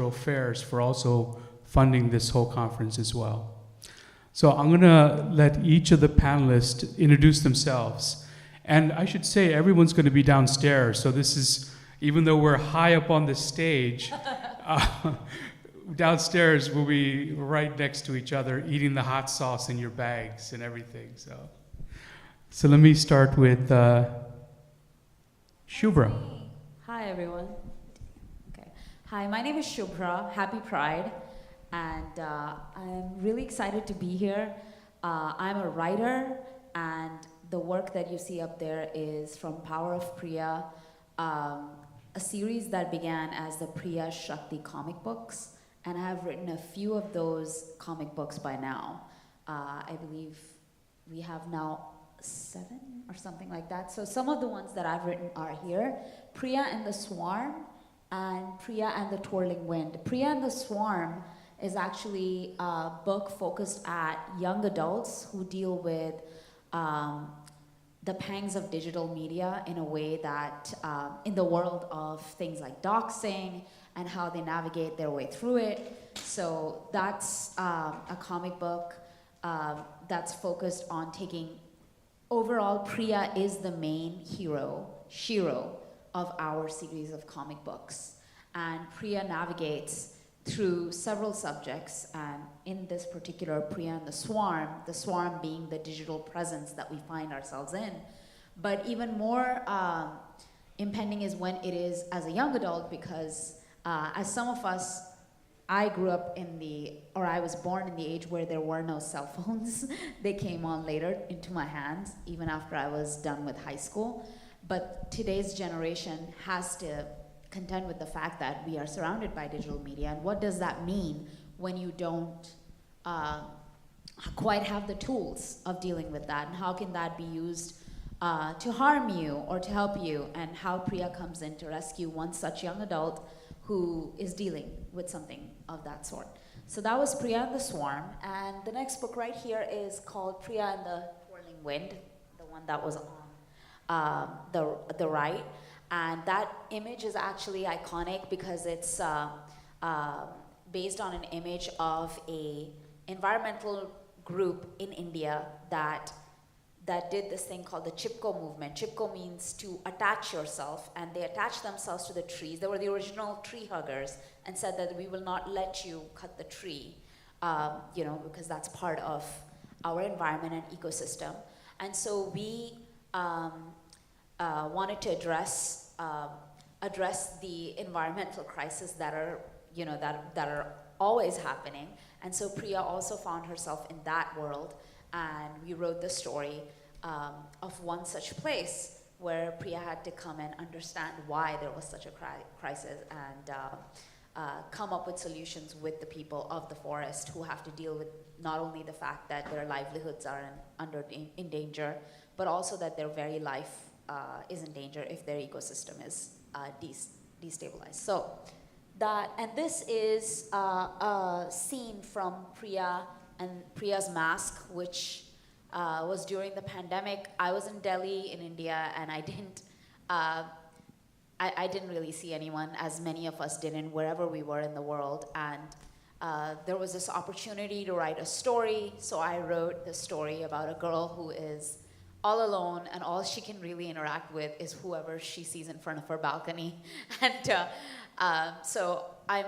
Affairs for also funding this whole conference as well. So I'm going to let each of the panelists introduce themselves. And I should say everyone's going to be downstairs. So this is, even though we're high up on the stage, downstairs we'll be right next to each other eating the hot sauce in your bags and everything. So let me start with Shubhra. Hi, everyone. Okay. Hi, my name is Shubhra. Happy Pride. And I'm really excited to be here. I'm a writer, and the work that you see up there is from Power of Priya, a series that began as the Priya Shakti comic books. And I have written a few of those comic books by now. I believe we have now 7 or something like that. So some of the ones that I've written are here. Priya and the Swarm and Priya and the Twirling Wind. Priya and the Swarm is actually a book focused at young adults who deal with the pangs of digital media in a way that, in the world of things like doxing and how they navigate their way through it. So that's a comic book that's focused on taking. Overall, Priya is the main hero, Shiro, of our series of comic books. And Priya navigates through several subjects, and in this particular Priya and the Swarm being the digital presence that we find ourselves in. But even more impending is when it is as a young adult, because as some of us, I grew up I was born in the age where there were no cell phones. They came on later into my hands, even after I was done with high school. But today's generation has to contend with the fact that we are surrounded by digital media. And what does that mean when you don't quite have the tools of dealing with that? And how can that be used to harm you or to help you? And how Priya comes in to rescue one such young adult who is dealing with something of that sort. So that was Priya and the Swarm. And the next book right here is called Priya and the Twirling Wind, the one that was on the right. And that image is actually iconic because it's based on an image of a environmental group in India that did this thing called the Chipko movement. Chipko means to attach yourself, and they attached themselves to the trees. They were the original tree huggers and said that we will not let you cut the tree, because that's part of our environment and ecosystem. And so we wanted to address the environmental crisis that are, that are always happening. And so Priya also found herself in that world. And we wrote the story of one such place where Priya had to come and understand why there was such a crisis and come up with solutions with the people of the forest who have to deal with not only the fact that their livelihoods are in danger, but also that their very life is in danger if their ecosystem is destabilized. So and this is a scene from Priya and Priya's mask, which was during the pandemic. I was in Delhi in India, and I didn't really see anyone, as many of us didn't, wherever we were in the world. And there was this opportunity to write a story, so I wrote the story about a girl who is all alone, and all she can really interact with is whoever she sees in front of her balcony. And so I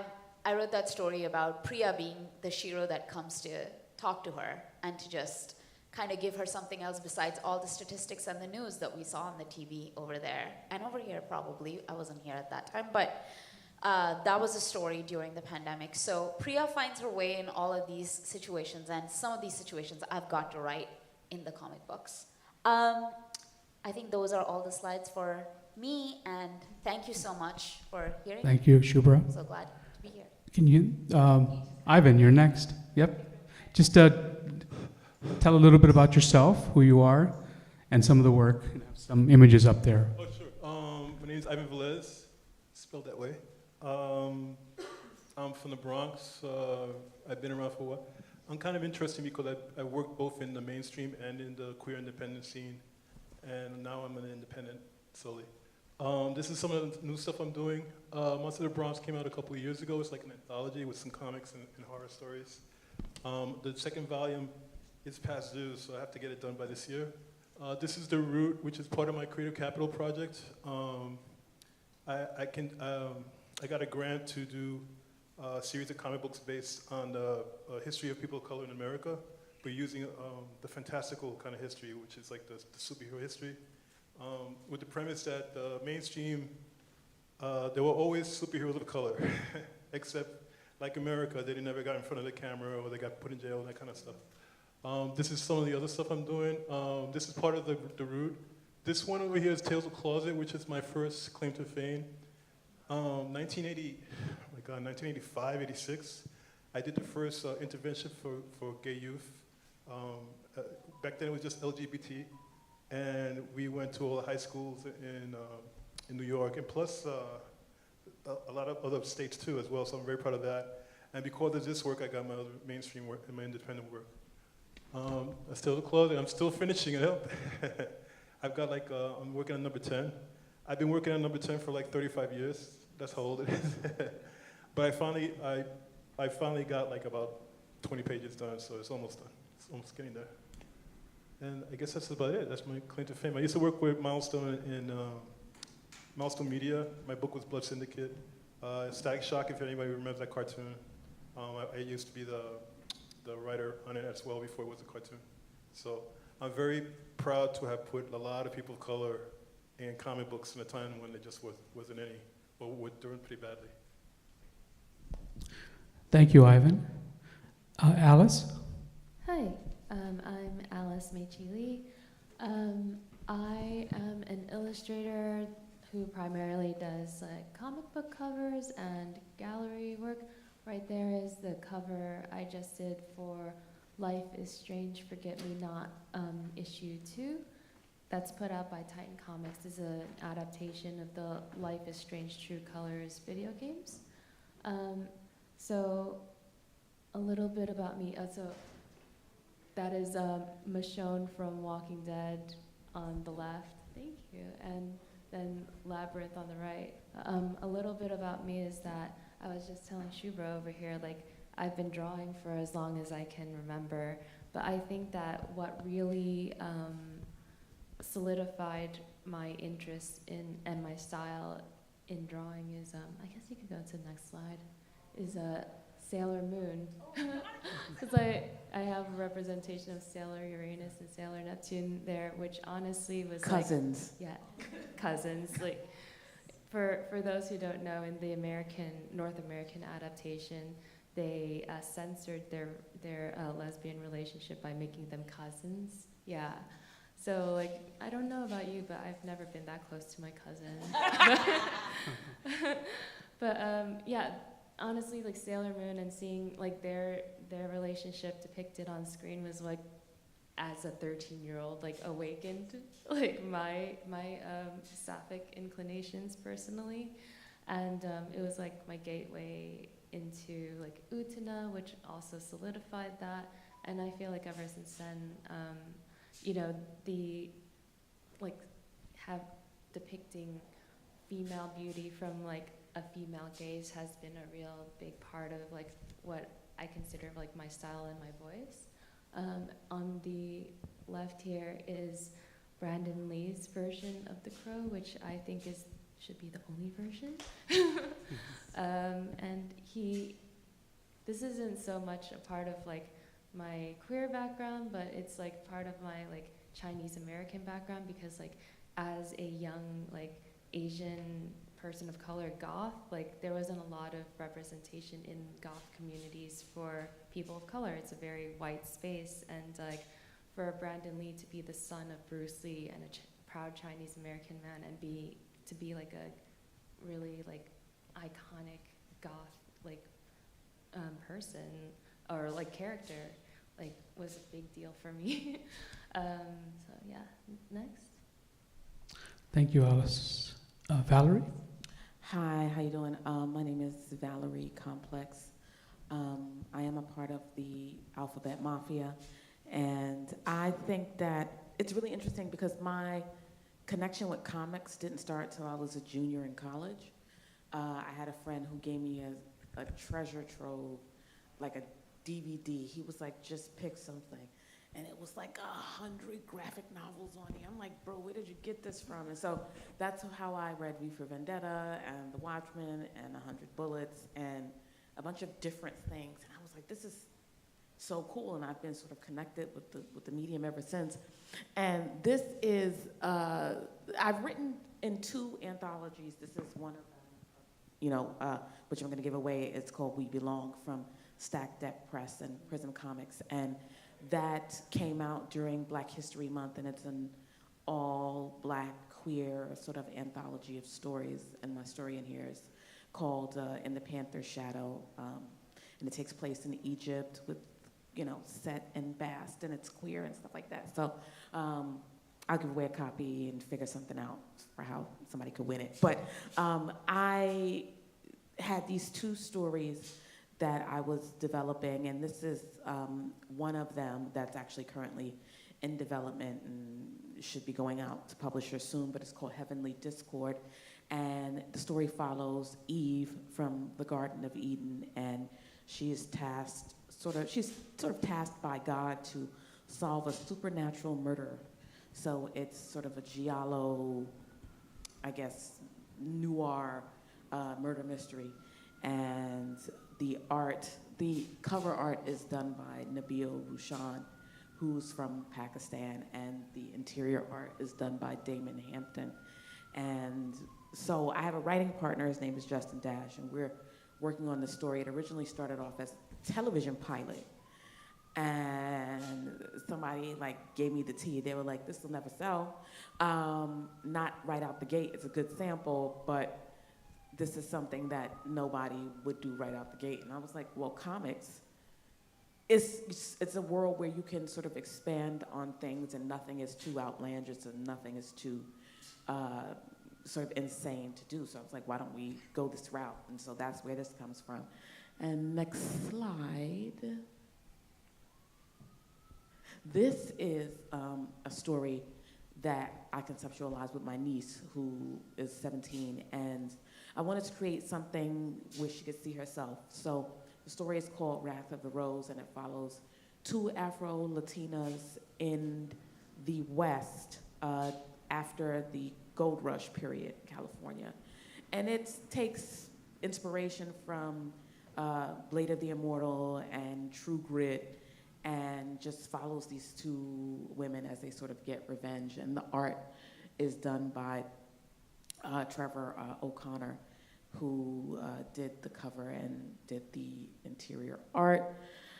wrote that story about Priya being the Shiro that comes to talk to her and to just kind of give her something else besides all the statistics and the news that we saw on the TV over there. And over here, probably. I wasn't here at that time. But that was a story during the pandemic. So Priya finds her way in all of these situations. And some of these situations I've got to write in the comic books. I think those are all the slides for me. And thank you so much for hearing me. Thank you, Shubhra. I'm so glad to be here. Can you, Ivan, you're next. Yep. Just tell a little bit about yourself, who you are, and some of the work. Some images up there. Oh, sure. My name is Ivan Velez, spelled that way. I'm from the Bronx. I've been around for a while. I'm kind of interested because I work both in the mainstream and in the queer independent scene. And now I'm an independent solely. This is some of the new stuff I'm doing. Monster of the Bronx came out a couple of years ago. It's like an anthology with some comics and horror stories. The second volume is past due, so I have to get it done by this year. This is The Root, which is part of my Creative Capital project. I got a grant to do a series of comic books based on the history of people of color in America, but using the fantastical kind of history, which is like the superhero history, with the premise that mainstream, there were always superheroes of color, except like America, they never got in front of the camera or they got put in jail and that kind of stuff. This is some of the other stuff I'm doing. This is part of the Root. This one over here is Tales of Closet, which is my first claim to fame. 1985, 86, I did the first intervention for gay youth. Back then it was just LGBT, and we went to all the high schools in New York, and plus a lot of other states too as well, so I'm very proud of that. And because of this work, I got my other mainstream work and my independent work. That's still the clothing, I'm still finishing it up. I've got like, I'm working on number 10. I've been working on number 10 for like 35 years. That's how old it is. But I finally got like about 20 pages done, so it's almost done. It's almost getting there. And I guess that's about it. That's my claim to fame. I used to work with Milestone in Milestone Media. My book was Blood Syndicate. Static Shock, if anybody remembers that cartoon. I used to be the writer on it as well before it was a cartoon. So I'm very proud to have put a lot of people of color in comic books in a time when there just wasn't any, or were doing pretty badly. Thank you, Ivan. Alice? Hi, I'm Alice Mechili. I am an illustrator who primarily does comic book covers and gallery work. Right there is the cover I just did for Life is Strange, Forget Me Not, issue 2. That's put out by Titan Comics. It's an adaptation of the Life is Strange True Colors video games. So a little bit about me. So that is Michonne from Walking Dead on the left. Thank you. And then Labyrinth on the right. A little bit about me is that I was just telling Shubra over here, like, I've been drawing for as long as I can remember, but I think that what really solidified my interest in and my style in drawing is, I guess you could go to the next slide, is Sailor Moon. Because I have a representation of Sailor Uranus and Sailor Neptune there, which honestly was cousins. Like, yeah, cousins. Like, for those who don't know, in the North American adaptation, they censored their lesbian relationship by making them cousins. Yeah. So, like, I don't know about you, but I've never been that close to my cousin. But yeah, honestly, like Sailor Moon and seeing like their relationship depicted on screen was like, as a 13-year-old, like awakened like my sapphic inclinations personally, and it was like my gateway into like Utena, which also solidified that. And I feel like ever since then, you know, the like have depicting female beauty from like a female gaze has been a real big part of like what I consider like my style and my voice. On the left here is Brandon Lee's version of The Crow, which I think should be the only version. And this isn't so much a part of like my queer background, but it's like part of my like Chinese American background, because like as a young like Asian person of color goth, like there wasn't a lot of representation in goth communities for people of color. It's a very white space, and like for Brandon Lee to be the son of Bruce Lee and a proud Chinese American man and to be like a really like iconic goth like person or like character, like was a big deal for me. So yeah, next. Thank you, Alice. Valerie? Hi, how you doing? My name is Valerie Complex. I am a part of the Alphabet Mafia, and I think that it's really interesting because my connection with comics didn't start till I was a junior in college. I had a friend who gave me a treasure trove, like a DVD. He was like, just pick something. And it was like 100 graphic novels on it. I'm like, bro, where did you get this from? And so that's how I read V for Vendetta and The Watchmen and 100 Bullets and a bunch of different things. And I was like, this is so cool. And I've been sort of connected with the medium ever since. And this is, I've written in 2 anthologies. This is one of them, which I'm gonna give away. It's called We Belong from Stack Deck Press and Prism Comics. And that came out during Black History Month, and it's an all Black, queer sort of anthology of stories. And my story in here is called In the Panther's Shadow. And it takes place in Egypt with, Set and Bast, and it's queer and stuff like that. So I'll give away a copy and figure something out for how somebody could win it. But I had these 2 stories that I was developing, and this is one of them that's actually currently in development and should be going out to publishers soon, but it's called Heavenly Discord. And the story follows Eve from the Garden of Eden, and she's sort of tasked by God to solve a supernatural murder. So it's sort of a giallo, I guess, noir murder mystery. And the cover art is done by Nabil Rushan, who's from Pakistan, and the interior art is done by Damon Hampton. And so I have a writing partner, his name is Justin Dash, and we're working on the story. It originally started off as a television pilot, and somebody gave me the tea. They were like, this will never sell. Not right out the gate, it's a good sample, but this is something that nobody would do right out the gate. And I was like, well, comics, it's a world where you can sort of expand on things and nothing is too outlandish and nothing is too sort of insane to do. So I was like, why don't we go this route? And so that's where this comes from. And next slide. This is a story that I conceptualized with my niece, who is 17, and I wanted to create something where she could see herself. So the story is called Wrath of the Rose, and it follows 2 Afro-Latinas in the West after the gold rush period in California. And it takes inspiration from Blade of the Immortal and True Grit, and just follows these 2 women as they sort of get revenge. And the art is done by Trevor O'Connor, who did the cover and did the interior art.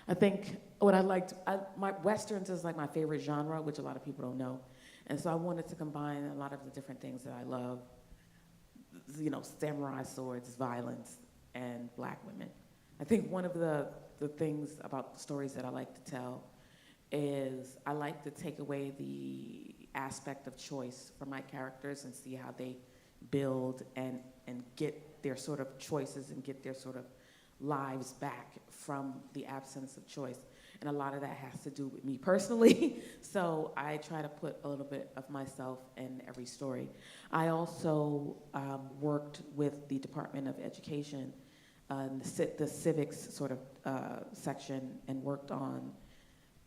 I think what I liked, my Westerns is like my favorite genre, which a lot of people don't know. And so I wanted to combine a lot of the different things that I love, samurai swords, violence, and Black women. I think one of the things about the stories that I like to tell is I like to take away the aspect of choice from my characters and see how they build and get their sort of choices and get their sort of lives back from the absence of choice. And a lot of that has to do with me personally. So I try to put a little bit of myself in every story. I also worked with the Department of Education, the civics sort of section, and worked on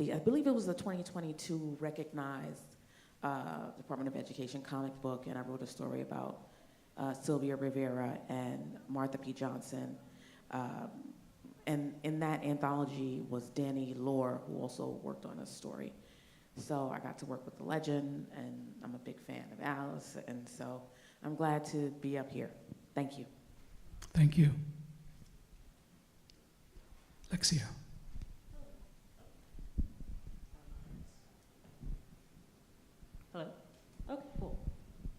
I believe it was the 2022 recognized Department of Education comic book, and I wrote a story about Sylvia Rivera and Martha P. Johnson. And in that anthology was Danny Lore, who also worked on a story. So I got to work with the legend, and I'm a big fan of Alice, and so I'm glad to be up here. Thank you. Thank you. Lexia. Hello? Okay, cool.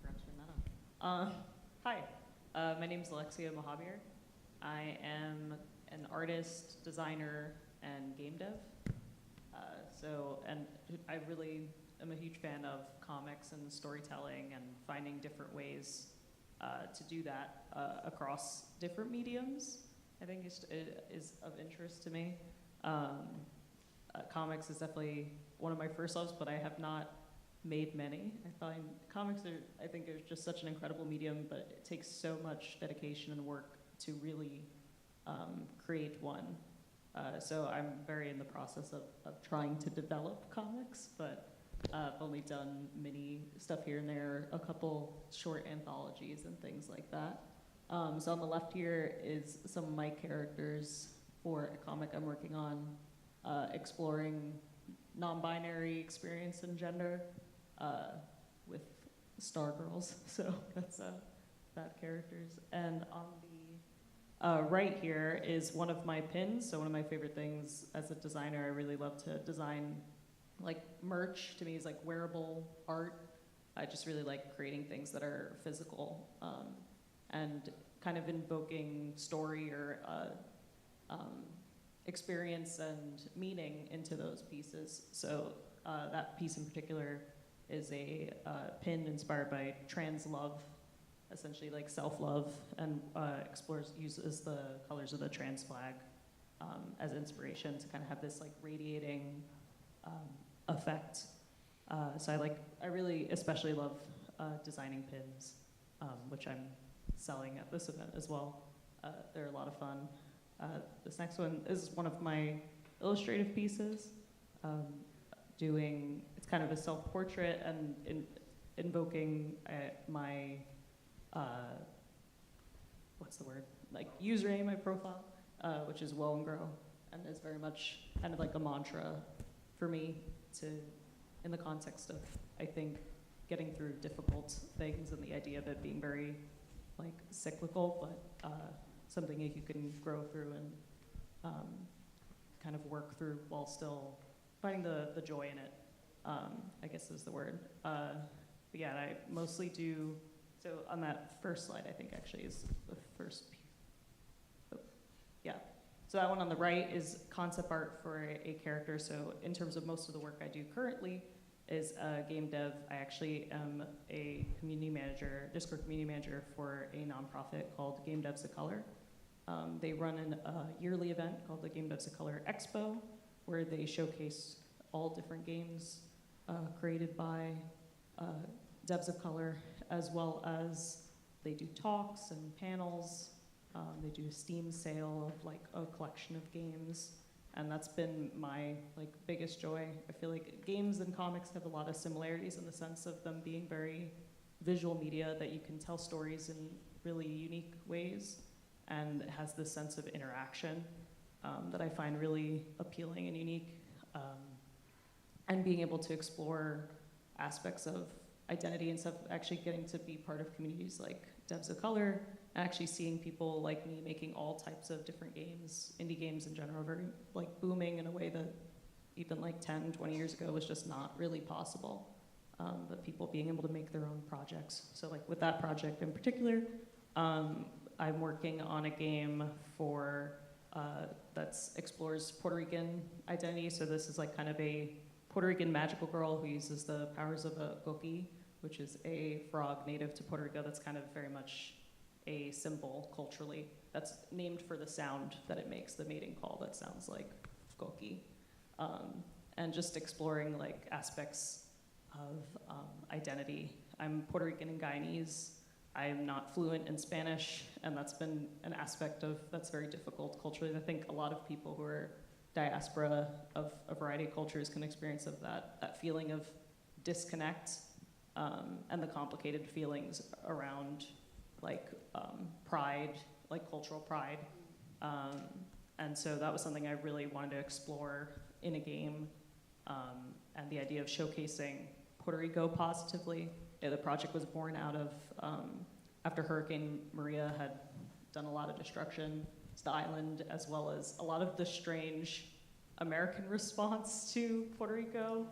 Forgot to turn that on. Hi, my name is Alexia Mohabir. I am an artist, designer, and game dev. And I really am a huge fan of comics and storytelling and finding different ways to do that across different mediums. I think it is of interest to me. Comics is definitely one of my first loves, but I have not made many. I find comics I think, are just such an incredible medium, but it takes so much dedication and work to really create one. So I'm very in the process of trying to develop comics, but I've only done mini stuff here and there, a couple short anthologies and things like that. So on the left here is some of my characters for a comic I'm working on, exploring non-binary experience and gender with star girls. So that's that characters. And on the right here is one of my pins. So one of my favorite things as a designer, I really love to design like merch. To me is like wearable art. I just really like creating things that are physical and kind of invoking story or experience and meaning into those pieces. So that piece in particular is a pin inspired by trans love, essentially like self-love, and uses the colors of the trans flag as inspiration to kind of have this like radiating effect. So I really especially love designing pins, which I'm selling at this event as well. They're a lot of fun. This next one is one of my illustrative pieces. It's kind of a self-portrait and invoking my, what's the word? Like username, my profile, which is Woe and Grow, and is very much kind of like a mantra for me in the context of, I think, getting through difficult things and the idea of it being very like cyclical, but something that you can grow through and kind of work through while still finding the joy in it, I guess is the word. But yeah, I mostly do, so on that first slide, I think actually is the first, yeah. So that one on the right is concept art for a character. So in terms of most of the work I do currently is game dev. I actually am a community manager, Discord community manager for a nonprofit called Game Devs of Color. They run a yearly event called the Game Devs of Color Expo, where they showcase all different games created by devs of color, as well as they do talks and panels. They do a Steam sale of like a collection of games, and that's been my like biggest joy. I feel like games and comics have a lot of similarities in the sense of them being very visual media that you can tell stories in really unique ways, and it has this sense of interaction that I find really appealing and unique, and being able to explore aspects of identity and stuff, actually getting to be part of communities like Devs of Color, actually seeing people like me making all types of different games, indie games in general, very like booming in a way that even like 10, 20 years ago was just not really possible. But people being able to make their own projects. So like with that project in particular, I'm working on a game for that explores Puerto Rican identity. So this is like kind of a Puerto Rican magical girl who uses the powers of a coqui, which is a frog native to Puerto Rico that's kind of very much a symbol culturally that's named for the sound that it makes, the mating call that sounds like coqui. And just exploring like aspects of identity. I'm Puerto Rican and Guyanese. I am not fluent in Spanish, and that's been an aspect that's very difficult culturally. I think a lot of people who are diaspora of a variety of cultures can experience of that feeling of disconnect, and the complicated feelings around like pride, like cultural pride. And so that was something I really wanted to explore in a game, and the idea of showcasing Puerto Rico positively. The project was born out of, after Hurricane Maria had done a lot of destruction to the island, as well as a lot of the strange American response to Puerto Rico,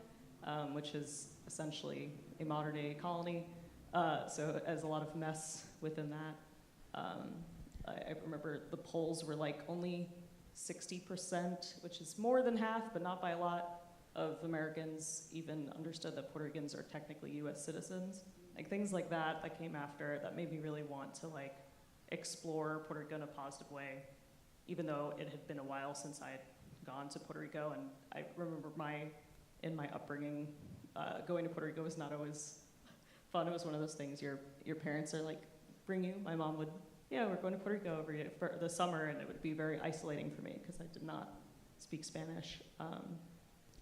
which is essentially a modern day colony. So as a lot of mess within that. I remember the polls were like only 60%, which is more than half, but not by a lot, of Americans even understood that Puerto Ricans are technically US citizens. Like things like that came after that made me really want to like explore Puerto Rico in a positive way, even though it had been a while since I had gone to Puerto Rico. And I remember in my upbringing, going to Puerto Rico was not always fun. It was one of those things your parents are like, bring you. My mom would, yeah, we're going to Puerto Rico for the summer, and it would be very isolating for me because I did not speak Spanish.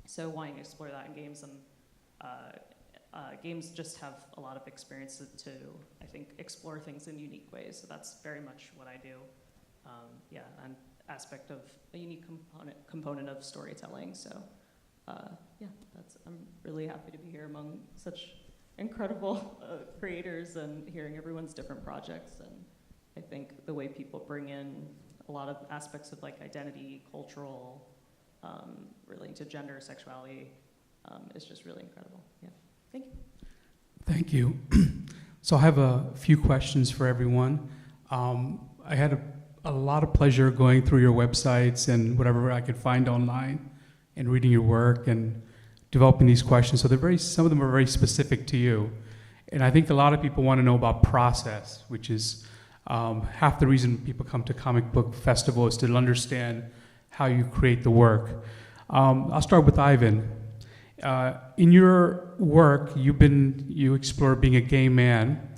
So wanting to explore that in games, and games just have a lot of experience to, I think, explore things in unique ways. So that's very much what I do. Yeah, an aspect of a unique component of storytelling. So yeah, I'm really happy to be here among such incredible creators and hearing everyone's different projects. And I think the way people bring in a lot of aspects of like identity, cultural, relating to gender, sexuality, is just really incredible. Yeah, thank you. Thank you. So I have a few questions for everyone. I had a lot of pleasure going through your websites and whatever I could find online and reading your work and developing these questions. So some of them are very specific to you. And I think a lot of people want to know about process, which is half the reason people come to Comic Book Festival is to understand how you create the work. I'll start with Ivan. In your work, you explore being a gay man,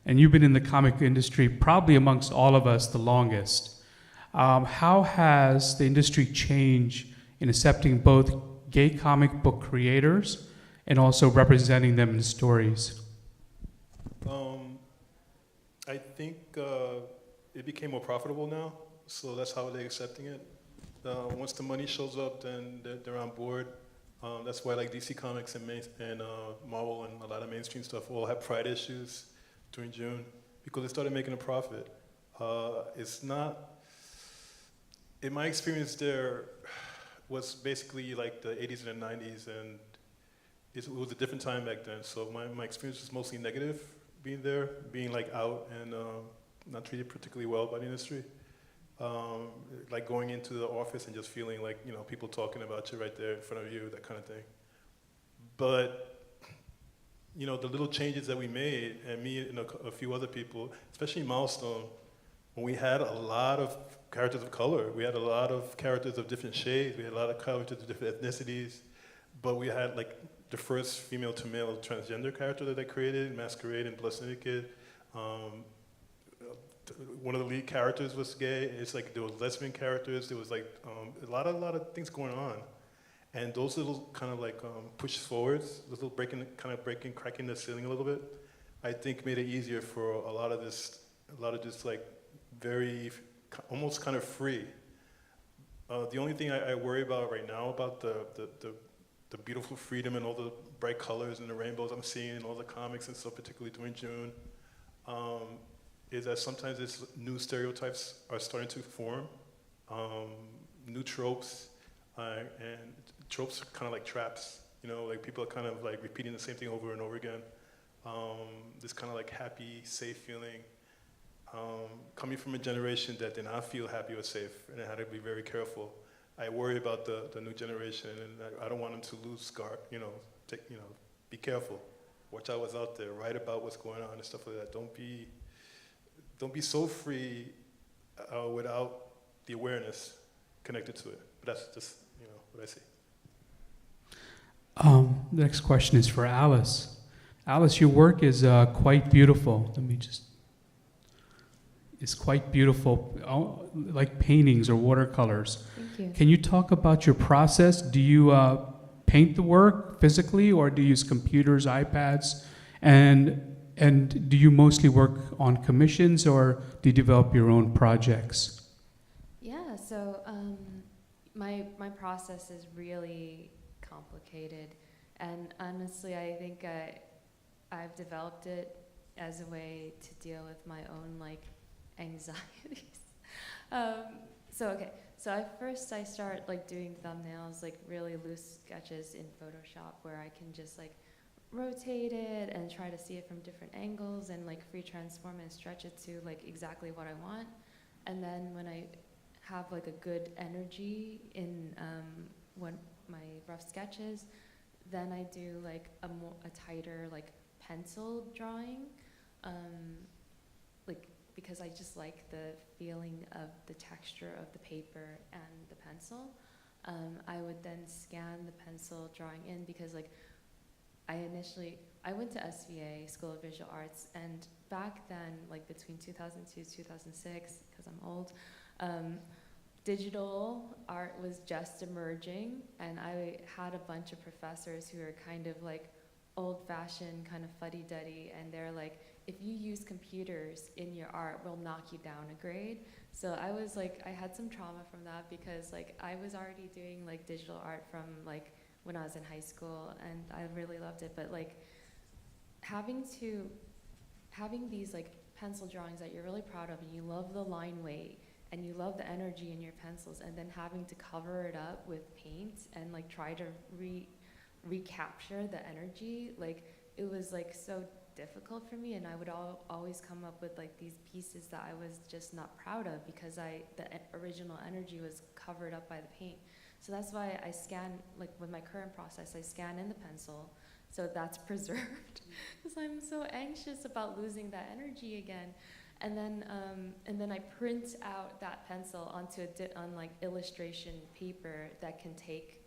and you've been in the comic industry probably amongst all of us the longest. How has the industry changed in accepting both gay comic book creators and also representing them in stories? I think it became more profitable now, so that's how they're accepting it. Once the money shows up, then they're on board. That's why like DC Comics and Marvel and a lot of mainstream stuff all have Pride issues during June because they started making a profit. It's not, in my experience there, was basically like the 80s and the 90s, and it was a different time back then. So my experience was mostly negative being there, being like out and not treated particularly well by the industry. Like going into the office and just feeling like, you know, people talking about you right there in front of you, that kind of thing. But, you know, the little changes that we made, and me and a few other people, especially Milestone, when we had a lot of characters of color, we had a lot of characters of different shades, we had a lot of characters of different ethnicities, but we had like the first female to male transgender character that I created, Masquerade and Plus Naked. One of the lead characters was gay. It's like there was lesbian characters. There was like a lot of things going on, and those little kind of like push forwards, those little cracking the ceiling a little bit, I think made it easier for a lot of this like very almost kind of free. The only thing I worry about right now about the beautiful freedom and all the bright colors and the rainbows I'm seeing in all the comics and stuff, particularly during June. Is that sometimes these new stereotypes are starting to form, new tropes, and tropes are kind of like traps, you know, like people are kind of like repeating the same thing over and over again. This kind of like happy, safe feeling, coming from a generation that did not feel happy or safe, and I had to be very careful. I worry about the new generation, and I don't want them to lose guard, be careful. Watch out what's out there, write about what's going on and stuff like that. Don't be so free without the awareness connected to it. But that's just, what I see. The next question is for Alice. Alice, your work is quite beautiful. It's quite beautiful, like paintings or watercolors. Thank you. Can you talk about your process? Do you paint the work physically, or do you use computers, iPads? And do you mostly work on commissions, or do you develop your own projects? Yeah, so my process is really complicated, and honestly, I think I've developed it as a way to deal with my own anxieties. So I start doing thumbnails, really loose sketches in Photoshop, where I can just rotate it and try to see it from different angles and free transform and stretch it to exactly what I want. And then when I have a good energy in my rough sketches, then I do a tighter pencil drawing, because I just like the feeling of the texture of the paper and the pencil. I would then scan the pencil drawing in, because I went to SVA, School of Visual Arts, and back then, like between 2002 2006, because I'm old, digital art was just emerging, and I had a bunch of professors who are kind of like old-fashioned, kind of fuddy-duddy, and they're like, if you use computers in your art, we'll knock you down a grade. So I was like, I had some trauma from that because like I was already doing like digital art from like when I was in high school, and I really loved it, but like having these like pencil drawings that you're really proud of, and you love the line weight, and you love the energy in your pencils, and then having to cover it up with paint and like try to recapture the energy, like it was like so difficult for me, and I would always come up with like these pieces that I was just not proud of because the original energy was covered up by the paint. So that's why I scan, like with my current process, I scan in the pencil, so that's preserved, because I'm so anxious about losing that energy again. And then I print out that pencil onto on like illustration paper that can take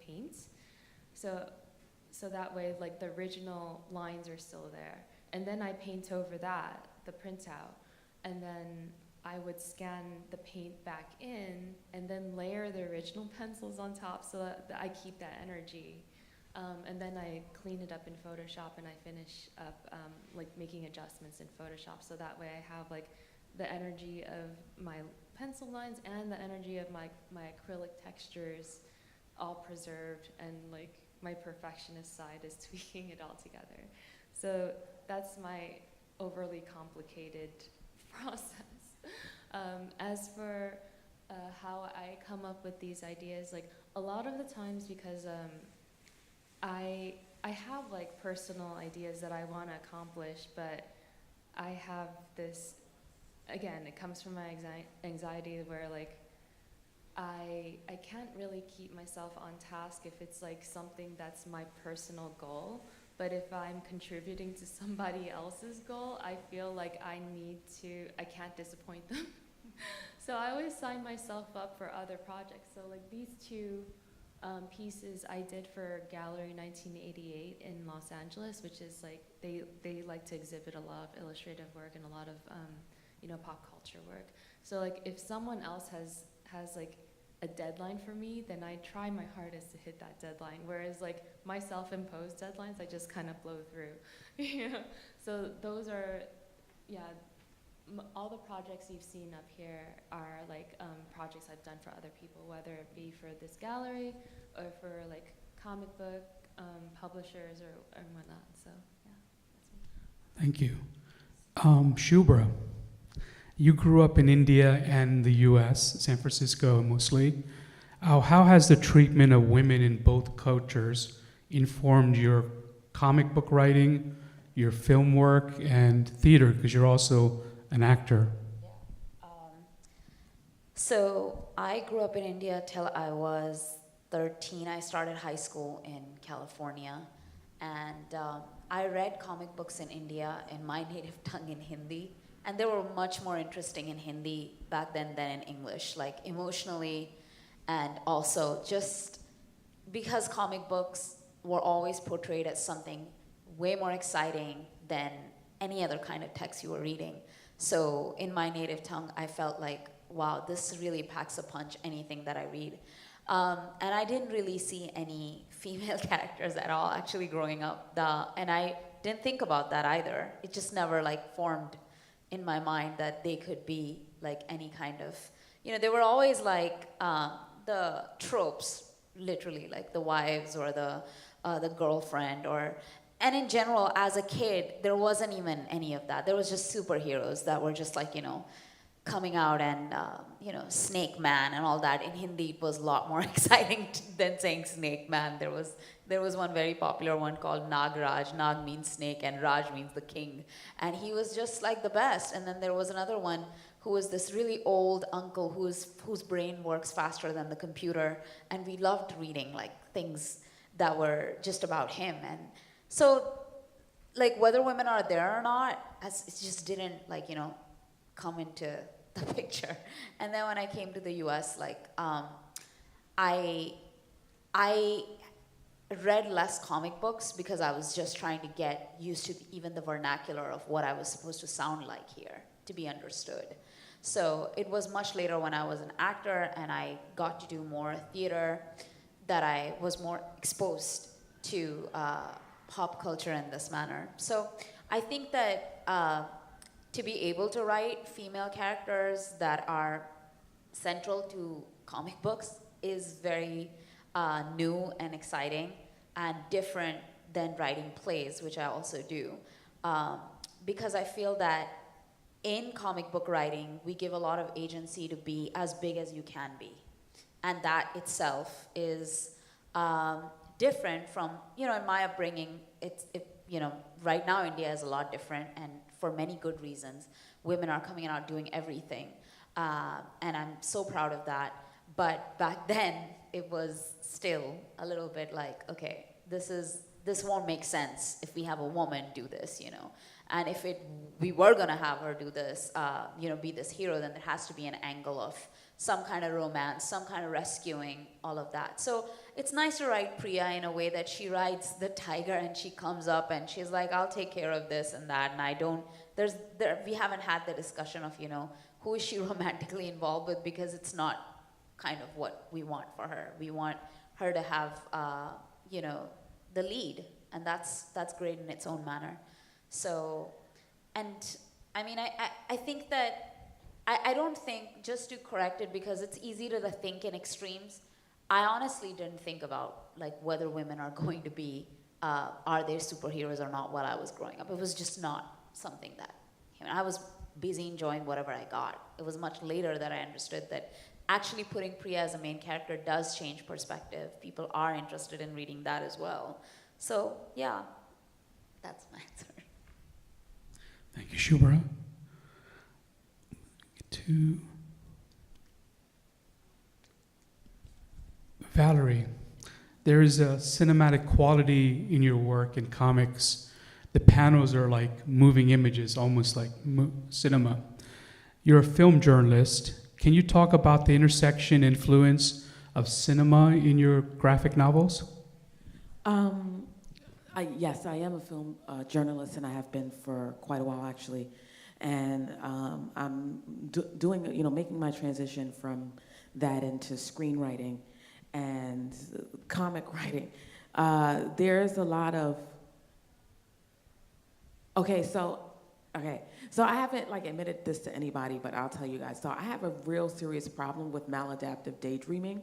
paint. So that way, like the original lines are still there. And then I paint over that, the printout, and then I would scan the paint back in and then layer the original pencils on top so that I keep that energy. And then I clean it up in Photoshop, and I finish up like making adjustments in Photoshop, so that way I have like the energy of my pencil lines and the energy of my acrylic textures all preserved, and like my perfectionist side is tweaking it all together. So that's my overly complicated process. As for how I come up with these ideas, like a lot of the times, because I have like personal ideas that I want to accomplish, but I have this, again, it comes from my anxiety where like I can't really keep myself on task if it's like something that's my personal goal, but if I'm contributing to somebody else's goal, I feel like I can't disappoint them. So I always sign myself up for other projects. So like these two pieces I did for Gallery 1988 in Los Angeles, which is like, they like to exhibit a lot of illustrative work and a lot of pop culture work. So like if someone else has like a deadline for me, then I try my hardest to hit that deadline. Whereas like my self-imposed deadlines, I just kind of blow through. So those are, all the projects you've seen up here are like projects I've done for other people, whether it be for this gallery or for like comic book publishers or whatnot. So yeah, that's me. Thank you. Shubhra, you grew up in India and the US, San Francisco mostly. How has the treatment of women in both cultures informed your comic book writing, your film work, and theater, because you're also an actor? So I grew up in India till I was 13. I started high school in California, and I read comic books in India in my native tongue in Hindi, and they were much more interesting in Hindi back then than in English, like emotionally, and also just because comic books were always portrayed as something way more exciting than any other kind of text you were reading. So in my native tongue, I felt like, wow, this really packs a punch, anything that I read. And I didn't really see any female characters at all, actually, growing up. And I didn't think about that either. It just never like formed in my mind that they could be like any kind of, they were always like the tropes, literally, like the wives or the girlfriend and in general, as a kid, there wasn't even any of that. There was just superheroes that were just like, coming out and, Snake Man and all that. In Hindi, it was a lot more exciting than saying Snake Man. There was one very popular one called Nagraj. Nag means snake and Raj means the king. And he was just like the best. And then there was another one who was this really old uncle whose brain works faster than the computer. And we loved reading like things that were just about him. And so, like, whether women are there or not, it just didn't, like, come into the picture. And then when I came to the U.S., like, I read less comic books because I was just trying to get used to even the vernacular of what I was supposed to sound like here to be understood. So it was much later when I was an actor and I got to do more theater that I was more exposed to pop culture in this manner. So I think that to be able to write female characters that are central to comic books is very new and exciting and different than writing plays, which I also do. Because I feel that in comic book writing, we give a lot of agency to be as big as you can be. And that itself is different from, in my upbringing, right now India is a lot different, and for many good reasons. Women are coming out doing everything. And I'm so proud of that. But back then, it was still a little bit like, okay, this won't make sense if we have a woman do this, And if we were gonna have her do this, be this hero, then there has to be an angle of some kind of romance, some kind of rescuing, all of that. So it's nice to write Priya in a way that she rides the tiger and she comes up and she's like, I'll take care of this and that, and we haven't had the discussion of, who is she romantically involved with, because it's not kind of what we want for her. We want her to have, the lead, and that's great in its own manner. So, and I mean, I think that, I don't think, just to correct it, because it's easy to think in extremes, I honestly didn't think about like whether women are going to be, are they superheroes or not while I was growing up. It was just not something that, I was busy enjoying whatever I got. It was much later that I understood that actually putting Priya as a main character does change perspective. People are interested in reading that as well. So yeah, that's my answer. Thank you, Shubhra. To Valerie, there is a cinematic quality in your work in comics. The panels are like moving images, almost like cinema. You're a film journalist. Can you talk about the intersection influence of cinema in your graphic novels? Yes, I am a film journalist, and I have been for quite a while, actually. And I'm doing, making my transition from that into screenwriting and comic writing. There's a lot of, so I haven't admitted this to anybody, but I'll tell you guys. So I have a real serious problem with maladaptive daydreaming,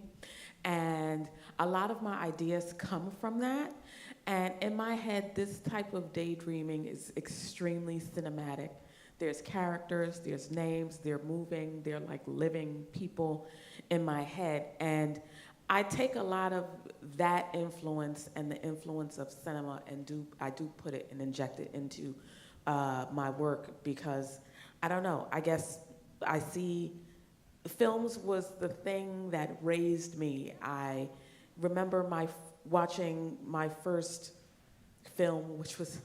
and a lot of my ideas come from that. And in my head, this type of daydreaming is extremely cinematic. There's characters, there's names, they're moving, they're like living people in my head. And I take a lot of that influence and the influence of cinema and I do put it and inject it into my work, because, I don't know, I guess I see films was the thing that raised me. I remember watching my first film, which was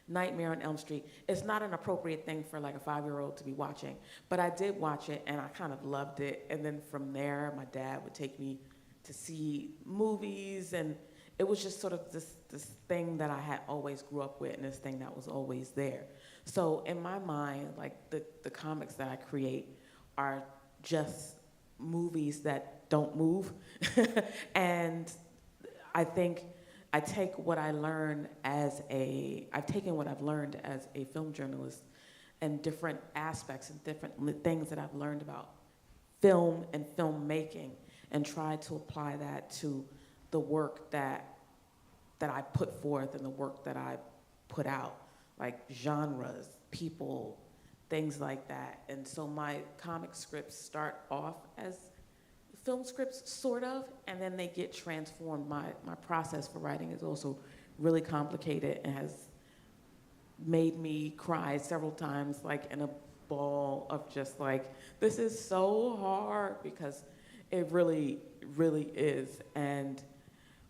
Nightmare on Elm Street. It's not an appropriate thing for like a 5-year-old to be watching, but I did watch it and I kind of loved it. And then from there, my dad would take me to see movies, and it was just sort of this thing that I had always grew up with, and this thing that was always there. So in my mind, like the comics that I create are just movies that don't move. And I think I've taken what I've learned as a film journalist and different aspects and different things that I've learned about film and filmmaking, and tried to apply that to the work that I put forth and the work that I put out, like genres, people, things like that. And so my comic scripts start off as film scripts, sort of, and then they get transformed. My process for writing is also really complicated and has made me cry several times, like in a ball of just like, this is so hard, because it really, really is. And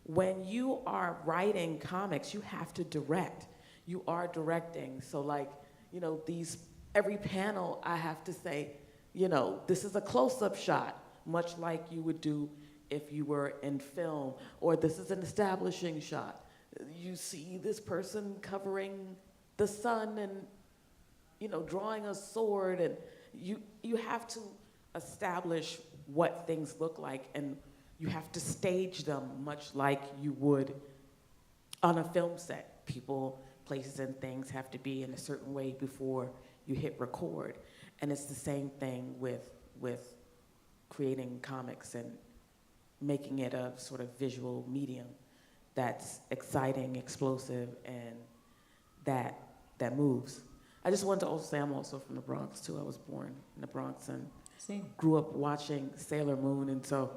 when you are writing comics, you have to direct. You are directing. So like, every panel I have to say, this is a close-up shot, much like you would do if you were in film, or this is an establishing shot. You see this person covering the sun and, you know, drawing a sword, and you have to establish what things look like, and you have to stage them much like you would on a film set. People, places, and things have to be in a certain way before you hit record. And it's the same thing with creating comics and making it a sort of visual medium that's exciting, explosive, and that moves. I just wanted to also say I'm also from the Bronx too. I was born in the Bronx and Same. grew up watching Sailor Moon, and so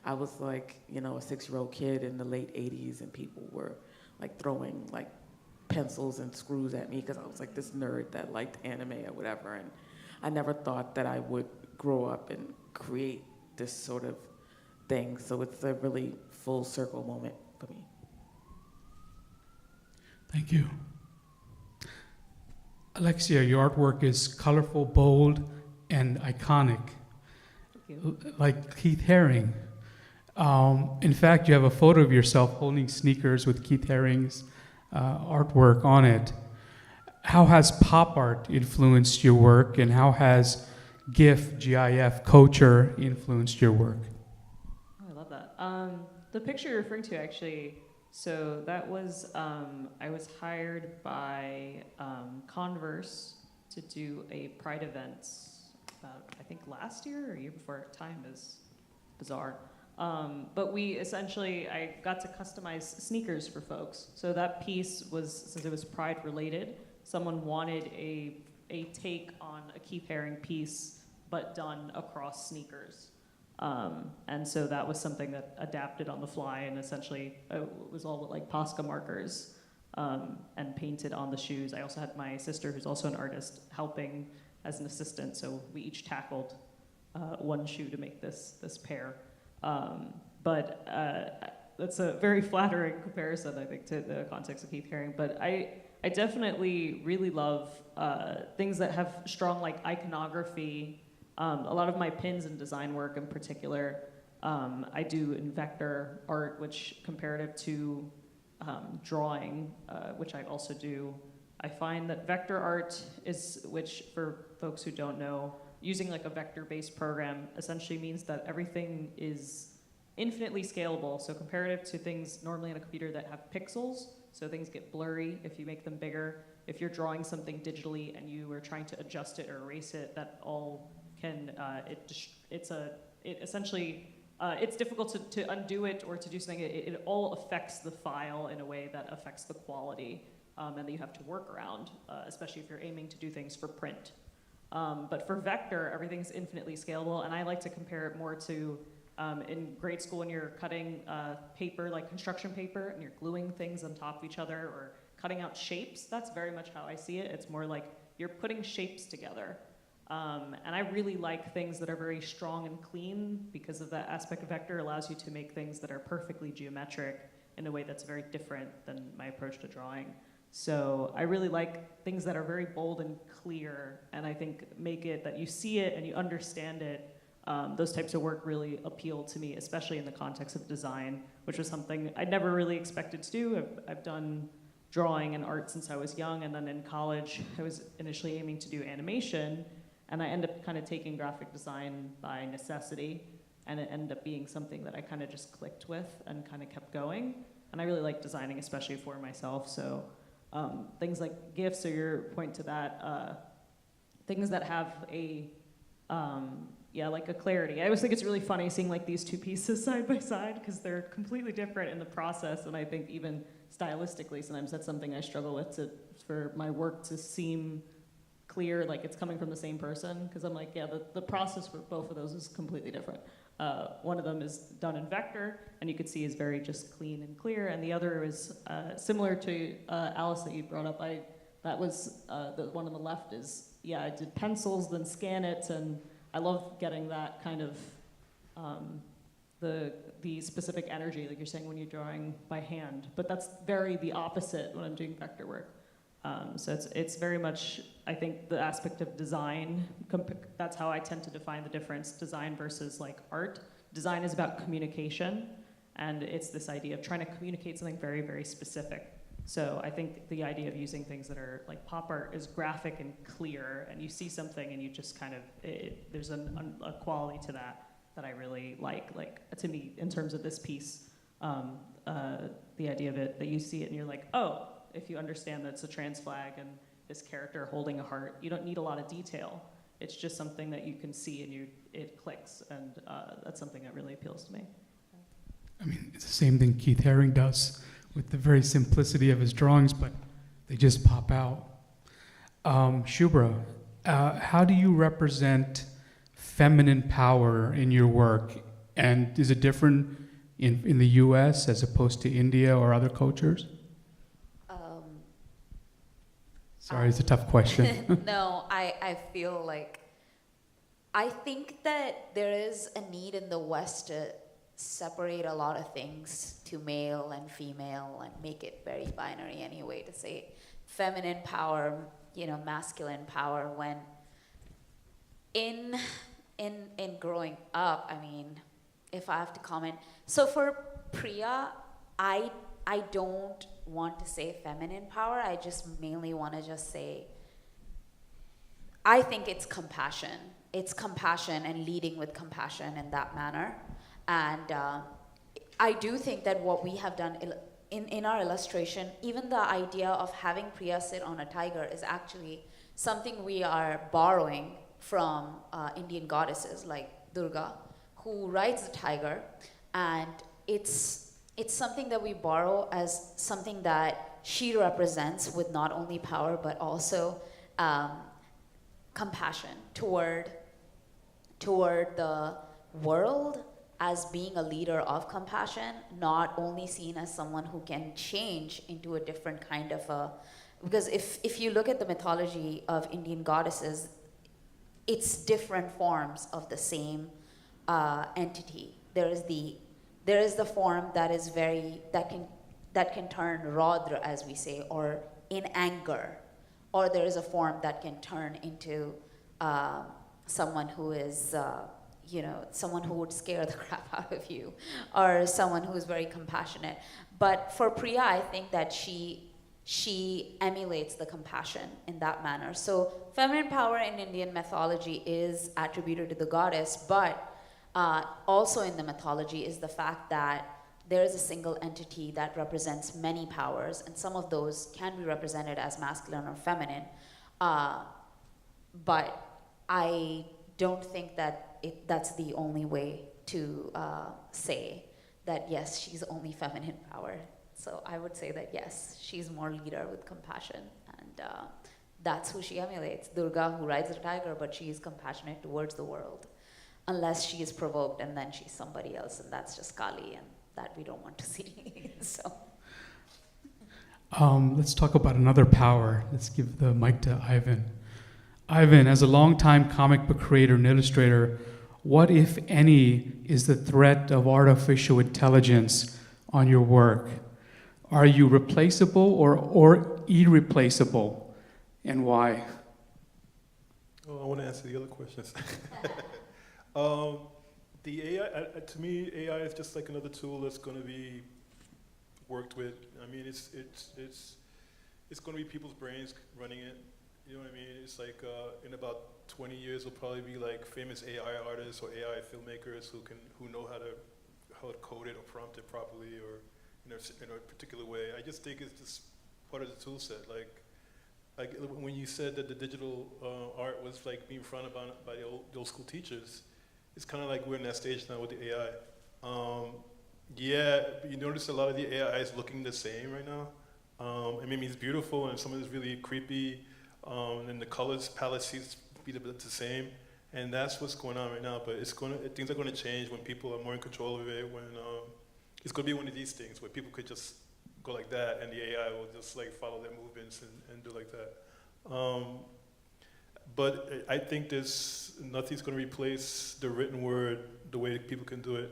I was like, you know, a 6-year-old kid in the late 80s, and people were like throwing like pencils and screws at me because I was like this nerd that liked anime or whatever, and I never thought that I would grow up and create this sort of thing. So it's a really full circle moment for me. Thank you. Alexia, your artwork is colorful, bold, and iconic, Thank you. like Keith Haring. In fact, you have a photo of yourself holding sneakers with Keith Haring's artwork on it. How has pop art influenced your work, and how has GIF, culture influenced your work? Oh, I love that. The picture you're referring to, actually, so that was, I was hired by Converse to do a Pride event, I think last year or year before. Time is bizarre. But we essentially, I got to customize sneakers for folks. So that piece was, since it was Pride related, someone wanted a take on a Keith Haring piece, but done across sneakers. And so that was something that adapted on the fly, and essentially it was all with like Posca markers and painted on the shoes. I also had my sister, who's also an artist, helping as an assistant, so we each tackled one shoe to make this pair. But that's a very flattering comparison, I think, to the context of Keith Haring. But I definitely really love things that have strong like iconography. A lot of my pins and design work in particular, I do in vector art, which comparative to drawing, which I also do. I find that vector art is, which for folks who don't know, using like a vector-based program essentially means that everything is infinitely scalable. So comparative to things normally in a computer that have pixels, so things get blurry if you make them bigger. If you're drawing something digitally and you are trying to adjust it or erase it, that all can, it's difficult to undo it or to do something. It all affects the file in a way that affects the quality, and that you have to work around, especially if you're aiming to do things for print. But for vector, everything's infinitely scalable, and I like to compare it more to in grade school when you're cutting paper, like construction paper, and you're gluing things on top of each other or cutting out shapes. That's very much how I see it. It's more like you're putting shapes together. And I really like things that are very strong and clean, because of that aspect of vector allows you to make things that are perfectly geometric in a way that's very different than my approach to drawing. So I really like things that are very bold and clear, and I think make it that you see it and you understand it. Those types of work really appeal to me, especially in the context of design, which was something I never really expected to do. I've done drawing and art since I was young, and then in college I was initially aiming to do animation, and I ended up kind of taking graphic design by necessity, and it ended up being something that I kind of just clicked with and kind of kept going. And I really like designing, especially for myself, so things like GIFs, so your point to that, things that have a, like a clarity. I always think it's really funny seeing like these two pieces side by side, because they're completely different in the process, and I think even stylistically, sometimes that's something I struggle with, for my work to seem clear, like it's coming from the same person, because I'm like, yeah, the process for both of those is completely different. One of them is done in vector, and you could see is very just clean and clear, and the other is similar to Alice that you brought up. That was the one on the left is, I did pencils, then scan it, and I love getting that kind of the specific energy, like you're saying when you're drawing by hand. But that's very the opposite when I'm doing vector work. So it's very much, I think, the aspect of design. That's how I tend to define the difference, design versus like art. design is about communication, and it's this idea of trying to communicate something very, very specific. So I think the idea of using things that are like pop art is graphic and clear, and you see something and you just kind of, there's a quality to that I really like to me, in terms of this piece, the idea of it, that you see it and you're like, oh, if you understand that it's a trans flag and this character holding a heart, you don't need a lot of detail. It's just something that you can see and it clicks, and that's something that really appeals to me. I mean, it's the same thing Keith Haring does with the very simplicity of his drawings, but they just pop out. Shubhra, how do you represent feminine power in your work? And is it different in the US as opposed to India or other cultures? Sorry, it's a tough question. No, I feel like, I think that there is a need in the West to separate a lot of things to male and female and make it very binary anyway, to say feminine power, masculine power, when in growing up, I mean, if I have to comment, so for Priya, I don't want to say feminine power, I just mainly want to just say, I think it's compassion. It's compassion and leading with compassion in that manner. And I do think that what we have done in our illustration, even the idea of having Priya sit on a tiger is actually something we are borrowing from Indian goddesses like Durga, who rides the tiger. And it's something that we borrow as something that she represents with not only power, but also compassion toward the world, as being a leader of compassion, not only seen as someone who can change into a different kind of a, because if you look at the mythology of Indian goddesses, it's different forms of the same entity. There is the form that is that can turn Raudra, as we say, or in anger, or there is a form that can turn into someone who is someone who would scare the crap out of you, or someone who is very compassionate. But for Priya, I think that she emulates the compassion in that manner. So feminine power in Indian mythology is attributed to the goddess, but also in the mythology is the fact that there is a single entity that represents many powers, and some of those can be represented as masculine or feminine. But I don't think that that's the only way to say that, yes, she's only feminine power. So I would say that, yes, she's more leader with compassion, and that's who she emulates. Durga, who rides a tiger, but she is compassionate towards the world, unless she is provoked and then she's somebody else, and that's just Kali, and that we don't want to see. So. Let's talk about another power. Let's give the mic to Ivan. Ivan, as a longtime comic book creator and illustrator, what, if any, is the threat of artificial intelligence on your work? Are you replaceable or irreplaceable, and why? Oh, I want to answer the other questions. The AI, to me, AI is just like another tool that's going to be worked with. I mean, it's going to be people's brains running it. You know what I mean? It's like in about 20 years, there'll probably be like famous AI artists or AI filmmakers who know how to code it or prompt it properly, or in a particular way. I just think it's just part of the tool set. Like when you said that the digital art was like being frowned upon by the old school teachers, it's kind of like we're in that stage now with the AI. Yeah, you notice a lot of the AI is looking the same right now. I mean, it's beautiful, and some of it's really creepy. And the colors palette seems to be the same, and that's what's going on right now. But things are going to change when people are more in control of it. When it's going to be one of these things where people could just go like that, and the AI will just like follow their movements and do like that. But I think nothing's going to replace the written word the way people can do it.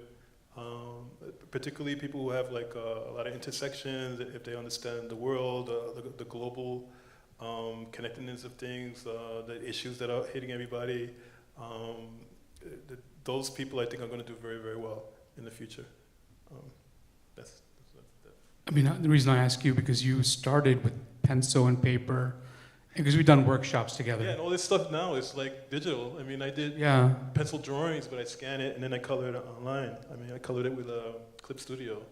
Particularly people who have like a lot of intersections, if they understand the world, the global connectedness of things, the issues that are hitting everybody, those people I think are going to do very, very well in the future. That's I mean, the reason I ask you, because you started with pencil and paper, and because we've done workshops together. yeah, and all this stuff now is like digital. I mean, I did Yeah. pencil drawings, but I scan it and then I color it online. I mean, I colored it with Clip Studio.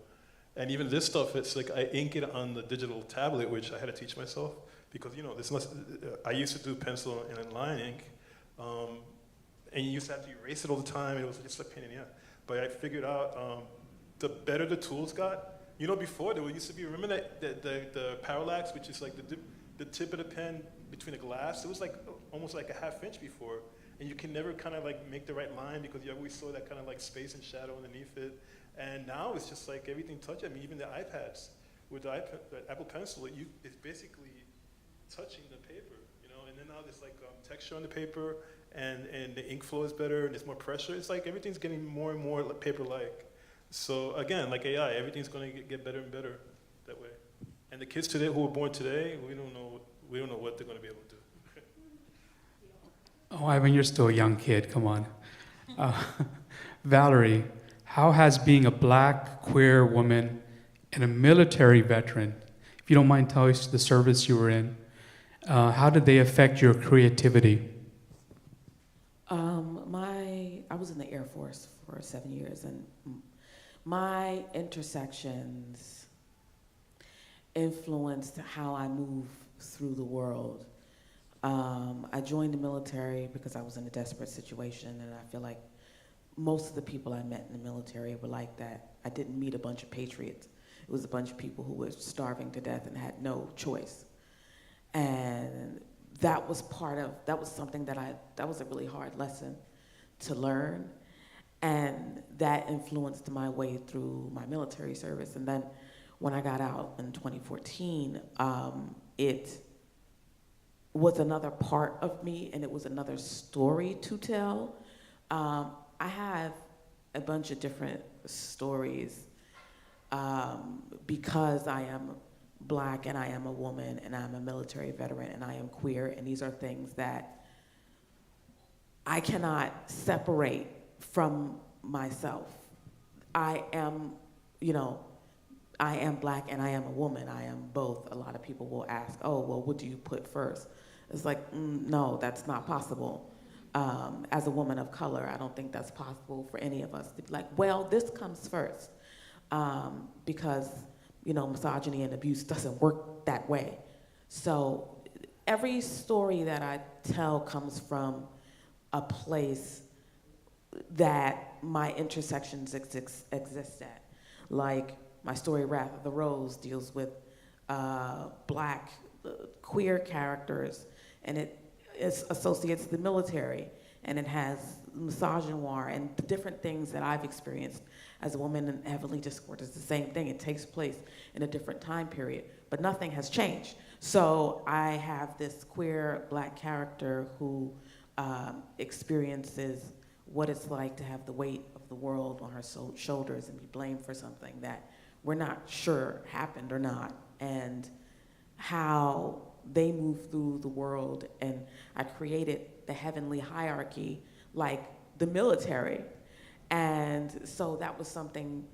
And even this stuff, it's like I ink it on the digital tablet, which I had to teach myself because, you know, I used to do pencil and line ink, and you used to have to erase it all the time, and it was just a pain in the ass. But I figured out the better the tools got. You know, before there used to be, remember that the parallax, which is like the tip of the pen between the glass? It was like almost like a half inch before, and you can never kind of like make the right line because you always saw that kind of like space and shadow underneath it. And now it's just like everything touch. I mean, even the iPads with the Apple Pencil, it's basically touching the paper, you know. And then now there's like texture on the paper, and the ink flow is better, and there's more pressure. It's like everything's getting more and more paper-like. So again, like AI, everything's going to get better and better that way. And the kids today who were born today, we don't know what they're going to be able to do. Oh, Ivan, you're still a young kid. Come on. Valerie, how has being a black, queer woman and a military veteran, if you don't mind telling us the service you were in, how did they affect your creativity? I was in the Air Force for 7 years, and my intersections influenced how I move through the world. I joined the military because I was in a desperate situation, and I feel like most of the people I met in the military were like that. I didn't meet a bunch of patriots. It was a bunch of people who were starving to death and had no choice. And that was something that was a really hard lesson to learn. And that influenced my way through my military service. And then when I got out in 2014, it was another part of me, and it was another story to tell. I have a bunch of different stories because I am black and I am a woman and I'm a military veteran and I am queer, and these are things that I cannot separate from myself. I am black and I am a woman. I am both. A lot of people will ask, oh, well, what do you put first? It's like, no, that's not possible. As a woman of color, I don't think that's possible for any of us to be like, well, this comes first. Because, misogyny and abuse doesn't work that way. So every story that I tell comes from a place that my intersections exist at. Like my story, Wrath of the Rose, deals with black queer characters, and it associates the military, and it has misogynoir and the different things that I've experienced as a woman in heavily discord. It's the same thing. It takes place in a different time period, but nothing has changed. So I have this queer black character who experiences what it's like to have the weight of the world on her shoulders and be blamed for something that we're not sure happened or not, and how they move through the world. And I created the heavenly hierarchy like the military. And so that was something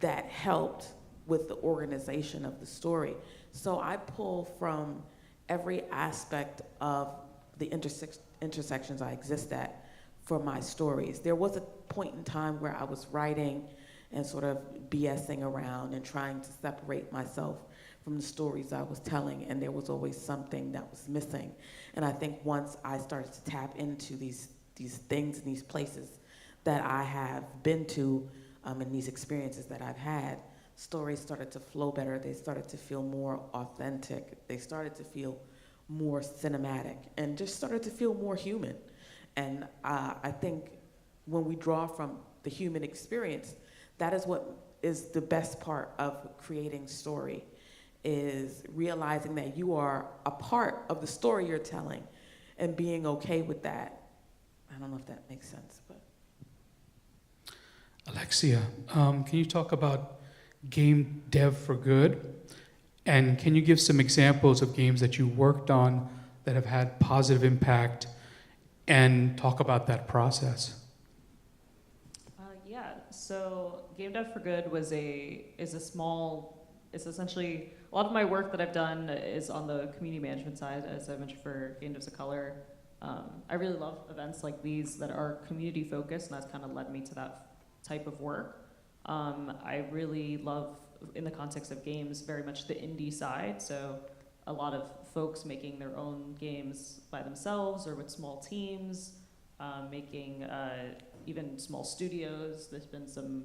that helped with the organization of the story. So I pull from every aspect of the intersections I exist at for my stories. There was a point in time where I was writing and sort of BSing around and trying to separate myself from the stories I was telling, and there was always something that was missing. And I think once I started to tap into these things and these places that I have been to, and these experiences that I've had, stories started to flow better. They started to feel more authentic. They started to feel more cinematic, and just started to feel more human. And I think when we draw from the human experience, that is what is the best part of creating story, is realizing that you are a part of the story you're telling and being okay with that. I don't know if that makes sense, but. Alexia, can you talk about game dev for good? And can you give some examples of games that you worked on that have had positive impact, and talk about that process? So Game Dev for Good is it's essentially, a lot of my work that I've done is on the community management side, as I mentioned, for Game Devs of Color. I really love events like these that are community focused, and that's kind of led me to that type of work. I really love, in the context of games, very much the indie side. So a lot of folks making their own games by themselves or with small teams, making even small studios. There's been some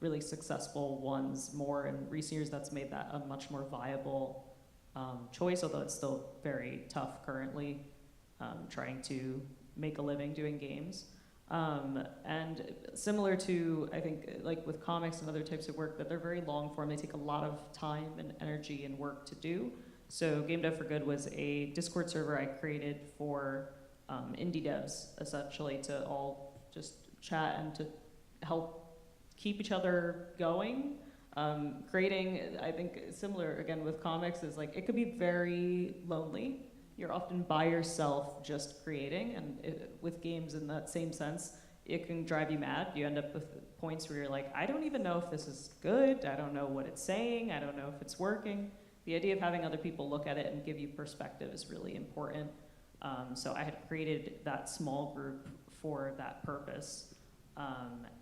really successful ones more in recent years that's made that a much more viable choice, although it's still very tough currently trying to make a living doing games. And similar to, I think, like with comics and other types of work, that they're very long form. They take a lot of time and energy and work to do. So Game Dev for Good was a Discord server I created for indie devs, essentially, to all just chat and to help keep each other going. Creating, I think, similar, again, with comics, is like, it could be very lonely. You're often by yourself just creating, and with games in that same sense, it can drive you mad. You end up with points where you're like, I don't even know if this is good, I don't know what it's saying, I don't know if it's working. The idea of having other people look at it and give you perspective is really important. So I had created that small group for that purpose.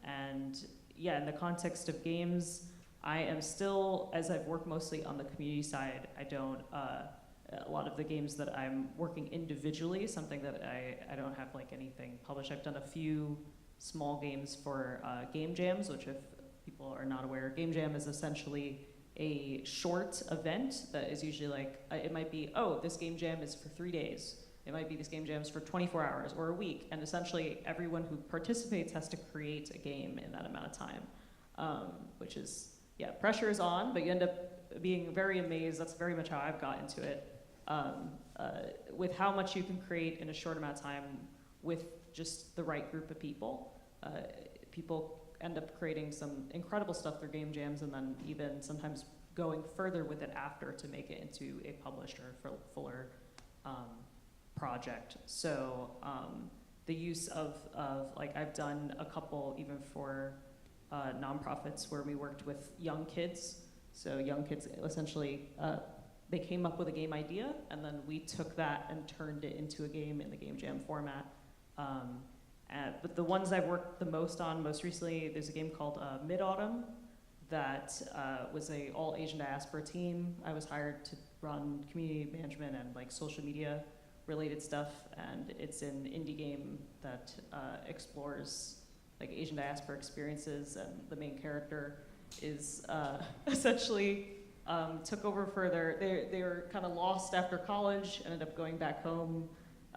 And yeah, in the context of games, I am still, as I've worked mostly on the community side, I don't, a lot of the games that I'm working individually, something that I don't have like anything published. I've done a few small games for game jams, which if people are not aware, game jam is essentially a short event that is usually like, it might be, oh, this game jam is for 3 days. It might be this game jam is for 24 hours or a week. And essentially everyone who participates has to create a game in that amount of time, which is, yeah, pressure is on, but you end up being very amazed. That's very much how I've got into it. With how much you can create in a short amount of time with just the right group of people. People end up creating some incredible stuff through game jams, and then even sometimes going further with it after to make it into a published or fuller project. So the use of like, I've done a couple even for nonprofits where we worked with young kids. So young kids essentially, they came up with a game idea, and then we took that and turned it into a game in the game jam format. But the ones I've worked the most on, most recently, there's a game called Mid-Autumn that was a all Asian diaspora team. I was hired to run community management and like social media related stuff, and it's an indie game that explores like Asian diaspora experiences, and the main character is essentially took over for they were kind of lost after college, ended up going back home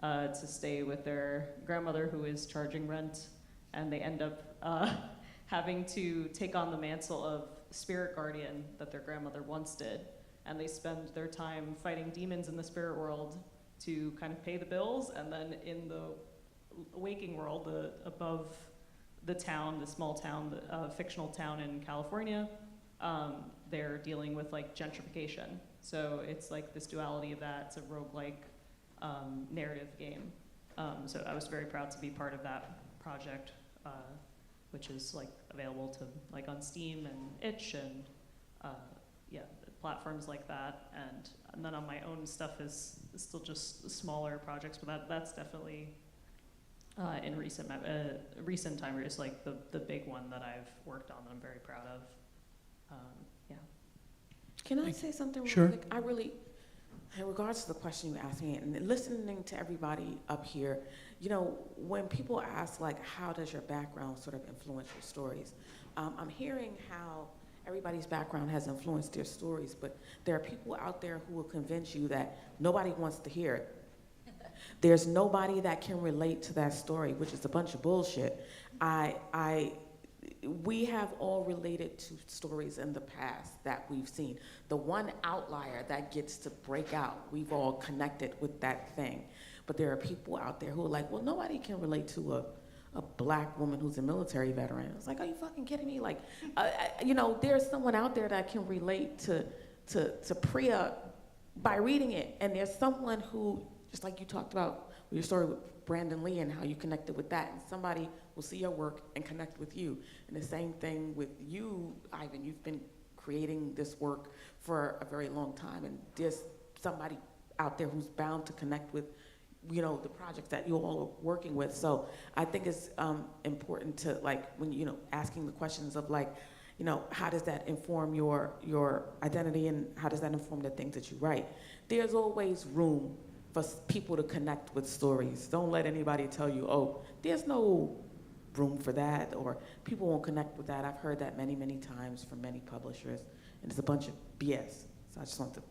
to stay with their grandmother who is charging rent, and they end up having to take on the mantle of spirit guardian that their grandmother once did, and they spend their time fighting demons in the spirit world to kind of pay the bills, and then in the waking world, above the town, the small town, the fictional town in California, they're dealing with like gentrification. So it's like this duality of that. It's a roguelike narrative game. So I was very proud to be part of that project, which is like available to like on Steam and Itch and yeah, platforms like that. And then on my own stuff is still just smaller projects, but that's definitely in recent time is like the big one that I've worked on that I'm very proud of. Yeah. Can I say something real Sure. quick? I really, in regards to the question you asked me, and listening to everybody up here, you know, when people ask, like, how does your background sort of influence your stories? I'm hearing how everybody's background has influenced their stories, but there are people out there who will convince you that nobody wants to hear it. There's nobody that can relate to that story, which is a bunch of bullshit. We have all related to stories in the past that we've seen. The one outlier that gets to break out, we've all connected with that thing. But there are people out there who are like, well, nobody can relate to a black woman who's a military veteran. It's like, are you fucking kidding me? Like, you know, there's someone out there that can relate to Priya by reading it. And there's someone who, just like you talked about your story with Brandon Lee and how you connected with that, and somebody will see your work and connect with you. And the same thing with you, Ivan. You've been creating this work for a very long time, and there's somebody out there who's bound to connect with, you know, the projects that you all are working with. So I think it's important to, like, when, you know, asking the questions of, like, you know, how does that inform your identity, and how does that inform the things that you write? There's always room for people to connect with stories. Don't let anybody tell you, oh, there's no room for that, or people won't connect with that. I've heard that many, many times from many publishers, and it's a bunch of BS. So I just want to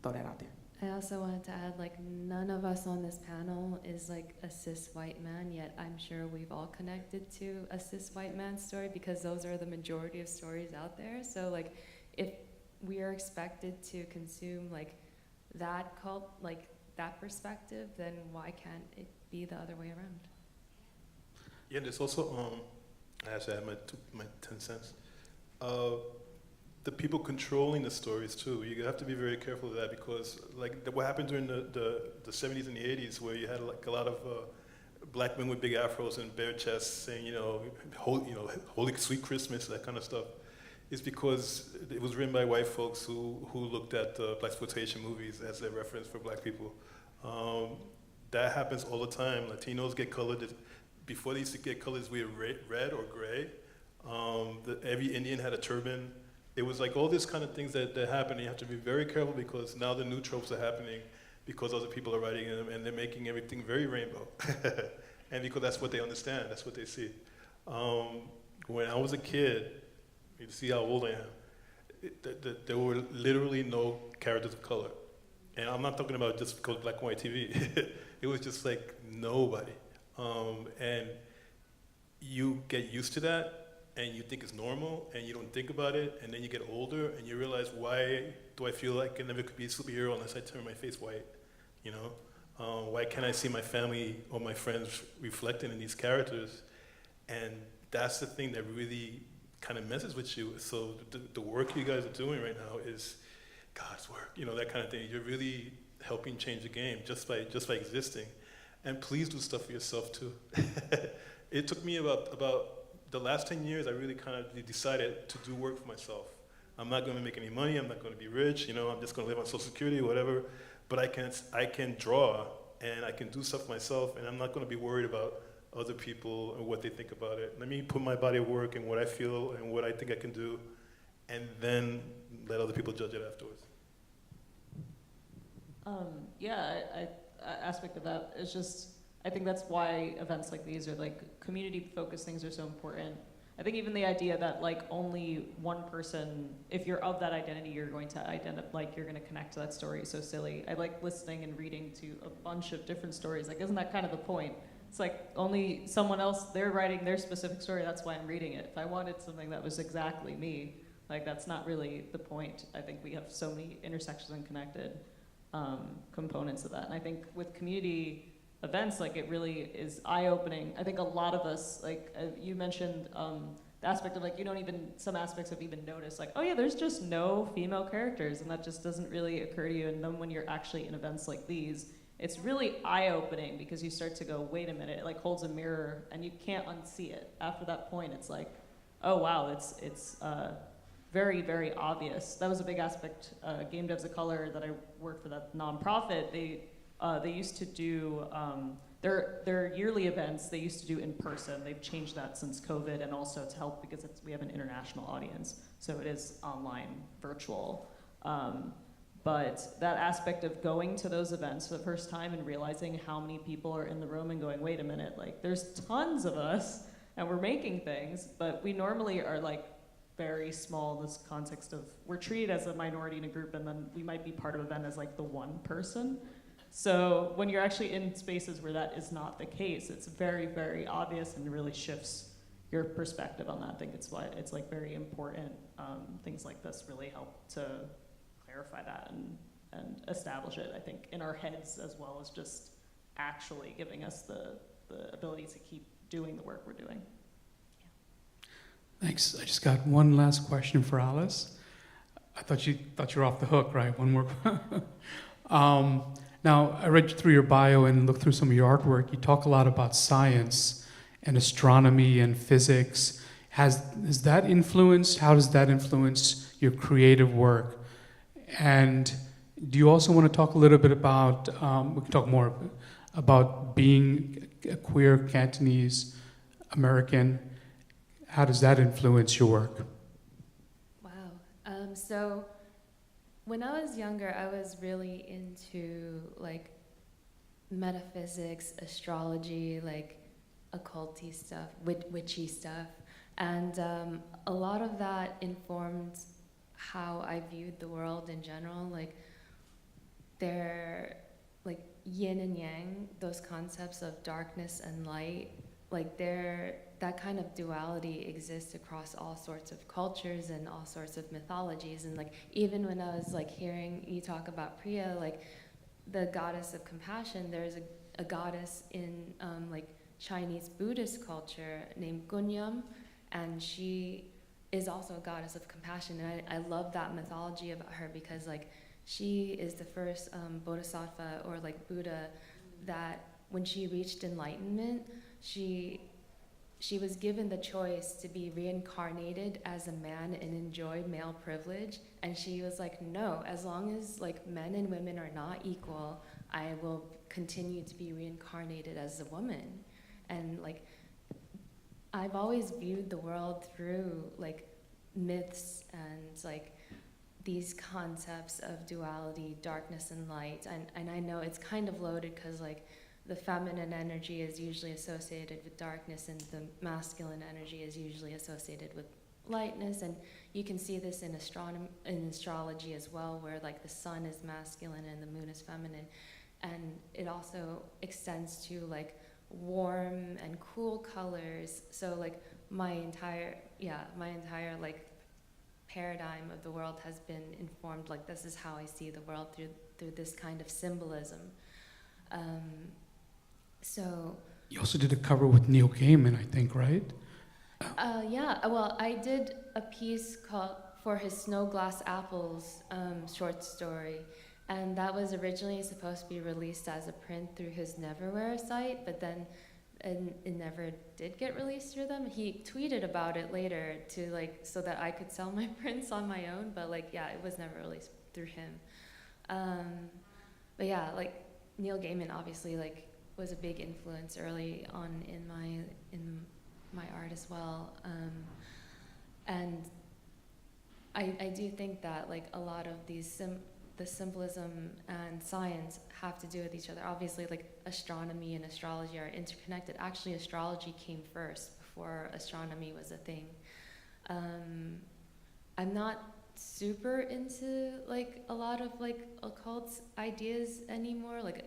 throw that out there. I also wanted to add, like, none of us on this panel is like a cis white man, yet I'm sure we've all connected to a cis white man's story, because those are the majority of stories out there. So, like, if we are expected to consume, like, that that perspective, then why can't it be the other way around? Yeah, there's also, I have to add my 10 cents. The people controlling the stories too. You have to be very careful of that, because like what happened during the 70s and the 80s, where you had like a lot of black men with big afros and bare chests saying, holy sweet Christmas, that kind of stuff, is because it was written by white folks who looked at blaxploitation movies as a reference for black people. That happens all the time. Latinos get colored. Before they used to get colors, we were red or gray. Every Indian had a turban. It was like all these kind of things that happen. You have to be very careful, because now the new tropes are happening because other people are writing them, and they're making everything very rainbow. And because that's what they understand, that's what they see. When I was a kid, you see how old I am, there were literally no characters of color. And I'm not talking about just because black and white TV. It was just like nobody. And you get used to that, and you think it's normal, and you don't think about it, and then you get older, and you realize, why do I feel like I never could be a superhero unless I turn my face white, you know? Why can't I see my family or my friends reflected in these characters? And that's the thing that really kind of messes with you. So the work you guys are doing right now is God's work, you know, that kind of thing. You're really helping change the game just by existing. And please do stuff for yourself too. It took me about the last 10 years, I really kind of decided to do work for myself. I'm not going to make any money. I'm not going to be rich. You know, I'm just going to live on Social Security or whatever. But I can draw, and I can do stuff for myself, and I'm not going to be worried about other people and what they think about it. Let me put my body of work and what I feel and what I think I can do, and then let other people judge it afterwards. Aspect of that is just, I think that's why events like these, or like community-focused things, are so important. I think even the idea that like only one person, if you're of that identity, you're going to you're going to connect to that story is so silly. I like listening and reading to a bunch of different stories. Like, isn't that kind of the point? It's like only someone else, they're writing their specific story, that's why I'm reading it. If I wanted something that was exactly me, like that's not really the point. I think we have so many intersections and connected components of that. And I think with community events, like it really is eye-opening. I think a lot of us, like you mentioned the aspect of like, you don't even, some aspects have even noticed like, oh yeah, there's just no female characters, and that just doesn't really occur to you. And then when you're actually in events like these, it's really eye-opening, because you start to go, wait a minute, it like holds a mirror and you can't unsee it. After that point, it's like, oh wow, it's very, very obvious. That was a big aspect, Game Devs of Color, that I worked for that nonprofit. They used to do their yearly events. They used to do in person. They've changed that since COVID, and also to help because we have an international audience, so it is online, virtual. But that aspect of going to those events for the first time and realizing how many people are in the room and going, wait a minute, like there's tons of us and we're making things, but we normally are like very small in this context of, we're treated as a minority in a group, and then we might be part of an event as like the one person. So when you're actually in spaces where that is not the case, it's very, very obvious and really shifts your perspective on that. I think it's why it's like very important. Things like this really help to clarify that and establish it, I think, in our heads, as well as just actually giving us the ability to keep doing the work we're doing. Thanks. I just got one last question for Alice. I thought you were off the hook, right? One more. Now, I read through your bio and looked through some of your artwork. You talk a lot about science and astronomy and physics. Has that influenced? How does that influence your creative work? And do you also want to talk a little bit about, we can talk more about being a queer Cantonese American? How does that influence your work? Wow. So when I was younger, I was really into like metaphysics, astrology, like occulty stuff, witchy stuff. And a lot of that informed how I viewed the world in general. Like they're like yin and yang, those concepts of darkness and light, like that kind of duality exists across all sorts of cultures and all sorts of mythologies. And like even when I was like hearing you talk about Priya, like the goddess of compassion, there's a goddess in like Chinese Buddhist culture named Gunyam, and she is also a goddess of compassion. And I love that mythology about her because like she is the first bodhisattva or like Buddha that when she reached enlightenment, she was given the choice to be reincarnated as a man and enjoy male privilege, and she was like, no, as long as like men and women are not equal, I will continue to be reincarnated as a woman. And like I've always viewed the world through like myths and like these concepts of duality, darkness and light, and I know it's kind of loaded because like the feminine energy is usually associated with darkness and the masculine energy is usually associated with lightness, and you can see this in astrology as well, where like the sun is masculine and the moon is feminine, and it also extends to like warm and cool colors. So like my entire like paradigm of the world has been informed, like this is how I see the world through this kind of symbolism. So You also did a cover with Neil Gaiman, I think, right? yeah, well, I did a piece called for his Snow Glass Apples short story, and that was originally supposed to be released as a print through his Neverwhere site, but then it never did get released through them. He tweeted about it later to like so that I could sell my prints on my own, but like yeah, it was never released through him. But yeah, like Neil Gaiman obviously like was a big influence early on in my art as well, and I do think that like a lot of these the symbolism and science have to do with each other. Obviously, like astronomy and astrology are interconnected. Actually, astrology came first before astronomy was a thing. I'm not super into like a lot of like occult ideas anymore. Like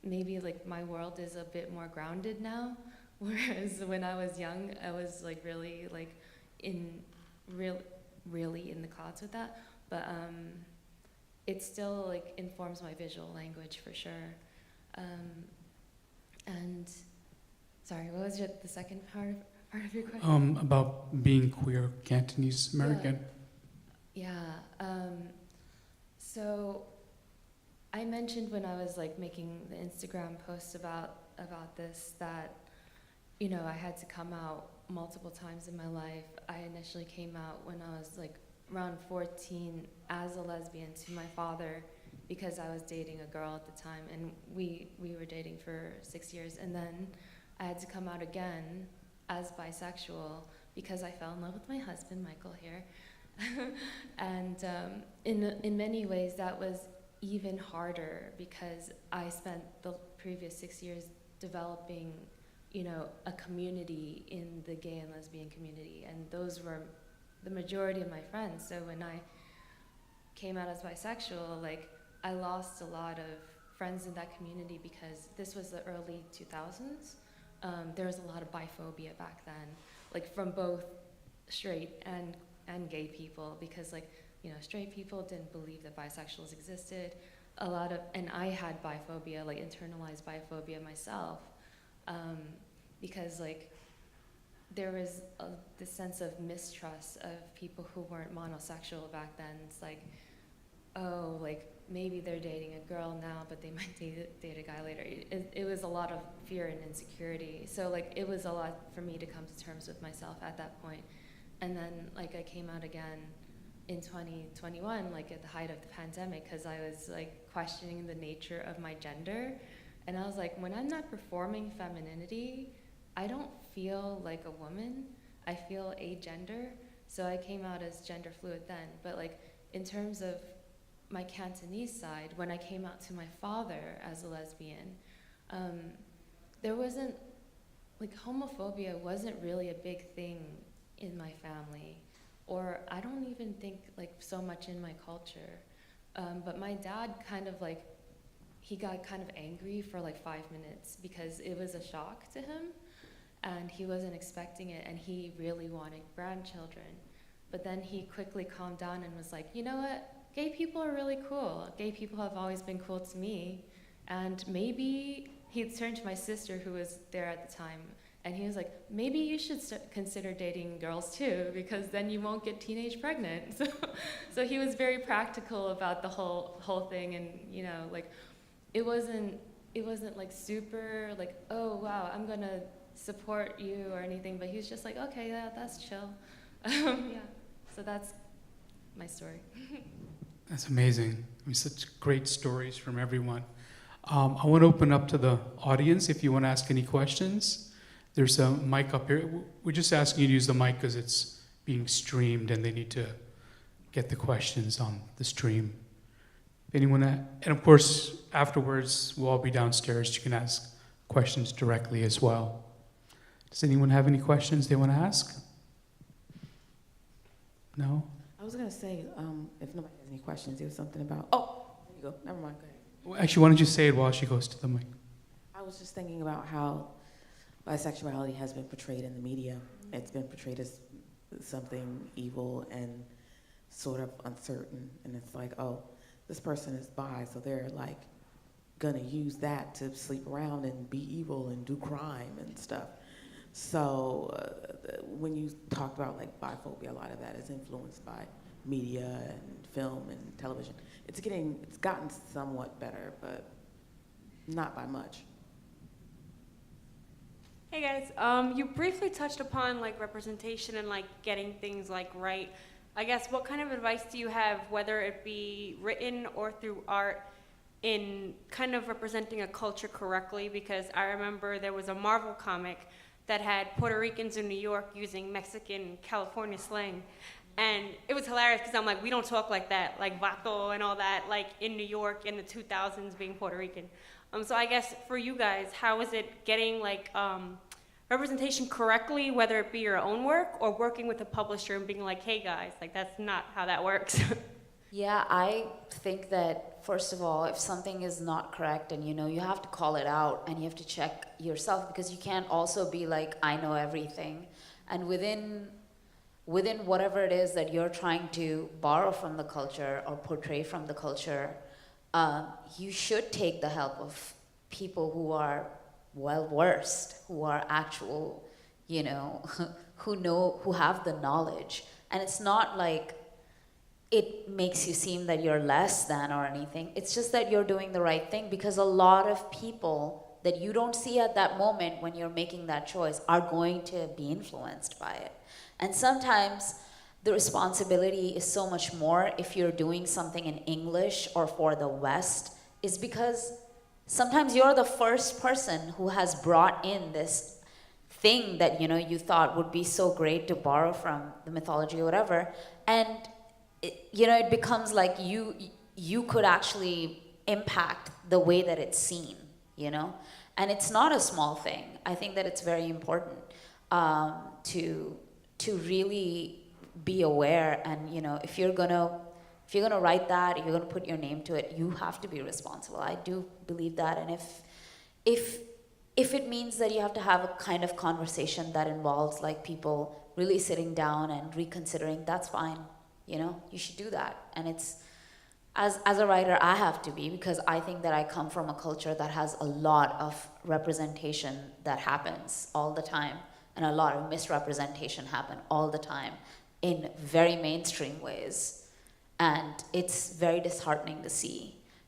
maybe like my world is a bit more grounded now, whereas when I was young, I was like really like really in the clouds with that. But it still like informs my visual language for sure. And sorry, what was the second part of your question? About being queer Cantonese American. Yeah. So I mentioned when I was like making the Instagram post about this that, you know, I had to come out multiple times in my life. I initially came out when I was like around 14 as a lesbian to my father because I was dating a girl at the time, and we were dating for 6 years, and then I had to come out again as bisexual because I fell in love with my husband, Michael here. And in many ways that was even harder because I spent the previous 6 years developing, you know, a community in the gay and lesbian community, and those were the majority of my friends. So when I came out as bisexual, like I lost a lot of friends in that community because this was the early 2000s. There was a lot of biphobia back then, like from both straight and gay people, because like, you know, straight people didn't believe that bisexuals existed. And I had biphobia, like internalized biphobia myself, because like there was this sense of mistrust of people who weren't monosexual back then. It's like oh, like maybe they're dating a girl now, but they might date a guy later. It was a lot of fear and insecurity. So like it was a lot for me to come to terms with myself at that point. And then like I came out again in 2021, like at the height of the pandemic, because I was like questioning the nature of my gender. And I was like, when I'm not performing femininity, I don't feel like a woman. I feel agender. So I came out as gender fluid then. But like in terms of my Cantonese side, when I came out to my father as a lesbian, there wasn't, like homophobia wasn't really a big thing in my family, or I don't even think like so much in my culture. But my dad kind of like, he got kind of angry for like 5 minutes because it was a shock to him and he wasn't expecting it and he really wanted grandchildren. But then he quickly calmed down and was like, you know what? Gay people are really cool. Gay people have always been cool to me. And maybe, he turned to my sister who was there at the time, and he was like, maybe you should consider dating girls too, because then you won't get teenage pregnant. So he was very practical about the whole thing, and you know, like, it wasn't like super like, oh wow, I'm gonna support you or anything, but he was just like, okay, yeah, that's chill. Yeah, so that's my story. That's amazing. I mean, such great stories from everyone. I want to open up to the audience if you want to ask any questions. There's a mic up here. We're just asking you to use the mic because it's being streamed and they need to get the questions on the stream. Anyone, and of course, afterwards, we'll all be downstairs. You can ask questions directly as well. Does anyone have any questions they want to ask? No? I was gonna say, if nobody has any questions, there was something about, oh, there you go, never mind, go ahead. Well, actually, why don't you say it while she goes to the mic? I was just thinking about how bisexuality has been portrayed in the media. It's been portrayed as something evil and sort of uncertain, and it's like, oh, this person is bi, so they're like gonna use that to sleep around and be evil and do crime and stuff. So when you talk about like biphobia, a lot of that is influenced by media and film and television. It's gotten somewhat better, but not by much. Hey guys, you briefly touched upon like representation and like getting things like right. I guess what kind of advice do you have, whether it be written or through art, in kind of representing a culture correctly? Because I remember there was a Marvel comic that had Puerto Ricans in New York using Mexican California slang. And it was hilarious because I'm like, we don't talk like that, like vato and all that, like in New York in the 2000s being Puerto Rican. So I guess for you guys, how is it getting like representation correctly, whether it be your own work or working with a publisher and being like, hey guys, like that's not how that works? Yeah, I think that, first of all, if something is not correct, and you know, you have to call it out and you have to check yourself, because you can't also be like, I know everything. And within whatever it is that you're trying to borrow from the culture or portray from the culture, you should take the help of people who are well-versed, who are actual, you know, who have the knowledge. And it's not like it makes you seem that you're less than or anything. It's just that you're doing the right thing, because a lot of people that you don't see at that moment when you're making that choice are going to be influenced by it. And sometimes the responsibility is so much more if you're doing something in English or for the West, is because sometimes you're the first person who has brought in this thing that, you know, you thought would be so great to borrow from the mythology or whatever. And it becomes like you could actually impact the way that it's seen, you know? And it's not a small thing. I think that it's very important to really be aware. And, you know, if you're gonna write that, if you're gonna put your name to it, you have to be responsible. I do believe that. And if it means that you have to have a kind of conversation that involves like people really sitting down and reconsidering, that's fine. You know, you should do that. And it's, as a writer, I have to be, because I think that I come from a culture that has a lot of representation that happens all the time, and a lot of misrepresentation happen all the time in very mainstream ways. And it's very disheartening to see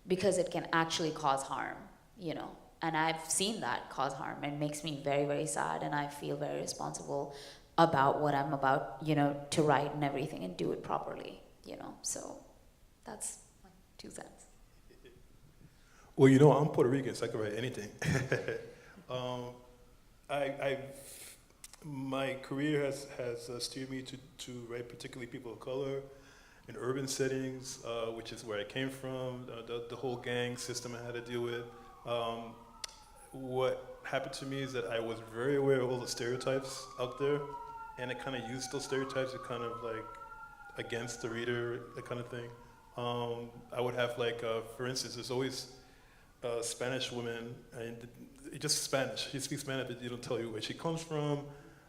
because it can actually cause harm, you know. And I've seen that cause harm, and it makes me very, very sad, and I feel very responsible about what I'm about, you know, to write and everything and do it properly, you know. So that's my 2 cents. Well, you know, I'm Puerto Rican, so I can write anything. My career has steered me to write particularly people of color in urban settings, which is where I came from, the whole gang system I had to deal with. What happened to me is that I was very aware of all the stereotypes out there, and I kind of used those stereotypes to kind of like against the reader, that kind of thing. I would have like, for instance, there's always Spanish women, and just Spanish. She speaks Spanish, but they don't tell you where she comes from,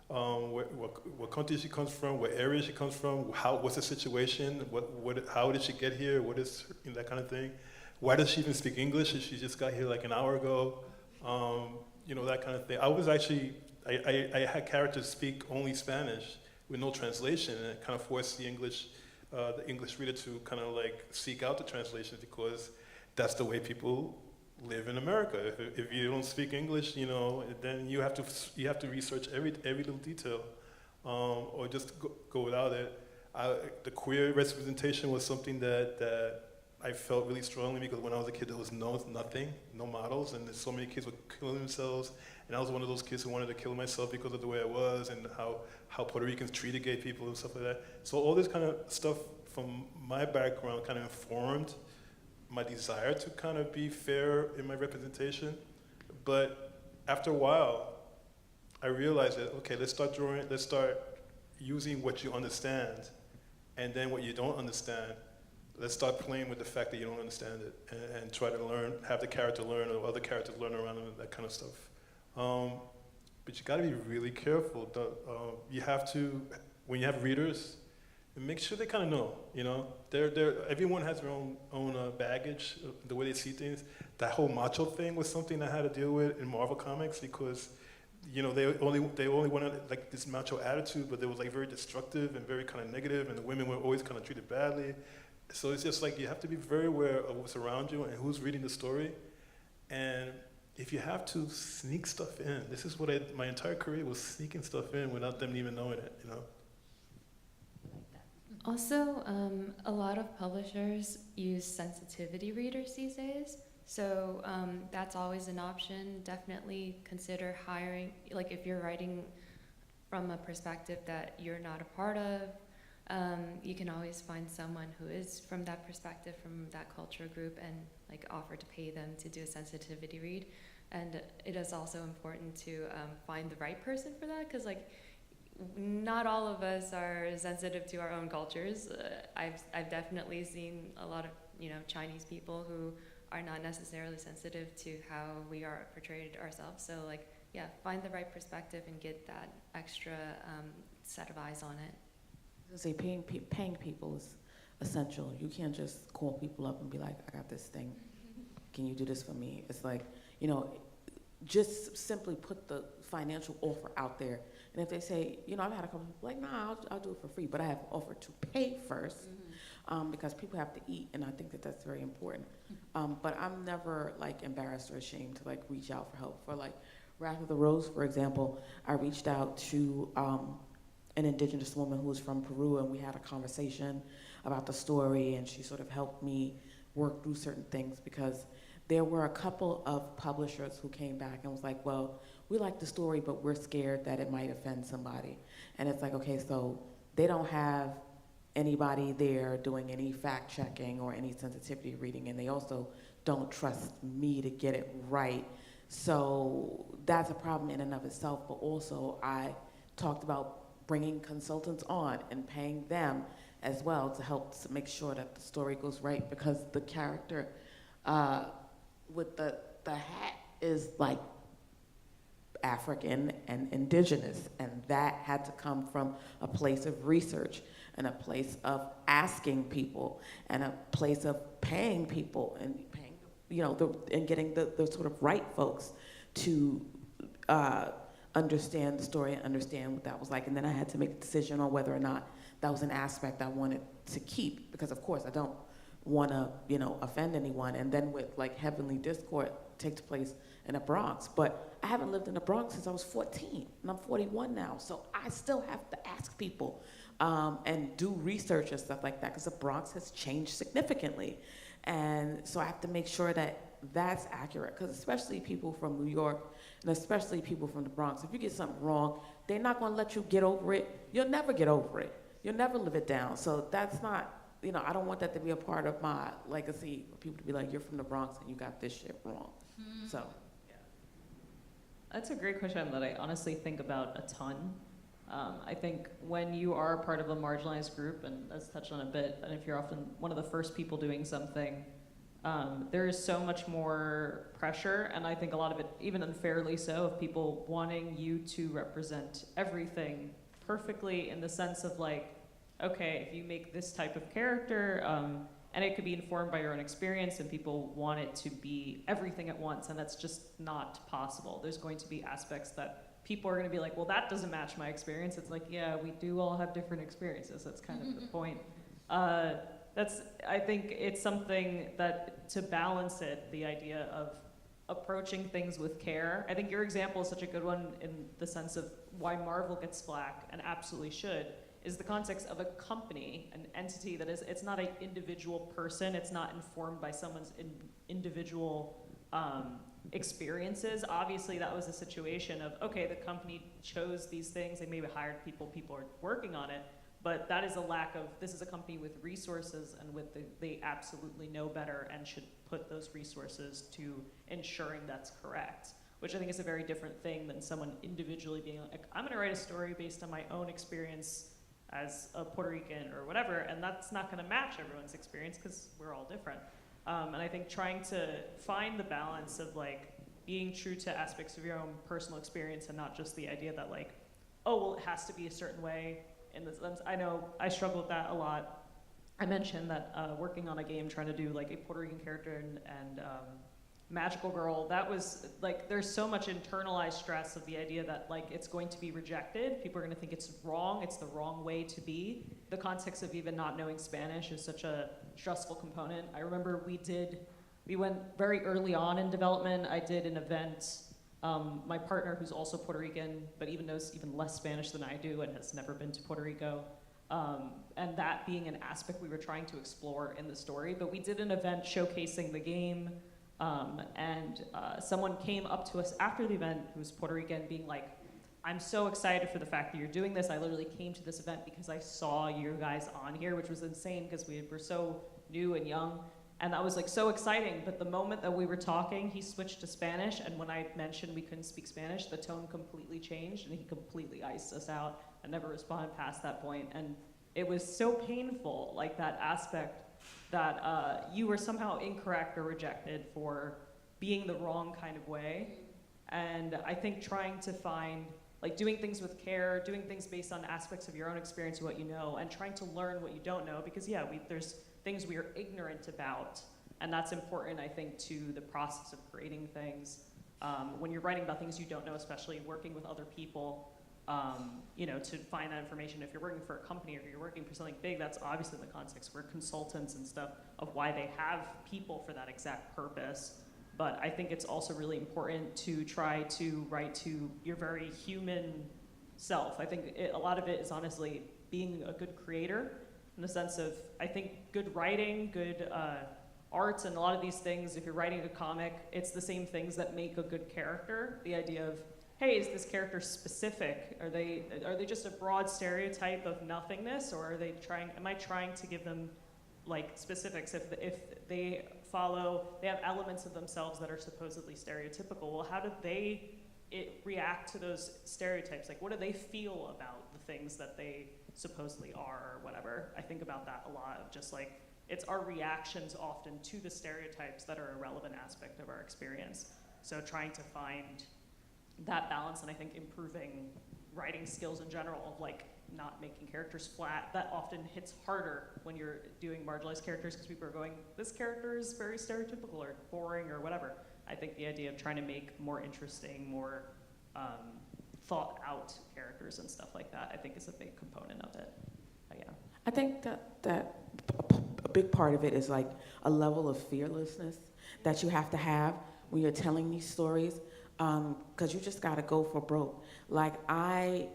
what country she comes from, what area she comes from, what's the situation, how did she get here, what is, you know, that kind of thing. Why does she even speak English if she just got here like an hour ago? You know, that kind of thing. I was actually, I had characters speak only Spanish with no translation, and it kind of forced the English reader to kind of like seek out the translations, because that's the way people live in America. If you don't speak English, you know, then you have to research every little detail, or just go without it. The queer representation was something that I felt really strongly, because when I was a kid there was nothing, no models, and so many kids were killing themselves, and I was one of those kids who wanted to kill myself because of the way I was, and how Puerto Ricans treated gay people and stuff like that. So all this kind of stuff from my background kind of informed my desire to kind of be fair in my representation. But after a while, I realized that, okay, let's start using what you understand, and then what you don't understand, let's start playing with the fact that you don't understand it, and try to have the character learn, or other characters learn around them, that kind of stuff. But you gotta be really careful. You have to, when you have readers, make sure they kind of know, you know? Everyone has their own baggage, the way they see things. That whole macho thing was something I had to deal with in Marvel Comics, because, you know, they only wanted like this macho attitude, but they was like very destructive and very kind of negative, and the women were always kind of treated badly. So it's just like you have to be very aware of what's around you and who's reading the story. And if you have to sneak stuff in, this is what my entire career was, sneaking stuff in without them even knowing it, you know? Also, a lot of publishers use sensitivity readers these days. So that's always an option. Definitely consider hiring, like if you're writing from a perspective that you're not a part of, you can always find someone who is from that perspective, from that culture group, and like offer to pay them to do a sensitivity read. And it is also important to find the right person for that, because like not all of us are sensitive to our own cultures. I've definitely seen a lot of, you know, Chinese people who are not necessarily sensitive to how we are portrayed ourselves. So like, yeah, find the right perspective and get that extra set of eyes on it. I was gonna say, paying people is essential. You can't just call people up and be like, I got this thing, can you do this for me? It's like, you know, just simply put the financial offer out there. And if they say, you know, I've had a couple people like, nah, I'll do it for free, but I have offered to pay first, because people have to eat, and I think that that's very important. But I'm never like embarrassed or ashamed to like reach out for help. For like Wrath of the Rose, for example, I reached out to an indigenous woman who was from Peru, and we had a conversation about the story, and she sort of helped me work through certain things, because there were a couple of publishers who came back and was like, well, we like the story, but we're scared that it might offend somebody. And it's like, okay, so they don't have anybody there doing any fact checking or any sensitivity reading, and they also don't trust me to get it right. So that's a problem in and of itself, but also I talked about bringing consultants on and paying them as well to help to make sure that the story goes right, because the character with the hat is like African and indigenous, and that had to come from a place of research and a place of asking people and a place of paying people and paying, you know, and getting the sort of right folks to understand the story and understand what that was like. And then I had to make a decision on whether or not that was an aspect I wanted to keep, because of course I don't want to, you know, offend anyone. And then with like Heavenly Discord takes place in the Bronx, but I haven't lived in the Bronx since I was 14, and I'm 41 now, so I still have to ask people and do research and stuff like that, because the Bronx has changed significantly. And so I have to make sure that that's accurate, because especially people from New York, and especially people from the Bronx, if you get something wrong, they're not going to let you get over it. You'll never get over it. You'll never live it down. So that's not, you know, I don't want that to be a part of my legacy, for people to be like, you're from the Bronx and you got this shit wrong. So. That's a great question that I honestly think about a ton. I think when you are part of a marginalized group, and that's touched on a bit, and if you're often one of the first people doing something, there is so much more pressure, and I think a lot of it, even unfairly so, of people wanting you to represent everything perfectly, in the sense of like, okay, if you make this type of character, and it could be informed by your own experience, and people want it to be everything at once, and that's just not possible. There's going to be aspects that people are going to be like, well, that doesn't match my experience. It's like, yeah, we do all have different experiences. That's kind of the point. I think it's something that, to balance it, the idea of approaching things with care. I think your example is such a good one in the sense of why Marvel gets flack, and absolutely should, is the context of a company, an entity that is, it's not an individual person, it's not informed by someone's individual experiences. Obviously that was a situation of, okay, the company chose these things, they maybe hired people, people are working on it, but that is a lack of, this is a company with resources, and they absolutely know better and should put those resources to ensuring that's correct, which I think is a very different thing than someone individually being like, I'm gonna write a story based on my own experience as a Puerto Rican or whatever, and that's not going to match everyone's experience because we're all different. And I think trying to find the balance of like being true to aspects of your own personal experience, and not just the idea that like, oh, well, it has to be a certain way. In the sense, I know I struggle with that a lot. I mentioned that working on a game, trying to do like a Puerto Rican character and magical girl, that was like, there's so much internalized stress of the idea that like it's going to be rejected, people are going to think it's wrong, it's the wrong way to be. The context of even not knowing Spanish is such a stressful component. I remember we went very early on in development. I did an event, my partner, who's also Puerto Rican but even knows even less Spanish than I do and has never been to Puerto Rico, and that being an aspect we were trying to explore in the story. But we did an event showcasing the game, and someone came up to us after the event who was Puerto Rican, being like, I'm so excited for the fact that you're doing this. I literally came to this event because I saw you guys on here, which was insane because we were so new and young. And that was like so exciting. But the moment that we were talking, he switched to Spanish. And when I mentioned we couldn't speak Spanish, the tone completely changed, and he completely iced us out and never responded past that point. And it was so painful, like that aspect that you were somehow incorrect or rejected for being the wrong kind of way. And I think trying to find, like doing things with care, doing things based on aspects of your own experience and what you know, and trying to learn what you don't know, because yeah, there's things we are ignorant about, and that's important, I think, to the process of creating things. When you're writing about things you don't know, especially working with other people, you know, to find that information. If you're working for a company or you're working for something big, that's obviously in the context where consultants and stuff of why they have people for that exact purpose. But I think it's also really important to try to write to your very human self. I think a lot of it is honestly being a good creator, in the sense of, I think good writing, good art, and a lot of these things, if you're writing a comic, it's the same things that make a good character. The idea of, hey, is this character specific? Are they just a broad stereotype of nothingness, or are they am I trying to give them like specifics? If they have elements of themselves that are supposedly stereotypical, well, how do they react to those stereotypes? Like, what do they feel about the things that they supposedly are, or whatever? I think about that a lot, of just like, it's our reactions often to the stereotypes that are a relevant aspect of our experience. So trying to find that balance, and I think improving writing skills in general, of like not making characters flat, that often hits harder when you're doing marginalized characters, because people are going, this character is very stereotypical or boring or whatever. I think the idea of trying to make more interesting, more thought out characters and stuff like that, I think is a big component of it. But yeah. I think that a big part of it is like a level of fearlessness that you have to have when you're telling these stories, because you just gotta go for broke. Like I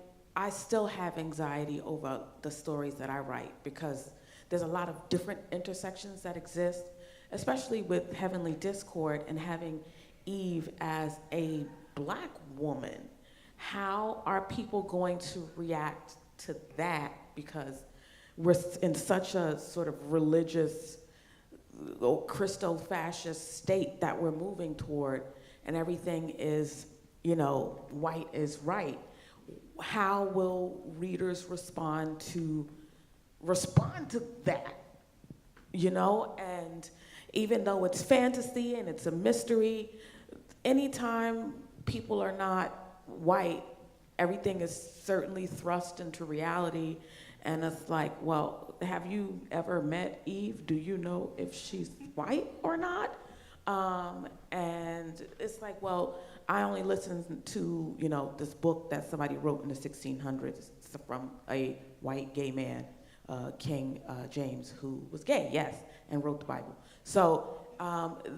still have anxiety over the stories that I write because there's a lot of different intersections that exist, especially with Heavenly Discord and having Eve as a Black woman. How are people going to react to that? Because we're in such a sort of religious, Christo-fascist state that we're moving toward, and everything is, white is right. How will readers respond to that? And even though it's fantasy and it's a mystery, anytime people are not white, everything is certainly thrust into reality. And it's like, well, have you ever met Eve? Do you know if she's white or not? And it's like, well, I only listened to, this book that somebody wrote in the 1600s from a white gay man, King James, who was gay, yes, and wrote the Bible. So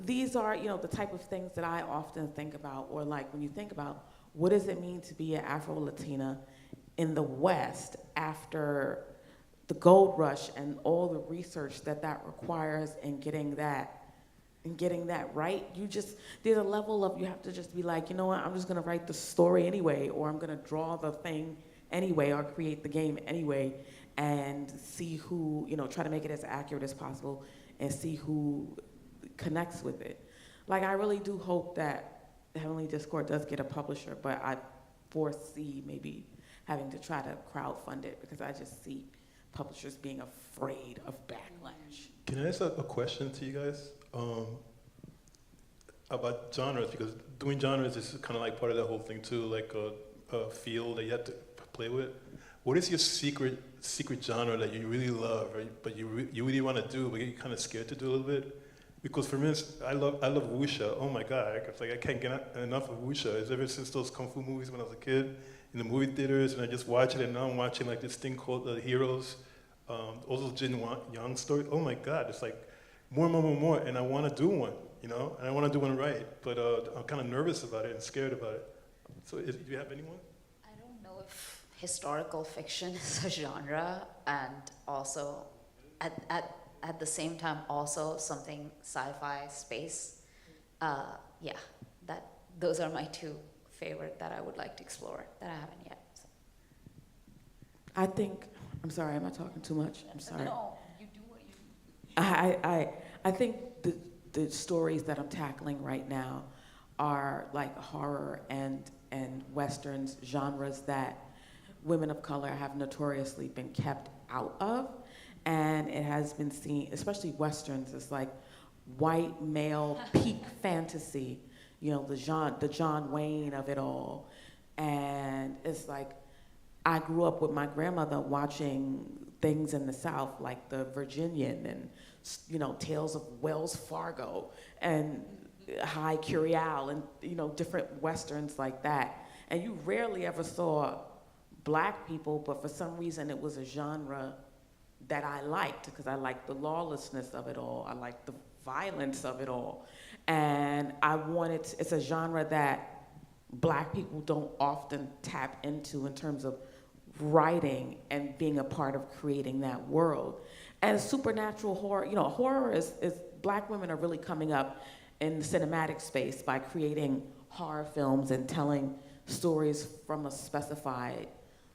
these are, the type of things that I often think about, or like when you think about what does it mean to be an Afro-Latina in the West after the gold rush and all the research that requires in getting that right. There's a level of, you have to just be like, you know what, I'm just gonna write the story anyway, or I'm gonna draw the thing anyway, or create the game anyway, and see who, try to make it as accurate as possible and see who connects with it. Like, I really do hope that Heavenly Discord does get a publisher, but I foresee maybe having to try to crowdfund it because I just see publishers being afraid of backlash. Can I ask a question to you guys about genres? Because doing genres is kind of like part of the whole thing too, like a field that you have to play with. What is your secret genre that you really love, right? But you really want to do, but you're kind of scared to do a little bit? Because for me, I love wuxia. Oh my God, it's like I can't get enough of wuxia. It's ever since those kung fu movies when I was a kid in the movie theaters, and I just watch it, and now I'm watching like this thing called The Heroes, all those Jin Yang stories. Oh my God, it's like more, and I want to do one, and I want to do one right, but I'm kind of nervous about it and scared about it. So do you have anyone? I don't know if historical fiction is a genre, and also at the same time also something sci-fi space. Those are my two favorite that I would like to explore that I haven't yet. So. I think, I'm sorry, am I talking too much? I'm sorry. No, you do what you I think the stories that I'm tackling right now are like horror and Westerns, genres that women of color have notoriously been kept out of. And it has been seen, especially Westerns, as like white male peak fantasy, the John Wayne of it all. And it's like, I grew up with my grandmother watching things in the South, like the Virginian and, Tales of Wells Fargo and High Curial and, different Westerns like that. And you rarely ever saw Black people, but for some reason it was a genre that I liked because I liked the lawlessness of it all. I liked the violence of it all. And it's a genre that Black people don't often tap into in terms of writing and being a part of creating that world. And supernatural horror, horror is Black women are really coming up in the cinematic space by creating horror films and telling stories from a specified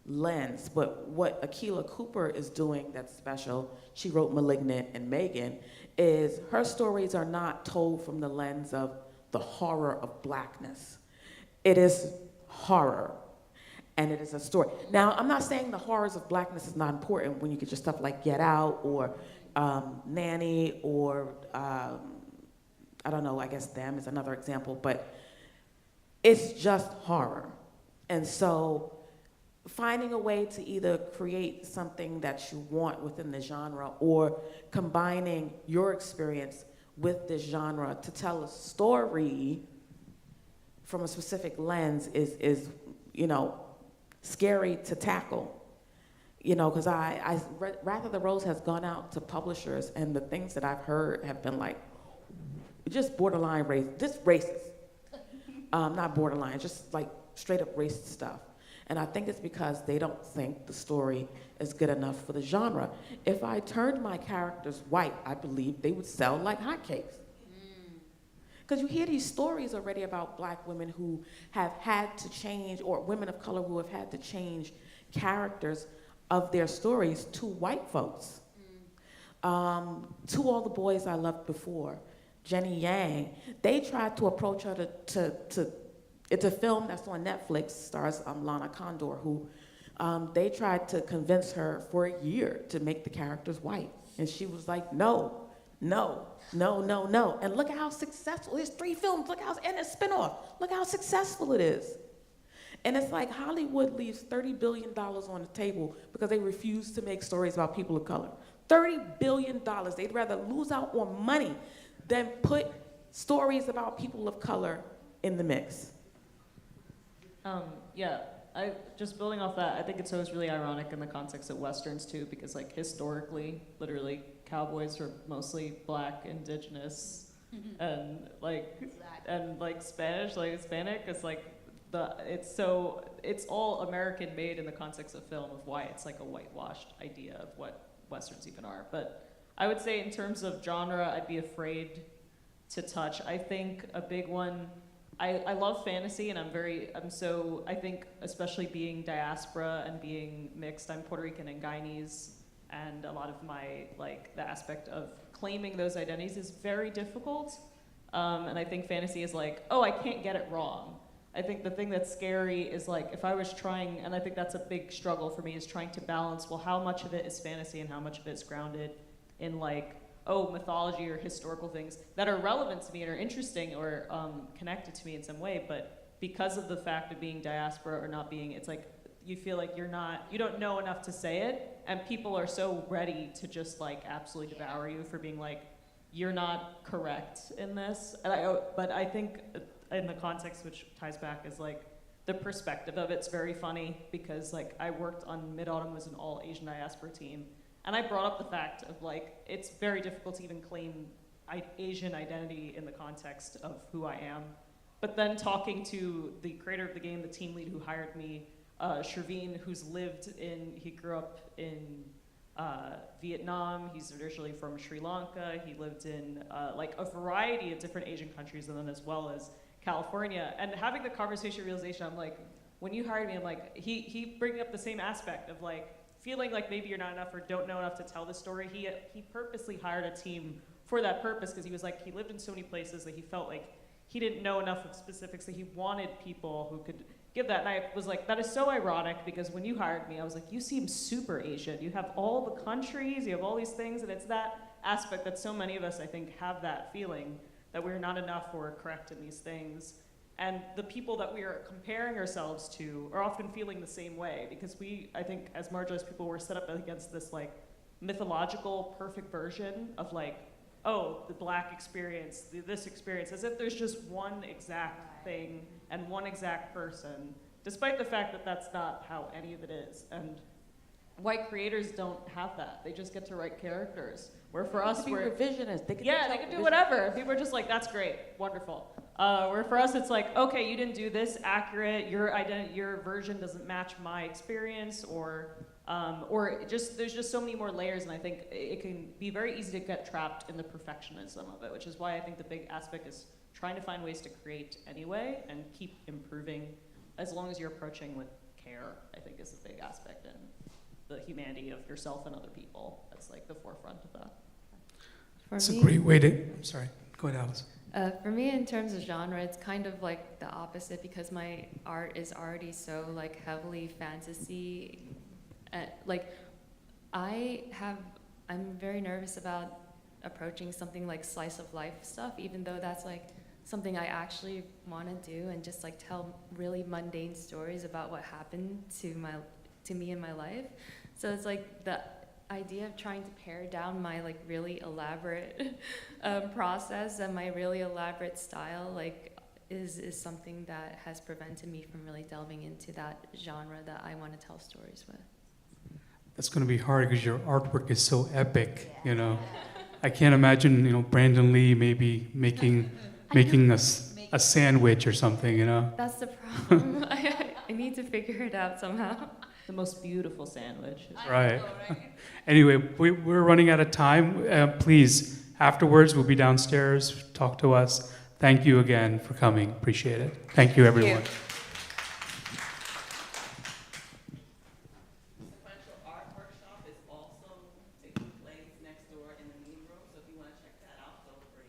lens. But what Akilah Cooper is doing that's special, she wrote Malignant and Megan, is her stories are not told from the lens of the horror of Blackness. It is horror, and it is a story. Now, I'm not saying the horrors of Blackness is not important when you get your stuff like Get Out or Nanny or, I don't know, I guess Them is another example, but it's just horror. And so finding a way to either create something that you want within the genre or combining your experience with this genre to tell a story from a specific lens is scary to tackle. You know, because Rather the Rose has gone out to publishers, and the things that I've heard have been like, just borderline racist. Not borderline, just like straight up racist stuff. And I think it's because they don't think the story is good enough for the genre. If I turned my characters white, I believe they would sell like hotcakes. Because you hear these stories already about black women who have had to change, or women of color who have had to change characters of their stories to white folks. To All the Boys I Loved Before, Jenny Yang, they tried to approach her to it's a film that's on Netflix, stars Lana Condor, who they tried to convince her for a year to make the characters white. And she was like, no. And look at how successful, there's 3 films, and a spinoff. Look how successful it is. And it's like Hollywood leaves $30 billion on the table because they refuse to make stories about people of color. $30 billion. They'd rather lose out on money than put stories about people of color in the mix. Yeah, I just building off that, I think it's always really ironic in the context of Westerns too, because like historically, literally, cowboys are mostly black, indigenous, and Spanish, like Hispanic. It's like it's all American made in the context of film, of why it's like a whitewashed idea of what Westerns even are. But I would say in terms of genre, I'd be afraid to touch. I think a big one, I love fantasy, and I think especially being diaspora and being mixed, I'm Puerto Rican and Guyanese, and a lot of my, the aspect of claiming those identities is very difficult. And I think fantasy is like, oh, I can't get it wrong. I think the thing that's scary is like, if I was trying, and I think that's a big struggle for me, is trying to balance, well, how much of it is fantasy and how much of it is grounded in mythology or historical things that are relevant to me and are interesting or connected to me in some way, but because of the fact of being diaspora or not being, it's like, you feel like you don't know enough to say it, and people are so ready to just absolutely devour you for being you're not correct in this. But I think in the context, which ties back, is the perspective of it's very funny, because I worked on Mid-Autumn, was an all Asian diaspora team, and I brought up the fact of it's very difficult to even claim Asian identity in the context of who I am. But then talking to the creator of the game, the team lead who hired me, Sherveen, he grew up in Vietnam, he's originally from Sri Lanka, he lived in a variety of different Asian countries, and then as well as California. And having the conversation realization, I'm when you hired me, I'm he bringing up the same aspect of feeling maybe you're not enough or don't know enough to tell the story. He purposely hired a team for that purpose, because he was he lived in so many places that he felt he didn't know enough of specifics, that he wanted people who could give that. And I was that is so ironic, because when you hired me, I was you seem super Asian. You have all the countries, you have all these things, and it's that aspect that so many of us, I think, have that feeling that we're not enough or correct in these things. And the people that we are comparing ourselves to are often feeling the same way, because I think, as marginalized people, we're set up against this mythological perfect version of oh, the black experience, this experience, as if there's just one exact thing and one exact person, despite the fact that that's not how any of it is. And white creators don't have that. They just get to write characters. Where for us, we're revisionists. They can do whatever. People are just that's great, wonderful. Where for us, it's okay, you didn't do this accurate. Your version doesn't match my experience, or there's just so many more layers, and I think it can be very easy to get trapped in the perfectionism of it, which is why I think the big aspect is trying to find ways to create anyway and keep improving, as long as you're approaching with care, I think, is the big aspect in the humanity of yourself and other people. That's the forefront of that. It's a great way to, I'm sorry, go ahead, Alice. For me, in terms of genre, it's kind of the opposite, because my art is already so heavily fantasy. I'm very nervous about approaching something like slice of life stuff, even though that's something I actually want to do, and just tell really mundane stories about what happened to me in my life. So it's the idea of trying to pare down my really elaborate process and my really elaborate style is something that has prevented me from really delving into that genre that I want to tell stories with. That's going to be hard because your artwork is so epic, you know. I can't imagine, you know, Brandon Lee maybe making a sandwich or something, you know. That's the problem. I need to figure it out somehow. The most beautiful sandwich. Right. Anyway, we're running out of time. Please, afterwards, we'll be downstairs. Talk to us. Thank you again for coming. Appreciate it. Thank you, everyone. Sequential art workshop is also taking place next door in the meeting room, so if you want to check that out, feel free.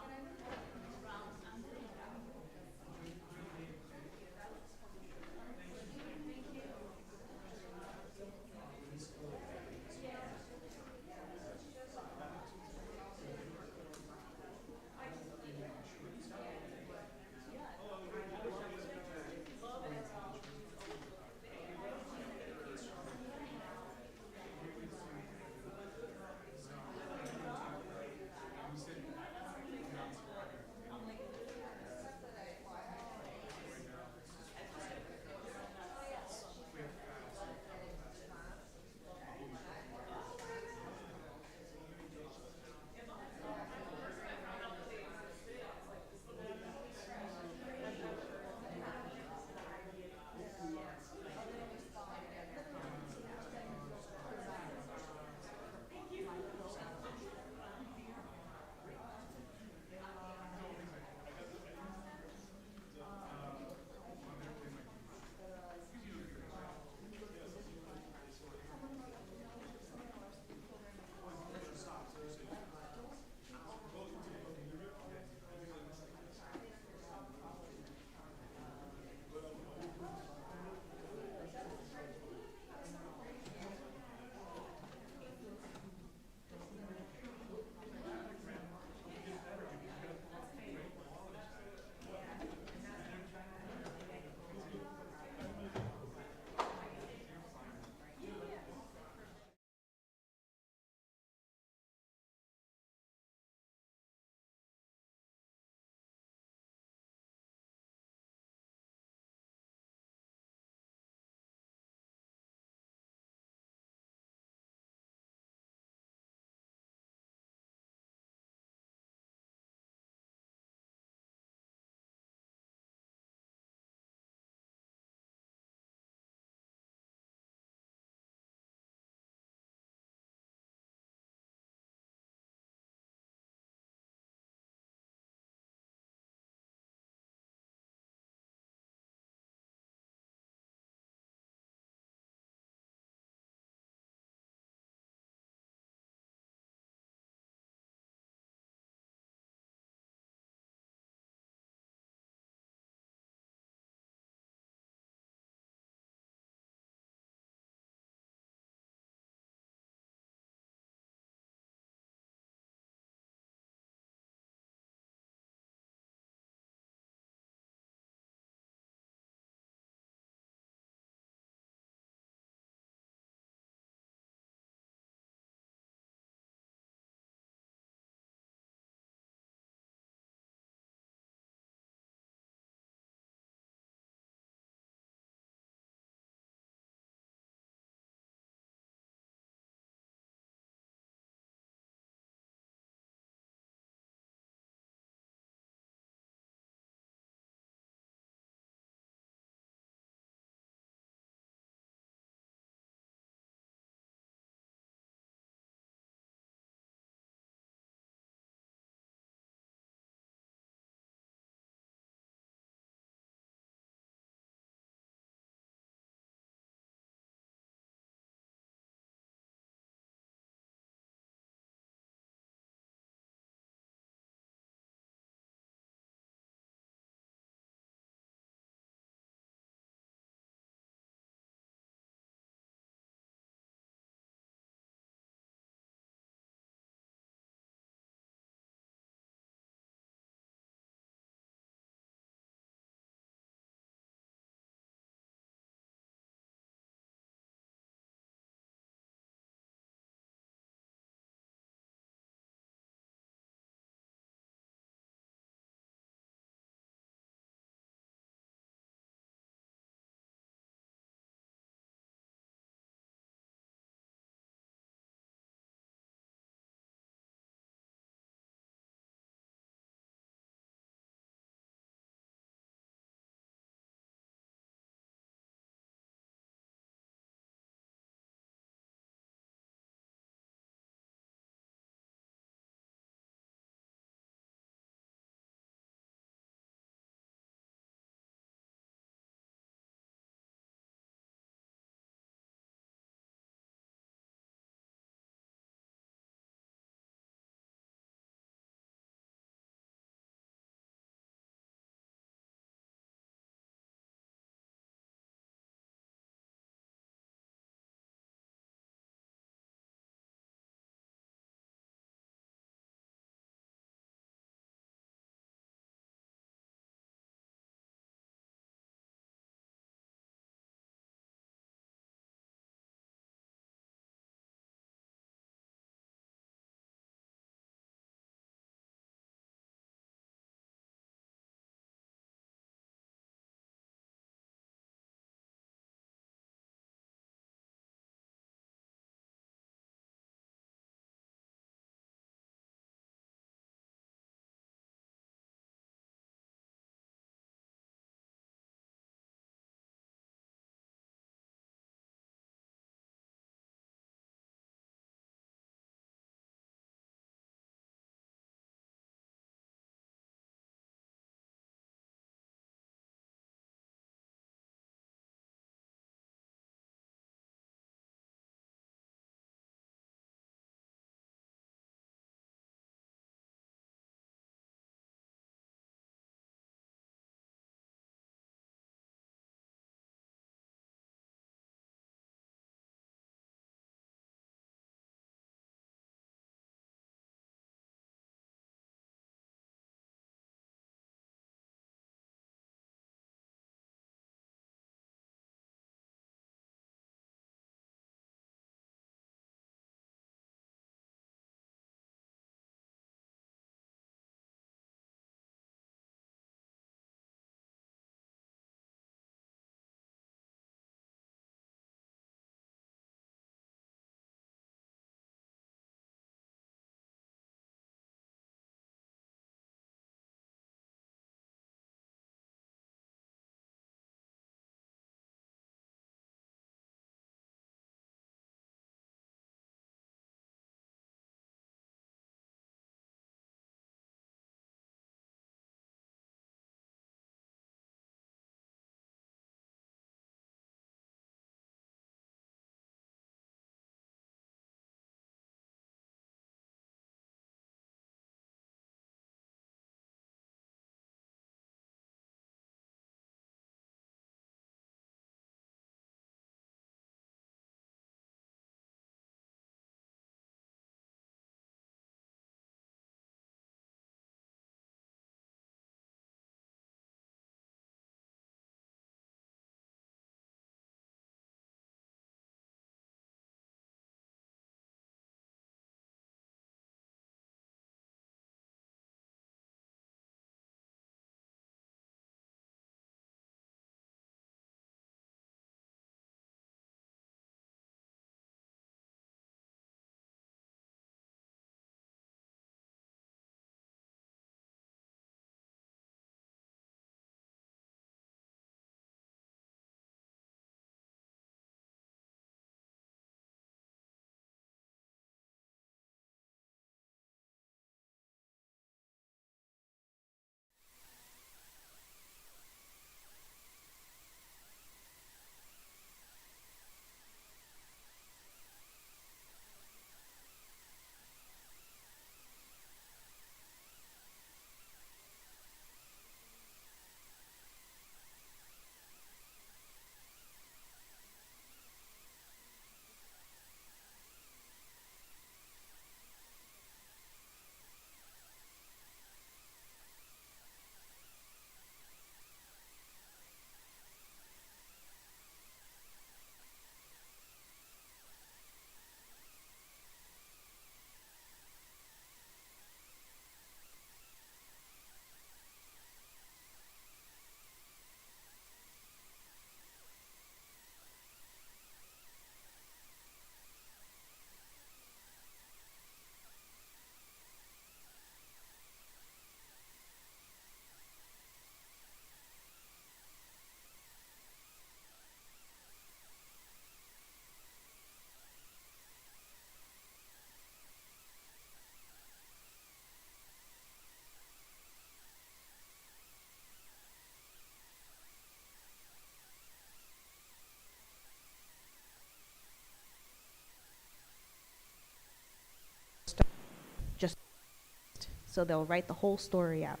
So they'll write the whole story out.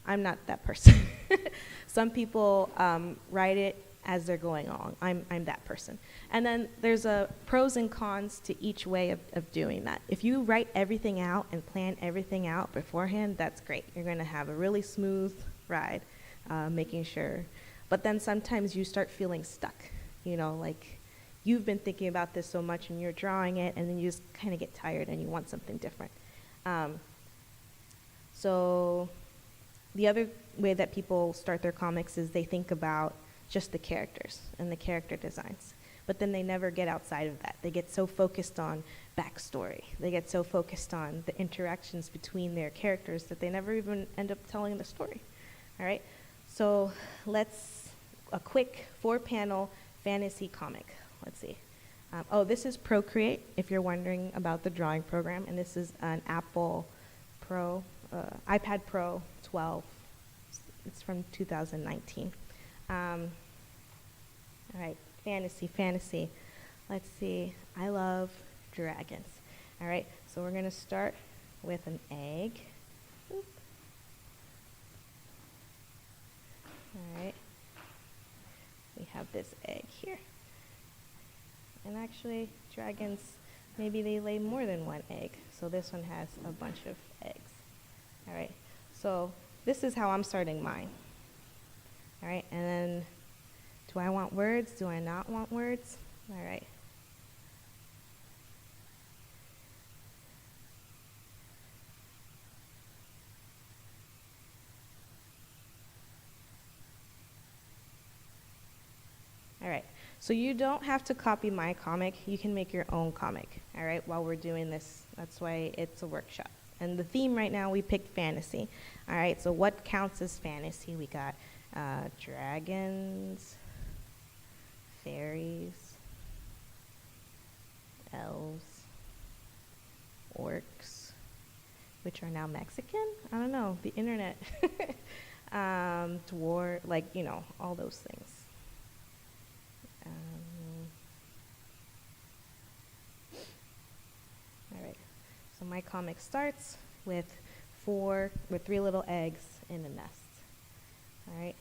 I'm not that person. Some people write it as they're going along. I'm that person. And then there's pros and cons to each way of doing that. If you write everything out and plan everything out beforehand, that's great. You're going to have a really smooth ride, making sure. But then sometimes you start feeling stuck, you know, like you've been thinking about this so much and you're drawing it, and then you just kind of get tired and you want something different. So the other way that people start their comics is they think about just the characters and the character designs. But then they never get outside of that. They get so focused on backstory. They get so focused on the interactions between their characters that they never even end up telling the story. All right? So a quick 4-panel fantasy comic. Let's see. This is Procreate, if you're wondering about the drawing program. And this is an Apple Pro, iPad Pro 12. It's from 2019. All right, fantasy. Let's see. I love dragons. All right, so we're going to start with an egg. Oop. All right. We have this egg here. And actually, dragons, maybe they lay more than one egg. So this one has a bunch of eggs. All right, so this is how I'm starting mine. All right, and then do I want words? Do I not want words? All right. All right, so you don't have to copy my comic. You can make your own comic, all right, while we're doing this. That's why it's a workshop. And the theme right now, we picked fantasy. All right, so what counts as fantasy? We got dragons, fairies, elves, orcs, which are now Mexican? I don't know, the internet. Dwarf, like, you know, all those things. All right, so my comic starts with 3 little eggs in a nest. All right.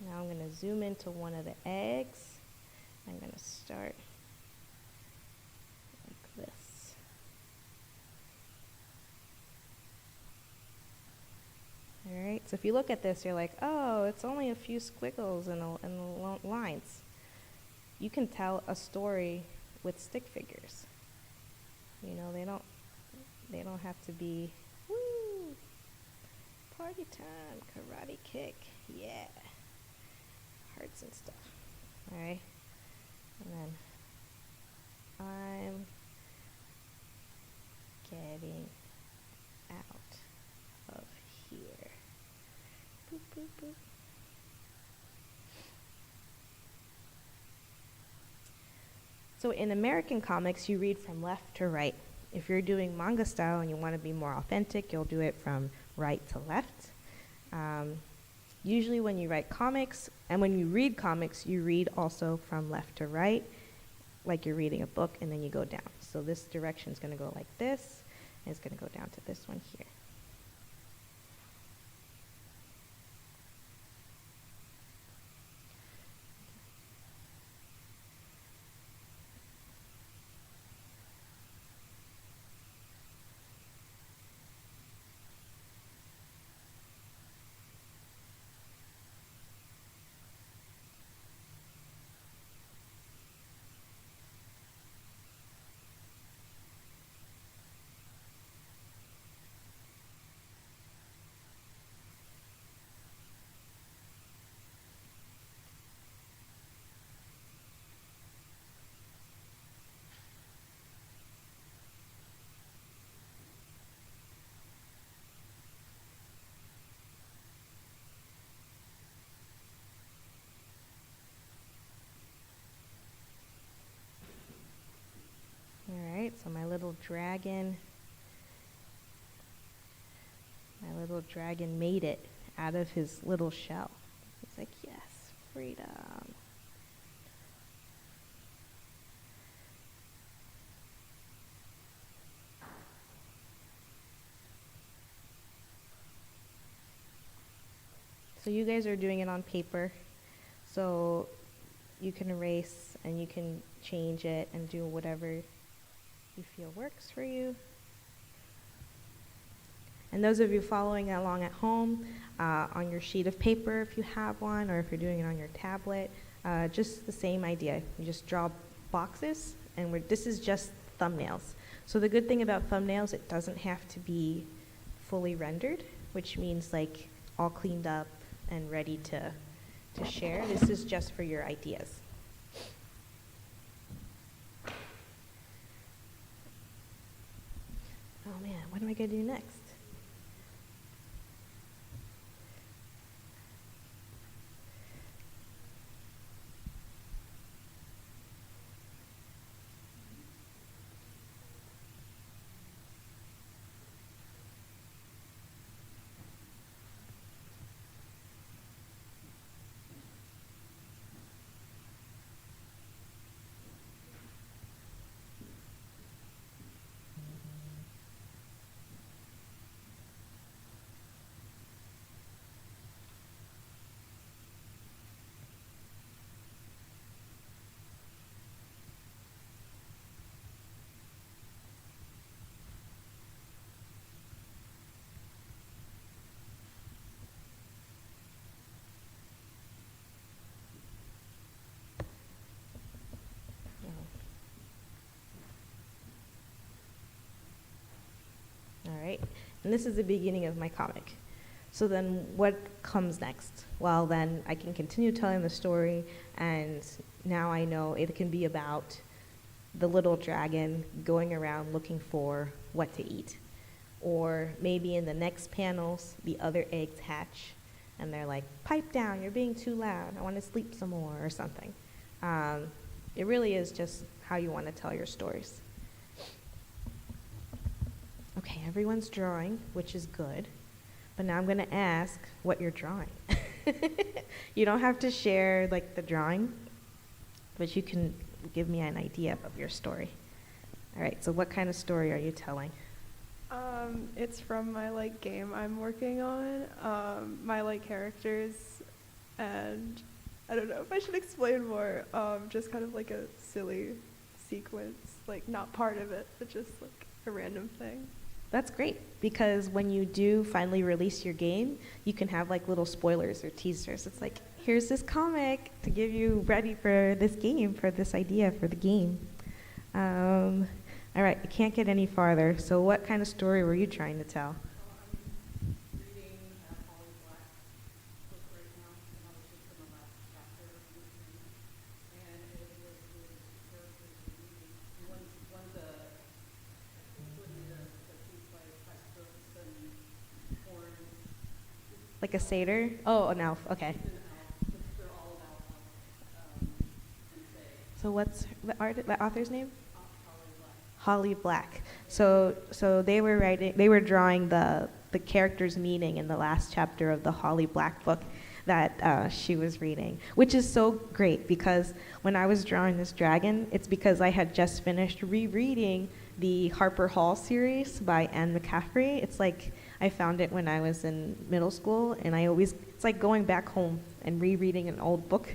Now I'm going to zoom into one of the eggs. I'm going to start like this. All right, so if you look at this, you're like, oh, it's only a few squiggles and the lines. You can tell a story with stick figures. You know, they don't have to be, woo, party time, karate kick, yeah, hearts and stuff. All right, and then I'm getting out of here. Boop, boop, boop. So in American comics, you read from left to right. If you're doing manga style and you want to be more authentic, you'll do it from right to left. Usually when you write comics, and when you read comics, you read also from left to right, like you're reading a book, and then you go down. So this direction is going to go like this, and it's going to go down to this one here. All right, so my little dragon made it out of his little shell. He's like, yes. freedom. So you guys are doing it on paper. So you can erase and you can change it and do whatever you feel works for you. And those of you following along at home, on your sheet of paper if you have one, or if you're doing it on your tablet, just the same idea. You just draw boxes, and this is just thumbnails. So the good thing about thumbnails, it doesn't have to be fully rendered, which means like all cleaned up and ready to share. This is just for your ideas. Oh man, what am I gonna do next? All right, and this is the beginning of my comic. So then what comes next? Well, then I can continue telling the story, and now I know it can be about the little dragon going around looking for what to eat. Or maybe in the next panels, the other eggs hatch, and they're like, pipe down, you're being too loud, I want to sleep some more, or something. It really is just how you want to tell your stories. Okay, everyone's drawing, which is good. But now I'm going to ask what you're drawing. You don't have to share like the drawing, but you can give me an idea of your story. All right, so what kind of story are you telling? It's from my game I'm working on, my characters, and I don't know if I should explain more. Just kind of like a silly sequence, not part of it, but just a random thing. That's great, because when you do finally release your game, you can have little spoilers or teasers. It's like, here's this comic to get you ready for this game, for this idea for the game. All right, you can't get any farther. So what kind of story were you trying to tell? I'm reading Holly Black book right now, and I was just in the last chapter of the series, and it was with characters reading. One of the piece by Westbrooks and Horn. Like a satyr? Oh, an elf. Okay. They're all about and say. So what's the author's name? Holly Black. So they were drawing the character's meaning in the last chapter of the Holly Black book that she was reading, which is so great, because when I was drawing this dragon, it's because I had just finished rereading the Harper Hall series by Anne McCaffrey. It's like I found it when I was in middle school, and it's like going back home and rereading an old book.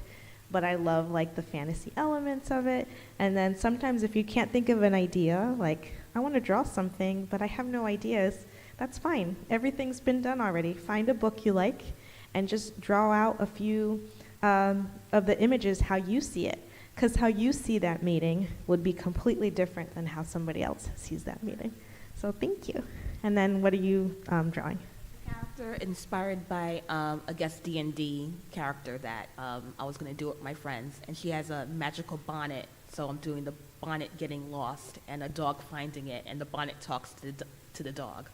But I love the fantasy elements of it. And then sometimes if you can't think of an idea, I want to draw something, but I have no ideas, that's fine. Everything's been done already. Find a book you like and just draw out a few of the images how you see it. Because how you see that meeting would be completely different than how somebody else sees that meeting. So thank you. And then what are you drawing? Character inspired by a guest D&D character that I was going to do with my friends, and she has a magical bonnet, so I'm doing the bonnet getting lost and a dog finding it, and the bonnet talks to the dog.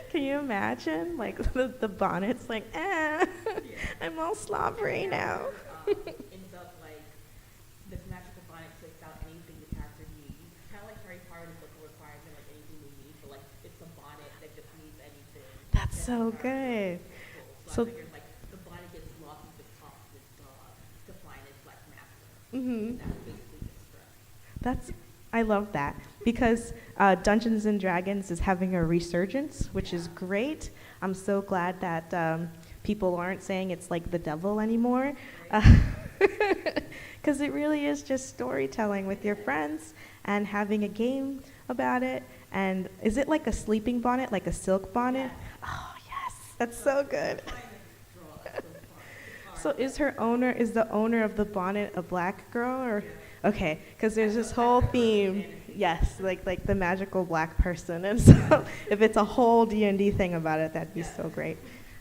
Can you imagine? The bonnet's I'm all slobbery now. Ends up this magical bonnet takes out anything the character needs. Kind of like Harry Potter book requires anything we need, but it's a bonnet that just needs anything. That's so good. So I figured the bonnet gets lost at the top Mm-hmm. That's, I love that because Dungeons and Dragons is having a resurgence, which is great. I'm so glad that people aren't saying it's like the devil anymore, because it really is just storytelling with your friends and having a game about it. And is it like a sleeping bonnet, like a silk bonnet? Oh yes, that's so good. So is the owner of the bonnet a black girl or? Okay, because there's this whole theme, yes, like the magical black person, and so if it's a whole D&D thing about it, that'd be so great.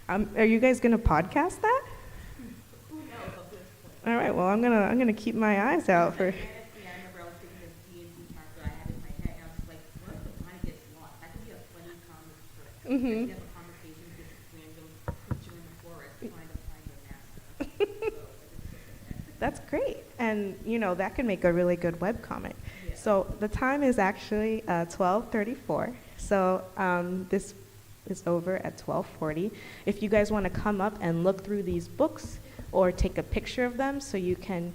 Are you guys gonna podcast that? All right, well I'm gonna keep my eyes out for. Yeah, I remember I was thinking of D&D character I had in my head, and I was like, what if the bonnet gets lost? That could be a funny comic strip. Mhm. You have a conversation with this random creature in the forest trying to find your master. That's great, and that could make a really good webcomic. So the time is actually 12:34. So this is over at 12:40. If you guys want to come up and look through these books or take a picture of them so you can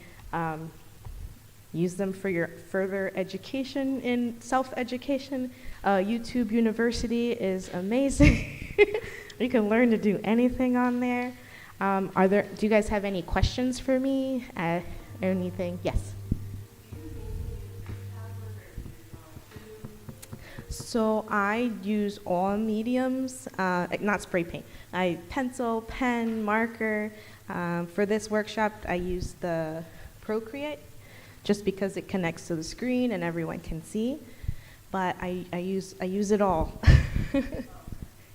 use them for your further education in self-education, YouTube University is amazing. You can learn to do anything on there. Do you guys have any questions for me? Anything? Yes. So I use all mediums, not spray paint. I pencil, pen, marker. For this workshop, I use the Procreate, just because it connects to the screen and everyone can see. But I use it all.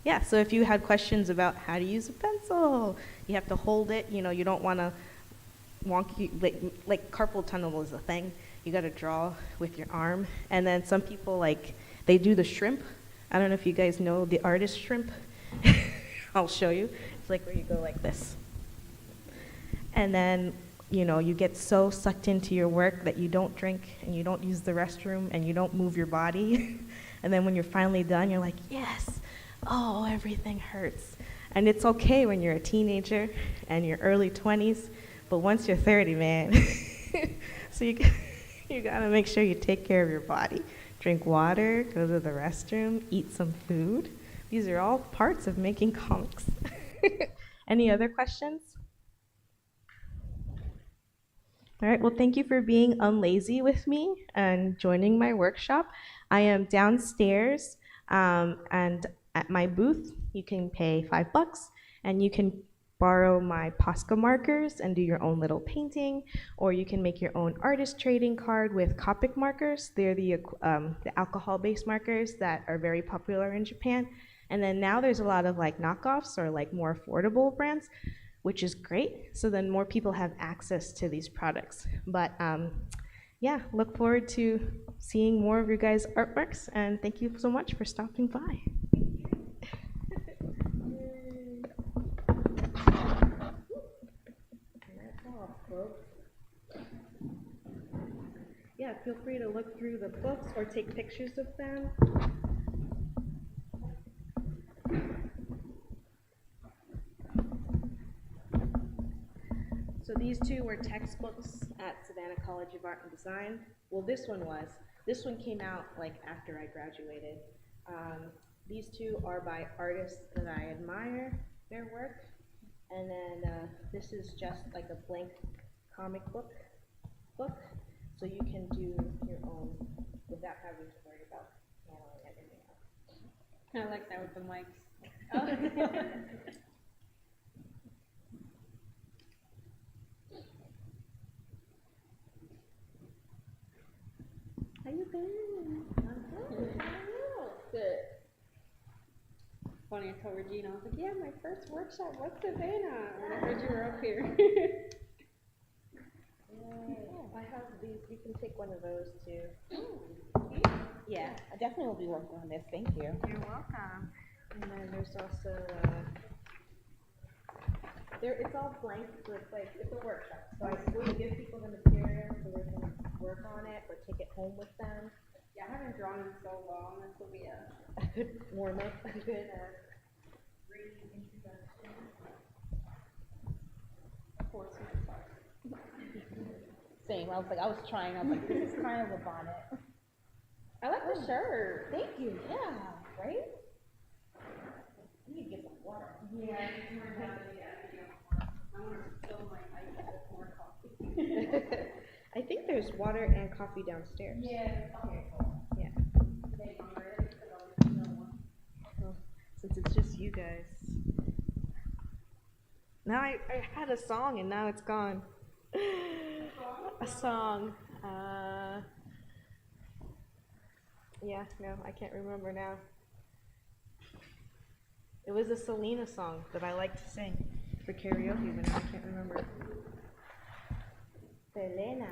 Yeah, so if you had questions about how to use a pencil, you have to hold it, you don't want to wonky, like carpal tunnel is a thing. You got to draw with your arm. And then some people, they do the shrimp. I don't know if you guys know the artist shrimp. I'll show you. It's like where you go like this. And then, you get so sucked into your work that you don't drink and you don't use the restroom and you don't move your body. And then when you're finally done, you're like, yes. Oh, everything hurts. And it's okay when you're a teenager and you're early 20s, but once you're 30, man, so you gotta make sure you take care of your body. Drink water, go to the restroom, eat some food. These are all parts of making comics. Any other questions? All right, well, thank you for being unlazy with me and joining my workshop. I am downstairs, and at my booth, you can pay $5 and you can borrow my Posca markers and do your own little painting, or you can make your own artist trading card with Copic markers. They're the alcohol-based markers that are very popular in Japan. And then now there's a lot of knockoffs or more affordable brands, which is great. So then more people have access to these products. But yeah, look forward to seeing more of your guys' artworks, and thank you so much for stopping by. Yeah, feel free to look through the books or take pictures of them. So these two were textbooks at Savannah College of Art and Design. Well, this one was. This one came out after I graduated. These two are by artists that I admire their work. And then this is just a blank comic book. So you can do your own without having to worry about handling everything else. I like that with the mics. How you been? I'm good. How are you? Good. Funny, I told Regina, I was like, yeah, my first workshop was Savannah when I heard you were up here. I have these. You can take one of those too. Yeah, I definitely will be working on this. Thank you. You're welcome. And then there's also it's all blank, so it's a workshop. So I will give people the material so they can work on it or take it home with them. Yeah, I haven't drawn in so long. This will be A good warm up, a good reading introduction. course. same. I was trying. I was like, this is kind of a bonnet. I like the shirt. Thank you. Yeah, right? I need to get some water. Yeah, I can turn down I want to fill my iPad with more coffee. I think there's water and coffee downstairs. Yeah, okay, cool. Yeah. Thank you, ready? Because I'll just no one. Well, since it's just you guys. Now I had a song and now it's gone. A song. Yeah, no, I can't remember now. It was a Selena song that I like to sing for karaoke, but now I can't remember. Selena.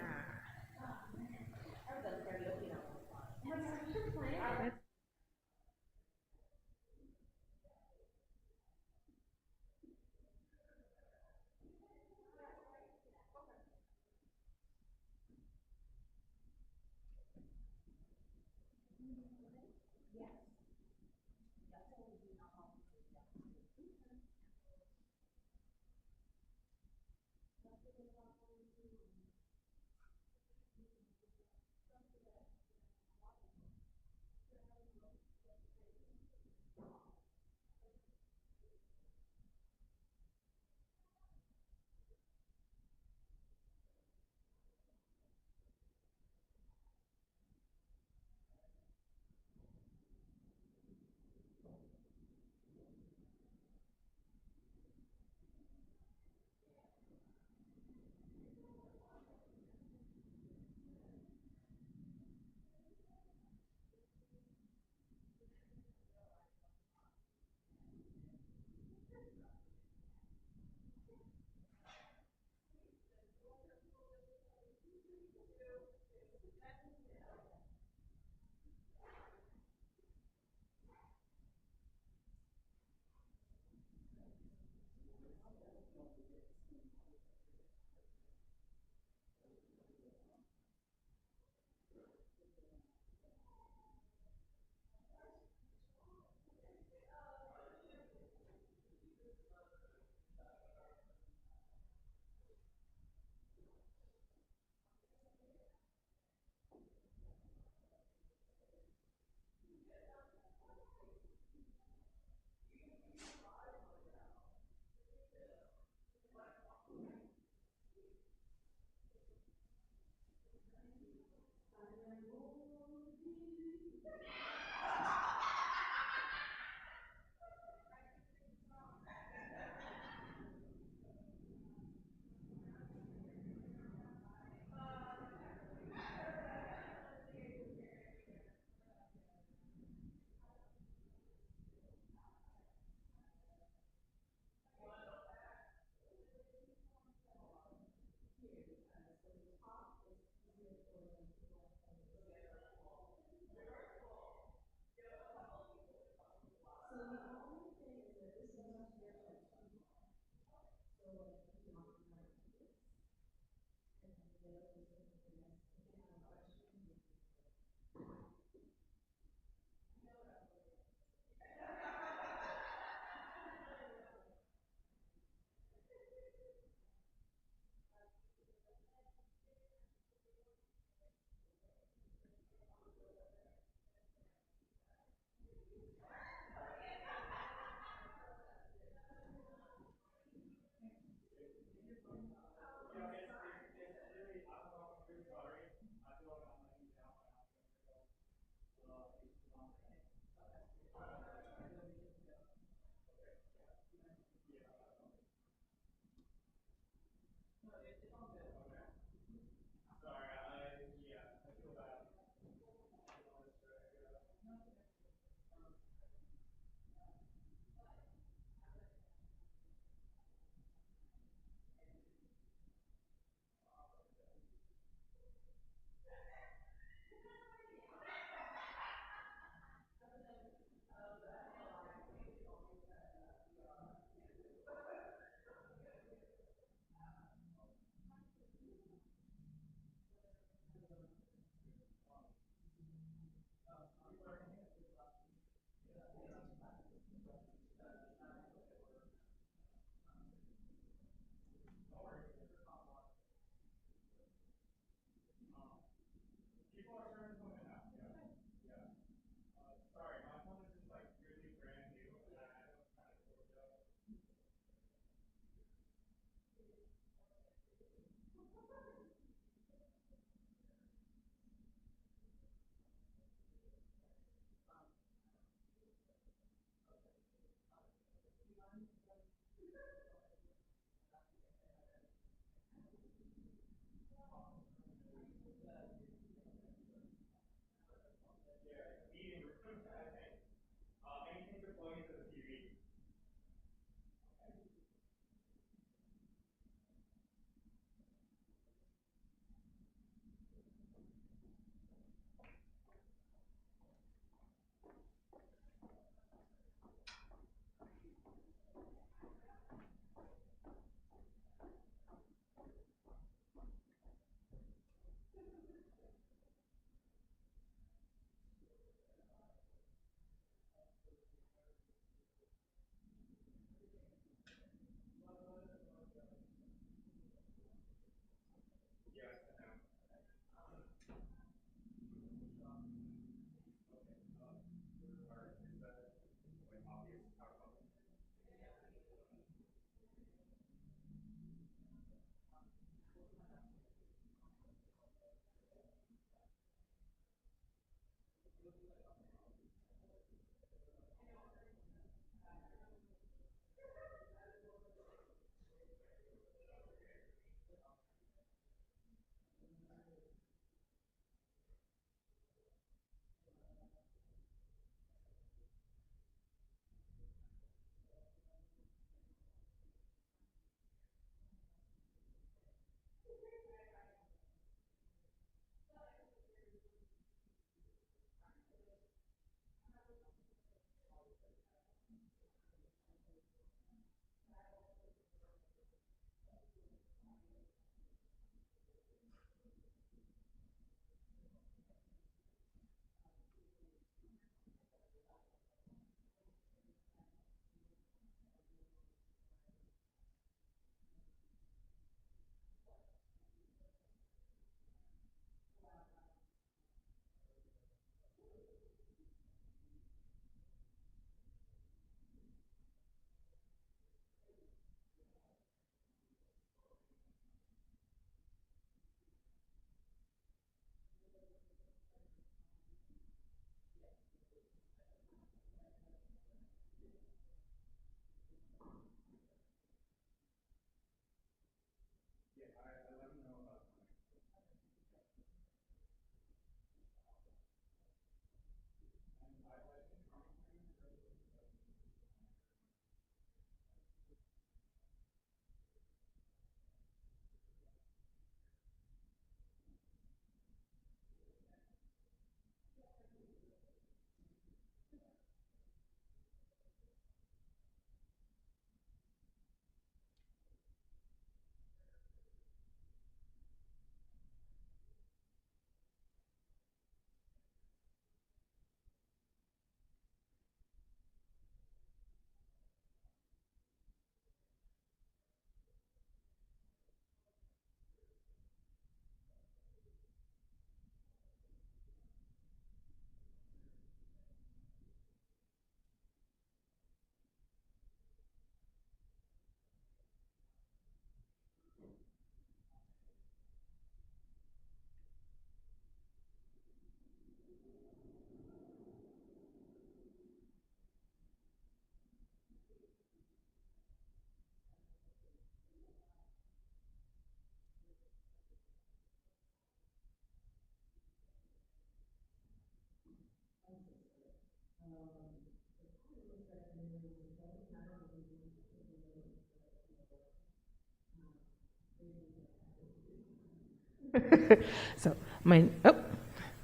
So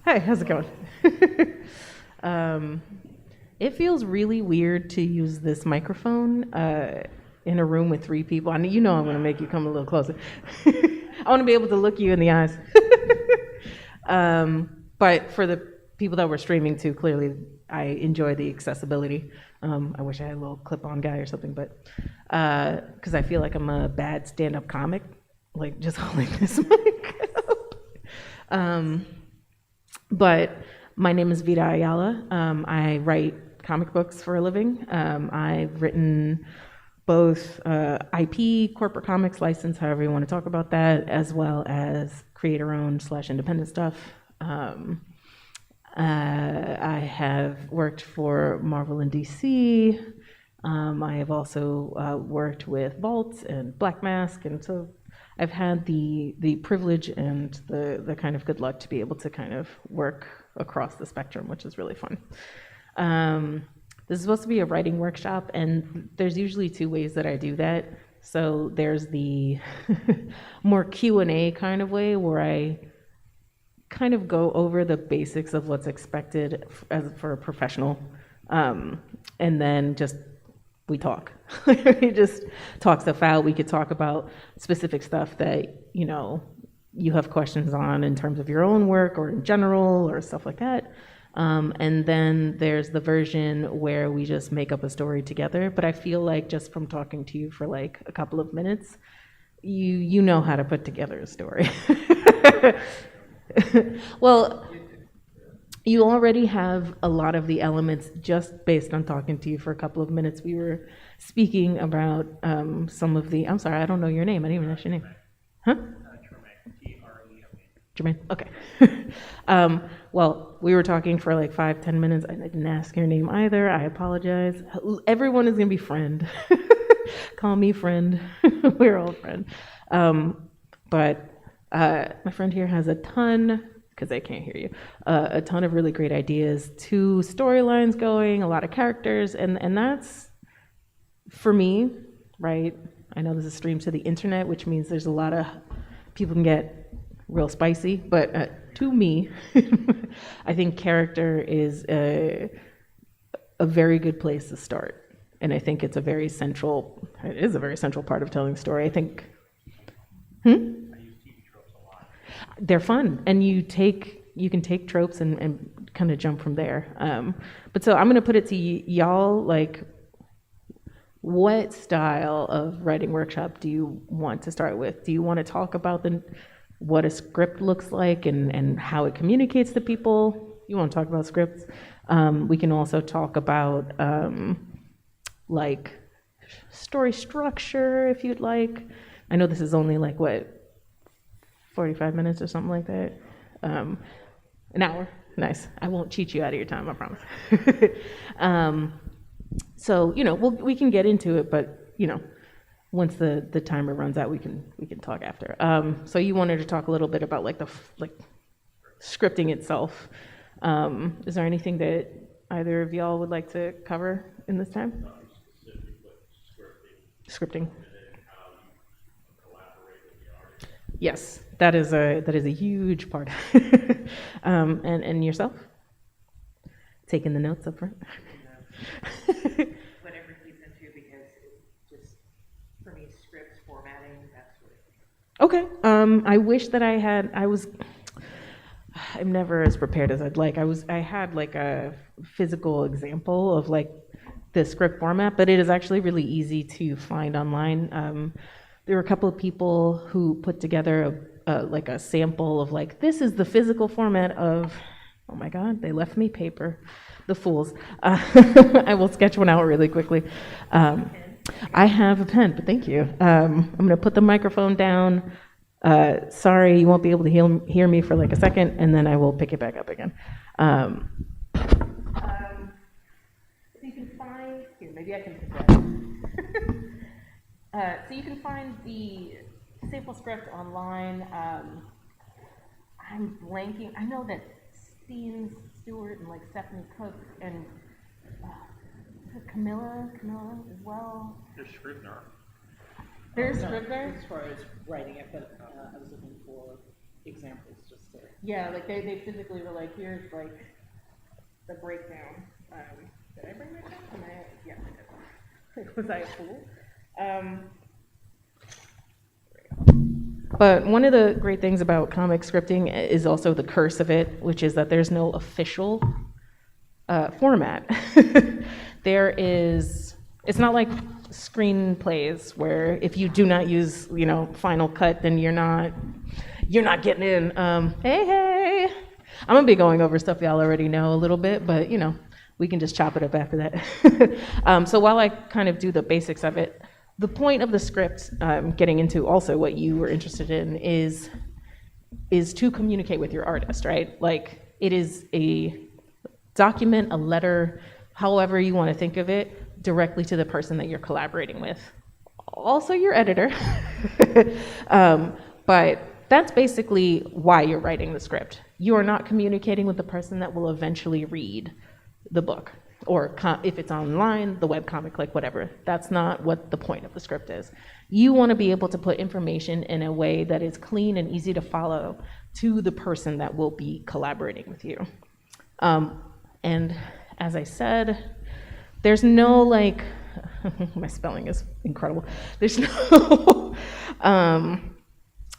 hey, how's it going? um, it feels really weird to use this microphone in a room with 3 people. I mean, I'm going to make you come a little closer. I want to be able to look you in the eyes. But for the people that were streaming too, clearly I enjoy the accessibility. I wish I had a little clip-on guy or something, but because I feel like I'm a bad stand-up comic, like just holding this mic up. But my name is Vida Ayala. I write comic books for a living. I've written both IP, corporate comics, license, however you want to talk about that, as well as creator-owned / independent stuff. I have worked for Marvel and DC. I have also worked with Vault and Black Mask, and so I've had the privilege and the kind of good luck to be able to kind of work across the spectrum, which is really fun. This is supposed to be a writing workshop, and there's usually 2 ways that I do that. So there's the more Q&A kind of way where I kind of go over the basics of what's expected for a professional, and then just we talk. We just talk stuff out. We could talk about specific stuff that you have questions on in terms of your own work or in general or stuff like that. And then there's the version where we just make up a story together. But I feel like just from talking to you for like a couple of minutes, you know how to put together a story. Well, you already have a lot of the elements just based on talking to you for a couple of minutes. We were speaking about some of the, I'm sorry, I don't know your name. I didn't even ask your name. Huh? Jermaine, okay. Well, we were talking for like 5-10 minutes. I didn't ask your name either. I apologize. Everyone is gonna be friend. Call me friend. We're all friend. But my friend here has a ton, because I can't hear you, a ton of really great ideas, 2 storylines going, a lot of characters, and that's, for me, right? I know this is streamed to the internet, which means there's a lot of, people can get real spicy, but to me, I think character is a very good place to start. And I think it is a very central part of telling a story. I think, they're fun, and you can take tropes and kind of jump from there. But so I'm gonna put it to y'all, like, what style of writing workshop do you want to start with? Do you want to talk about what a script looks like and how it communicates to people? You want to talk about scripts? We can also talk about like story structure if you'd like. I know this is only like 45 minutes or something like that. An hour, nice. I won't cheat you out of your time, I promise. So we can get into it, but once the timer runs out, we can talk after. So you wanted to talk a little bit about like scripting itself. Is there anything that either of y'all would like to cover in this time? Scripting. Yes, that is a huge part. And yourself? Taking the notes up front. Whatever he's into, because it's just, for me, scripts, formatting, that's what. Okay. I wish that I'm never as prepared as I'd like. I had like a physical example of like the script format, but it is actually really easy to find online. There were a couple of people who put together like a sample of like, this is the physical format of, oh my God, they left me paper, the fools. I will sketch one out really quickly. I have a pen, but thank you. I'm gonna put the microphone down. Sorry, you won't be able to hear me for like a second, and then I will pick it back up again. So you can find, here, maybe I can put that. So you can find the sample script online. I'm blanking. I know that Steve Stewart and like Stephanie Cook and Camilla as well. There's Scrivener. There's Scrivener. As far as writing it, but I was looking for examples just to. Yeah, like they physically were like, here's like the breakdown. Did I bring my pen? Yeah, I did. Was I a fool? But one of the great things about comic scripting is also the curse of it, which is that there's no official format. It's not like screenplays where if you do not use, Final Cut, then you're not getting in. Hey, I'm gonna be going over stuff y'all already know a little bit, but we can just chop it up after that. So while I kind of do the basics of it, the point of the script, getting into also what you were interested in, is to communicate with your artist, right? Like, it is a document, a letter, however you want to think of it, directly to the person that you're collaborating with. Also your editor. But that's basically why you're writing the script. You are not communicating with the person that will eventually read the book, or if it's online, the webcomic, like whatever. That's not what the point of the script is. You want to be able to put information in a way that is clean and easy to follow to the person that will be collaborating with you. And as I said, there's no my spelling is incredible. There's no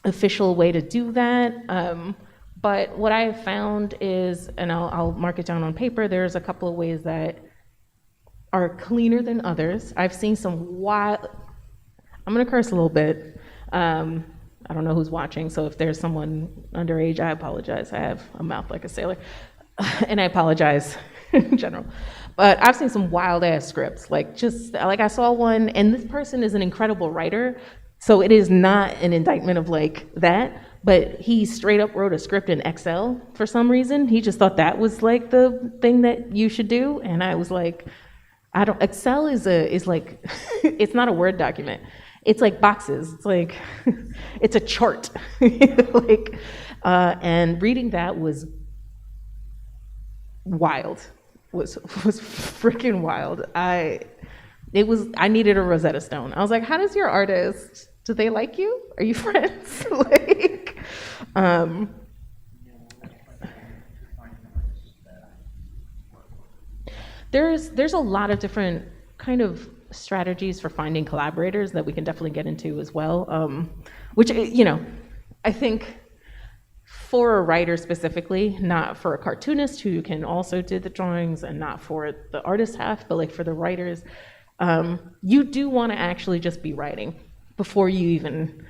official way to do that. But what I have found is, and I'll mark it down on paper, there's a couple of ways that are cleaner than others. I've seen some wild, I'm gonna curse a little bit. I don't know who's watching, so if there's someone underage, I apologize. I have a mouth like a sailor, and I apologize in general. But I've seen some wild ass scripts, like I saw one, and this person is an incredible writer, so it is not an indictment of that. But he straight up wrote a script in Excel for some reason. He just thought that was the thing that you should do. And I was like, Excel is like, it's not a Word document. It's like boxes. It's like, it's a chart. And reading that was wild, was freaking wild. I needed a Rosetta Stone. I was like, how does your artist, do they like you? Are you friends? There's a lot of different kind of strategies for finding collaborators that we can definitely get into as well. Which, I think for a writer specifically, not for a cartoonist who can also do the drawings, and not for the artist half, but for the writers, you do want to actually just be writing before you even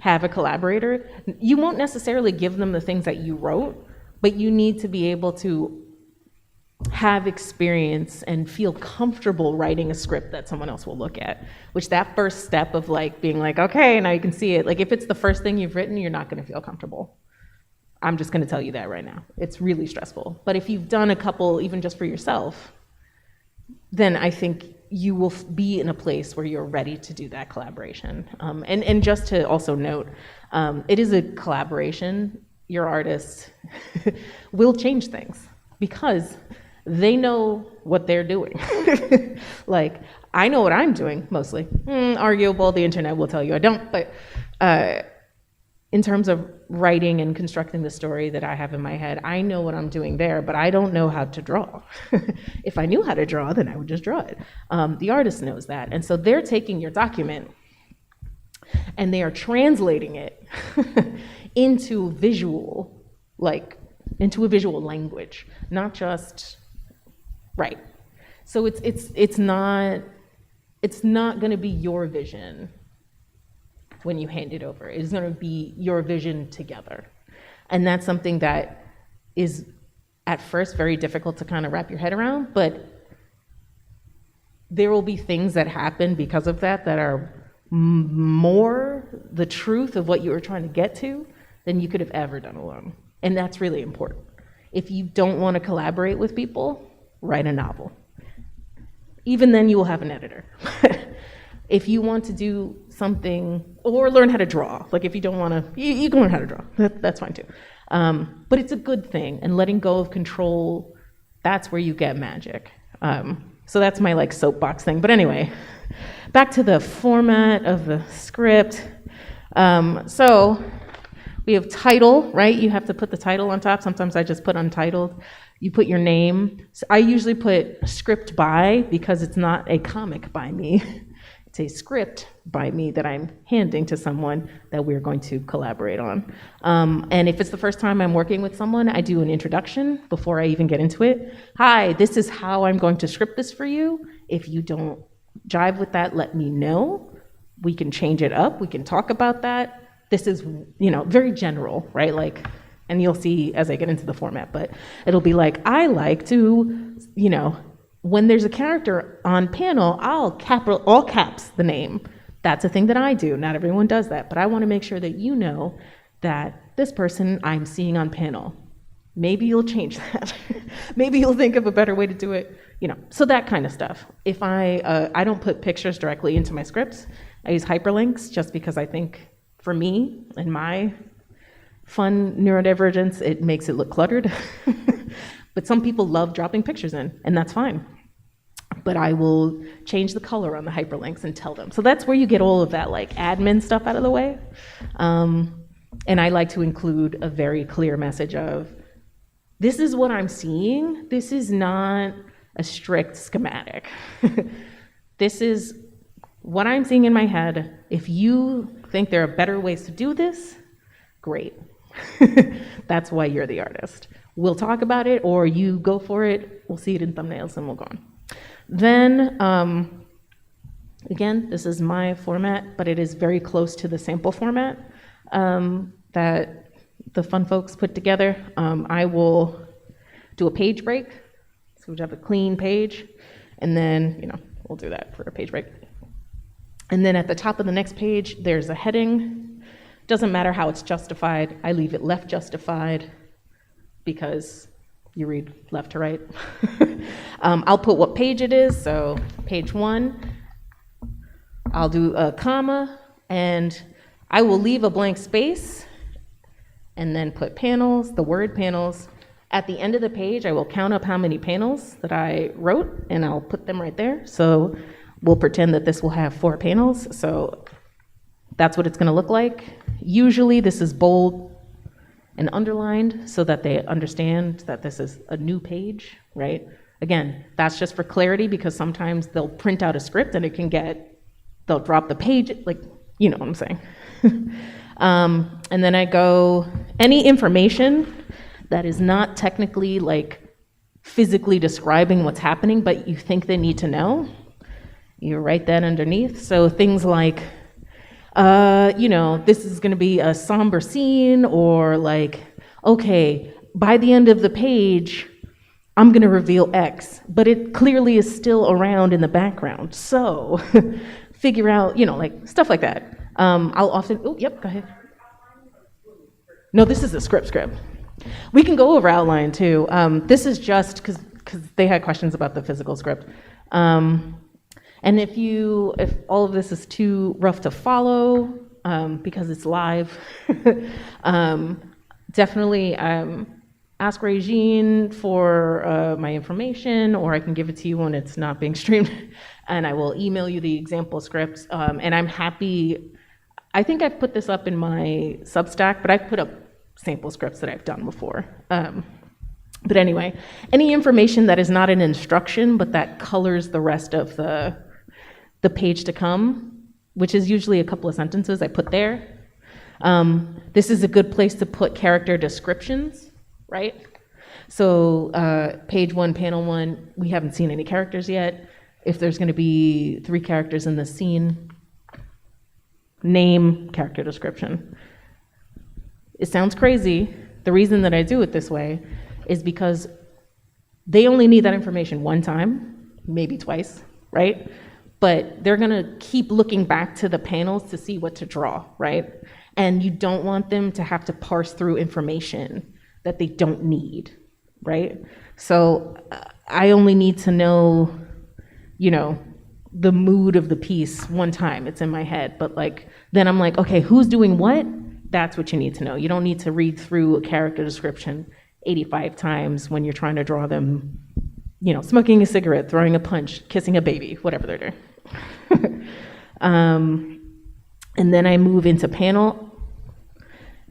have a collaborator. You won't necessarily give them the things that you wrote, but you need to be able to have experience and feel comfortable writing a script that someone else will look at. Which that first step of being okay, now you can see it. If it's the first thing you've written, you're not gonna feel comfortable. I'm just gonna tell you that right now. It's really stressful. But if you've done a couple, even just for yourself, then I think you will be in a place where you're ready to do that collaboration. And just to also note, it is a collaboration. Your artist will change things because they know what they're doing. I know what I'm doing mostly. Arguable, the internet will tell you I don't, but in terms of writing and constructing the story that I have in my head, I know what I'm doing there, but I don't know how to draw. If I knew how to draw, then I would just draw it. The artist knows that. And so they're taking your document and they are translating it into visual, into a visual language, not just, right. So it's not gonna be your vision when you hand it over. It's gonna be your vision together. And that's something that is at first very difficult to kind of wrap your head around, but there will be things that happen because of that are more the truth of what you were trying to get to than you could have ever done alone. And that's really important. If you don't want to collaborate with people, write a novel. Even then you will have an editor. If you want to do something, or learn how to draw, if you don't want to, you can learn how to draw, that's fine too. But it's a good thing, and letting go of control, that's where you get magic. So that's my like soapbox thing. But anyway, back to the format of the script. So we have title, right? You have to put the title on top. Sometimes I just put untitled. You put your name. So I usually put script by because it's not a comic by me. It's a script by me that I'm handing to someone that we're going to collaborate on. And if it's the first time I'm working with someone, I do an introduction before I even get into it. Hi, this is how I'm going to script this for you. If you don't jive with that, let me know. We can change it up. We can talk about that. This is, very general, right? Like, and you'll see as I get into the format, but it'll be like, I like to, when there's a character on panel, I'll all caps the name. That's a thing that I do. Not everyone does that, but I want to make sure that you know that this person I'm seeing on panel. Maybe you'll change that. Maybe you'll think of a better way to do it, so that kind of stuff. If I don't put pictures directly into my scripts, I use hyperlinks just because I think for me and my fun neurodivergence, it makes it look cluttered. But some people love dropping pictures in, and that's fine. But I will change the color on the hyperlinks and tell them. So that's where you get all of that like admin stuff out of the way. And I like to include a very clear message of, this is what I'm seeing. This is not a strict schematic. This is what I'm seeing in my head. If you think there are better ways to do this, great. That's why you're the artist. We'll talk about it, or you go for it. We'll see it in thumbnails and we'll go on. Then, again, this is my format, but it is very close to the sample format that the fun folks put together. I will do a page break. So we have a clean page, and then, we'll do that for a page break. And then at the top of the next page, there's a heading. Doesn't matter how it's justified. I leave it left justified because you read left to right. I'll put what page it is, so page 1. I'll do a comma, and I will leave a blank space, and then put panels, the word panels. At the end of the page, I will count up how many panels that I wrote, and I'll put them right there. So we'll pretend that this will have 4 panels, so that's what it's gonna look like. Usually this is bold and underlined so that they understand that this is a new page, right? Again, that's just for clarity because sometimes they'll print out a script and they'll drop the page, like, you know what I'm saying. And then I go, any information that is not technically like physically describing what's happening, but you think they need to know, you write that underneath. So things like, this is gonna be a somber scene, or like, okay, by the end of the page, I'm gonna reveal X, but it clearly is still around in the background. So figure out, like stuff like that. I'll often, go ahead. No, this is a script. We can go over outline too. This is just because they had questions about the physical script. And if all of this is too rough to follow, because it's live, definitely ask Regine for my information, or I can give it to you when it's not being streamed, and I will email you the example scripts. And I'm happy, I think I've put this up in my Substack, but I've put up sample scripts that I've done before. But anyway, any information that is not an instruction, but that colors the rest of the page to come, which is usually a couple of sentences I put there. This is a good place to put character descriptions, right? So page 1, panel 1, we haven't seen any characters yet. If there's gonna be 3 characters in the scene, name, character description. It sounds crazy. The reason that I do it this way is because they only need that information one time, maybe twice, right? But they're gonna keep looking back to the panels to see what to draw, right? And you don't want them to have to parse through information that they don't need, right? So I only need to know, the mood of the piece one time, it's in my head, but then I'm like, okay, who's doing what? That's what you need to know. You don't need to read through a character description 85 times when you're trying to draw them smoking a cigarette, throwing a punch, kissing a baby, whatever they're doing. And then I move into panel,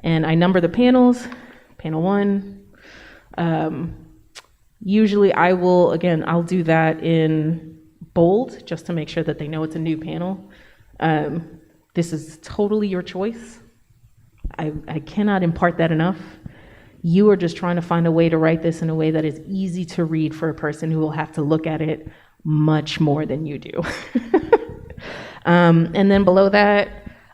and I number the panels. Panel 1. Usually I'll do that in bold, just to make sure that they know it's a new panel. This is totally your choice. I cannot impart that enough. You are just trying to find a way to write this in a way that is easy to read for a person who will have to look at it much more than you do. And then below that,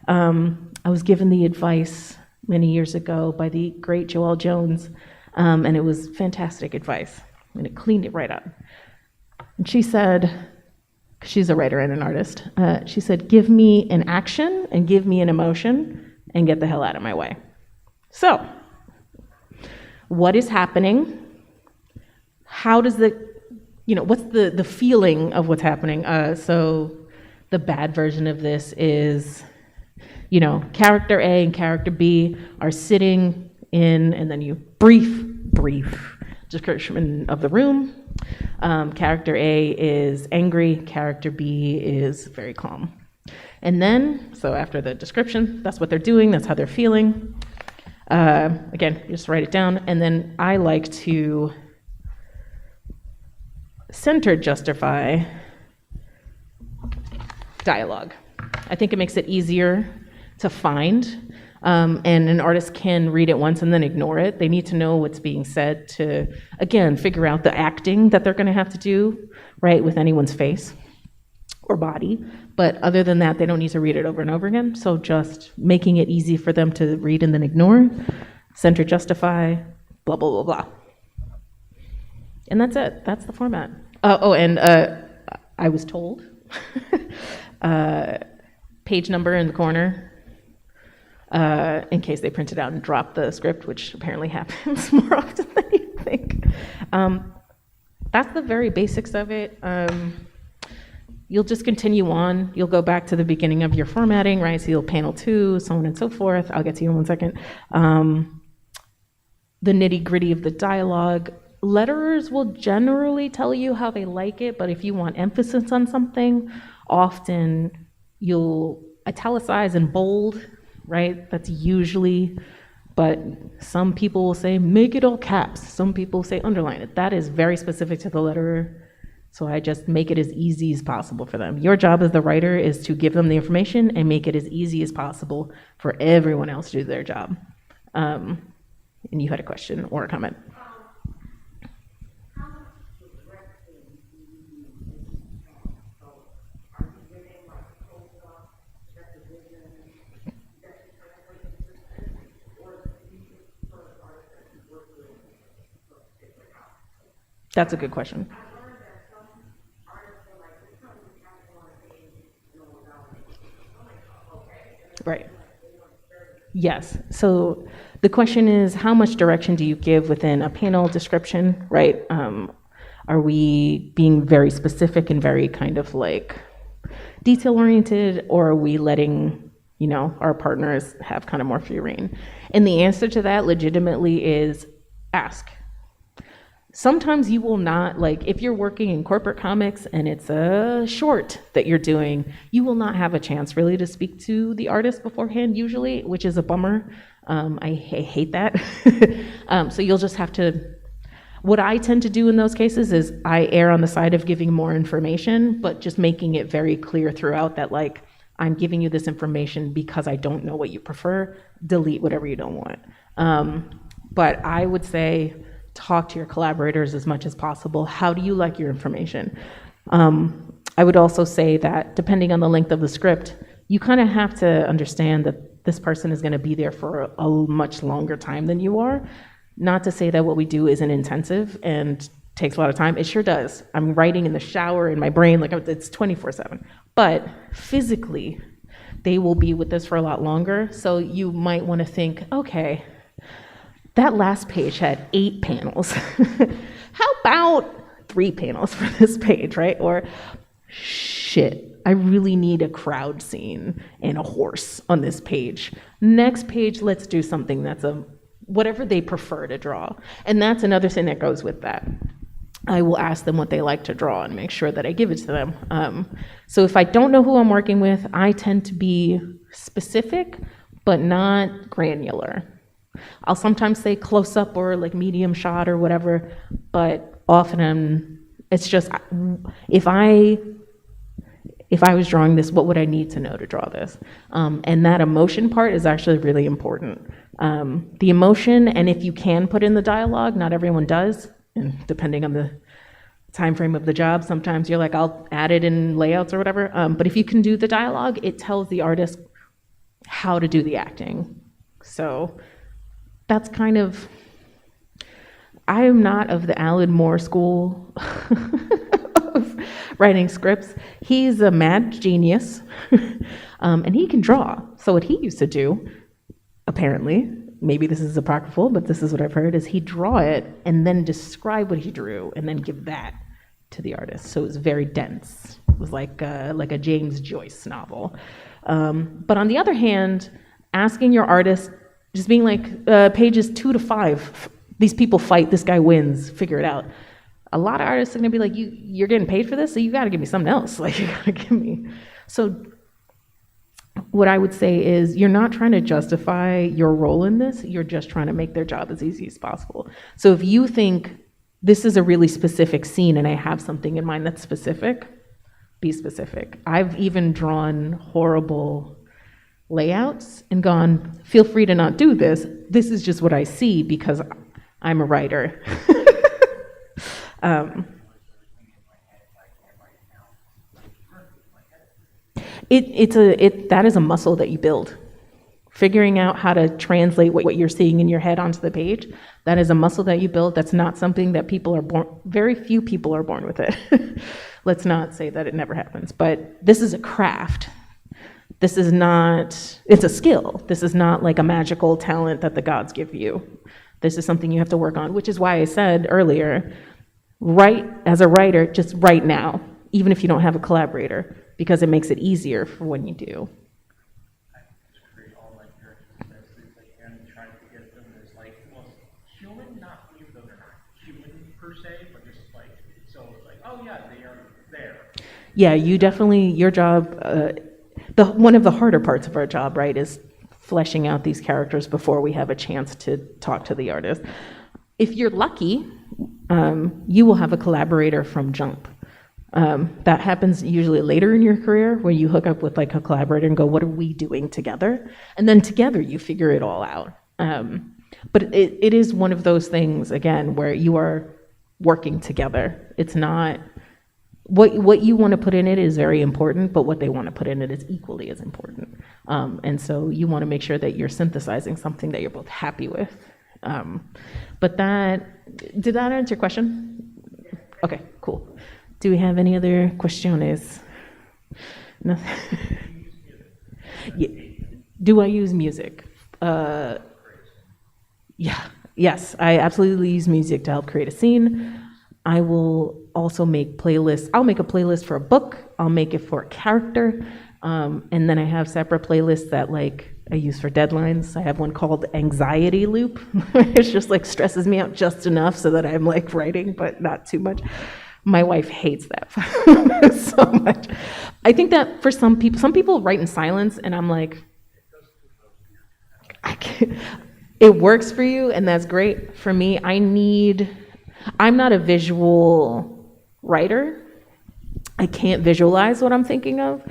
I was given the advice many years ago by the great Joelle Jones, and it was fantastic advice, and it cleaned it right up. And she said, she's a writer and an artist, she said, give me an action and give me an emotion and get the hell out of my way. So, what is happening? How does what's the feeling of what's happening? So the bad version of this is, character A and character B are sitting in, and then you brief description of the room. Character A is angry, character B is very calm. And then, so after the description, that's what they're doing, that's how they're feeling. Again, just write it down. And then I like to center justify dialogue. I think it makes it easier to find, and an artist can read it once and then ignore it. They need to know what's being said to, again, figure out the acting that they're going to have to do, right, with anyone's face or body. But other than that, they don't need to read it over and over again. So just making it easy for them to read and then ignore, center justify, blah, blah, blah, blah. And that's it. That's the format. I was told, page number in the corner, in case they print it out and drop the script, which apparently happens more often than you think. That's the very basics of it. You'll just continue on. You'll go back to the beginning of your formatting, right? So you'll panel 2, so on and so forth. I'll get to you in 1 second. The nitty-gritty of the dialogue. Letterers will generally tell you how they like it, but if you want emphasis on something, often you'll italicize and bold, right? That's usually, but some people will say, make it all caps. Some people say, underline it. That is very specific to the letterer. So I just make it as easy as possible for them. Your job as the writer is to give them the information and make it as easy as possible for everyone else to do their job. And you had a question or a comment. That's a good question. Right. Yes. So the question is, how much direction do you give within a panel description, right? Are we being very specific and very kind of like detail-oriented, or are we letting, our partners have kind of more free reign? And the answer to that legitimately is ask. Sometimes you will not, if you're working in corporate comics and it's a short that you're doing, you will not have a chance really to speak to the artist beforehand usually, which is a bummer. I hate that. So you'll just have to, what I tend to do in those cases is I err on the side of giving more information, but just making it very clear throughout that I'm giving you this information because I don't know what you prefer. Delete whatever you don't want. But I would say, talk to your collaborators as much as possible. How do you like your information? I would also say that depending on the length of the script, you kind of have to understand that this person is going to be there for a much longer time than you are. Not to say that what we do isn't intensive and takes a lot of time. It sure does. I'm writing in the shower in my brain, it's 24/7. But physically, they will be with us for a lot longer. So you might want to think, okay, that last page had 8 panels. How about 3 panels for this page, right? Or, shit, I really need a crowd scene and a horse on this page. Next page, let's do something that's whatever they prefer to draw. And that's another thing that goes with that. I will ask them what they like to draw and make sure that I give it to them. So if I don't know who I'm working with, I tend to be specific, but not granular. I'll sometimes say close up or like medium shot or whatever, but often it's just, if I was drawing this, what would I need to know to draw this? And that emotion part is actually really important. The emotion, and if you can put in the dialogue, not everyone does, and depending on the time frame of the job, sometimes you're like, I'll add it in layouts or whatever. But if you can do the dialogue, it tells the artist how to do the acting. So that's kind of, I am not of the Alan Moore school of writing scripts. He's a mad genius, and he can draw. So what he used to do, apparently, maybe this is apocryphal, but this is what I've heard, is he'd draw it and then describe what he drew and then give that to the artist. So it was very dense. It was like a James Joyce novel. But on the other hand, asking your artist, just being like, pages 2 to 5, these people fight, this guy wins, figure it out. A lot of artists are gonna be like, you're getting paid for this, so you gotta give me something else. Like, you gotta give me. So what I would say is, you're not trying to justify your role in this, you're just trying to make their job as easy as possible. So if you think this is a really specific scene and I have something in mind that's specific, be specific. I've even drawn horrible layouts and gone, feel free to not do this. This is just what I see because I'm a writer. That is a muscle that you build. Figuring out how to translate what you're seeing in your head onto the page, that is a muscle that you build. That's not something that people are born, very few people are born with it. Let's not say that it never happens, but this is a craft. This is not, it's a skill. This is not like a magical talent that the gods give you. This is something you have to work on, which is why I said earlier, write as a writer, just write now, even if you don't have a collaborator, because it makes it easier for when you do. Yeah, you definitely, your job, one of the harder parts of our job, right, is fleshing out these characters before we have a chance to talk to the artist. If you're lucky, you will have a collaborator from jump. That happens usually later in your career, where you hook up with like a collaborator and go, what are we doing together? And then together you figure it all out. But it is one of those things, again, where you are working together. It's not, what you want to put in it is very important, but what they want to put in it is equally as important. And so you want to make sure that you're synthesizing something that you're both happy with. But did that answer your question? Okay, cool. Do we have any other questions? No. Yeah. Do I use music? Yeah, yes, I absolutely use music to help create a scene. I will also make playlists. I'll make a playlist for a book. I'll make it for a character. And then I have separate playlists that like I use for deadlines. I have one called Anxiety Loop. It just like stresses me out just enough so that I'm like writing, but not too much. My wife hates that so much. I think that for some people write in silence, and I'm like, it works for you, and that's great. For me, I'm not a visual writer. I can't visualize what I'm thinking of.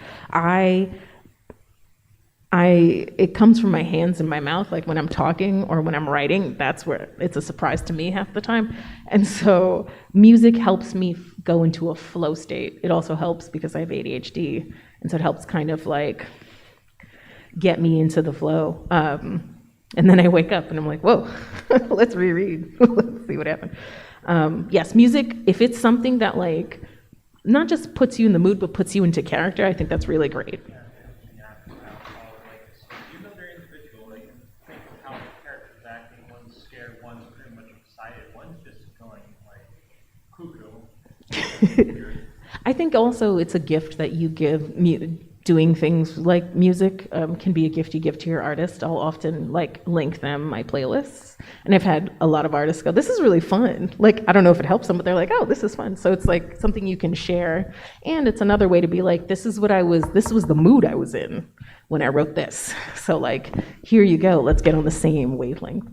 It comes from my hands and my mouth, like when I'm talking or when I'm writing, that's where it's a surprise to me half the time. And so music helps me go into a flow state. It also helps because I have ADHD, and so it helps kind of like get me into the flow. And then I wake up and I'm like, whoa, let's reread. Let's see what happened. Yes, music, if it's something that like not just puts you in the mood, but puts you into character, I think that's really great. I think also it's a gift that you give. doing things like music can be a gift you give to your artist. I'll often like link them my playlists, and I've had a lot of artists go, "This is really fun." Like, I don't know if it helps them, but they're like, "Oh, this is fun." So it's like something you can share, and it's another way to be like, "This was the mood I was in when I wrote this." So like, here you go. Let's get on the same wavelength.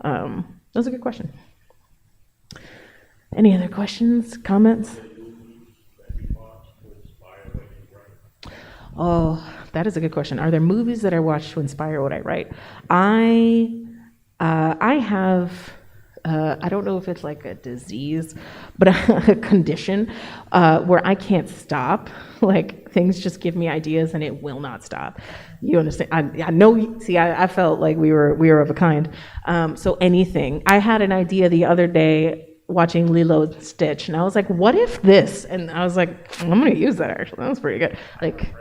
That was a good question. Any other questions, comments? Oh, that is a good question. Are there movies that I watch to inspire what I write? I have, I don't know if it's like a disease, but a condition where I can't stop. Like, things just give me ideas and it will not stop. You understand? I know, see, I felt like we were of a kind. So anything. I had an idea the other day watching Lilo and Stitch, and I was like, what if this? And I was like, I'm gonna use that actually. That was pretty good. Like,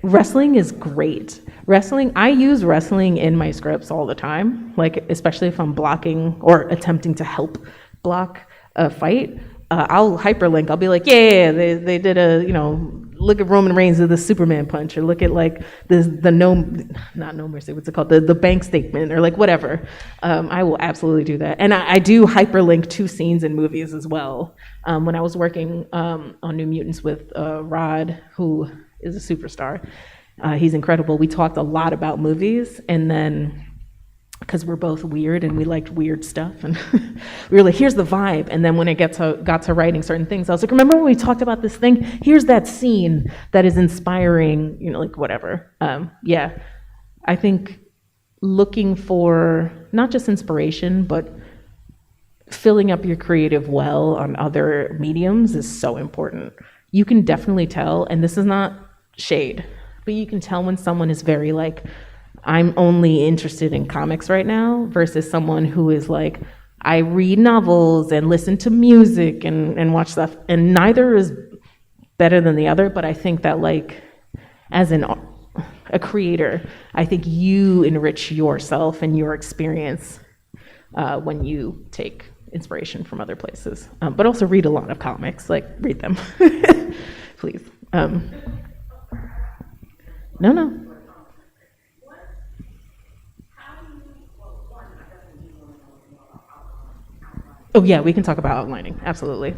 wrestling is great. Wrestling, I use wrestling in my scripts all the time, like especially if I'm blocking or attempting to help block a fight. I'll hyperlink. I'll be like, yeah, they did a, look at Roman Reigns with the Superman punch, or look at like not no mercy, what's it called? The bank statement, or like whatever. I will absolutely do that. And I do hyperlink to scenes in movies as well. When I was working on New Mutants with Rod, who is a superstar, he's incredible. We talked a lot about movies, and then, because we're both weird and we liked weird stuff, and we were like, here's the vibe. And then when it got to writing certain things, I was like, remember when we talked about this thing? Here's that scene that is inspiring, like whatever. Yeah, I think looking for not just inspiration, but filling up your creative well on other mediums is so important. You can definitely tell, and this is not shade, but you can tell when someone is very like, I'm only interested in comics right now, versus someone who is like, I read novels and listen to music and watch stuff, and neither is better than the other. But I think that like, as a creator, I think you enrich yourself and your experience when you take inspiration from other places. But also read a lot of comics, like read them, please. No. Oh yeah, we can talk about outlining, absolutely.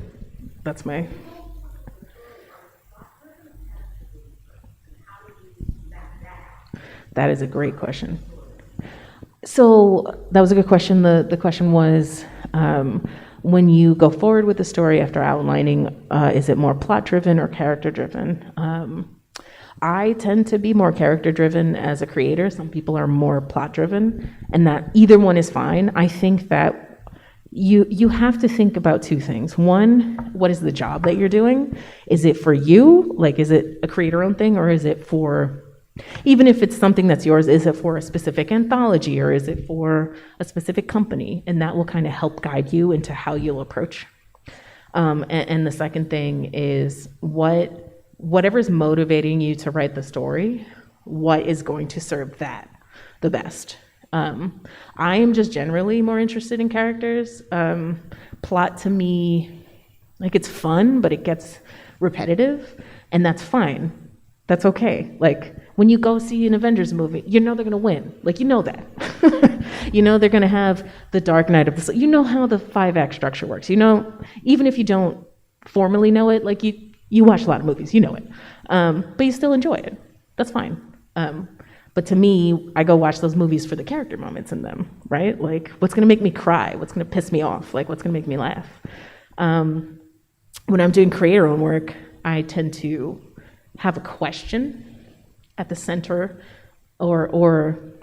That is a great question. So that was a good question. The question was, when you go forward with the story after outlining, is it more plot-driven or character-driven? I tend to be more character-driven as a creator. Some people are more plot-driven, and that either one is fine. I think that you have to think about two things. One, what is the job that you're doing? Is it for you? Like, is it a creator-owned thing, or is it for, even if it's something that's yours, is it for a specific anthology, or is it for a specific company? And that will kind of help guide you into how you'll approach. And the second thing is whatever's motivating you to write the story, what is going to serve that the best? I am just generally more interested in characters. Plot to me, like, it's fun, but it gets repetitive, and that's fine. That's okay. Like, when you go see an Avengers movie, you know they're gonna win. Like, you know that. You know they're gonna have the Dark Knight of the Soul. You know how the 5-act structure works. You know, even if you don't formally know it, like you watch a lot of movies, you know it. But you still enjoy it. That's fine. But to me, I go watch those movies for the character moments in them, right? Like, what's gonna make me cry? What's gonna piss me off? Like, what's gonna make me laugh? When I'm doing creator-owned work, I tend to have a question at the center, or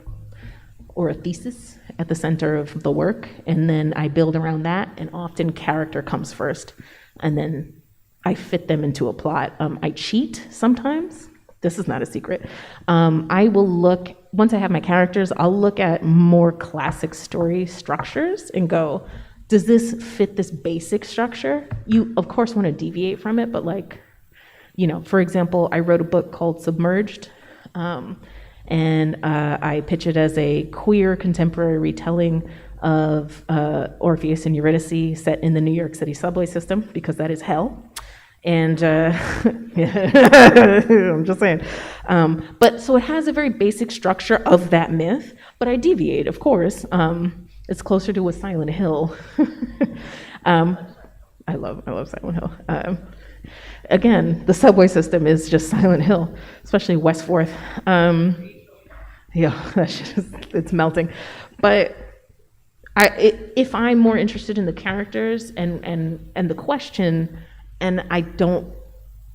a thesis at the center of the work, and then I build around that, and often character comes first, and then I fit them into a plot. I cheat sometimes. This is not a secret. I will look, once I have my characters, I'll look at more classic story structures and go, does this fit this basic structure? You, of course, want to deviate from it, but like, for example, I wrote a book called Submerged, and I pitch it as a queer contemporary retelling of Orpheus and Eurydice set in the New York City subway system, because that is hell. And I'm just saying. But so it has a very basic structure of that myth, but I deviate, of course. It's closer to a Silent Hill. I love Silent Hill. Again, the subway system is just Silent Hill, especially West Fourth. Yeah, that shit it's melting. But if I'm more interested in the characters and the question, and I don't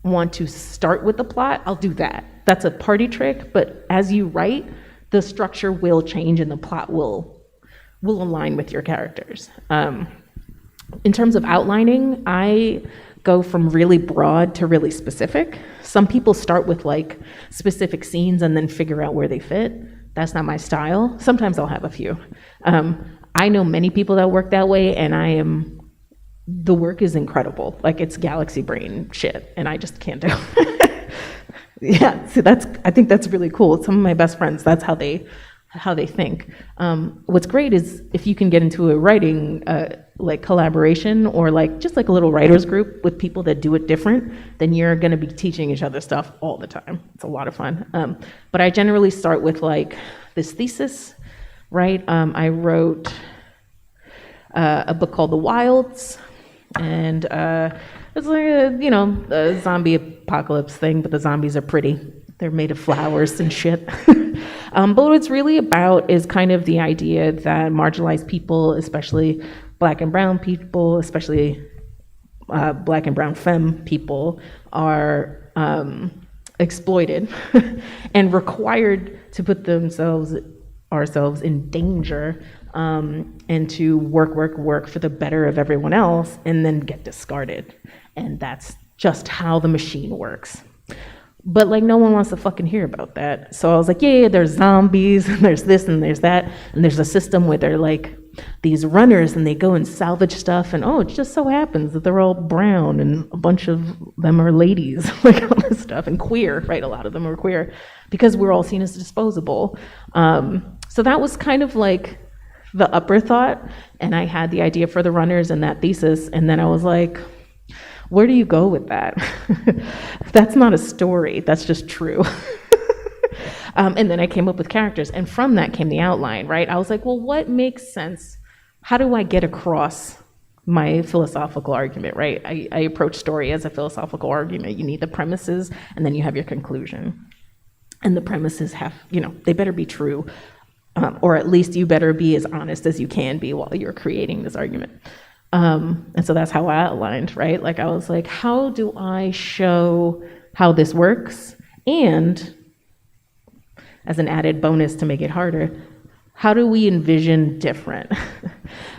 want to start with the plot, I'll do that. That's a party trick, but as you write, the structure will change and the plot will align with your characters. In terms of outlining, I go from really broad to really specific. Some people start with like specific scenes and then figure out where they fit. That's not my style. Sometimes I'll have a few. I know many people that work that way, and the work is incredible. Like, it's galaxy brain shit, and I just can't do it. Yeah, so I think that's really cool. Some of my best friends, that's how they think. What's great is if you can get into a writing like collaboration, or like just like a little writers group with people that do it different, then you're gonna be teaching each other stuff all the time. It's a lot of fun. But I generally start with like this thesis, right? I wrote a book called The Wilds, and it's like a zombie apocalypse thing, but the zombies are pretty. They're made of flowers and shit. But what it's really about is kind of the idea that marginalized people, especially Black and brown people, especially Black and brown femme people, are exploited and required to put ourselves in danger, and to work for the better of everyone else, and then get discarded. And that's just how the machine works. But like, no one wants to fucking hear about that. So I was like, yeah, there's zombies, and there's this, and there's that, and there's a system where they're like these runners, and they go and salvage stuff, and it just so happens that they're all brown, and a bunch of them are ladies, like all this stuff, and queer, right? A lot of them are queer, because we're all seen as disposable. So that was kind of like the upper thought, and I had the idea for the runners and that thesis, and then I was like, where do you go with that? That's not a story, that's just true. And then I came up with characters, and from that came the outline, right? I was like, well, what makes sense? How do I get across my philosophical argument, right? I approach story as a philosophical argument. You need the premises, and then you have your conclusion. And the premises have, they better be true, or at least you better be as honest as you can be while you're creating this argument. And so that's how I outlined, right? Like, I was like, how do I show how this works? And as an added bonus to make it harder, how do we envision different?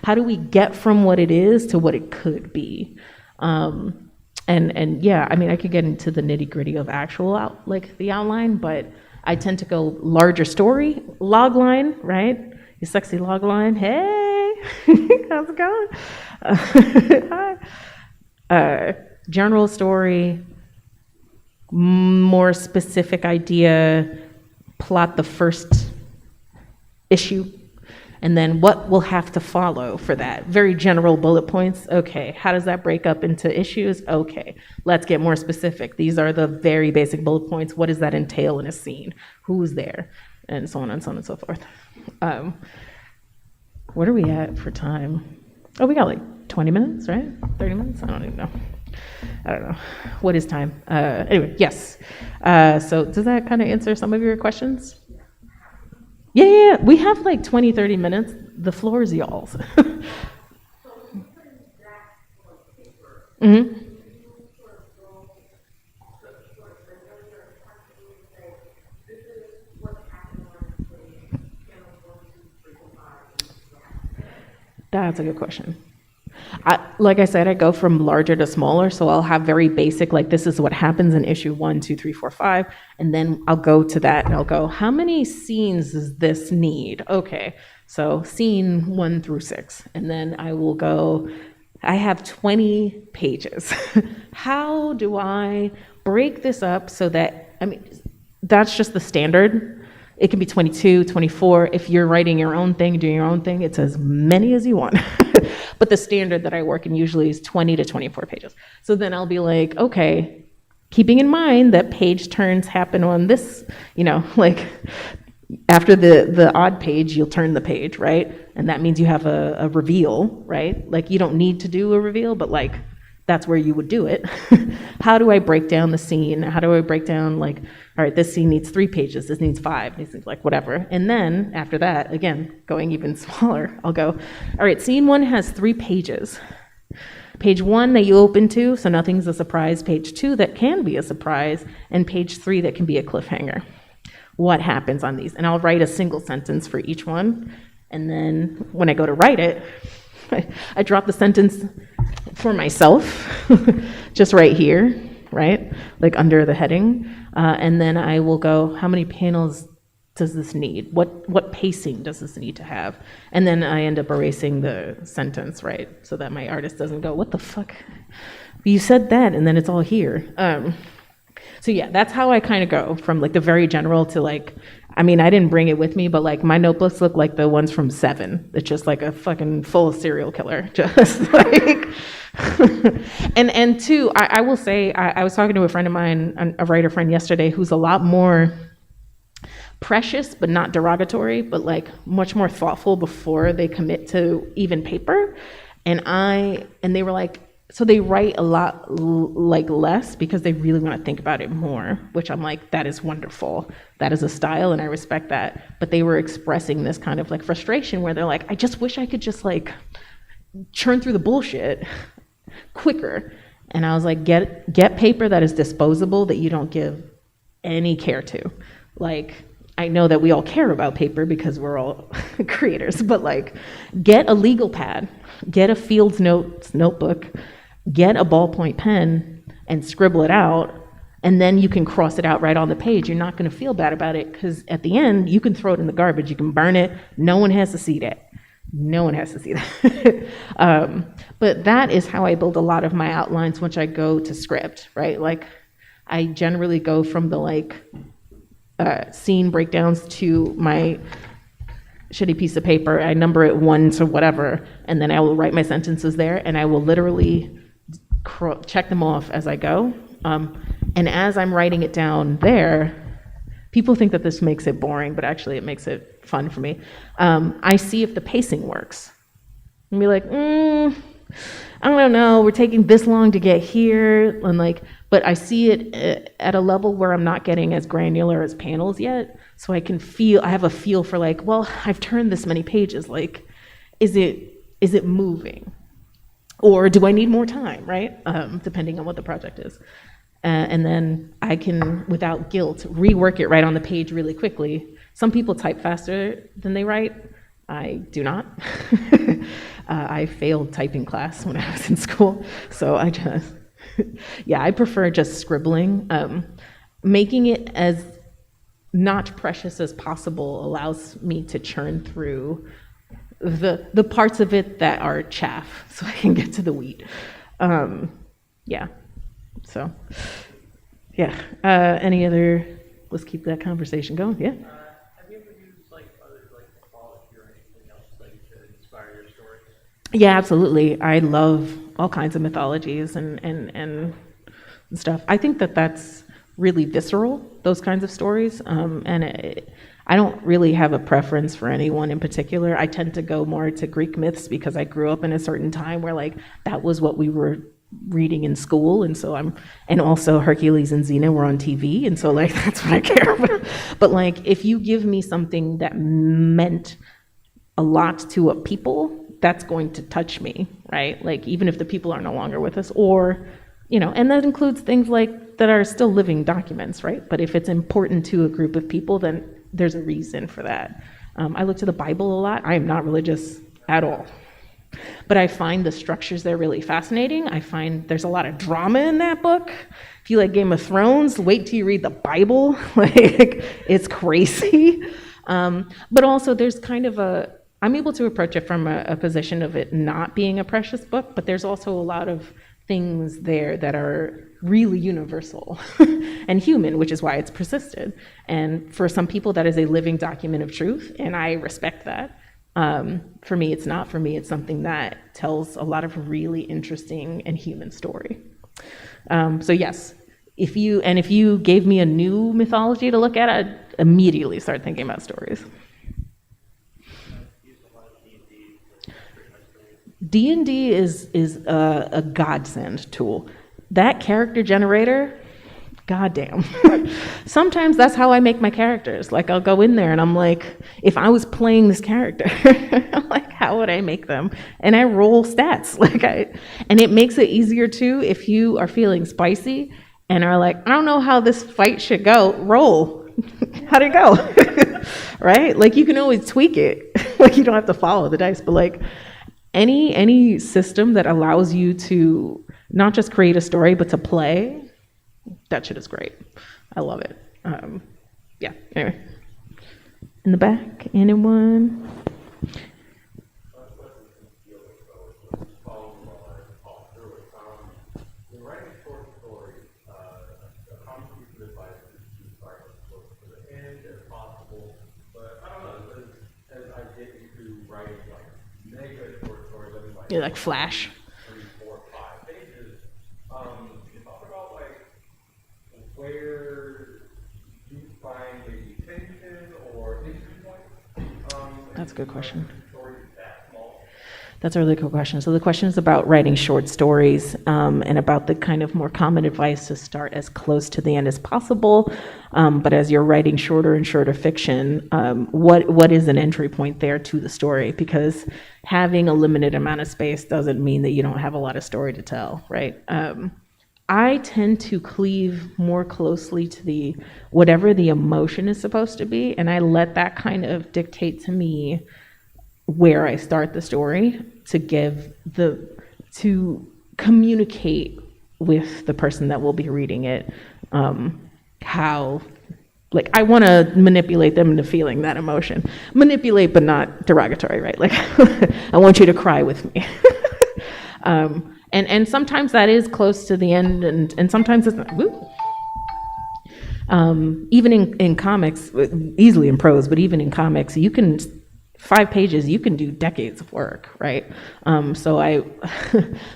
How do we get from what it is to what it could be? And yeah, I mean, I could get into the nitty gritty of actual the outline, but I tend to go larger story, log line, right? You sexy log line, hey, how's it going? Hi. General story, more specific idea, plot the first issue, and then what will have to follow for that. Very general bullet points. Okay, how does that break up into issues? Okay, let's get more specific. These are the very basic bullet points. What does that entail in a scene? Who's there? And so on and so on and so forth. What are we at for time? Oh, we got like 20 minutes, right? 30 minutes? I don't even know. I don't know. What is time? Anyway, yes. So does that kind of answer some of your questions? Yeah. We have like 20, 30 minutes. The floor is y'all's. Mm-hmm. That's a good question. Like I said, I go from larger to smaller, so I'll have very basic, like this is what happens in issue 1, 2, 3, 4, 5, and then I'll go to that and I'll go, how many scenes does this need? Okay, so scene 1 through 6, and then I will go, I have 20 pages. How do I break this up so that, I mean, that's just the standard. It can be 22, 24. If you're writing your own thing, doing your own thing, it's as many as you want. But the standard that I work in usually is 20 to 24 pages. So then I'll be like, okay, keeping in mind that page turns happen on this, like after the odd page, you'll turn the page, right? And that means you have a reveal, right? Like you don't need to do a reveal, but like that's where you would do it. How do I break down the scene? How do I break down like, all right, this scene needs 3 pages, this needs 5, this needs like whatever. And then after that, again, going even smaller, I'll go, all right, scene 1 has 3 pages. Page 1 that you open to, so nothing's a surprise. Page 2 that can be a surprise, and page 3 that can be a cliffhanger. What happens on these? And I'll write a single sentence for each one. And then when I go to write it, I drop the sentence for myself, just right here, right? Like under the heading. And then I will go, how many panels does this need? What pacing does this need to have? And then I end up erasing the sentence, right? So that my artist doesn't go, what the fuck? You said that, and then it's all here. So yeah, that's how I kind of go from like the very general to like, I mean, I didn't bring it with me, but like my notebooks look like the ones from Seven. It's just like a fucking full serial killer, just like. and two, I will say, I was talking to a friend of mine, a writer friend yesterday, who's a lot more precious, but not derogatory, but like much more thoughtful before they commit to even paper. And they were like, so they write a lot like less because they really want to think about it more, which I'm like, that is wonderful. That is a style and I respect that. But they were expressing this kind of like frustration where they're like, I just wish I could just like churn through the bullshit quicker. And I was like, get paper that is disposable, that you don't give any care to. Like, I know that we all care about paper because we're all creators, but like, get a legal pad, get a Fields Notes notebook, get a ballpoint pen and scribble it out, and then you can cross it out right on the page. You're not going to feel bad about it because at the end, you can throw it in the garbage, you can burn it. No one has to see that. No one has to see that. But that is how I build a lot of my outlines once I go to script, right? Like, I generally go from the like scene breakdowns to my shitty piece of paper. I number it 1 to whatever, and then I will write my sentences there, and I will literally check them off as I go. And as I'm writing it down there, people think that this makes it boring, but actually it makes it fun for me. I see if the pacing works. And be like, I don't know, we're taking this long to get here, and like, but I see it at a level where I'm not getting as granular as panels yet, so I have a feel for like, well, I've turned this many pages, like, is it moving? Or do I need more time, right? Depending on what the project is. And then I can, without guilt, rework it right on the page really quickly. Some people type faster than they write. I do not. I failed typing class when I was in school, so I just, yeah, I prefer just scribbling. Making it as not precious as possible allows me to churn through the parts of it that are chaff, so I can get to the wheat. Yeah, so, yeah. Any other, let's keep that conversation going, yeah? Have you ever used like other like mythology or anything else like to inspire your stories? Yeah, absolutely. I love all kinds of mythologies and stuff. I think that that's really visceral, those kinds of stories. I don't really have a preference for anyone in particular. I tend to go more to Greek myths because I grew up in a certain time where like that was what we were reading in school, and so and also Hercules and Xena were on TV, and so like that's what I care about. But like if you give me something that meant a lot to a people, that's going to touch me, right? Like even if the people are no longer with us, or and that includes things like that are still living documents, right? But if it's important to a group of people, then there's a reason for that. I look to the Bible a lot. I am not religious at all. But I find the structures there really fascinating. I find there's a lot of drama in that book. If you like Game of Thrones, wait till you read the Bible. Like, it's crazy. But also there's kind of I'm able to approach it from a position of it not being a precious book, but there's also a lot of things there that are really universal and human, which is why it's persisted. And for some people, that is a living document of truth, and I respect that. For me, it's not. For me, it's something that tells a lot of really interesting and human story. So yes, if you gave me a new mythology to look at, I'd immediately start thinking about stories. D&D is a godsend tool. That character generator, goddamn. Sometimes that's how I make my characters. Like, I'll go in there and I'm like, if I was playing this character, I'm like, how would I make them? And I roll stats. And it makes it easier too if you are feeling spicy and are like, I don't know how this fight should go. Roll. How'd it go? Right? Like, you can always tweak it. Like, you don't have to follow the dice, but like, any system that allows you to not just create a story, but to play, that shit is great. I love it. Yeah, anyway. In the back, anyone? Yeah, like Flash. 3, 4, 5 pages. Can you talk about like where you find maybe tension or entry points? That's a good question. That's a really cool question. So the question is about writing short stories, and about the kind of more common advice to start as close to the end as possible. But as you're writing shorter and shorter fiction, what is an entry point there to the story? Because having a limited amount of space doesn't mean that you don't have a lot of story to tell, right? I tend to cleave more closely to whatever the emotion is supposed to be, and I let that kind of dictate to me where I start the story to communicate with the person that will be reading it, how, like, I want to manipulate them into feeling that emotion. Manipulate, but not derogatory, right? Like, I want you to cry with me. And sometimes that is close to the end, and sometimes it's not. Woo. Even in comics, easily in prose, but even in comics, 5 pages, you can do decades of work, right? So I,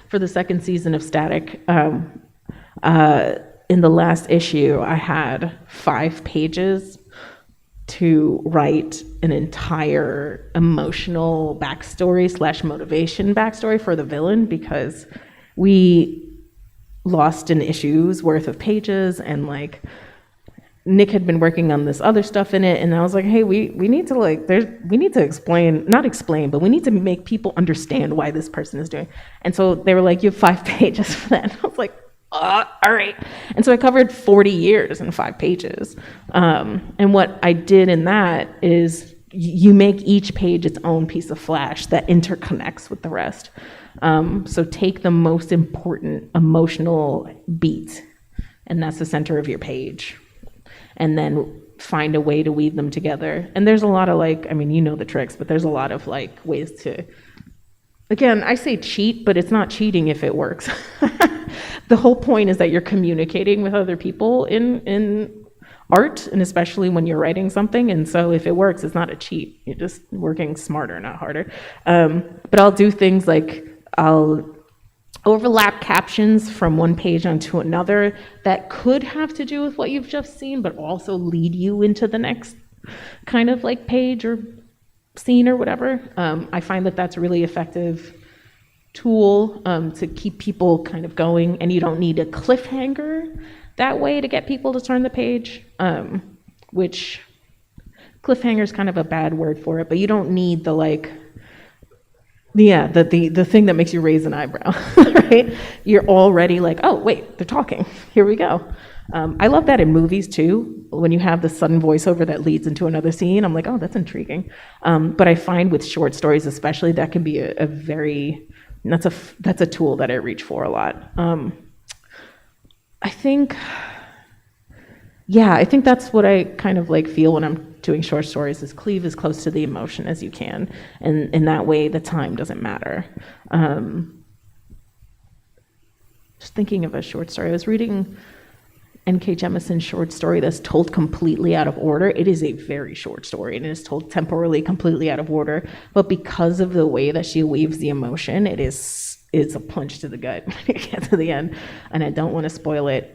for the second season of Static, in the last issue, I had 5 pages to write an entire emotional backstory / motivation backstory for the villain, because we lost an issue's worth of pages, and like, Nick had been working on this other stuff in it, and I was like, hey, we need to not explain, but we need to make people understand why this person is doing. And so they were like, you have 5 pages for that. And I was like, all right. And so I covered 40 years in 5 pages. And what I did in that is you make each page its own piece of Flash that interconnects with the rest. So take the most important emotional beat, and that's the center of your page. And then find a way to weave them together. And there's a lot of the tricks, but there's a lot of ways to, again, I say cheat, but it's not cheating if it works. The whole point is that you're communicating with other people in art, and especially when you're writing something. And so if it works, it's not a cheat. You're just working smarter, not harder. But I'll do things like I'll overlap captions from one page onto another that could have to do with what you've just seen, but also lead you into the next kind of page or scene or whatever. I find that that's a really effective tool to keep people kind of going, and you don't need a cliffhanger that way to get people to turn the page, which cliffhanger is kind of a bad word for it, but you don't need the thing that makes you raise an eyebrow, right? You're already like, oh, wait, they're talking. Here we go. I love that in movies too, when you have the sudden voiceover that leads into another scene. I'm like, oh, that's intriguing. But I find with short stories especially, that can be that's a tool that I reach for a lot. I think that's what I kind of feel when I'm doing short stories, is cleave as close to the emotion as you can, and in that way the time doesn't matter. just thinking of a short story. I was reading N.K. Jemison's short story that's told completely out of order. It is a very short story, and it is told temporally completely out of order. But because of the way that she weaves the emotion, it's a punch to the gut when you get to the end. And I don't want to spoil it.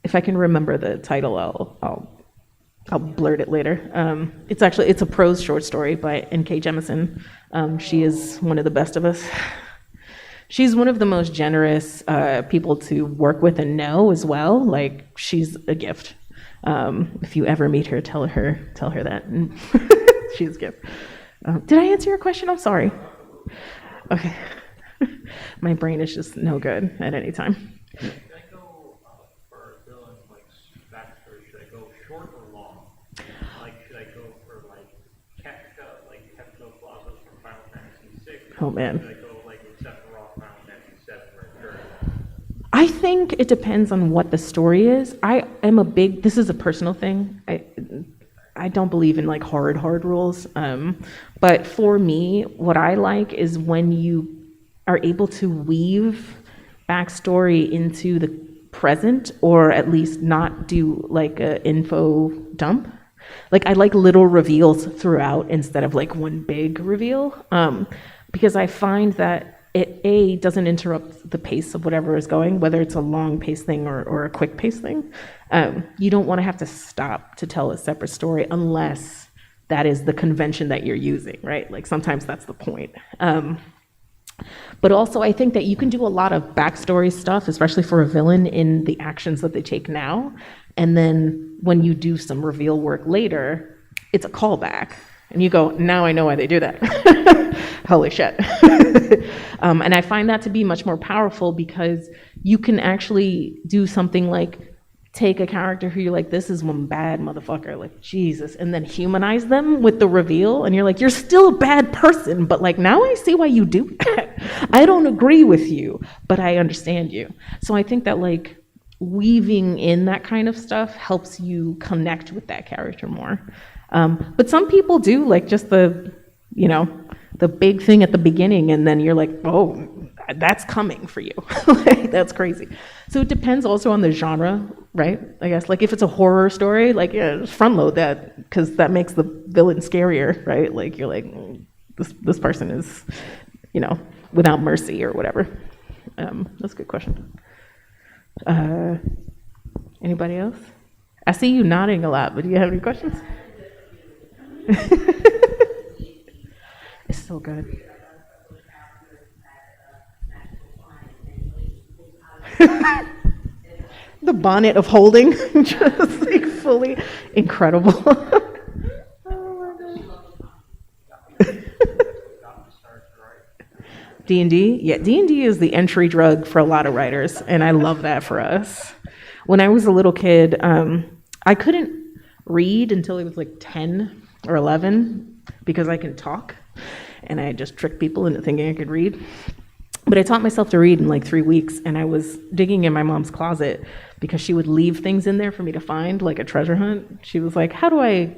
If I can remember the title, I'll blurt it later. It's a prose short story by N.K. Jemisin. She is one of the best of us. She's one of the most generous people to work with and know as well. Like, she's a gift. If you ever meet her, tell her that. She's a gift. Did I answer your question? I'm sorry. Okay. My brain is just no good at any time. Should I go for a villain like backstory? Should I go short or long? Like, should I go for like Kefka Plazos from Final Fantasy VI? Oh man. Should I go like Sephiroth Final Fantasy VII or I think it depends on what the story is. This is a personal thing. I don't believe in like hard rules. But for me, what I like is when you are able to weave backstory into the present, or at least not do like an info dump. Like, I like little reveals throughout instead of like one big reveal, because I find that it doesn't interrupt the pace of whatever is going, whether it's a long pace thing or a quick pace thing. You don't want to have to stop to tell a separate story unless that is the convention that you're using, right? Like, sometimes that's the point. But also, I think that you can do a lot of backstory stuff, especially for a villain, in the actions that they take now. And then when you do some reveal work later, it's a callback. And you go, now I know why they do that. Holy shit. And I find that to be much more powerful, because you can actually do something like take a character who you're like, this is one bad motherfucker, like Jesus, and then humanize them with the reveal, and you're like, you're still a bad person, but like, now I see why you do that. I don't agree with you, but I understand you. So I think that like weaving in that kind of stuff helps you connect with that character more. But some people do like just the big thing at the beginning, and then you're like, oh, that's coming for you. Like, that's crazy. So it depends also on the genre, right? I guess, like, if it's a horror story, like, yeah, just front load that, because that makes the villain scarier, right? Like, you're like, this person is, without mercy or whatever. That's a good question. Anybody else? I see you nodding a lot, but do you have any questions? It's so good. The bonnet of holding, just like fully incredible. D&D? Yeah, D&D is the entry drug for a lot of writers, and I love that for us. When I was a little kid, I couldn't read until I was like 10 or 11 because I can talk, and I just tricked people into thinking I could read. But I taught myself to read in like 3 weeks, and I was digging in my mom's closet because she would leave things in there for me to find, like a treasure hunt. She was like, how do I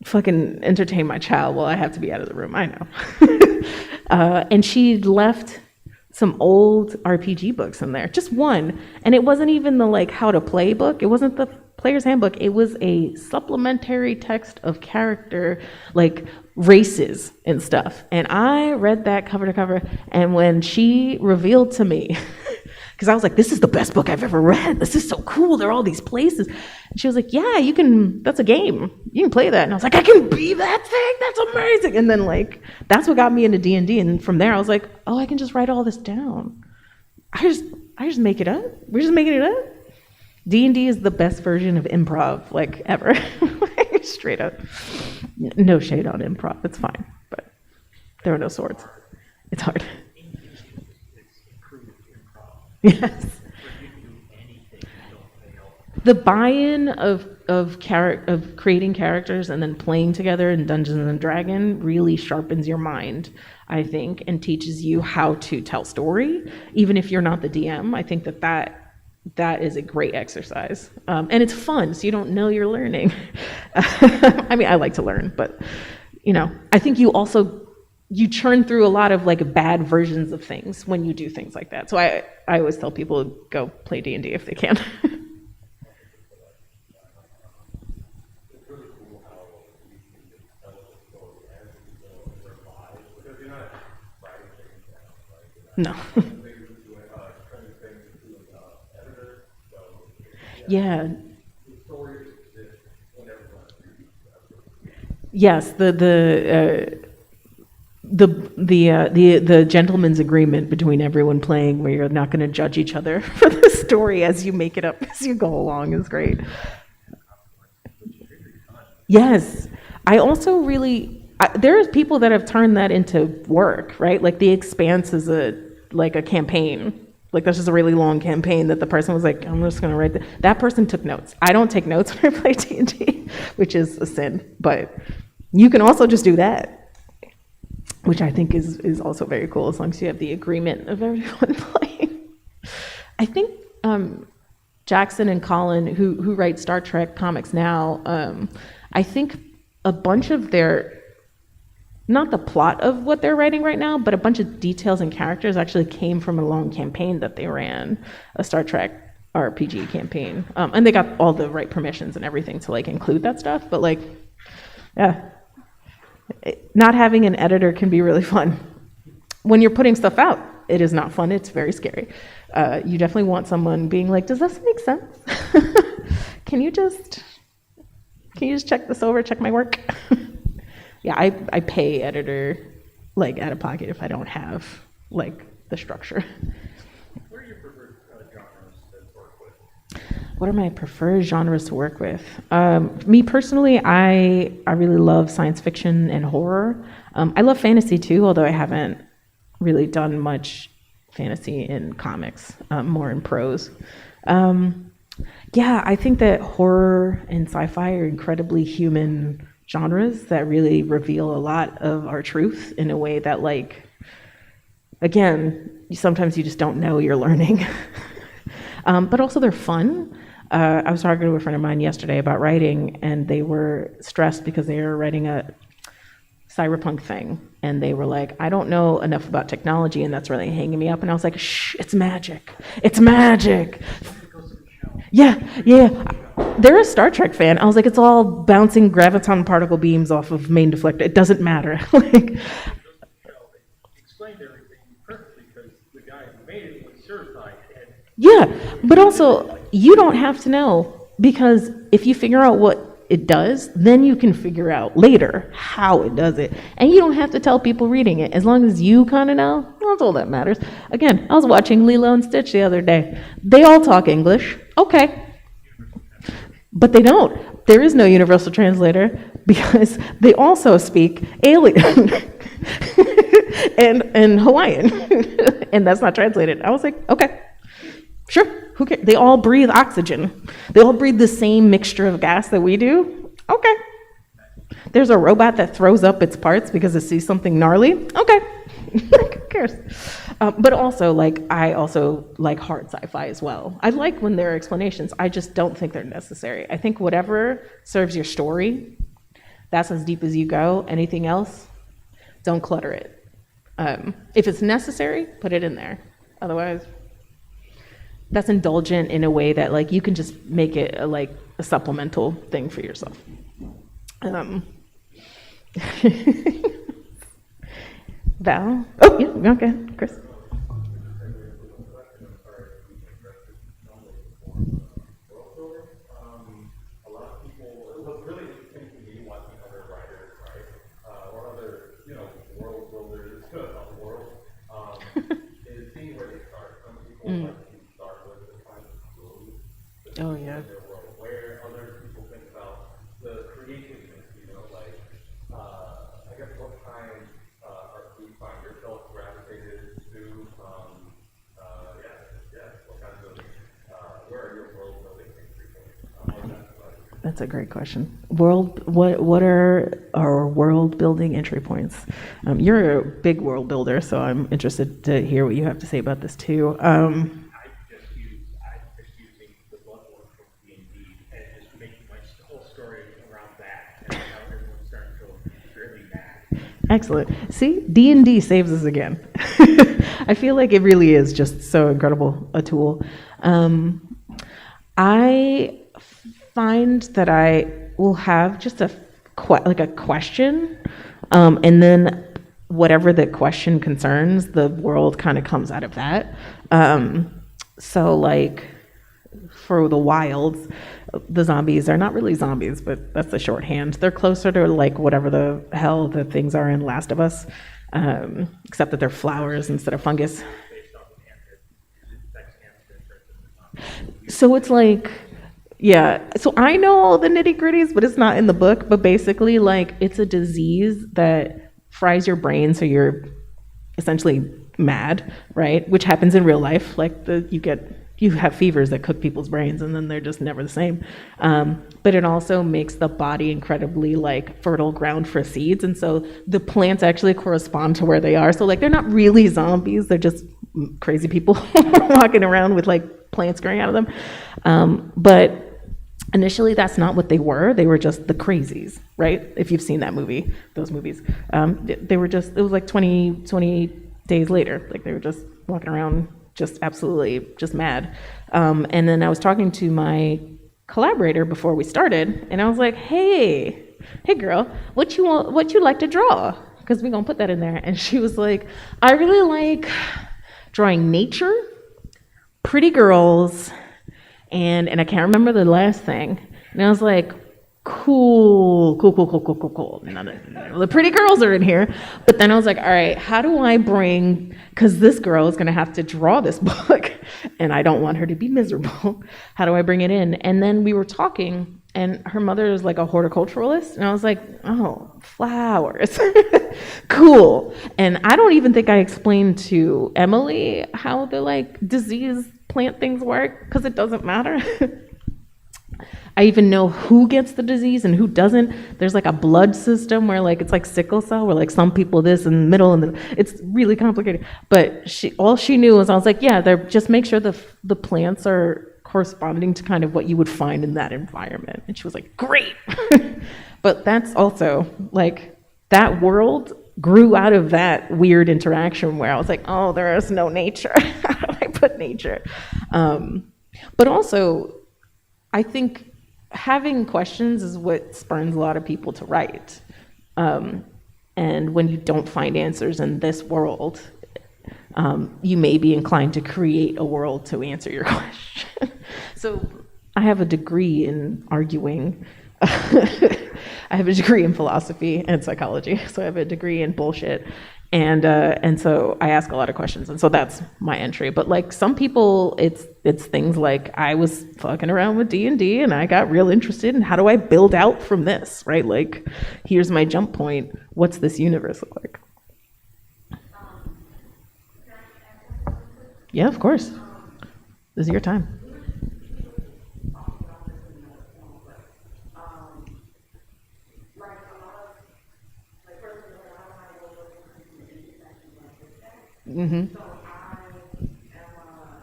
fucking entertain my child while I have to be out of the room? I know. And she left some old RPG books in there, just one. And it wasn't even the like how to play book. It wasn't the player's handbook. It was a supplementary text of character, like races and stuff. And I read that cover to cover. And when she revealed to me, because I was like, this is the best book I've ever read. This is so cool. There are all these places. And she was like, yeah, you can, that's a game. You can play that. And I was like, I can be that thing. That's amazing. And then like, that's what got me into D&D. And from there, I was like, oh, I can just write all this down. I just make it up. We're just making it up. D&D is the best version of improv, like, ever. Straight up. No shade on improv. It's fine. But there are no swords. It's hard. Yes. The buy-in of creating characters and then playing together in Dungeons and Dragons really sharpens your mind, I think, and teaches you how to tell story. Even if you're not the DM, I think that is a great exercise. And it's fun, so you don't know you're learning. I mean, I like to learn, but, I think you also you churn through a lot of like bad versions of things when you do things like that. So I always tell people go play D&D if they can. No. Yeah. Yes, the gentleman's agreement between everyone playing, where you're not going to judge each other for the story as you make it up as you go along, is great. Yes, I also really there's people that have turned that into work, right? Like The Expanse is a campaign. Like that's just a really long campaign that the person was like, I'm just gonna write that person took notes. I don't take notes when I play D&D, which is a sin, but you can also just do that, which I think is also very cool, as long as you have the agreement of everyone playing. I think Jackson and Colin, who write Star Trek comics now, I think a bunch of their, not the plot of what they're writing right now, but a bunch of details and characters actually came from a long campaign that they ran, a Star Trek RPG campaign. And they got all the right permissions and everything to like include that stuff, but like, yeah. Not having an editor can be really fun. When you're putting stuff out, it is not fun, it's very scary. You definitely want someone being like, does this make sense? Can you just check this over, check my work? Yeah, I pay editor like out of pocket if I don't have like the structure. What are your preferred genres to work with? What are my preferred genres to work with? Me personally, I really love science fiction and horror. I love fantasy too, although I haven't really done much fantasy in comics, more in prose. Yeah, I think that horror and sci-fi are incredibly human genres that really reveal a lot of our truth in a way that, like, again, sometimes you just don't know you're learning. But also they're fun. I was talking to a friend of mine yesterday about writing, and they were stressed because they were writing a cyberpunk thing, and they were like, I don't know enough about technology, and that's really hanging me up. And I was like, shh, it's magic. It's magic. Yeah. They're a Star Trek fan. I was like, it's all bouncing graviton particle beams off of main deflector. It doesn't matter. Like, Explained everything perfectly because the guy who made it was certified. yeah, but also you don't have to know, because if you figure out what it does, then you can figure out later how it does it. And you don't have to tell people reading it. As long as you kind of know, that's all that matters. Again, I was watching Lilo and Stitch the other day. They all talk English. Okay. But they don't. There is no universal translator because they also speak alien and Hawaiian. And that's not translated. I was like, okay, sure. Who cares? They all breathe oxygen. They all breathe the same mixture of gas that we do. Okay. There's a robot that throws up its parts because it sees something gnarly. Okay. Who cares? But also, like, I also like hard sci-fi as well. I like when there are explanations. I just don't think they're necessary. I think whatever serves your story, that's as deep as you go. Anything else, don't clutter it. If it's necessary, put it in there. Otherwise, that's indulgent in a way that, like, you can just make it a supplemental thing for yourself. Val? Oh, yeah, okay, Chris. Oh, yeah. Where other people think about the creativeness, like, I guess what kind do you find yourself gravitated to? What kinds of, where are your world building entry points? That's a great question. What are our world building entry points? You're a big world builder, so I'm interested to hear what you have to say about this too. I'm just using the bloodborne from D&D and just making my whole story around that, and how everyone's starting to go really mad. Excellent. See, D&D saves us again. I feel like it really is just so incredible a tool. I find that I will have just a question, and then whatever the question concerns, the world kind of comes out of that. So like for the wilds, the zombies are not really zombies, but that's the shorthand. They're closer to like whatever the hell the things are in Last of Us, except that they're flowers instead of fungus. So it's like, yeah, so I know all the nitty gritties, but it's not in the book. But basically, like, it's a disease that fries your brain, so you're essentially mad, right? Which happens in real life. Like, you have fevers that cook people's brains, and then they're just never the same. But it also makes the body incredibly like fertile ground for seeds, and so the plants actually correspond to where they are. So like, they're not really zombies; they're just crazy people walking around with like plants growing out of them. But initially, that's not what they were. They were just the crazies, right? If you've seen that movie, those movies, they were just, it was like 20 days later. Like, they were just walking around just absolutely just mad. And then I was talking to my collaborator before we started, and I was like, hey girl, what you like to draw? Because we're gonna put that in there. And she was like, I really like drawing nature, pretty girls, and I can't remember the last thing. And I was like, cool. None of the pretty girls are in here. But then I was like, all right, how do I bring, because this girl is going to have to draw this book, and I don't want her to be miserable. How do I bring it in? And then we were talking, and her mother is like a horticulturalist. And I was like, oh, flowers. Cool. And I don't even think I explained to Emily how the like disease plant things work, because it doesn't matter. I even know who gets the disease and who doesn't. There's like a blood system where like it's like sickle cell, where like some people this in the middle, and it's really complicated. But all she knew was, I was like, yeah, just make sure the plants are corresponding to kind of what you would find in that environment. And she was like, great. But that's also like, that world grew out of that weird interaction where I was like, oh, there is no nature. How do I put nature? But also, I think having questions is what spurns a lot of people to write. And when you don't find answers in this world, you may be inclined to create a world to answer your question. So I have a degree in arguing. I have a degree in philosophy and psychology, so I have a degree in bullshit. And so I ask a lot of questions, and so that's my entry. But like, some people, it's things like, I was fucking around with D&D and I got real interested in how do I build out from this, right? Like, here's my jump point. What's this universe look like? Yeah, of course. This is your time. Mm-hmm. So I am a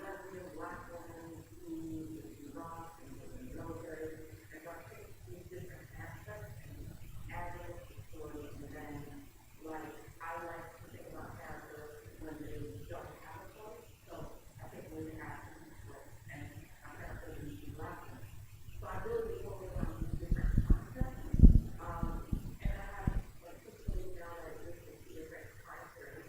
lesbian black woman who is lost in the military, and so I take these different aspects and add them to stories, and then like I like to think about characters when they don't have a choice. So I think when they have a choice, and my character is black. So I really focus on these different concepts, and I have like typically now that this is different characters.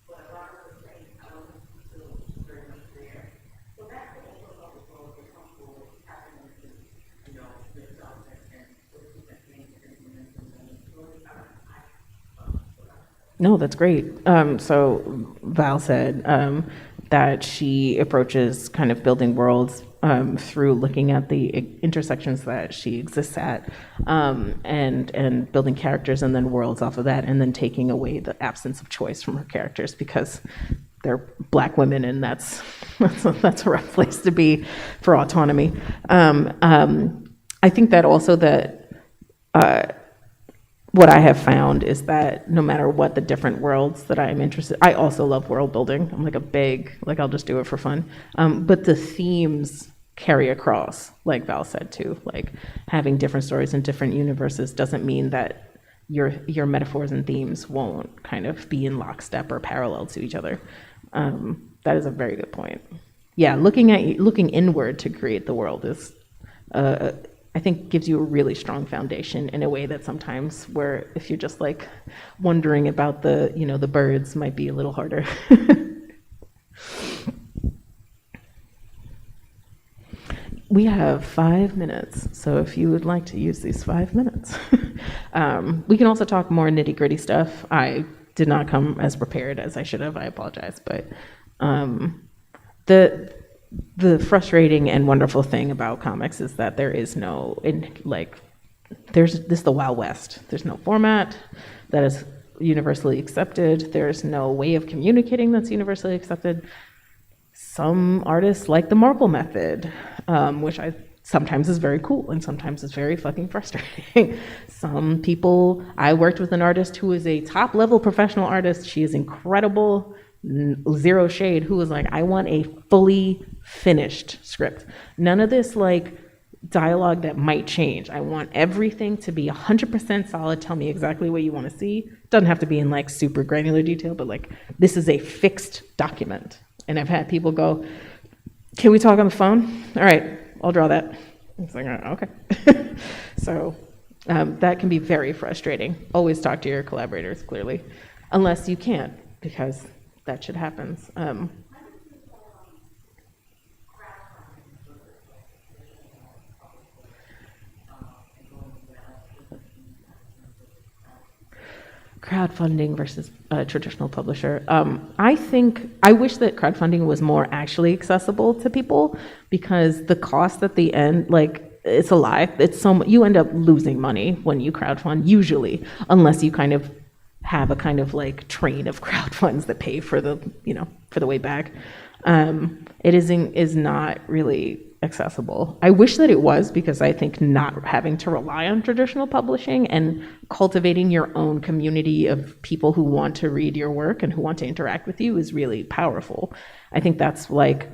But a lot of the same elements still very much there. So that can also help as well as the comfortable with having to, yourself and sort of that thing and No, that's great. So Val said that she approaches kind of building worlds through looking at the intersections that she exists at, and building characters and then worlds off of that, and then taking away the absence of choice from her characters because they're black women, and that's a rough place to be for autonomy. I think that also that what I have found is that no matter what the different worlds that I'm interested, I also love world building. I'm like a big, like I'll just do it for fun. But the themes carry across, like Val said too, like having different stories in different universes doesn't mean that your metaphors and themes won't kind of be in lockstep or parallel to each other. That is a very good point. Yeah, looking inward to create the world is, I think, gives you a really strong foundation in a way that sometimes where if you're just like wondering about the birds might be a little harder. We have 5 minutes, so if you would like to use these 5 minutes. We can also talk more nitty-gritty stuff. I did not come as prepared as I should have, I apologize, but the frustrating and wonderful thing about comics is that there is no, this is the Wild West. There's no format that is universally accepted. There's no way of communicating that's universally accepted. Some artists like the Marvel method, which sometimes is very cool and sometimes is very fucking frustrating. Some people, I worked with an artist who is a top level professional artist. She is incredible, zero shade, who was like, I want a fully finished script. None of this like dialogue that might change. I want everything to be 100% solid. Tell me exactly what you want to see. Doesn't have to be in like super granular detail, but like this is a fixed document. And I've had people go, can we talk on the phone? All right, I'll draw that. It's like, okay. So that can be very frustrating. Always talk to your collaborators, clearly, unless you can't, because that shit happens. Crowdfunding versus a traditional publisher. I wish that crowdfunding was more actually accessible to people, because the cost at the end, like, it's a lie. You end up losing money when you crowdfund, usually, unless you kind of have a kind of like train of crowdfunds that pay for the way back. It is not really accessible. I wish that it was, because I think not having to rely on traditional publishing and cultivating your own community of people who want to read your work and who want to interact with you is really powerful. I think that's like,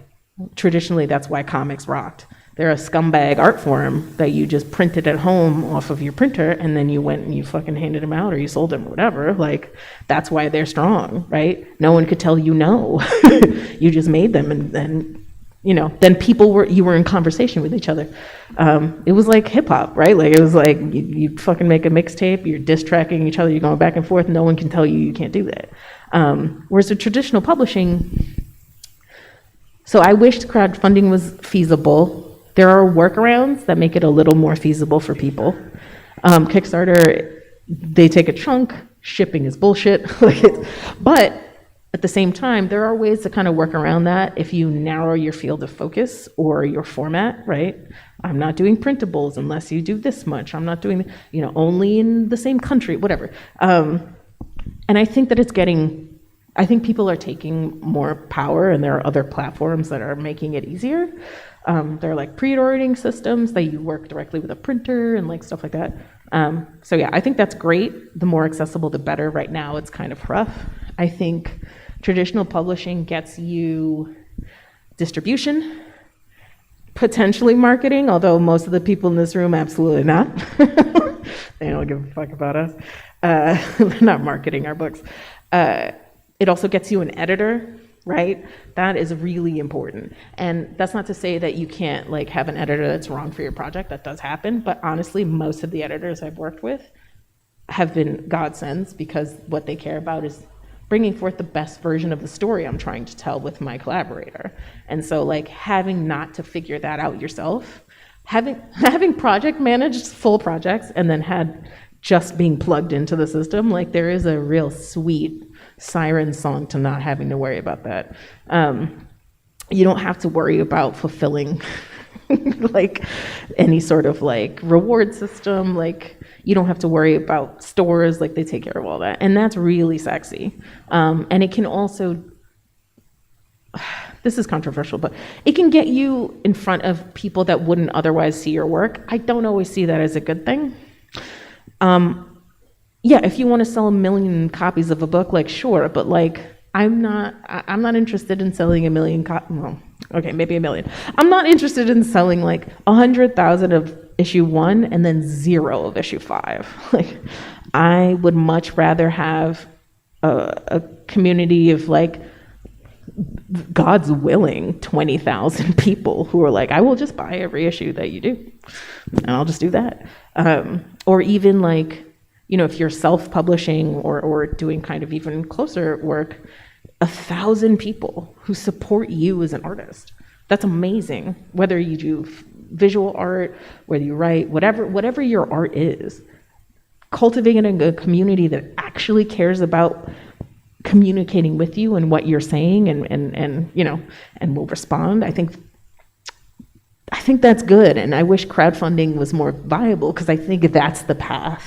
traditionally, that's why comics rocked. They're a scumbag art form that you just printed at home off of your printer, and then you went and you fucking handed them out or you sold them or whatever. Like, that's why they're strong, right? No one could tell you no. You just made them, and then, then you were in conversation with each other. It was like hip hop, right? Like, it was like you fucking make a mixtape, you're diss tracking each other, you're going back and forth, no one can tell you can't do that. Whereas the traditional publishing, so I wished crowdfunding was feasible. There are workarounds that make it a little more feasible for people. Kickstarter, they take a chunk, shipping is bullshit. But at the same time, there are ways to kind of work around that if you narrow your field of focus or your format, right? I'm not doing printables unless you do this much. I'm not doing, only in the same country, whatever. And I think that I think people are taking more power, and there are other platforms that are making it easier. There are like pre-ordering systems that you work directly with a printer and like stuff like that. So yeah, I think that's great. The more accessible, the better. Right now, it's kind of rough. I think traditional publishing gets you distribution, potentially marketing, although most of the people in this room, absolutely not. They don't give a fuck about us. They're not marketing our books. It also gets you an editor, right? That is really important. And that's not to say that you can't like have an editor that's wrong for your project. That does happen. But honestly, most of the editors I've worked with have been godsends, because what they care about is bringing forth the best version of the story I'm trying to tell with my collaborator. And so like having not to figure that out yourself, having project managed full projects and then had just being plugged into the system, like there is a real sweet siren song to not having to worry about that. You don't have to worry about fulfilling like any sort of like reward system. Like you don't have to worry about stores, like they take care of all that. And that's really sexy. And it can also, this is controversial, but it can get you in front of people that wouldn't otherwise see your work. I don't always see that as a good thing. Yeah, if you want to sell 1 million copies of a book, like sure, but like I'm not interested in selling 1 million copies. Well, okay, maybe 1 million. I'm not interested in selling like 100,000 of issue 1 and then 0 of issue 5. Like I would much rather have a community of like, God's willing, 20,000 people who are like, I will just buy every issue that you do, and I'll just do that. Or even like, you know, if you're self-publishing or doing kind of even closer work, 1,000 people who support you as an artist. That's amazing. Whether you do visual art, whether you write, whatever your art is, cultivating a community that actually cares about communicating with you and what you're saying and you know, and will respond. I think that's good, and I wish crowdfunding was more viable, because I think that's the path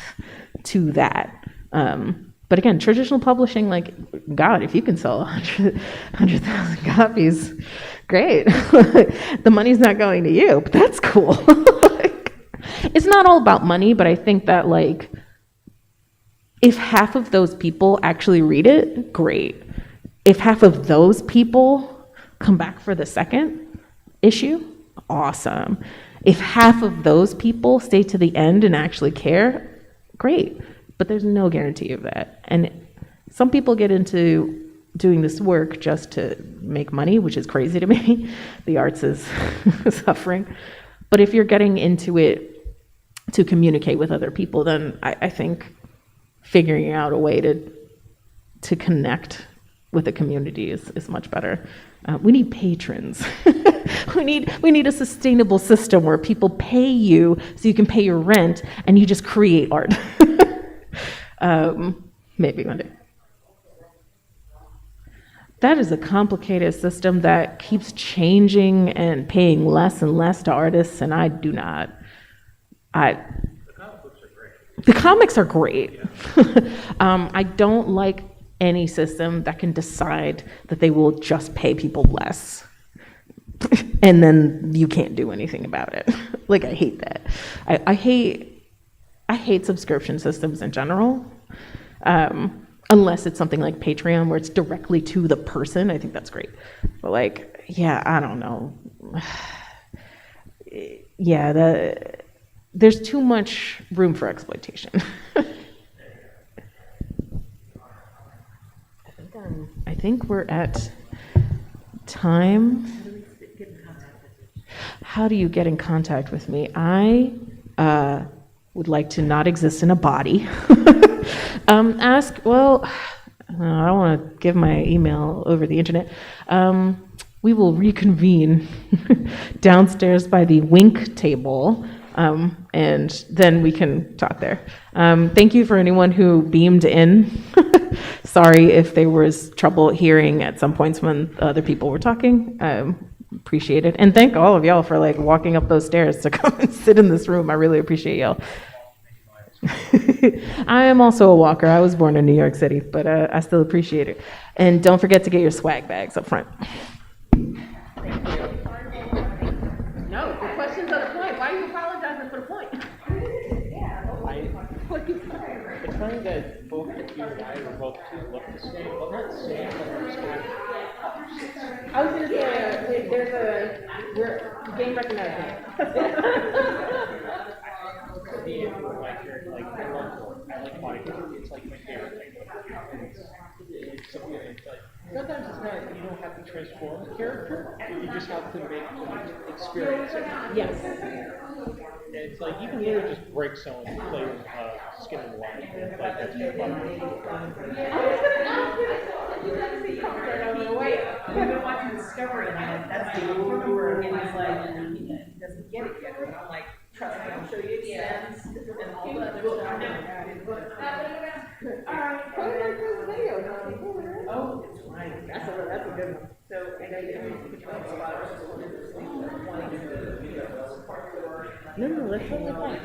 to that. But again, traditional publishing, like, God, if you can sell 100,000 copies, great. The money's not going to you, but that's cool. Like, it's not all about money, but I think that, like, if half of those people actually read it, great. If half of those people come back for the second issue, awesome. If half of those people stay to the end and actually care, great. But there's no guarantee of that. And some people get into doing this work just to make money, which is crazy to me. The arts is suffering. But if you're getting into it to communicate with other people, then I think figuring out a way to connect with the community is much better. We need patrons. we need a sustainable system where people pay you so you can pay your rent and you just create art. Maybe one day. That is a complicated system that keeps changing and paying less and less to artists, and I do not. The comics are great. I don't like any system that can decide that they will just pay people less. And then you can't do anything about it. Like, I hate that. I hate subscription systems in general. Unless it's something like Patreon where it's directly to the person, I think that's great. But like, yeah, I don't know. Yeah, there's too much room for exploitation. I think we're at time. How do you get in contact with me? I would like to not exist in a body. Well, I don't want to give my email over the internet. We will reconvene downstairs by the WinC table, and then we can talk there. Thank you for anyone who beamed in. Sorry if there was trouble hearing at some points when other people were talking. Appreciate it. And thank all of y'all for like walking up those stairs to come and sit in this room. I really appreciate y'all. I am also a walker. I was born in New York City, but I still appreciate it. And don't forget to get your swag bags up front. No, the questions are the point. Why are you apologizing for the point? It's funny that both you and I were both look the same. Well, not the same, but we're sort of opposites. I was going to say, we're game recognizing. I like bodybuilding. It's like my favorite thing. It's something like sometimes it's not, you don't have to transform the character, you just have to make them experience it. Yes. It's like you can literally just break someone and play with skin and light. Like that's just fun. We've been watching Discovery, and that's the remember, and he's like, he doesn't get it yet. And I'm like, trust me, I'll show you the sense and all the other stuff. Oh, it's right. That's a good one. So, and I didn't No, that's totally fine.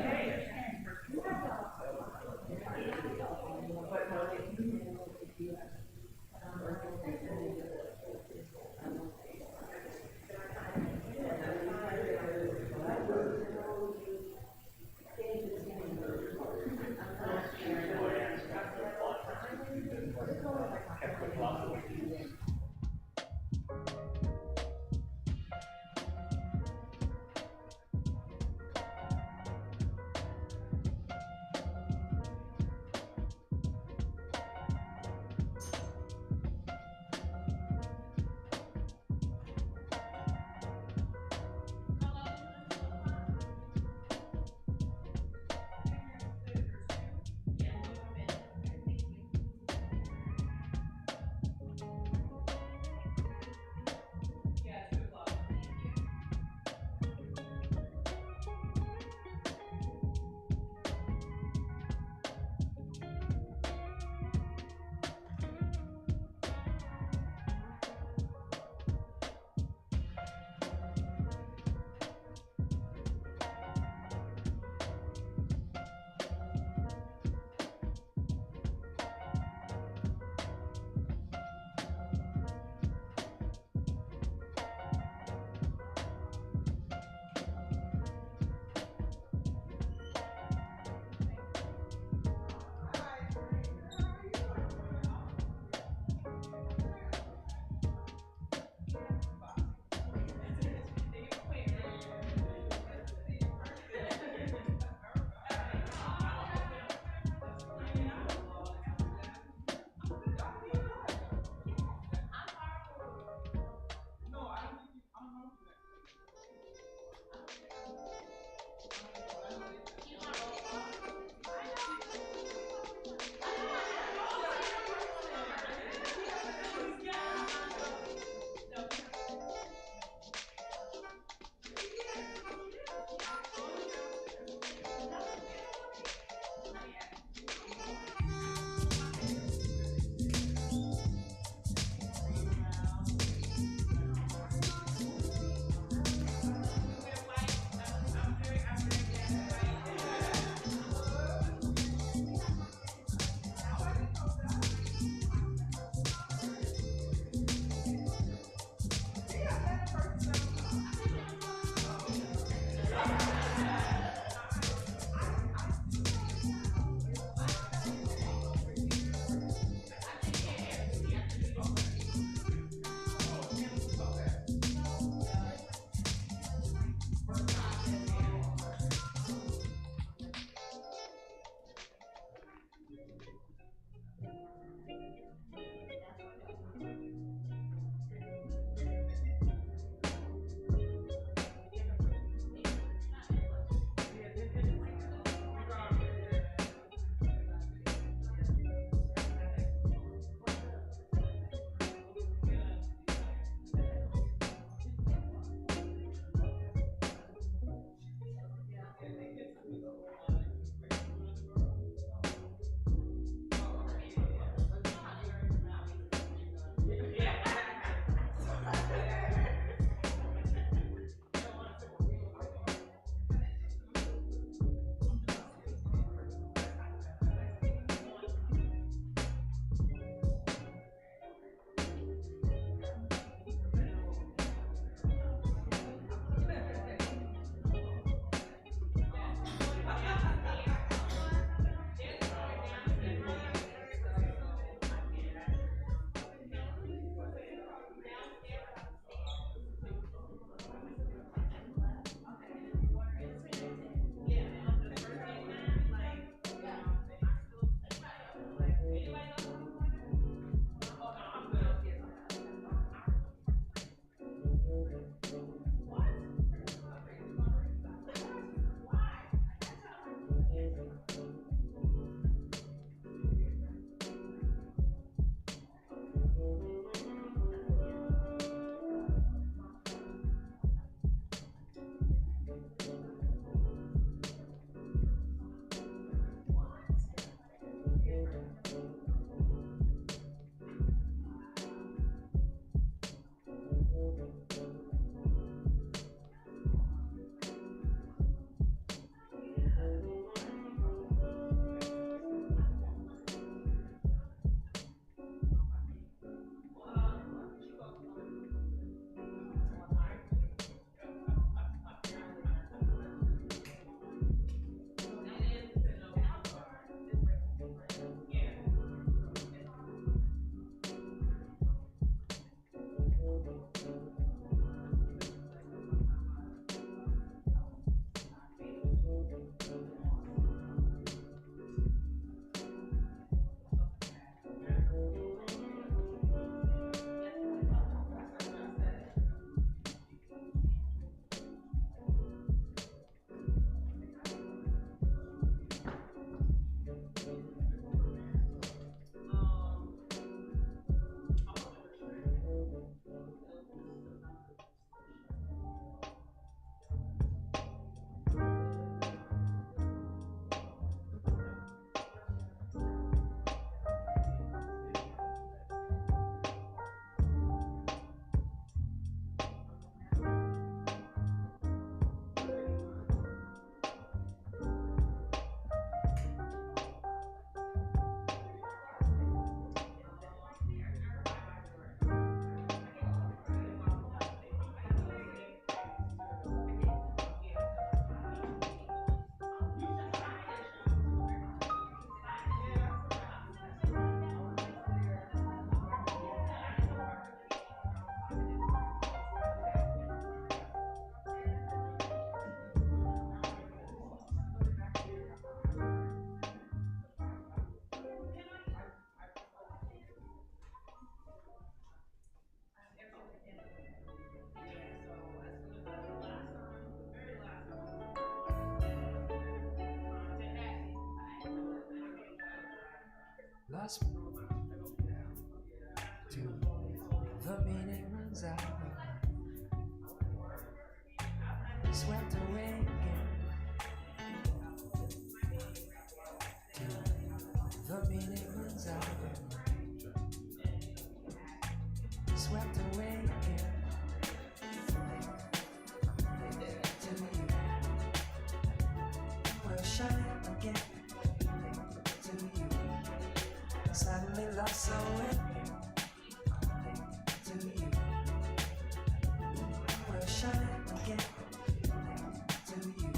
runs out of my swept away again. The meaning runs out of my swept away again. Will shine again to you. Suddenly lost so to you. Will shine again to you.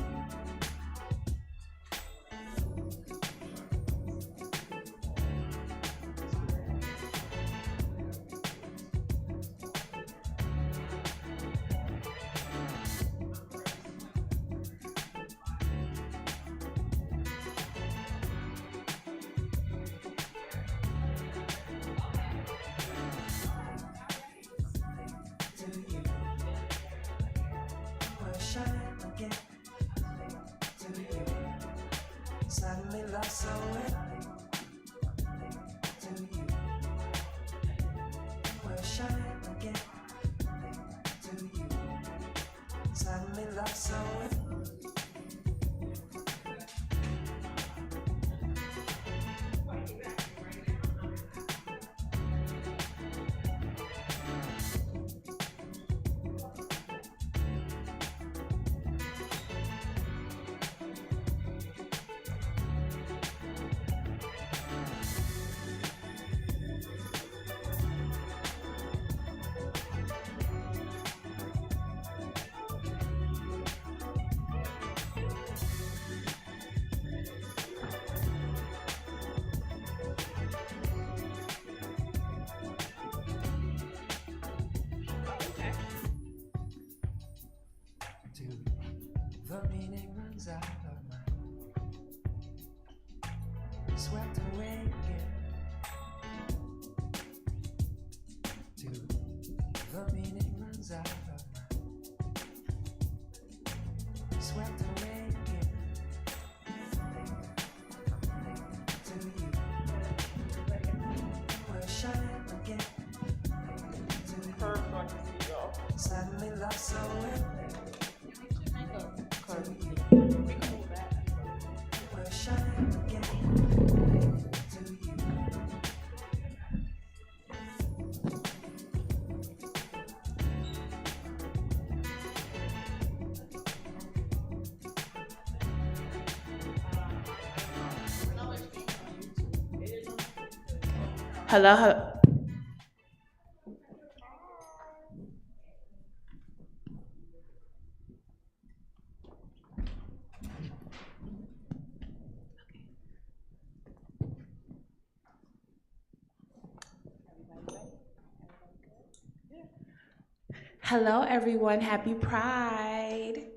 Suddenly lost so to you. Will shine again to you. Suddenly lost so the meaning runs out of my swept away again. The meaning runs out of my swept away again. To you, will shine again. To you, suddenly lost so will shine again to you. Hello. Hello, everyone. Happy Pride.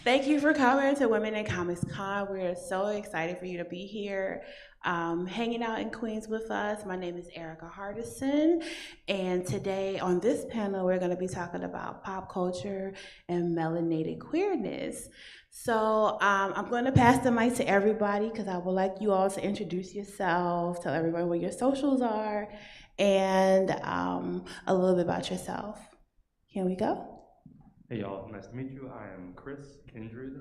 Thank you for coming to Women in Comics Con. We're so excited for you to be here, hanging out in Queens with us. My name is Erica Hardison, and today on this panel, we're going to be talking about pop culture and melanated queerness. So I'm going to pass the mic to everybody because I would like you all to introduce yourself, tell everyone where your socials are, and a little bit about yourself. Here we go. Hey y'all, nice to meet you. I am Chris Kindred.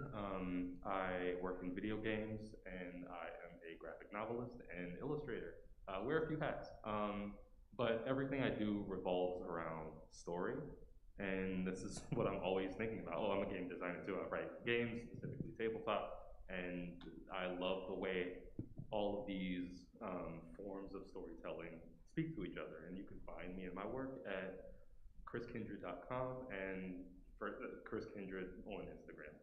I work in video games and I am a graphic novelist and illustrator. Wear a few hats, but everything I do revolves around story, and this is what I'm always thinking about. Oh, I'm a game designer too. I write games, specifically tabletop, and I love the way all of these forms of storytelling speak to each other, and you can find me and my work at chriskindred.com and for Chris Kindred on Instagram.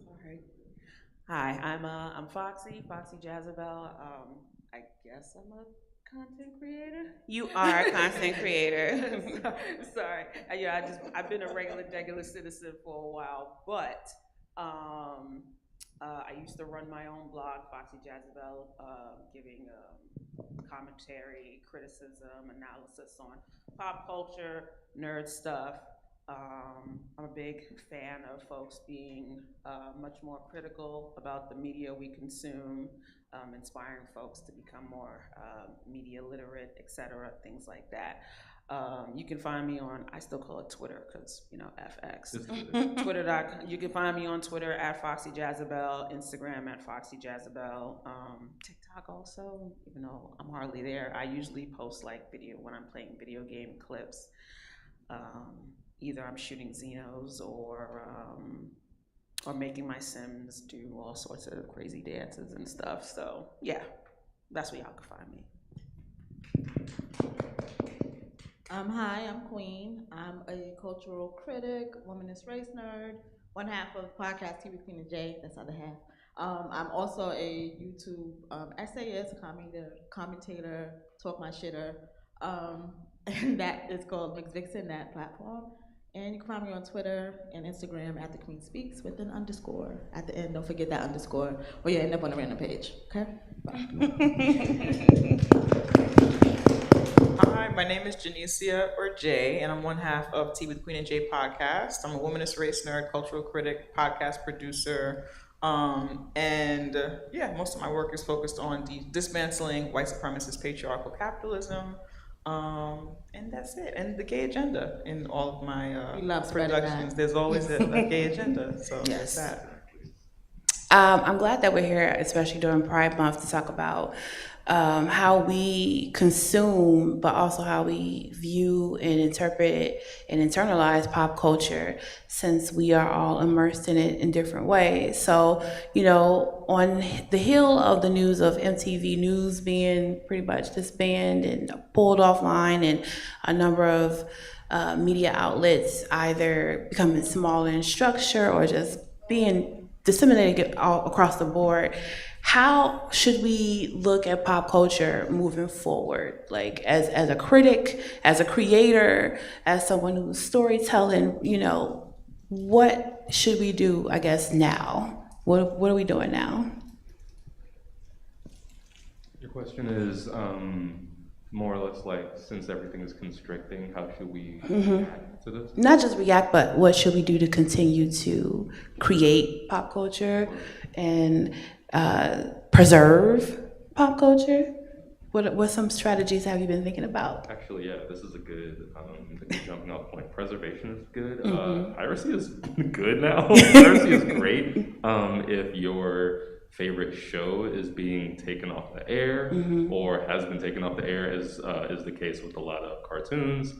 Sorry. Hi, I'm Foxy Jezebel. I guess I'm a content creator. You are a content creator. Sorry. Yeah, I've been a regular citizen for a while, but I used to run my own blog, Foxy Jezebel, giving commentary, criticism, analysis on pop culture, nerd stuff. I'm a big fan of folks being much more critical about the media we consume, inspiring folks to become more media literate, et cetera, things like that. You can find me on, I still call it Twitter because, FX. Twitter.com. You can find me on Twitter at Foxy Jazabelle, Instagram at Foxy Jazabelle, TikTok also, even though I'm hardly there. I usually post like video when I'm playing video game clips. Either I'm shooting Xenos or making my Sims do all sorts of crazy dances and stuff. So yeah, that's where y'all can find me. Hi, I'm Queen. I'm a cultural critic, womanist race nerd, one half of the podcast TV Queen and J, that's the other half. I'm also a YouTube essayist, commentator, talk my shitter, and that is called Mix Vixen, that platform. And you can find me on Twitter and Instagram at The Queen Speaks with an underscore at the end. Don't forget that underscore, or you end up on a random page. Okay? Bye. Hi, my name is Janicia, or Jay, and I'm one half of Tea with Queen and Jay podcast. I'm a womanist race nerd, cultural critic, podcast producer, most of my work is focused on dismantling white supremacist patriarchal capitalism, and that's it. And the gay agenda in all of my productions. There's always a gay agenda, so Yes. there's that. I'm glad that we're here, especially during Pride Month, to talk about how we consume, but also how we view and interpret and internalize pop culture, since we are all immersed in it in different ways. So, on the heel of the news of MTV News being pretty much disbanded and pulled offline, and a number of media outlets either becoming smaller in structure or just being disseminated all across the board, how should we look at pop culture moving forward? Like as a critic, as a creator, as someone who's storytelling, what should we do, I guess, now? What are we doing now? Your question is more or less like, since everything is constricting, how should we react to this? Not just react, but what should we do to continue to create pop culture and preserve pop culture? What some strategies have you been thinking about? Actually, yeah, this is a good jumping off point. Preservation is good. Mhm. Piracy is good now. Piracy is great. If your favorite show is being taken off the air, Mhm. or has been taken off the air, as is the case with a lot of cartoons,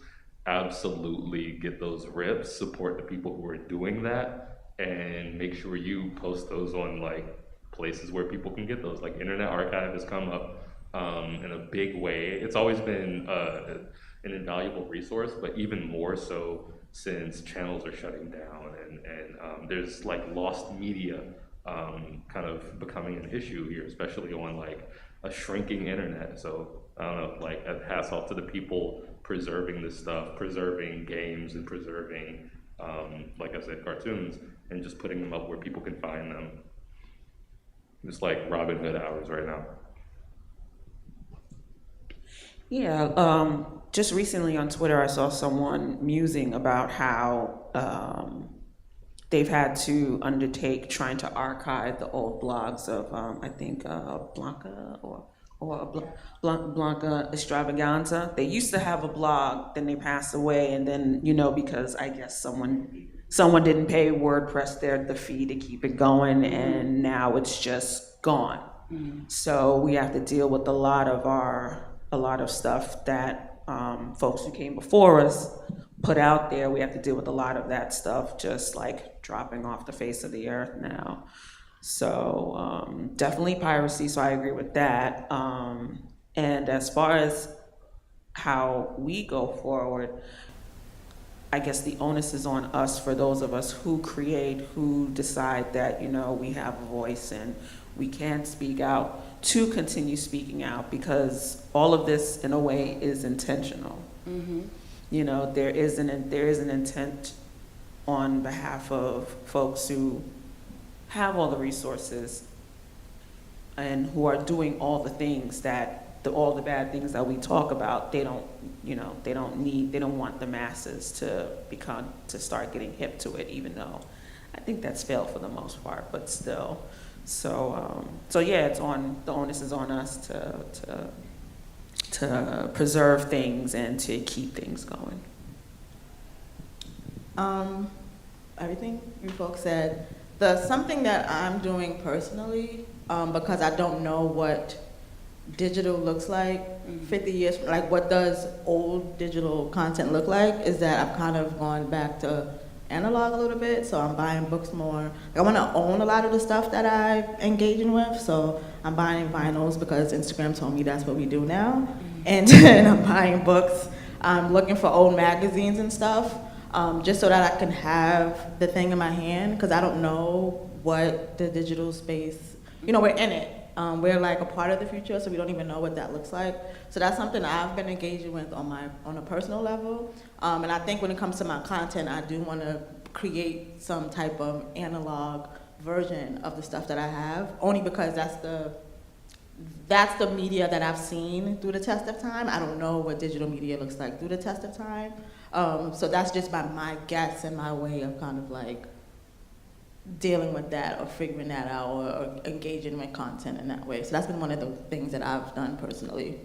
absolutely get those rips, support the people who are doing that, and make sure you post those on like places where people can get those. Like Internet Archive has come up in a big way. It's always been an invaluable resource, but even more so since channels are shutting down and there's like lost media kind of becoming an issue here, especially on like a shrinking internet. So I don't know, like hats off to the people preserving this stuff, preserving games and preserving, like I said, cartoons, and just putting them up where people can find them. It's like Robin Hood hours right now. Yeah, just recently on Twitter, I saw someone musing about how they've had to undertake trying to archive the old blogs of, I think, Blanca or Blanca Extravaganza. They used to have a blog, then they passed away, and then, because I guess someone didn't pay WordPress the fee to keep it going, and now it's just gone. Mm-hmm. So we have to deal with a lot of stuff that folks who came before us put out there. We have to deal with a lot of that stuff just like dropping off the face of the earth now. So definitely piracy, so I agree with that. And as far as how we go forward, I guess the onus is on us, for those of us who create, who decide that, we have a voice and we can speak out, to continue speaking out, because all of this, in a way, is intentional. Mm-hmm. There is an intent on behalf of folks who have all the resources and who are doing all the things that all the bad things that we talk about, they don't want the masses to start getting hip to it, even though I think that's failed for the most part, but still. So yeah, the onus is on us to preserve things and to keep things going. Everything you folks said. Something that I'm doing personally, because I don't know what digital looks like 50 years, like what does old digital content look like, is that I've kind of gone back to analog a little bit, so I'm buying books more. I want to own a lot of the stuff that I'm engaging with, so I'm buying vinyls because Instagram told me that's what we do now, and I'm buying books. I'm looking for old magazines and stuff, just so that I can have the thing in my hand, because I don't know what the digital space, we're in it. We're like a part of the future, so we don't even know what that looks like. So that's something I've been engaging with on a personal level. And I think when it comes to my content, I do want to create some type of analog version of the stuff that I have, only because that's the media that I've seen through the test of time. I don't know what digital media looks like through the test of time. So that's just my guess and my way of kind of like dealing with that or figuring that out or engaging with content in that way. So that's been one of the things that I've done personally.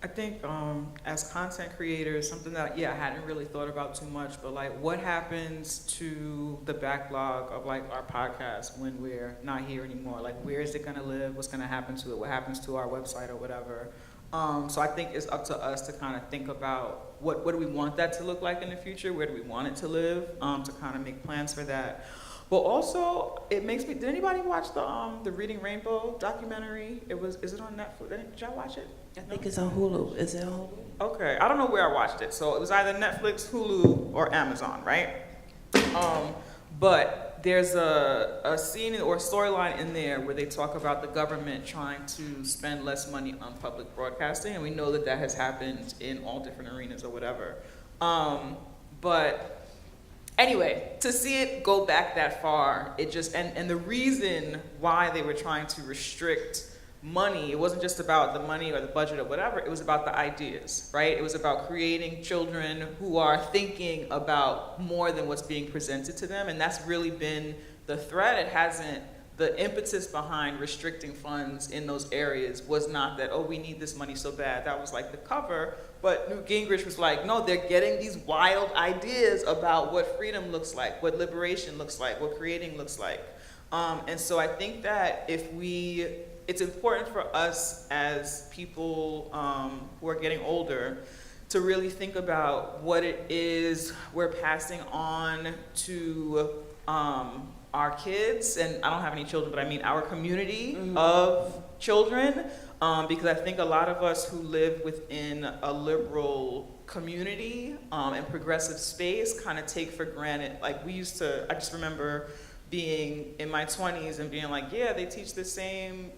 I think as content creators, something that, I hadn't really thought about too much, but like what happens to the backlog of like our podcast when we're not here anymore? Like where is it gonna live? What's gonna happen to it? What happens to our website or whatever? So I think it's up to us to kind of think about what do we want that to look like in the future? Where do we want it to live? To kind of make plans for that. But also, it makes me. Did anybody watch the Reading Rainbow documentary? Is it on Netflix? Did y'all watch it? I think it's on Hulu. Is it on Hulu? Okay, I don't know where I watched it. So it was either Netflix, Hulu, or Amazon, right? But there's a scene or storyline in there where they talk about the government trying to spend less money on public broadcasting, and we know that has happened in all different arenas or whatever. But anyway, to see it go back that far, it just, and the reason why they were trying to restrict money, it wasn't just about the money or the budget or whatever, it was about the ideas, right? It was about creating children who are thinking about more than what's being presented to them, and that's really been the threat. The impetus behind restricting funds in those areas was not that, we need this money so bad. That was like the cover. But Newt Gingrich was like, no, they're getting these wild ideas about what freedom looks like, what liberation looks like, what creating looks like. And so I think that it's important for us as people who are getting older to really think about what it is we're passing on to our kids, and I don't have any children, but I mean our community of children, because I think a lot of us who live within a liberal community and progressive space kind of take for granted, like I just remember being in my 20s and being like, they teach the same,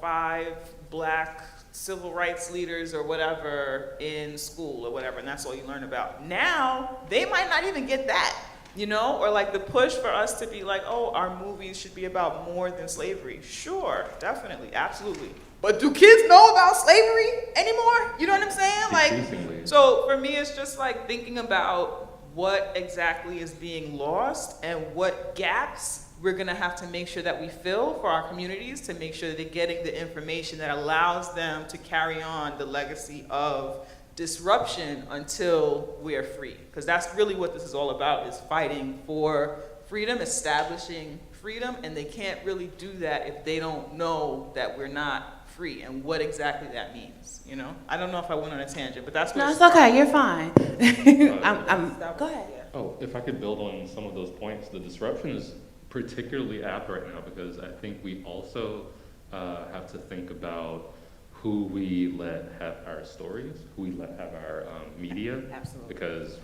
5 black civil rights leaders or whatever in school or whatever, and that's all you learn about. Now, they might not even get that. Or like the push for us to be like, our movies should be about more than slavery. Sure, definitely, absolutely. But do kids know about slavery anymore? You know what I'm saying? So for me, it's just like thinking about what exactly is being lost and what gaps we're gonna have to make sure that we fill for our communities to make sure that they're getting the information that allows them to carry on the legacy of disruption until we're free. Because that's really what this is all about, is fighting for freedom, establishing freedom, and they can't really do that if they don't know that we're not free and what exactly that means, I don't know if I went on a tangent, but that's what it's okay, you're fine. Go ahead. If I could build on some of those points, the disruption is particularly apt right now because I think we also have to think about who we let have our stories, who we let have our media. Absolutely. Because,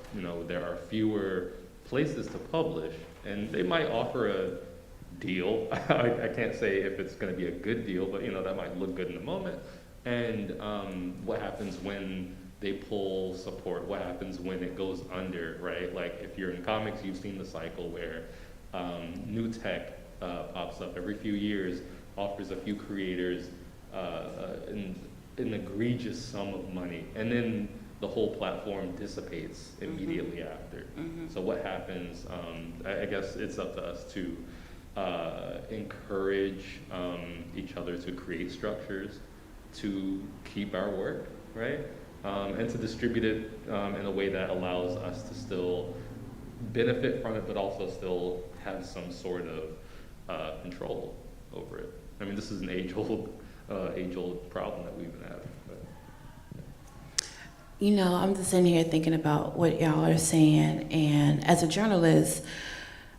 there are fewer places to publish, and they might offer a deal. I can't say if it's going to be a good deal, but, that might look good in the moment. And what happens when they pull support? What happens when it goes under, right? Like, if you're in comics, you've seen the cycle where new tech pops up every few years, offers a few creators an egregious sum of money, and then the whole platform dissipates immediately after. So what happens? I guess it's up to us to encourage each other to create structures to keep our work, right? And to distribute it in a way that allows us to still benefit from it, but also still have some sort of control over it. I mean, this is an age-old problem that we've been having. You know, I'm just sitting here thinking about what y'all are saying, and as a journalist,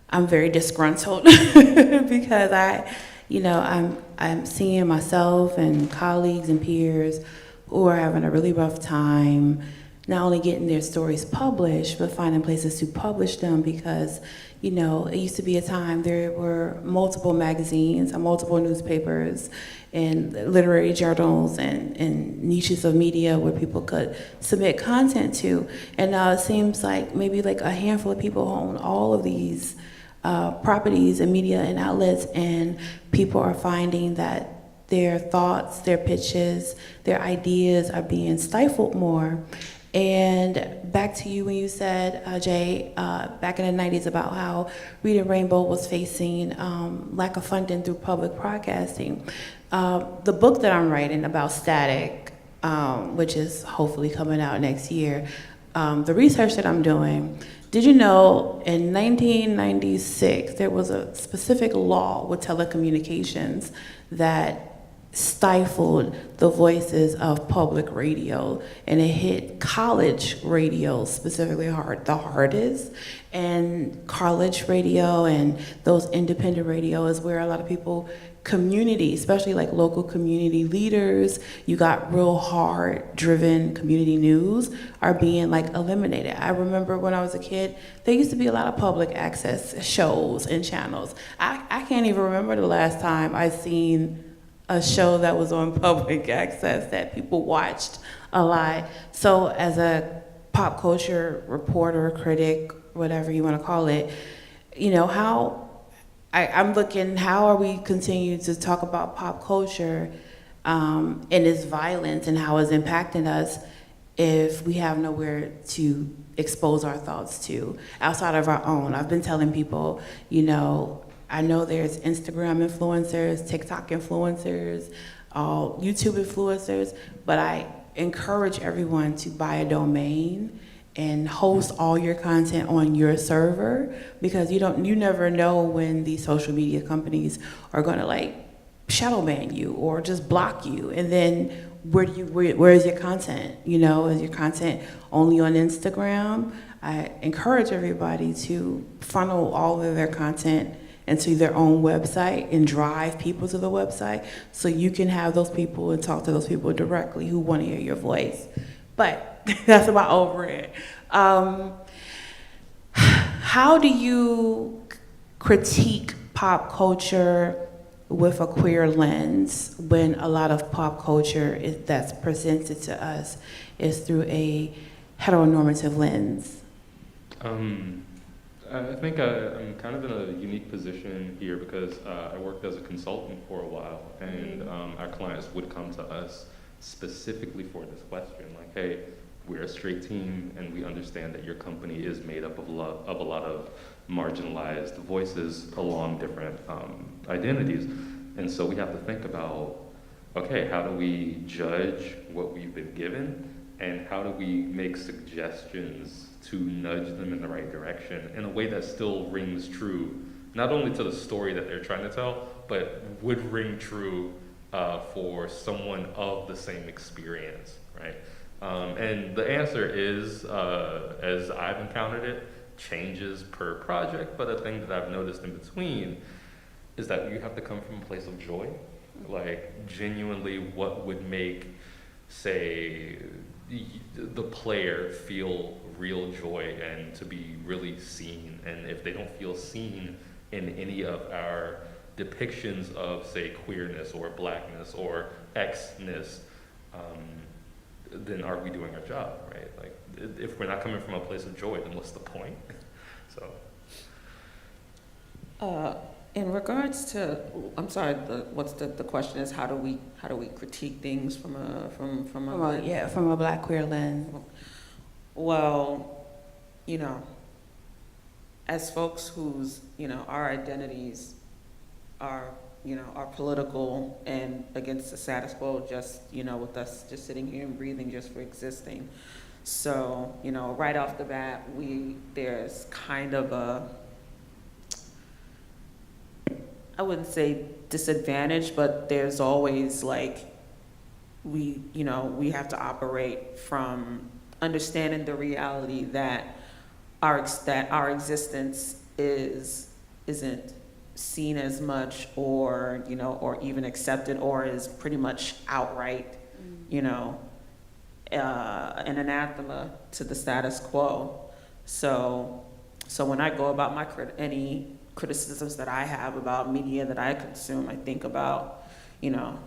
I'm very disgruntled because I'm seeing myself and colleagues and peers who are having a really rough time, not only getting their stories published, but finding places to publish them because, you know, it used to be a time there were multiple magazines and multiple newspapers and literary journals and niches of media where people could submit content to. And now it seems like maybe like a handful of people own all of these properties and media and outlets, and people are finding that their thoughts, their pitches, their ideas are being stifled more. And back to you when you said, Jay, back in the 90s about how Reading Rainbow was facing lack of funding through public broadcasting. The book that I'm writing about static, which is hopefully coming out next year, the research that I'm doing, did you know in 1996 there was a specific law with telecommunications that stifled the voices of public radio, and it hit college radio specifically hard, the hardest. And college radio and those independent radio is where a lot of people, community, especially like local community leaders, you got real hard driven community news are being like eliminated. I remember when I was a kid, there used to be a lot of public access shows and channels. I can't even remember the last time I seen a show that was on public access that people watched a lot. So as a pop culture reporter, critic, whatever you want to call it, you know, I'm looking, how are we continuing to talk about pop culture and its violence and how it's impacting us if we have nowhere to expose our thoughts to outside of our own? I've been telling people, you know, I know there's Instagram influencers, TikTok influencers, YouTube influencers, but I encourage everyone to buy a domain and host all your content on your server, because you never know when these social media companies are gonna like shadow ban you or just block you, and then where is your content? You know, is your content only on Instagram? I encourage everybody to funnel all of their content into their own website and drive people to the website so you can have those people and talk to those people directly who want to hear your voice. But that's about over it. How do you critique pop culture with a queer lens when a lot of pop culture that's presented to us is through a heteronormative lens? I think I'm kind of in a unique position here because I worked as a consultant for a while, and our clients would come to us specifically for this question, like, hey, we're a straight team, and we understand that your company is made up of a lot of marginalized voices along different identities. And so we have to think about, okay, how do we judge what we've been given, and how do we make suggestions to nudge them in the right direction in a way that still rings true, not only to the story that they're trying to tell, but would ring true for someone of the same experience, right? And the answer is, as I've encountered it, changes per project, but a thing that I've noticed in between is that you have to come from a place of joy, like genuinely what would make, say, the player feel real joy and to be really seen. And if they don't feel seen in any of our depictions of, say, queerness or blackness or X-ness, then are we doing our job, right? Like, if we're not coming from a place of joy, then what's the point? So. In regards to, I'm sorry, what's the question is, how do we critique things from a From a Black queer lens. Well, you know, as folks whose, you know, our identities are, you know, are political and against the status quo, just, you know, with us just sitting here and breathing just for existing. So, you know, right off the bat, there's kind of a, I wouldn't say disadvantage, but there's always like, we have to operate from understanding the reality that our existence isn't seen as much, or, you know, or even accepted, or is pretty much outright, you know, an anathema to the status quo. So when I go about any criticisms that I have about media that I consume, I think about, you know,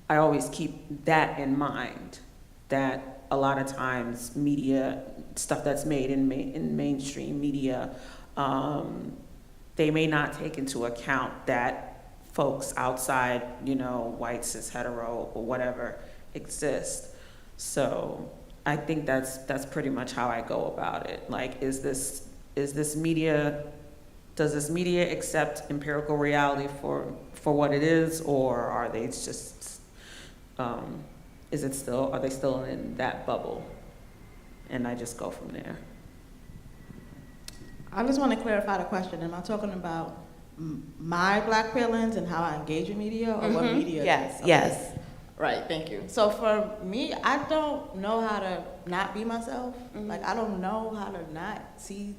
I always keep that in mind, that a lot of times media, stuff that's made in mainstream media, they may not take into account that folks outside, you know, white, cis, hetero, or whatever exist. So I think that's pretty much how I go about it. Like, does this media accept empirical reality for what it is, or are they just, are they still in that bubble? And I just go from there. I just want to clarify the question. Am I talking about my Black queer lens and how I engage with media, or what media? Yes, Okay. yes. Right, thank you. So for me, I don't know how to not be myself. Like, I don't know how to not see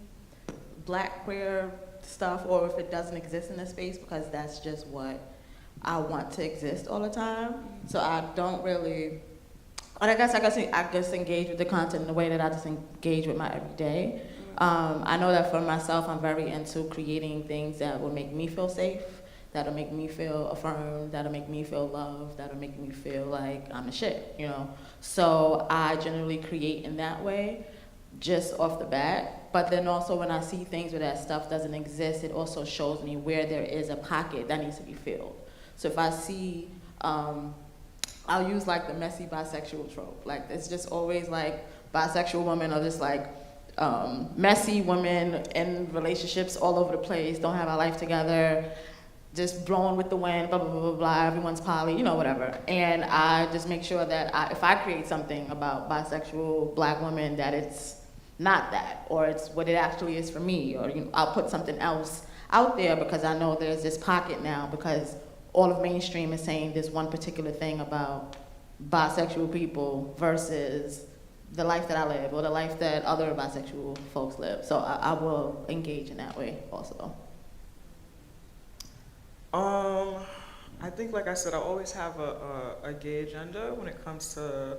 Black queer stuff, or if it doesn't exist in the space, because that's just what I want to exist all the time. So I don't really, and I guess engage with the content in the way that I just engage with my everyday. I know that for myself, I'm very into creating things that will make me feel safe, that'll make me feel affirmed, that'll make me feel loved, that'll make me feel like I'm the shit, you know? So I generally create in that way, just off the bat. But then also when I see things where that stuff doesn't exist, it also shows me where there is a pocket that needs to be filled. So if I see, I'll use like the messy bisexual trope. Like, it's just always like bisexual women are just like messy women in relationships all over the place, don't have our life together, just blowing with the wind, blah, blah, blah, blah, blah, everyone's poly, you know, whatever. And I just make sure that if I create something about bisexual Black women, that it's not that, or it's what it actually is for me, or, you know, I'll put something else out there because I know there's this pocket now, because all of mainstream is saying this one particular thing about bisexual people versus the life that I live, or the life that other bisexual folks live. So I will engage in that way also. I think, like I said, I always have a gay agenda when it comes to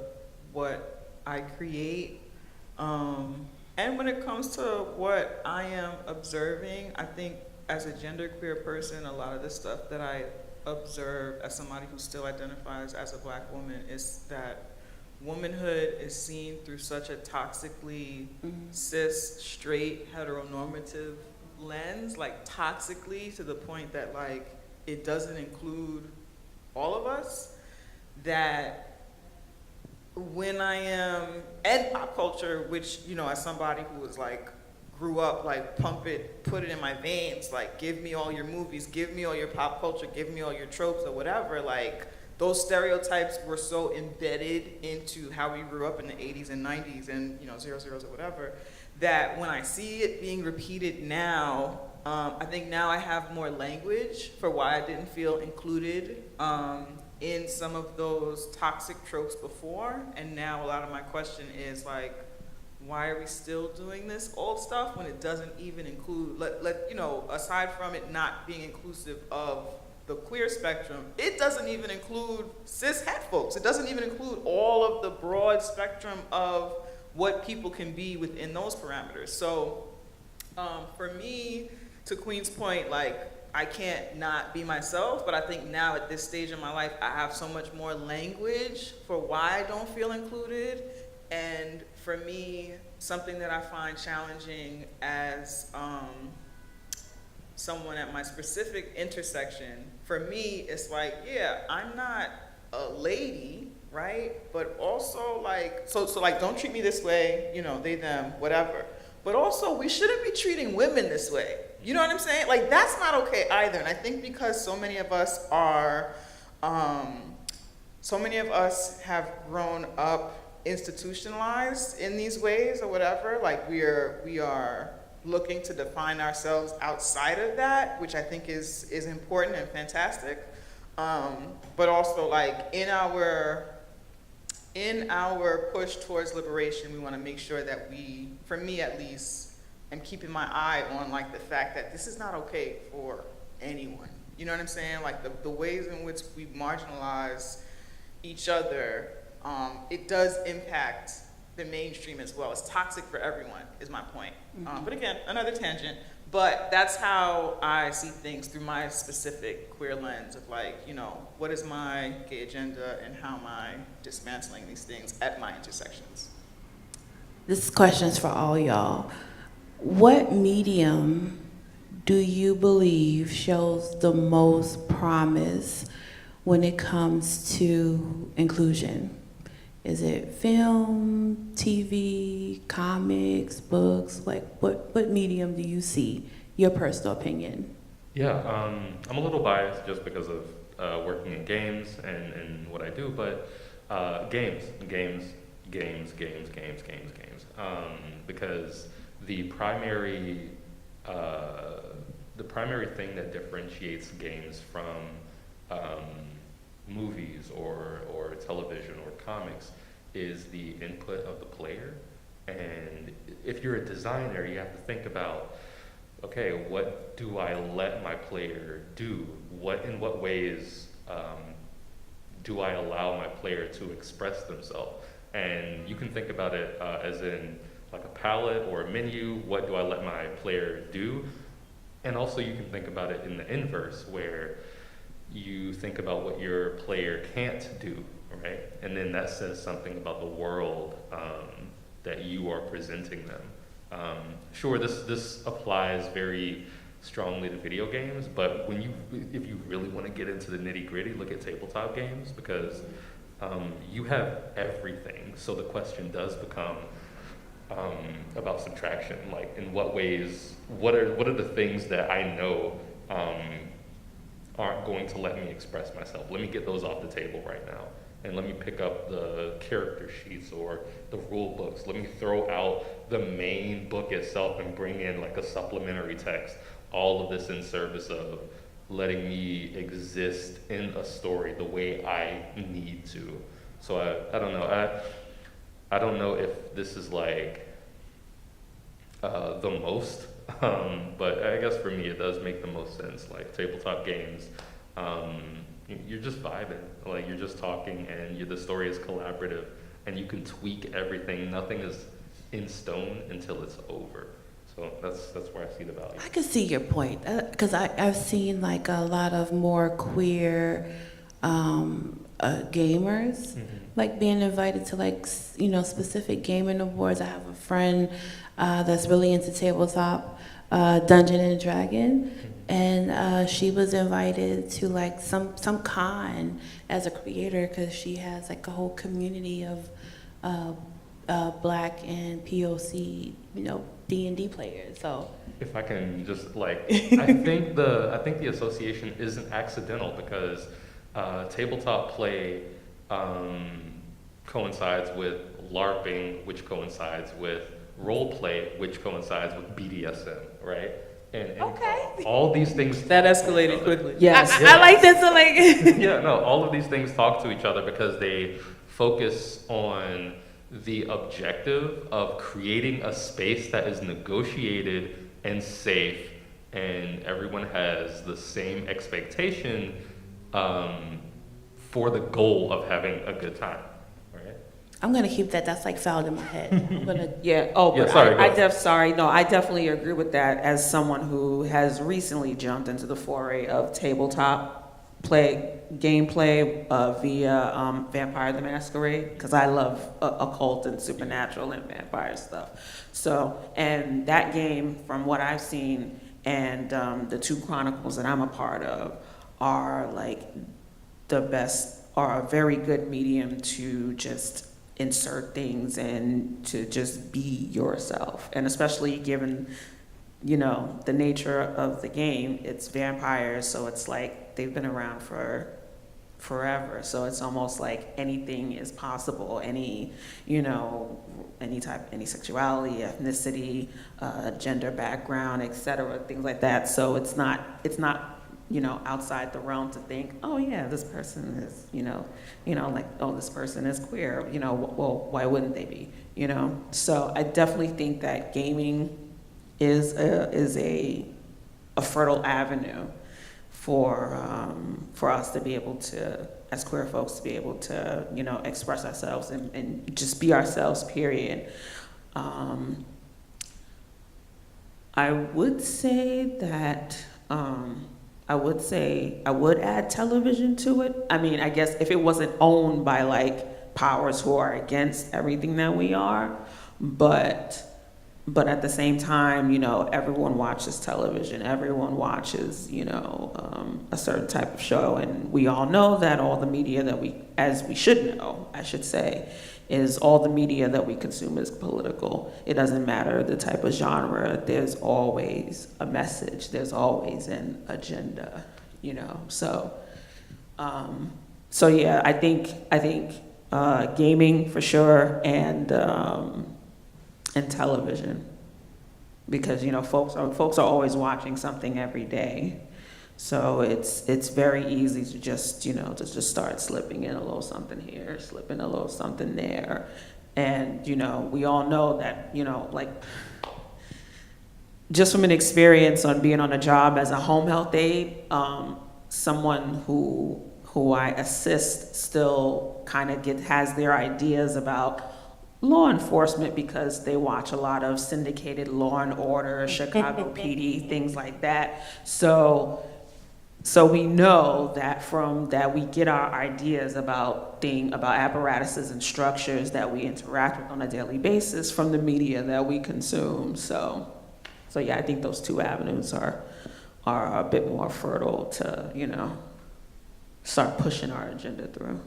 what I create. And when it comes to what I am observing, I think as a genderqueer person, a lot of the stuff that I observe as somebody who still identifies as a Black woman is that womanhood is seen through such a toxically cis, straight, heteronormative lens, like toxically to the point that like it doesn't include all of us, that when I am, and pop culture, which, you know, as somebody who was like, grew up like put it in my veins, like give me all your movies, give me all your pop culture, give me all your tropes or whatever, like those stereotypes were so embedded into how we grew up in the 80s and 90s and, you know, 00s or whatever, that when I see it being repeated now, I think now I have more language for why I didn't feel included in some of those toxic tropes before. And now a lot of my question is like, why are we still doing this old stuff when it doesn't even include, you know, aside from it not being inclusive of the queer spectrum, it doesn't even include cis het folks. It doesn't even include all of the broad spectrum of what people can be within those parameters. So for me, to Queen's point, like, I can't not be myself, but I think now at this stage in my life, I have so much more language for why I don't feel included. And for me, something that I find challenging as someone at my specific intersection, for me, it's like, yeah, I'm not a lady, right? But also like, so like, don't treat me this way, you know, they, them, whatever. But also, we shouldn't be treating women this way. You know what I'm saying? Like, that's not okay either. And I think because so many of us are, so many of us have grown up institutionalized in these ways or whatever, like we are looking to define ourselves outside of that, which I think is important and fantastic. But also like in our push towards liberation, we want to make sure that we, for me at least, am keeping my eye on like the fact that this is not okay for anyone. You know what I'm saying? Like the ways in which we marginalize each other, it does impact the mainstream as well. It's toxic for everyone, is my point. But again, another tangent. But that's how I see things through my specific queer lens of like, you know, what is my gay agenda and how am I dismantling these things at my intersections? This question's for all y'all. What medium do you believe shows the most promise when it comes to inclusion? Is it film, TV, comics, books? Like, what medium do you see? Your personal opinion. Yeah, I'm a little biased just because of working in games and what I do, but games. Because the primary thing that differentiates games from movies or television or comics is the input of the player. And if you're a designer, you have to think about, okay, what do I let my player do? In what ways do I allow my player to express themselves? And you can think about it as in like a palette or a menu. What do I let my player do? And also you can think about it in the inverse, where you think about what your player can't do, right? And then that says something about the world that you are presenting them. Sure, this applies very strongly to video games, but if you really want to get into the nitty-gritty, look at tabletop games, because you have everything. So the question does become about subtraction. Like, in what ways, what are the things that I know aren't going to let me express myself? Let me get those off the table right now. And let me pick up the character sheets or the rule books. Let me throw out the main book itself and bring in like a supplementary text. All of this in service of letting me exist in a story the way I need to. So I don't know. I don't know if this is like the most, but I guess for me it does make the most sense. Like tabletop games, you're just vibing, like you're just talking, and the story is collaborative, and you can tweak everything. Nothing is in stone until it's over. So that's where I see the value. I can see your point, because I've seen like a lot of more queer gamers, like being invited to like specific gaming awards. I have a friend that's really into tabletop, Dungeon and Dragon, and she was invited to like some con as a creator because she has like a whole community of Black and POC, D&D players. So if I can just like, I think the association isn't accidental, because tabletop play coincides with LARPing, which coincides with role play, which coincides with BDSM, right? And all these things that escalated quickly. Yes, I like this. So like, yeah, no, all of these things talk to each other because they focus on the objective of creating a space that is negotiated and safe, and everyone has the same expectation for the goal of having a good time. I'm gonna keep that. That's like fouled in my head. I'm gonna. Yeah. Oh, yeah, but sorry, I definitely agree with that as someone who has recently jumped into the foray of tabletop gameplay via Vampire the Masquerade, because I love occult and supernatural and vampire stuff. So, and that game, from what I've seen, And the two chronicles that I'm a part of are like the best, are a very good medium to just insert things and to just be yourself. And especially given, you know, the nature of the game, it's vampires, so it's like they've been around for forever. So it's almost like anything is possible, any, you know, any type, any sexuality, ethnicity, gender background, etc., things like that. So it's not, you know, outside the realm to think, oh yeah, this person is, you know, like, oh, this person is queer, you know, well, why wouldn't they be, you know? So I definitely think that gaming is a fertile avenue for us to be able to, as queer folks, to be able to, you know, express ourselves and just be ourselves, period. I would say that, I would add television to it. I mean, I guess if it wasn't owned by like powers who are against everything that we are, but at the same time, you know, everyone watches television, everyone watches, you know, a certain type of show, and we all know that all the media that as we should know, I should say, is all the media that we consume is political. It doesn't matter the type of genre, there's always a message, there's always an agenda, you know, so yeah, I think gaming for sure, and television, because, you know, folks are always watching something every day, so it's very easy to just, you know, to just start slipping in a little something here, slipping a little something there, and, you know, we all know that, you know, like, just from an experience on being on a job as a home health aide, someone who I assist still kind of has their ideas about law enforcement because they watch a lot of syndicated Law and Order, Chicago PD, things like that. So we know that from that we get our ideas about apparatuses and structures that we interact with on a daily basis from the media that we consume. So yeah, I think those two avenues are a bit more fertile to, you know, start pushing our agenda through.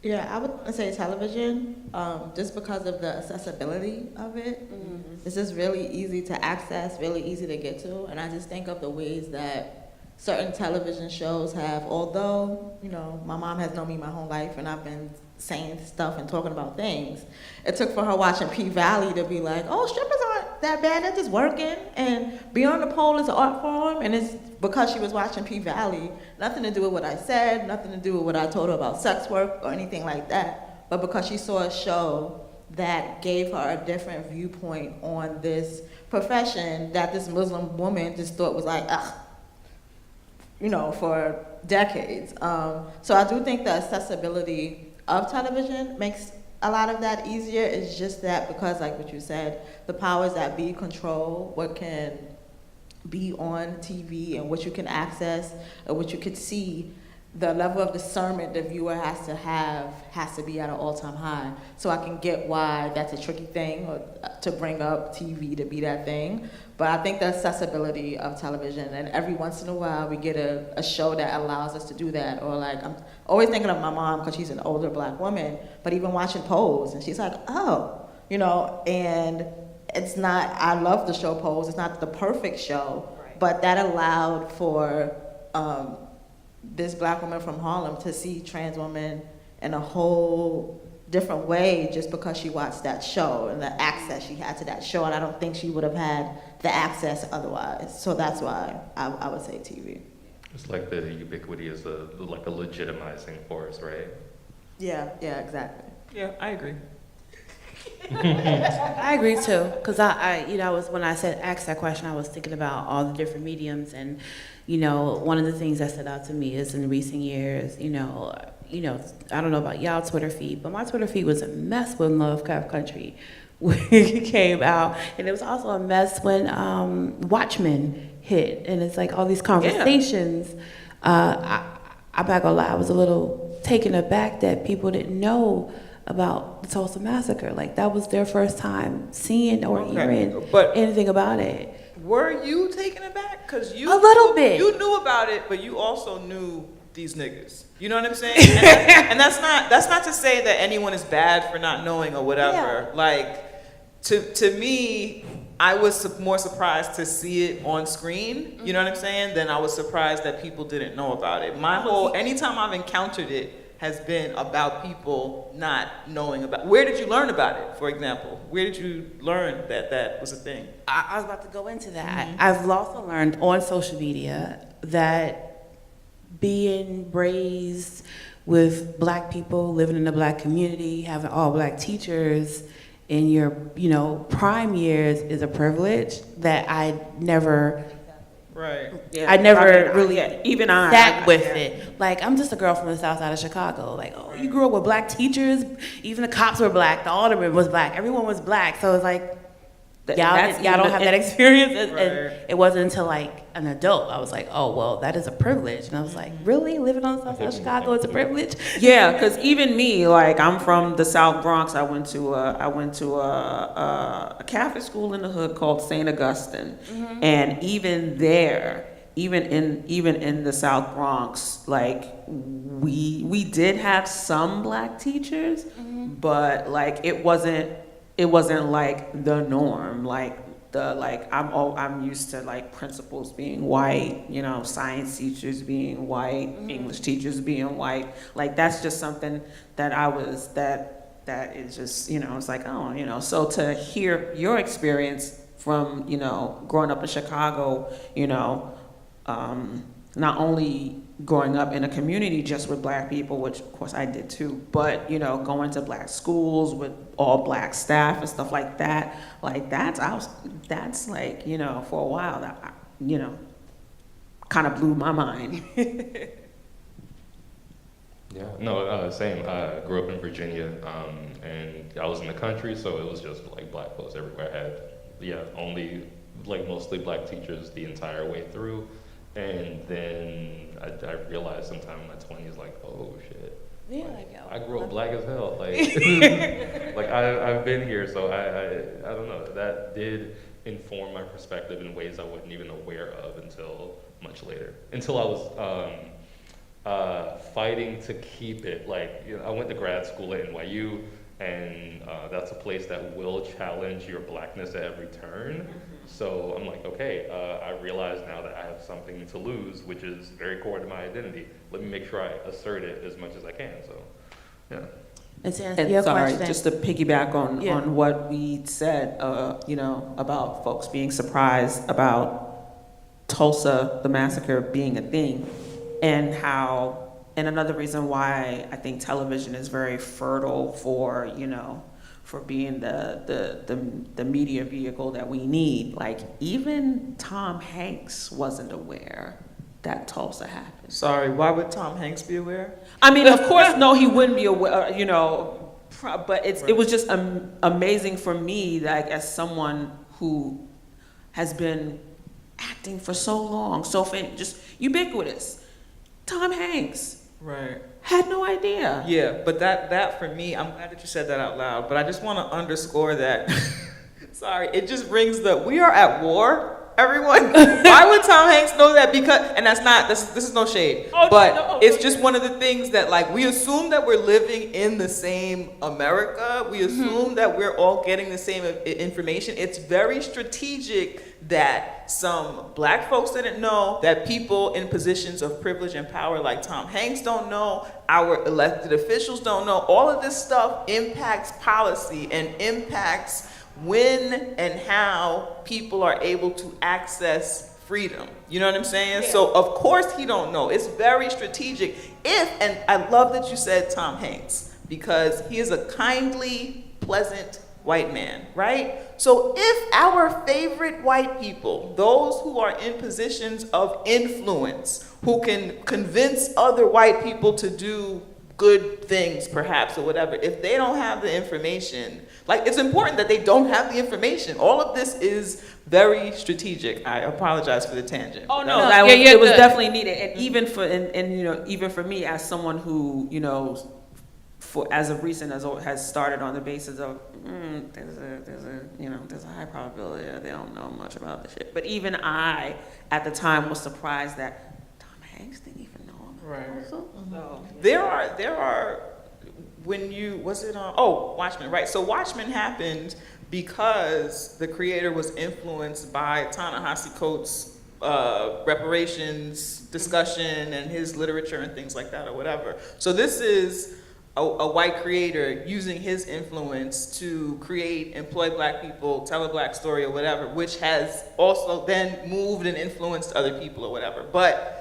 Yeah, I would say television, just because of the accessibility of it. Mm-hmm. It's just really easy to access, really easy to get to, and I just think of the ways that certain television shows have, although, you know, my mom has known me my whole life and I've been saying stuff and talking about things, it took for her watching P-Valley to be like, oh, strippers aren't that bad, they're just working, and Beyond the Pole is an art form, and it's because she was watching P-Valley, nothing to do with what I said, nothing to do with what I told her about sex work or anything like that, but because she saw a show that gave her a different viewpoint on this profession that this Muslim woman just thought was like, ugh, you know, for decades. So I do think the accessibility of television makes a lot of that easier. It's just that because, like what you said, the powers that be control what can be on TV and what you can access and what you can see. The level of discernment the viewer has to be at an all-time high. So I can get why that's a tricky thing, or to bring up TV to be that thing. But I think the accessibility of television, and every once in a while we get a show that allows us to do that. Or like, I'm always thinking of my mom because she's an older Black woman, but even watching Pose, and she's like, oh, you know, and it's not, I love the show Pose, it's not the perfect show, but that allowed for this Black woman from Harlem to see trans women in a whole different way just because she watched that show and the access she had to that show, and I don't think she would have had the access otherwise. So that's why I would say TV. It's like the ubiquity is like a legitimizing force, right? Yeah, exactly. Yeah, I agree. I agree too, because I when I asked that question, I was thinking about all the different mediums, and you know, one of the things that stood out to me is in recent years, you know, I don't know about y'all Twitter feed, but my Twitter feed was a mess when Lovecraft Country came out, and it was also a mess when Watchmen hit, and it's like all these conversations. Yeah. I'm not gonna lie, I was a little taken aback that people didn't know about the Tulsa Massacre. Like, that was their first time seeing or hearing anything about it. were you taken aback? Because you A little bit. You knew about it, but you also knew these niggas. You know what I'm saying? And that's not to say that anyone is bad for not knowing or whatever. Yeah. Like, to me, I was more surprised to see it on screen, you know what I'm saying, than I was surprised that people didn't know about it. Anytime I've encountered it has been about people not knowing about. Where did you learn about it, for example? Where did you learn that that was a thing? I was about to go into that. I've also learned on social media that being raised with Black people, living in a Black community, having all Black teachers in your, prime years is a privilege that I never. Right. Yeah, I never really even I sat with it. Like, I'm just a girl from the south side of Chicago. Like, oh, you grew up with Black teachers? Even the cops were Black. The alderman was Black. Everyone was Black. So it's like, y'all don't have that experience. And it wasn't until like an adult I was like, oh, well, that is a privilege. And I was like, really? Living on the south side of Chicago is a privilege? Yeah, because even me, like, I'm from the South Bronx. I went to a Catholic school in the hood called St. Augustine, and even there, even in the South Bronx, like, we did have some Black teachers, but like it wasn't like the norm. I'm used to like principals being white, science teachers being white, English teachers being white. Like, that's just something that that is just, it's like, oh, so to hear your experience from, growing up in Chicago, not only growing up in a community just with Black people, which of course I did too, but going to Black schools with all Black staff and stuff like that, like that's like, for a while that, kind of blew my mind. Yeah, no, same. I grew up in Virginia, and I was in the country, so it was just like Black folks everywhere. I had, only like mostly Black teachers the entire way through. And then I realized sometime in my 20s, like, oh shit. Yeah, I grew up Black as hell. Like, like I've been here, so I don't know. That did inform my perspective in ways I wasn't even aware of until much later. Until I was fighting to keep it. Like, I went to grad school at NYU, and that's a place that will challenge your Blackness at every turn. So I'm like, okay, I realize now that I have something to lose, which is very core to my identity. Let me make sure I assert it as much as I can. So, yeah. And to answer your question, just to piggyback on what we said, about folks being surprised about Tulsa, the massacre being a thing, and another reason why I think television is very fertile for, for being the media vehicle that we need. Like, even Tom Hanks wasn't aware that Tulsa happened. Sorry, why would Tom Hanks be aware? I mean, of course, no, he wouldn't be aware, but it was just amazing for me, like, as someone who has been acting for so long, just ubiquitous. Tom Hanks. Right. Had no idea. Yeah, but that for me, I'm glad that you said that out loud, but I just want to underscore that, sorry, it just rings we are at war, everyone. Why would Tom Hanks know that? Because, and this is no shade, it's just one of the things that, like, we assume that we're living in the same America. We assume that we're all getting the same information. It's very strategic that some Black folks didn't know, that people in positions of privilege and power like Tom Hanks don't know, our elected officials don't know. All of this stuff impacts policy and impacts when and how people are able to access freedom. You know what I'm saying? Yeah. So of course he don't know. It's very strategic. And I love that you said Tom Hanks, because he is a kindly, pleasant white man, right? So if our favorite white people, those who are in positions of influence, who can convince other white people to do good things perhaps or whatever, if they don't have the information, like, it's important that they don't have the information. All of this is very strategic. I apologize for the tangent. Oh no, it was definitely needed, and even for me as someone who as of recent, has started on the basis of there's a high probability that they don't know much about this shit. But even I, at the time, was surprised that Tom Hanks didn't even know him. Right. So there are Watchmen, right? So Watchmen happened because the creator was influenced by Ta-Nehisi Coates' reparations discussion and his literature and things like that or whatever. So this is a white creator using his influence to employ black people, tell a black story or whatever, which has also then moved and influenced other people or whatever. But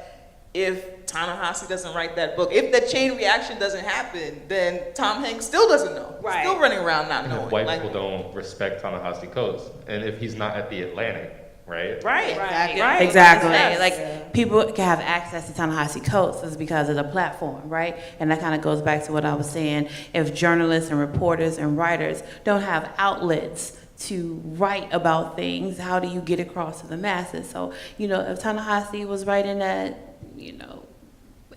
if Ta-Nehisi doesn't write that book, if the chain reaction doesn't happen, then Tom Hanks still doesn't know. Right. Still running around not knowing. White people don't respect Ta-Nehisi Coates. And if he's not at the Atlantic, right? Right. Exactly. Yes. Like, people can have access to Ta-Nehisi Coates is because of the platform, right? And that kind of goes back to what I was saying. If journalists and reporters and writers don't have outlets to write about things, how do you get across to the masses? So, if Ta-Nehisi was writing at,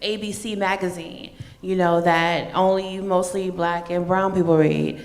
ABC magazine, that only mostly black and brown people read,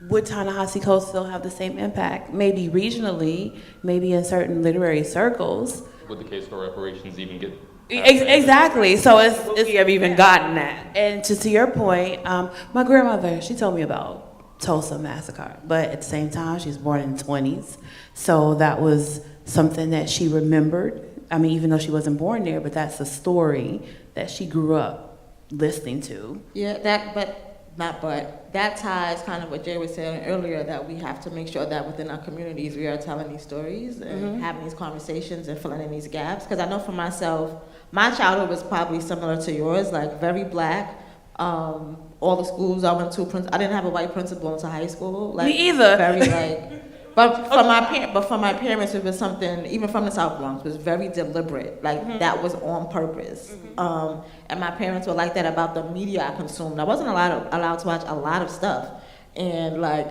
would Ta-Nehisi Coates still have the same impact? Maybe regionally, maybe in certain literary circles. Would the case for reparations even get... Exactly. So it's we have even gotten that. And to your point, my grandmother, she told me about Tulsa Massacre, but at the same time, she was born in the 20s. So that was something that she remembered. I mean, even though she wasn't born there, but that's a story that she grew up listening to. Yeah, that ties kind of what Jay was saying earlier, that we have to make sure that within our communities we are telling these stories and having these conversations and filling in these gaps. Because I know for myself, my childhood was probably similar to yours, like very black. All the schools I went to, I didn't have a white principal until high school. Like, me either. Very But for my parents, it was something, even from the South Bronx, was very deliberate. Like, that was on purpose. And my parents were like that about the media I consumed. I wasn't allowed to watch a lot of stuff. And, like,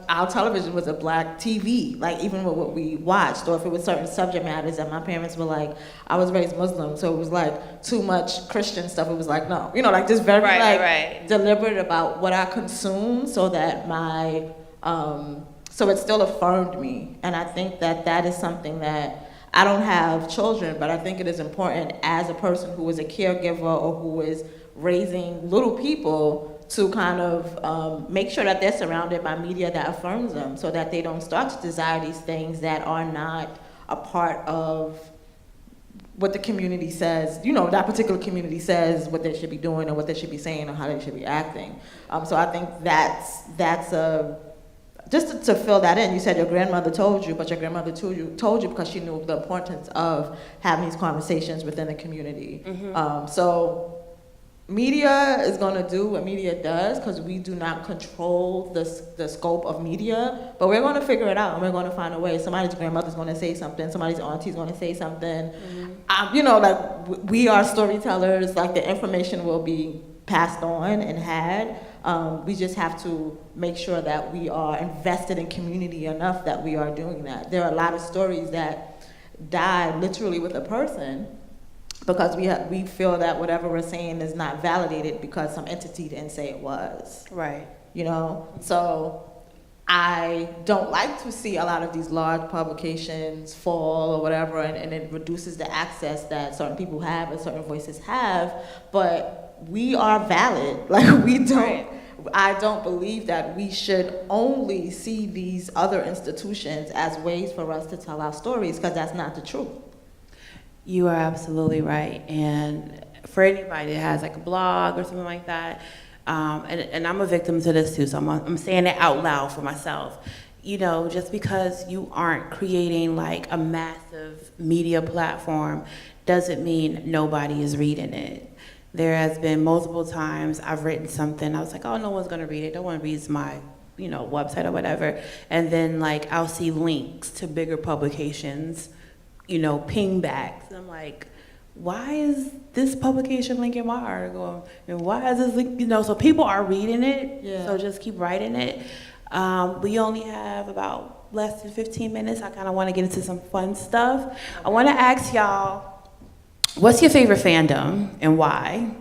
our television was a black TV, like, even with what we watched, or if it was certain subject matters that my parents were like, I was raised Muslim, so it was, like, too much Christian stuff. It was like, no. Like, just very, deliberate about what I consumed so that so it still affirmed me. And I think that is something that, I don't have children, but I think it is important as a person who is a caregiver or who is raising little people to kind of make sure that they're surrounded by media that affirms them, so that they don't start to desire these things that are not a part of what the community says, that particular community says what they should be doing or what they should be saying or how they should be acting. So I think that's a... Just to fill that in, you said your grandmother told you, but your grandmother told you because she knew the importance of having these conversations within the community. So media is going to do what media does, because we do not control the scope of media, but we're going to figure it out and we're going to find a way. Somebody's grandmother's going to say something, somebody's auntie's going to say something. Like, we are storytellers, like, the information will be passed on and had. We just have to make sure that we are invested in community enough that we are doing that. There are a lot of stories that die literally with a person because we feel that whatever we're saying is not validated because some entity didn't say it was. Right. So I don't like to see a lot of these large publications fall or whatever, and it reduces the access that certain people have and certain voices have, but we are valid. Like, we don't... Right. I don't believe that we should only see these other institutions as ways for us to tell our stories, because that's not the truth. You are absolutely right. And for anybody that has like a blog or something like that, and I'm a victim to this too, so I'm saying it out loud for myself. Just because you aren't creating like a massive media platform doesn't mean nobody is reading it. There has been multiple times I've written something, I was like, oh, no one's gonna read it, no one reads my website or whatever. And then like I'll see links to bigger publications, ping backs. And I'm like, why is this publication linking my article? And why is this link, so people are reading it, so just keep writing it. We only have about less than 15 minutes. I kind of want to get into some fun stuff. Okay. I want to ask y'all, what's your favorite fandom and why?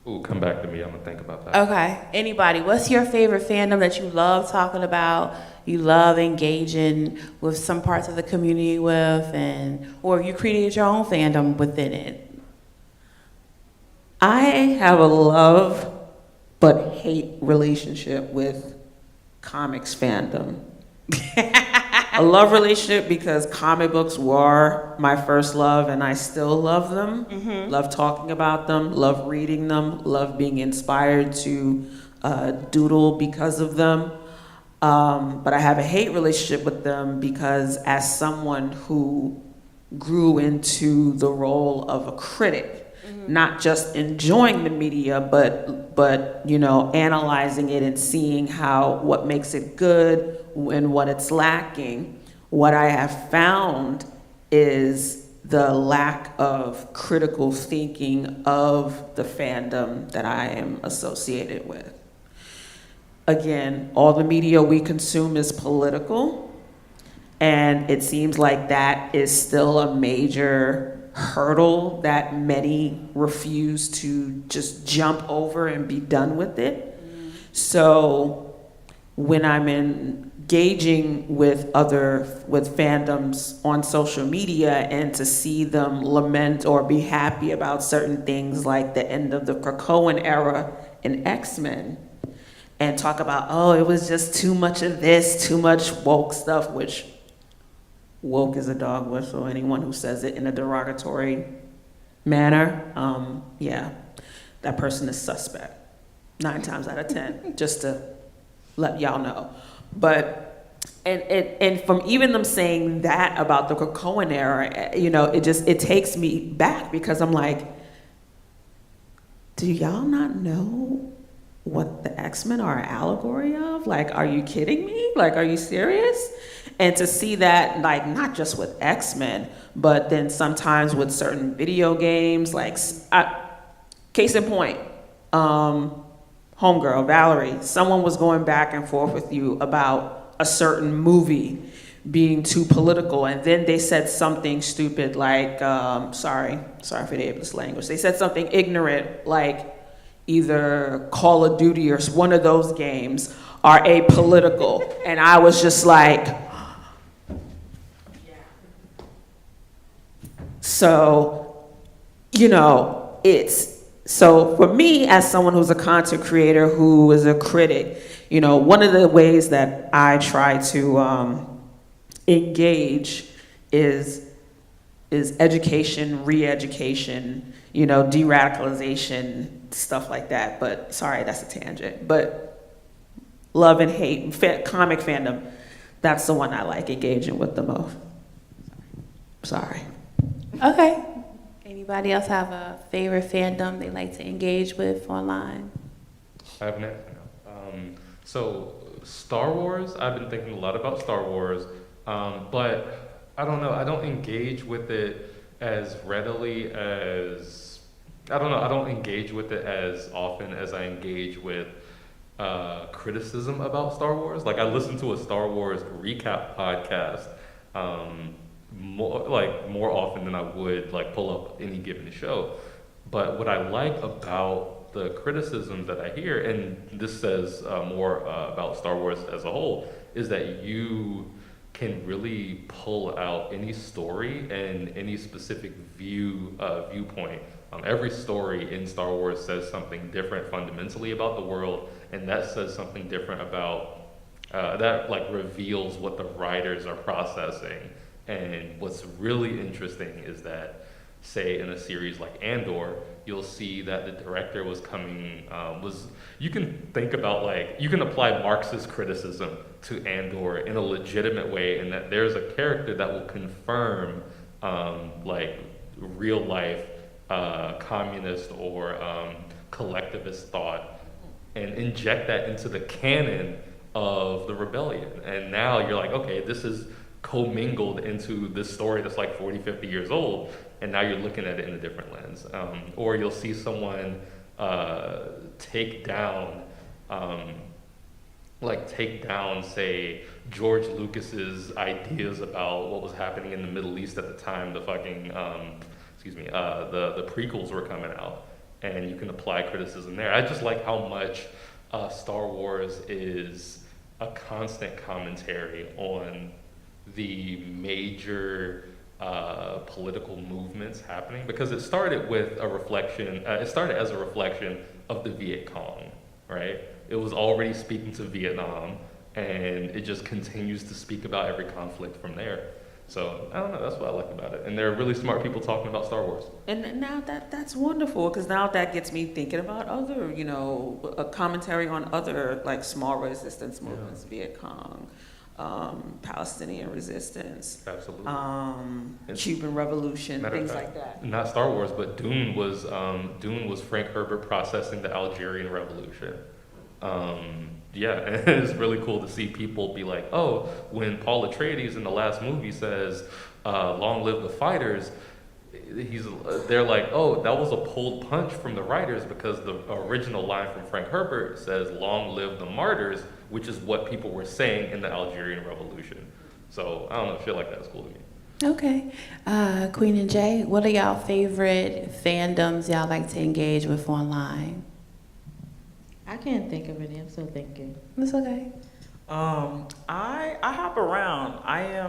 Ooh, come back to me. I'm gonna think about that. Okay. Anybody, what's your favorite fandom that you love talking about, you love engaging with some parts of the community with, and or you created your own fandom within it? I have a love but hate relationship with comics fandom. A love relationship because comic books were my first love and I still love them. Love talking about them, love reading them, love being inspired to doodle because of them. But I have a hate relationship with them because as someone who grew into the role of a critic, not just enjoying the media, but you know, analyzing it and seeing what makes it good and what it's lacking. What I have found is the lack of critical thinking of the fandom that I am associated with. Again, all the media we consume is political, and it seems like that is still a major hurdle that many refuse to just jump over and be done with it. So when I'm engaging with fandoms on social media and to see them lament or be happy about certain things like the end of the Krakoan era in X-Men and talk about, oh, it was just too much of this, too much woke stuff, which woke is a dog whistle. Anyone who says it in a derogatory manner, yeah, that person is suspect 9 times out of 10, just to let y'all know. But, and from even them saying that about the Krakoan era, you know, it takes me back because I'm like, do y'all not know what the X-Men are an allegory of? Like, are you kidding me? Like, are you serious? And to see that, like, not just with X-Men, but then sometimes with certain video games, like, case in point, homegirl, Valerie, someone was going back and forth with you about a certain movie being too political, and then they said something stupid like, sorry for the ableist language, they said something ignorant like either Call of Duty or one of those games are apolitical, and I was just like, so, you know, so for me as someone who's a content creator, who is a critic, you know, one of the ways that I try to engage is education, re-education, you know, de-radicalization, stuff like that. But sorry, that's a tangent. But love and hate, comic fandom, that's the one I like engaging with the most. Sorry. Okay. Anybody else have a favorite fandom they like to engage with online? I have an answer now. So Star Wars, I've been thinking a lot about Star Wars, but I don't know, I don't engage with it as readily as, I don't engage with it as often as I engage with criticism about Star Wars. Like, I listen to a Star Wars recap podcast more often than I would like pull up any given show. But what I like about the criticism that I hear, and this says more about Star Wars as a whole, is that you can really pull out any story and any specific viewpoint. Every story in Star Wars says something different fundamentally about the world, and that says something different about that like reveals what the writers are processing. And what's really interesting is that, say in a series like Andor, you'll see that the director was you can think about, like, you can apply Marxist criticism to Andor in a legitimate way, in that there's a character that will confirm like real life communist or collectivist thought and inject that into the canon of the rebellion. And now you're like, okay, this is commingled into this story that's like 40, 50 years old, and now you're looking at it in a different lens. Or you'll see someone take down, say, George Lucas's ideas about what was happening in the Middle East at the time the fucking, the prequels were coming out. and you can apply criticism there. I just like how much Star Wars is a constant commentary on the major political movements happening, because it started with a reflection, it started as a reflection of the Viet Cong, right? It was already speaking to Vietnam, and it just continues to speak about every conflict from there. So, I don't know, that's what I like about it. And there are really smart people talking about Star Wars. And now that's wonderful, because now that gets me thinking about other, you know, a commentary on other like small resistance movements, Viet Cong, Palestinian resistance, absolutely, Cuban Revolution, things like that. Not Star Wars, but Dune was Frank Herbert processing the Algerian Revolution. Yeah, and it's really cool to see people be like, oh, when Paul Atreides in the last movie says, long live the fighters, they're like, oh, that was a pulled punch from the writers, because the original line from Frank Herbert says, long live the martyrs, which is what people were saying in the Algerian Revolution. So, I don't know, shit like that is cool to me. Okay. Queen and Jay, what are y'all favorite fandoms y'all like to engage with online? I can't think of any. I'm still thinking. That's okay. I hop around. I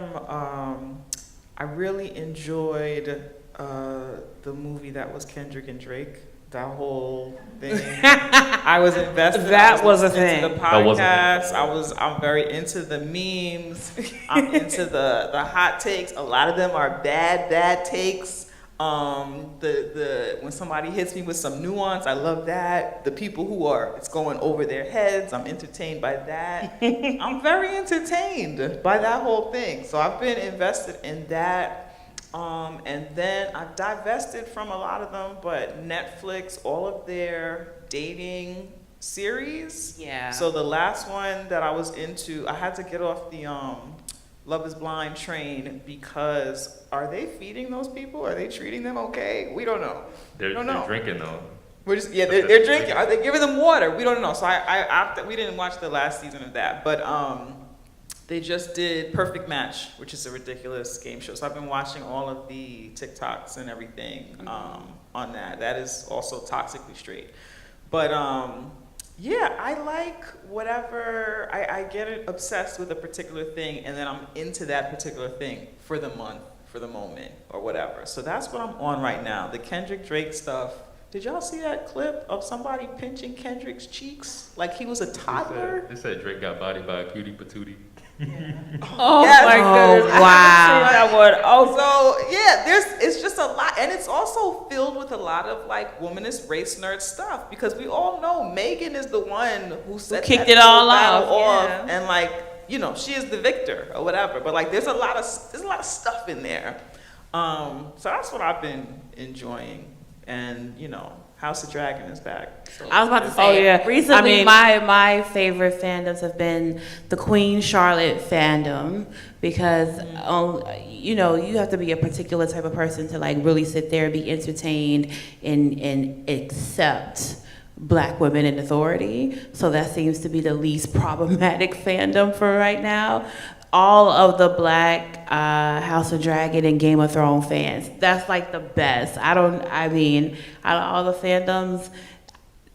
really enjoyed the movie that was Kendrick and Drake. That whole thing. I was invested. That was a thing. thing. The podcast. I'm very into the memes. I'm into the hot takes. A lot of them are bad takes. When somebody hits me with some nuance, I love that. The people it's going over their heads, I'm entertained by that. I'm very entertained by that whole thing. So I've been invested in that. And then I've divested from a lot of them, but Netflix, all of their dating series. Yeah. So the last one that I was into, I had to get off the Love is Blind train, because are they feeding those people? Are they treating them okay? We don't know. They're drinking though. They're drinking. Are they giving them water? We don't know. So we didn't watch the last season of that, but they just did Perfect Match, which is a ridiculous game show. So I've been watching all of the TikToks and everything on that. That is also toxically straight. But yeah, I like whatever, I get obsessed with a particular thing, and then I'm into that particular thing for the month, for the moment, or whatever. So that's what I'm on right now. The Kendrick Drake stuff. Did y'all see that clip of somebody pinching Kendrick's cheeks like he was a toddler? They said Drake got bodied by a cutie patootie. Oh yes. My goodness! Wow. I that one. Oh, so yeah, it's just a lot, and it's also filled with a lot of like womanist race nerd stuff, because we all know Megan is the one who kicked it all off, yeah. And like, you know, she is the victor or whatever. But like, there's a lot of stuff in there. So that's what I've been enjoying, and you know, House of Dragon is back. So I was about to say, recently my favorite fandoms have been the Queen Charlotte fandom, because you know, you have to be a particular type of person to like really sit there and be entertained and accept Black women in authority. So that seems to be the least problematic fandom for right now. All of the Black House of Dragon and Game of Thrones fans, that's like the best. Out of all the fandoms,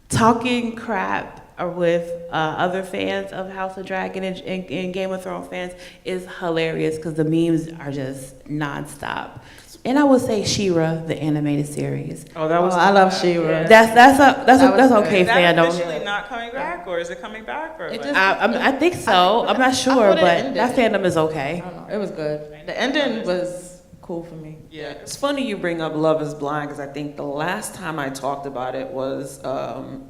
talking crap or with other fans of House of Dragon and Game of Thrones fans is hilarious, because the memes are just nonstop. And I would say She-Ra, the animated series. I love She-Ra. That's okay Is that fandom. officially not coming back, or is it coming back? Or I think so. I'm not sure, but that fandom is okay. I don't know. It was good. The ending was cool for me. Yeah, it's funny you bring up Love is Blind, because I think the last time I talked about it was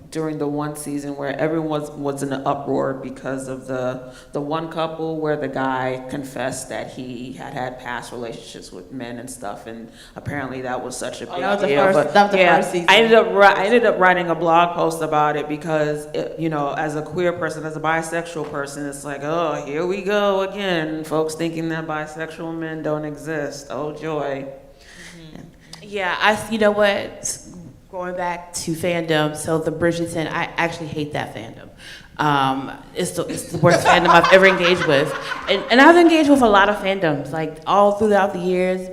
during the one season where everyone was in an uproar because of the one couple where the guy confessed that he had past relationships with men and stuff, and apparently that was such a big deal. That was the first season. I ended up writing a blog post about it, because you know, as a queer person, as a bisexual person, it's like, oh, here we go again, folks thinking that bisexual men don't exist. Oh joy. Yeah, you know what? Going back to fandom, so the Bridgerton, I actually hate that fandom. It's the worst fandom I've ever engaged with. And I've engaged with a lot of fandoms, like all throughout the years,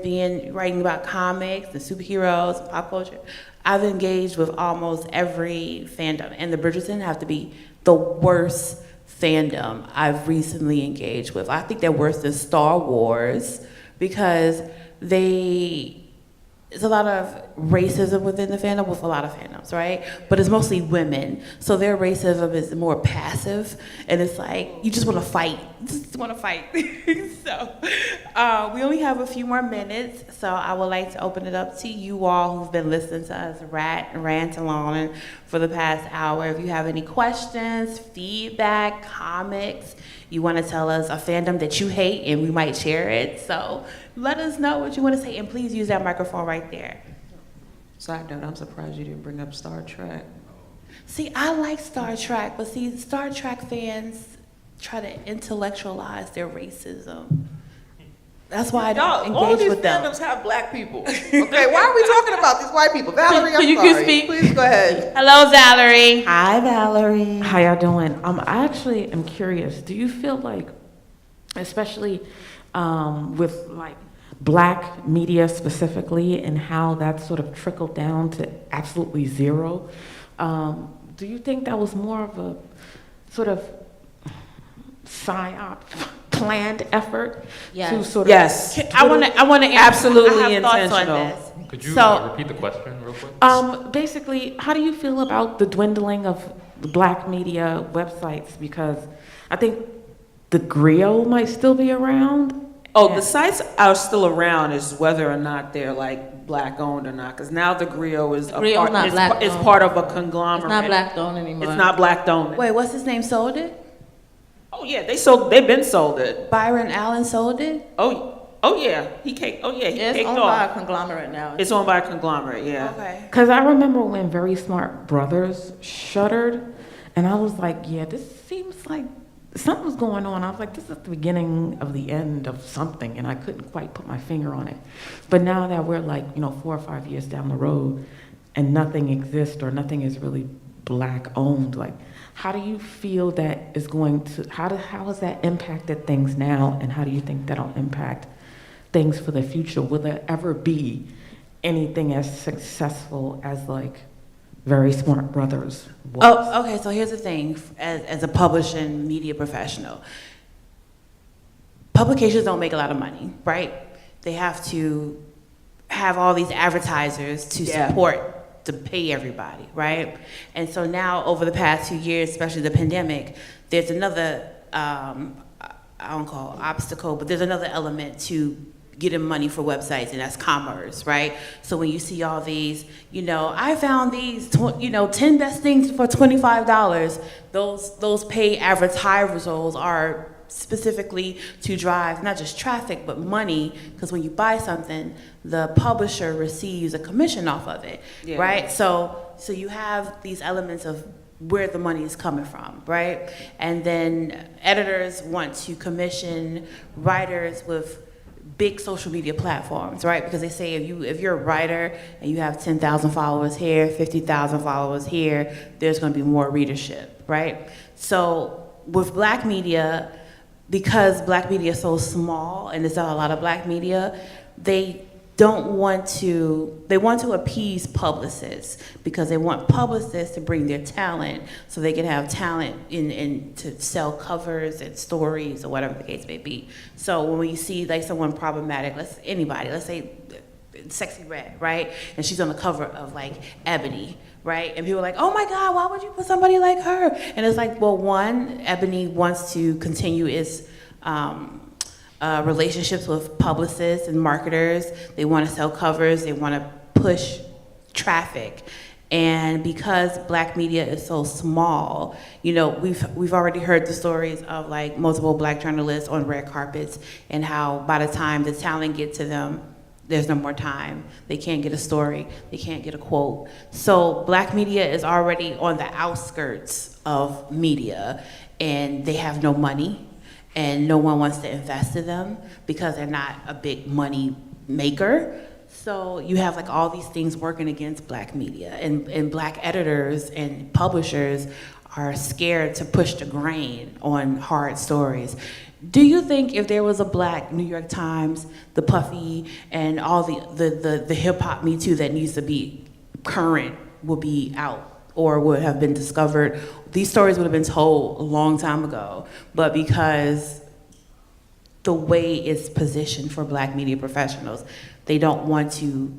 writing about comics and superheroes and pop culture. I've engaged with almost every fandom, and the Bridgerton have to be the worst fandom I've recently engaged with. I think they're worse than Star Wars because there's a lot of racism within the fandom with a lot of fandoms, right? But it's mostly women. So their racism is more passive. And it's like, you just want to fight. Just want to fight. So we only have a few more minutes. So I would like to open it up to you all who've been listening to us rant along for the past hour. If you have any questions, feedback, comics, you want to tell us a fandom that you hate and we might share it. So let us know what you want to say, and please use that microphone right there. Side note, I'm surprised you didn't bring up Star Trek. See, I like Star Trek, but see, Star Trek fans try to intellectualize their racism. That's why I don't all engage these with them. fandoms have black people. Okay, why are we talking about these white people? Valerie, I'm You sorry. can speak. Please go ahead. Hello, Valerie. Hi, Valerie. How y'all doing? I actually am curious. Do you feel like, especially with like black media specifically, and how that sort of trickled down to absolutely zero, do you think that was more of a sort of psyop, planned effort to sort of? Yes. I want to absolutely I have thoughts on intentional. this. Could you So- repeat the question real quick? Basically, how do you feel about the dwindling of the black media websites? Because I think the Griot might still be around. Oh, the sites are still around, is whether or not they're like black owned or not. Because now the Griot is Griot's not black it's owned. part of a conglomerate. It's not black owned anymore. It's not black owned. Wait, what's his name? Sold it? Oh yeah, they've been sold it. Byron Allen sold it? Oh yeah, he caked It's owned off. by a conglomerate now. It's owned by a conglomerate, yeah. Okay. Because I remember when Very Smart Brothers shuttered, and I was like, yeah, this seems like something was going on. I was like, this is the beginning of the end of something, and I couldn't quite put my finger on it. But now that we're like, 4 or 5 years down the road, and nothing exists or nothing is really black owned, like, how do you feel that is going to, how has that impacted things now, and how do you think that'll impact things for the future? Will there ever be anything as successful as like Very Smart Brothers was? Oh, okay, so here's the thing, as a publishing media professional. Publications don't make a lot of money, right? They have to have all these advertisers to support, to pay everybody, right? And so now, over the past 2 years, especially the pandemic, there's another, I don't call it obstacle, but there's another element to getting money for websites, and that's commerce, right? So when you see all these, I found these, 10 best things for $25, those paid advertisers are specifically to drive not just traffic, but money, because when you buy something, the publisher receives a commission off of it, right? So you have these elements of where the money is coming from, right? And then editors want to commission writers with big social media platforms, right? Because they say if you're a writer and you have 10,000 followers here, 50,000 followers here, there's going to be more readership, right? So with black media, because black media is so small and there's not a lot of black media, they want to appease publicists, because they want publicists to bring their talent so they can have talent in to sell covers and stories or whatever the case may be. So when you see like someone problematic, let's say Sexy Red, right? And she's on the cover of like Ebony, right? And people are like, oh my God, why would you put somebody like her? And it's like, well, one, Ebony wants to continue its relationships with publicists and marketers. They want to sell covers. They want to push traffic. And because black media is so small, we've already heard the stories of like multiple black journalists on red carpets, and how by the time the talent gets to them, there's no more time. They can't get a story. They can't get a quote. So black media is already on the outskirts of media, and they have no money, and no one wants to invest in them because they're not a big money maker. So you have like all these things working against black media, and black editors and publishers are scared to push the grain on hard stories. Do you think if there was a black New York Times, the Puffy, and all the hip hop Me Too that needs to be current would be out or would have been discovered. These stories would have been told a long time ago, but because the way it's positioned for Black media professionals, they don't want to,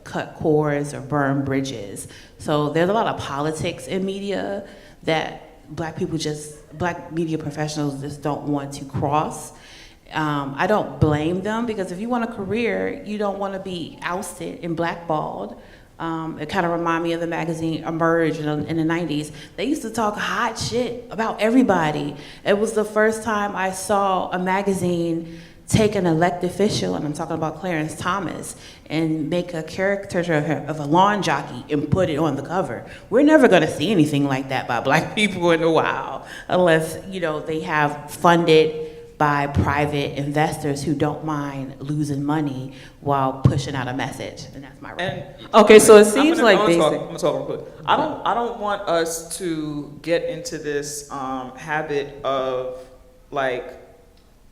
cut cords or burn bridges. So there's a lot of politics in media that Black media professionals just don't want to cross. I don't blame them, because if you want a career, you don't want to be ousted and blackballed. It kind of reminds me of the magazine Emerge in the 90s. They used to talk hot shit about everybody. It was the first time I saw a magazine take an elected official, and I'm talking about Clarence Thomas, and make a caricature of a lawn jockey and put it on the cover. We're never gonna see anything like that by Black people in a while, unless, they have funded by private investors who don't mind losing money while pushing out a message, and that's my right. Okay, so it seems like I'm basic. gonna talk real quick. I don't want us to get into this habit of like,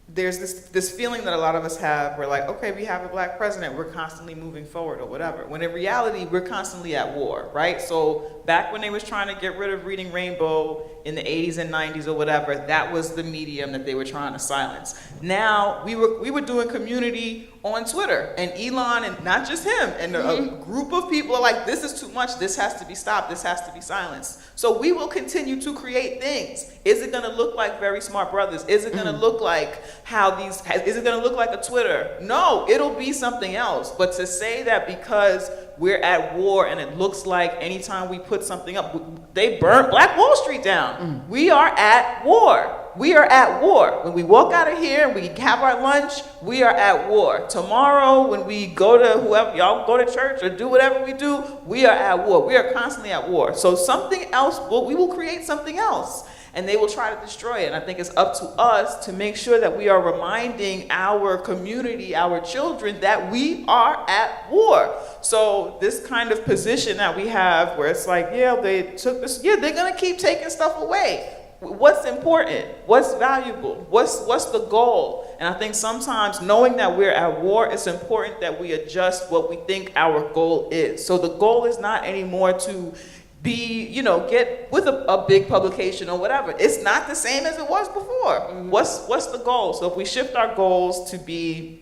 there's this feeling that a lot of us have. We're like, okay, we have a Black president, we're constantly moving forward or whatever. When in reality, we're constantly at war, right? So back when they was trying to get rid of Reading Rainbow in the 80s and 90s or whatever, that was the medium that they were trying to silence. Now, we were doing community on Twitter, and Elon, and not just him, and a group of people are like, this is too much, this has to be stopped, this has to be silenced. So we will continue to create things. Is it gonna look like Very Smart Brothers? Is it gonna look like is it gonna look like a Twitter? No, it'll be something else. But to say that because we're at war and it looks like anytime we put something up, they burnt Black Wall Street down. We are at war. We are at war. When we walk out of here and we have our lunch, we are at war. Tomorrow, when we go to whoever, y'all go to church or do whatever we do, we are at war. We are constantly at war. So something else, we will create something else, and they will try to destroy it. And I think it's up to us to make sure that we are reminding our community, our children, that we are at war. So this kind of position that we have where it's like, yeah, they took this, yeah, they're gonna keep taking stuff away. What's important? What's valuable? What's the goal? And I think sometimes knowing that we're at war, it's important that we adjust what we think our goal is. So the goal is not anymore to be, get with a big publication or whatever. It's not the same as it was before. What's the goal? So if we shift our goals to be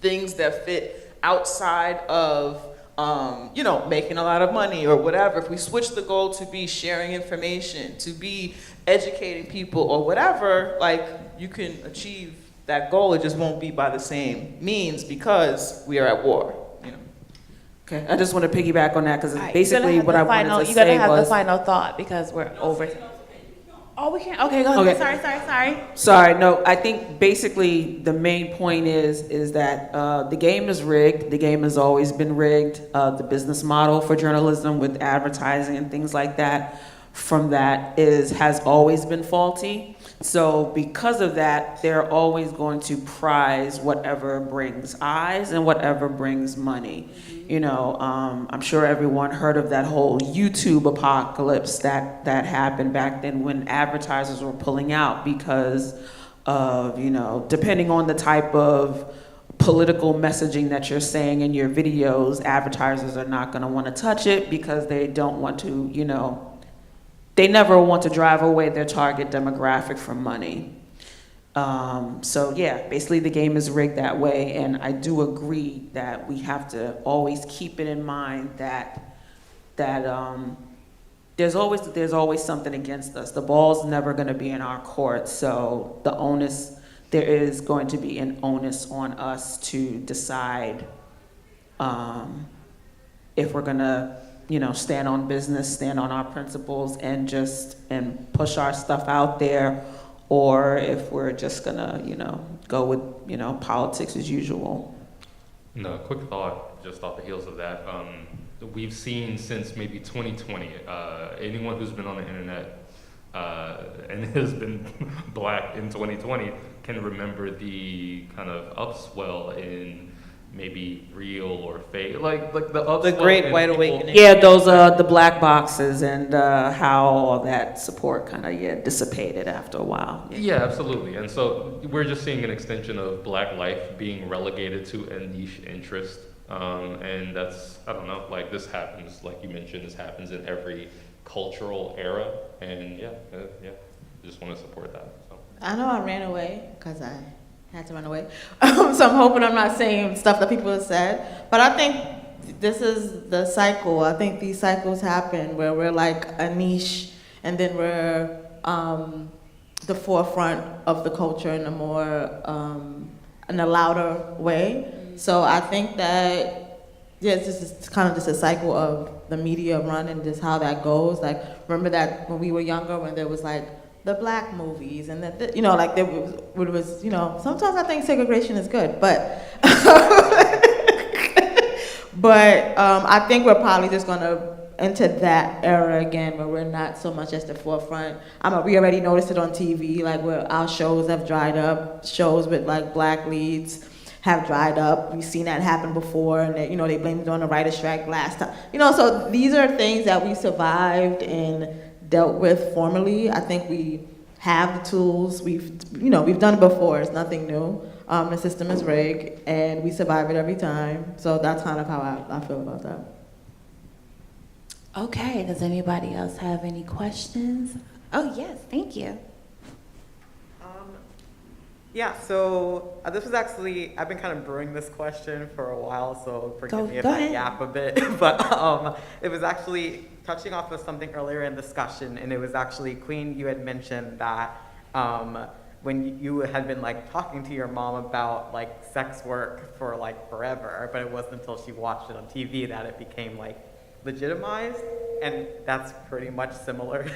things that fit outside of making a lot of money or whatever, if we switch the goal to be sharing information, to be educating people or whatever, like, you can achieve that goal. It just won't be by the same means because we are at war. Okay, I just want to piggyback on that because basically what I wanted to say was... You gotta have the final thought because we're over. Oh, we can't? Okay, go ahead. Okay. Sorry, no, I think basically the main point is that the game is rigged. The game has always been rigged. The business model for journalism with advertising and things like that has always been faulty. So because of that, they're always going to prize whatever brings eyes and whatever brings money. I'm sure everyone heard of that whole YouTube apocalypse that happened back then when advertisers were pulling out because of, depending on the type of political messaging that you're saying in your videos, advertisers are not going to want to touch it because they don't want to, they never want to drive away their target demographic from money. So yeah, basically the game is rigged that way, and I do agree that we have to always keep it in mind that there's always something against us. The ball's never going to be in our court, so there is going to be an onus on us to decide if we're going to stand on business, stand on our principles, and push our stuff out there, or if we're just gonna, go with, politics as usual. No, quick thought, just off the heels of that. We've seen since maybe 2020, anyone who's been on the internet and has been Black in 2020 can remember the kind of upswell in maybe real or fake, like the Great White Awakening. Yeah, those the black boxes and how all that support kind of dissipated after a while. Yeah, absolutely. And so we're just seeing an extension of Black life being relegated to a niche interest And that's, I don't know, like this happens, like you mentioned, this happens in every cultural era. And yeah, just want to support that. So. I know I ran away because I had to run away. So I'm hoping I'm not saying stuff that people have said. But I think this is the cycle. I think these cycles happen where we're like a niche and then we're the forefront of the culture in a more, in a louder way. So I think that, yeah, it's just kind of just a cycle of the media run and just how that goes. Like, remember that when we were younger, when there was like the black movies and that, you know, like there was, you know, sometimes I think segregation is good, but, but I think we're probably just gonna enter that era again where we're not so much at the forefront. We already noticed it on TV, like where our shows have dried up, shows with like black leads have dried up. We've seen that happen before, and they, you know, they blamed it on the writer's strike last time. You know, so these are things that we survived and dealt with formally. I think we have the tools. We've done it before. It's nothing new. The system is rigged, and we survive it every time. So that's kind of how I feel about that. Okay, does anybody else have any questions? Oh, yes, thank you. Yeah, so this was actually, I've been kind of brewing this question for a while, so forgive me if I yap a bit, but it was actually touching off of something earlier in discussion, and it was actually, Queen, you had mentioned that when you had been like talking to your mom about like sex work for like forever, but it wasn't until she watched it on TV that it became like legitimized, and that's pretty much similar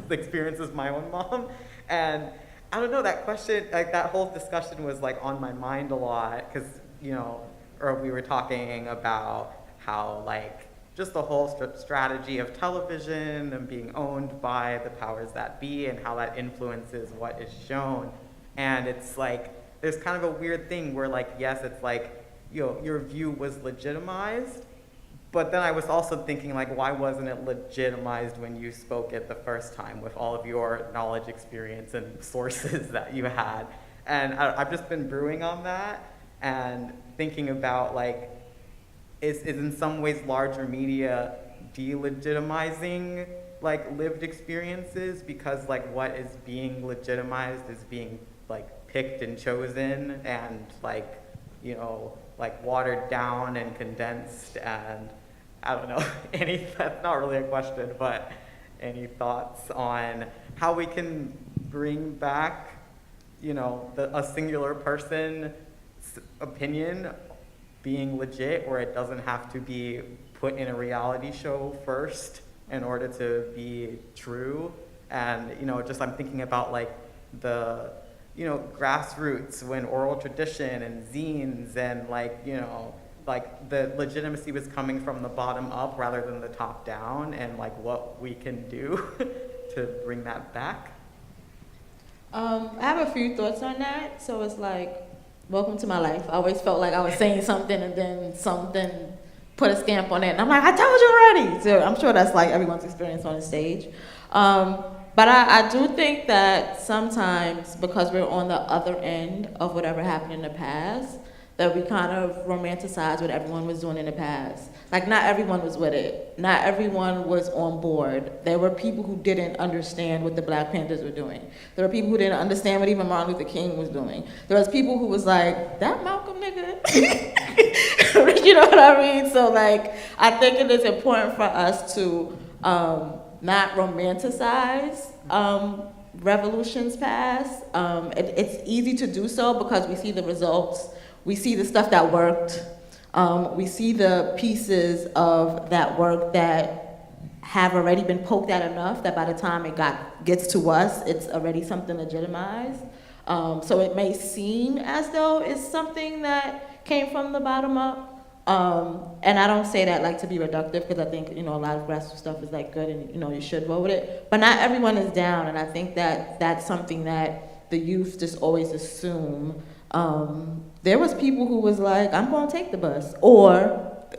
experience as my own mom. And I don't know, that question, like that whole discussion was like on my mind a lot, because, you know, or we were talking about how like just the whole strategy of television and being owned by the powers that be and how that influences what is shown. And it's like, there's kind of a weird thing where like, yes, it's like, you know, your view was legitimized, but then I was also thinking, like, why wasn't it legitimized when you spoke it the first time with all of your knowledge, experience, and sources that you had? And I've just been brewing on that and thinking about, like, is in some ways larger media delegitimizing, like, lived experiences because, like, what is being legitimized is being, like, picked and chosen and, like, you know, like watered down and condensed, and I don't know, that's not really a question, but any thoughts on how we can bring back, you know, a singular person's opinion being legit, where it doesn't have to be put in a reality show first in order to be true? And, you know, just I'm thinking about like the, you know, grassroots, when oral tradition and zines and like, you know, like the legitimacy was coming from the bottom up rather than the top down, and like what we can do to bring that back. I have a few thoughts on that. So it's like, welcome to my life. I always felt like I was saying something and then something put a stamp on it. And I'm like, I told you already. So I'm sure that's like everyone's experience on the stage. But I do think that sometimes, because we're on the other end of whatever happened in the past, that we kind of romanticize what everyone was doing in the past. Like, not everyone was with it. Not everyone was on board. There were people who didn't understand what the Black Panthers were doing. There were people who didn't understand what even Martin Luther King was doing. There was people who was like, that Malcolm nigga? You know what I mean? So, like, I think it is important for us to not romanticize revolutions past. It's easy to do so because we see the results. We see the stuff that worked. We see the pieces of that work that have already been poked at enough that by the time it gets to us, it's already something legitimized. So it may seem as though it's something that came from the bottom up. And I don't say that like to be reductive, because I think, you know, a lot of grassroots stuff is like good and, you know, you should roll with it. But not everyone is down, and I think that that's something that the youth just always assume. There was people who was like, I'm gonna take the bus,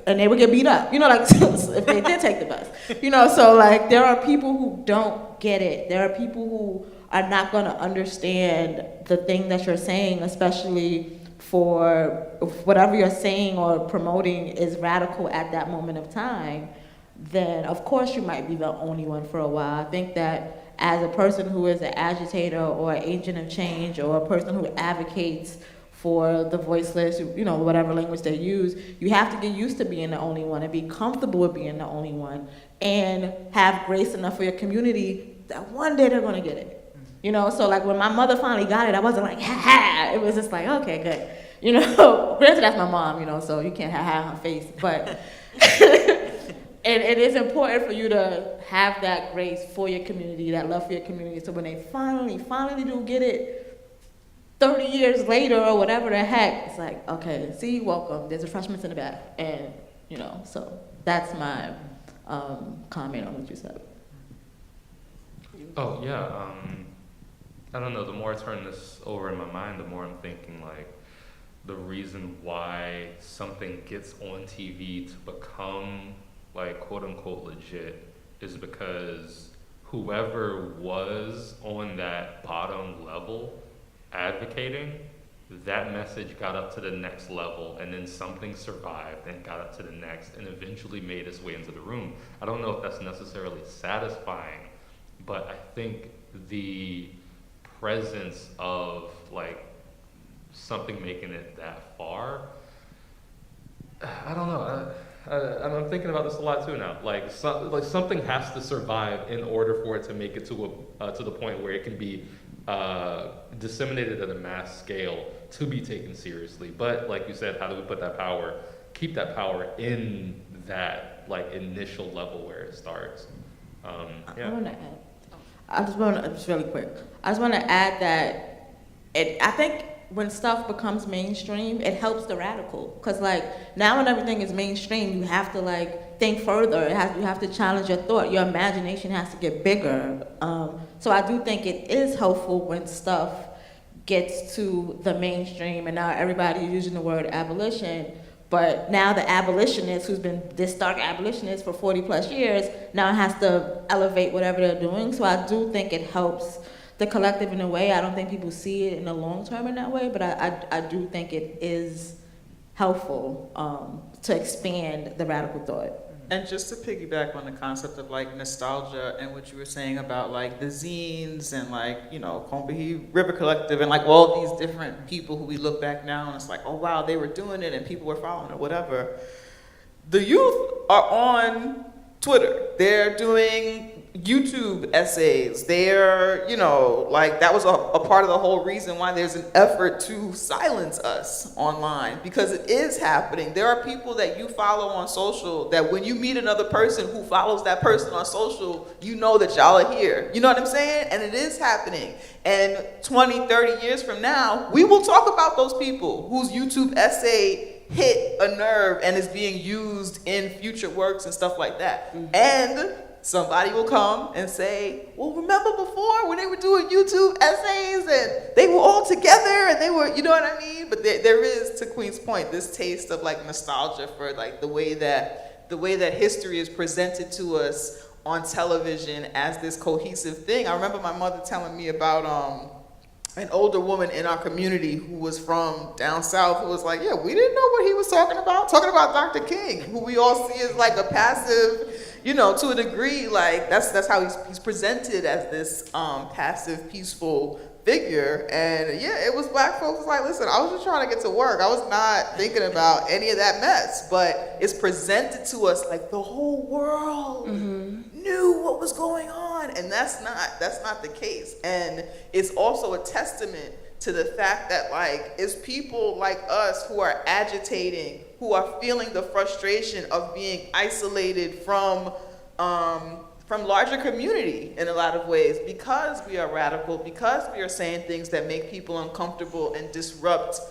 and they would get beat up, you know, like if they did take the bus, you know, so like there are people who don't get it. There are people who are not gonna understand the thing that you're saying, especially for whatever you're saying or promoting is radical at that moment of time, then of course you might be the only one for a while. I think that as a person who is an agitator or an agent of change or a person who advocates for the voiceless, you know, whatever language they use, you have to get used to being the only one and be comfortable with being the only one and have grace enough for your community that one day they're gonna get it. You know, so like when my mother finally got it, I wasn't like, ha ha, it was just like, okay, good. You know, granted that's my mom, you know, so you can't have ha on her face, but and it is important for you to have that grace for your community, that love for your community, so when they finally do get it, 30 years later or whatever the heck, it's like, okay, see, welcome, there's refreshments in the back, and, you know, so that's my comment on what you said. Oh, yeah, I don't know, the more I turn this over in my mind, the more I'm thinking, like, the reason why something gets on TV to become, like, quote-unquote legit is because whoever was on that bottom level advocating, that message got up to the next level, and then something survived and got up to the next and eventually made its way into the room. I don't know if that's necessarily satisfying, but I think the presence of like something making it that far, I don't know. I'm thinking about this a lot too now. Like something has to survive in order for it to make it to the point where it can be disseminated at a mass scale to be taken seriously. But like you said, how do we put that power, keep that power in that like initial level where it starts? Yeah. I want to add. Just really quick. I just want to add that I think when stuff becomes mainstream, it helps the radical. Because like now when everything is mainstream, you have to like think further. You have to challenge your thought. Your imagination has to get bigger. So I do think it is helpful when stuff gets to the mainstream and now everybody is using the word abolition. But now the abolitionist, who's been this stark abolitionist for 40 plus years, now has to elevate whatever they're doing. So I do think it helps the collective in a way. I don't think people see it in the long term in that way, but I do think it is helpful to expand the radical thought. And just to piggyback on the concept of like nostalgia and what you were saying about like the zines and like, you know, Combahee River Collective and like all these different people who we look back now and it's like, oh wow, they were doing it and people were following it, whatever. The youth are on Twitter. They're doing YouTube essays. They're, you know, like that was a part of the whole reason why there's an effort to silence us online, because it is happening. There are people that you follow on social that when you meet another person who follows that person on social, you know that y'all are here. You know what I'm saying? And it is happening. And 20, 30 years from now, we will talk about those people whose YouTube essay hit a nerve and is being used in future works and stuff like that. Mm-hmm. And somebody will come and say, well, remember before when they were doing YouTube essays and they were all together and they were, you know what I mean? But there is, to Queen's point, this taste of like nostalgia for like the way that history is presented to us on television as this cohesive thing. I remember my mother telling me about an older woman in our community who was from down south who was like, yeah, we didn't know what he was talking about Dr. King, who we all see as like a passive, you know, to a degree, like that's how he's presented as this passive, peaceful figure. And yeah, it was black folks like, listen, I was just trying to get to work. I was not thinking about any of that mess, but it's presented to us like the whole world knew what was going on. And that's not the case. And it's also a testament to the fact that like it's people like us who are agitating, who are feeling the frustration of being isolated from larger community in a lot of ways, because we are radical, because we are saying things that make people uncomfortable and disrupt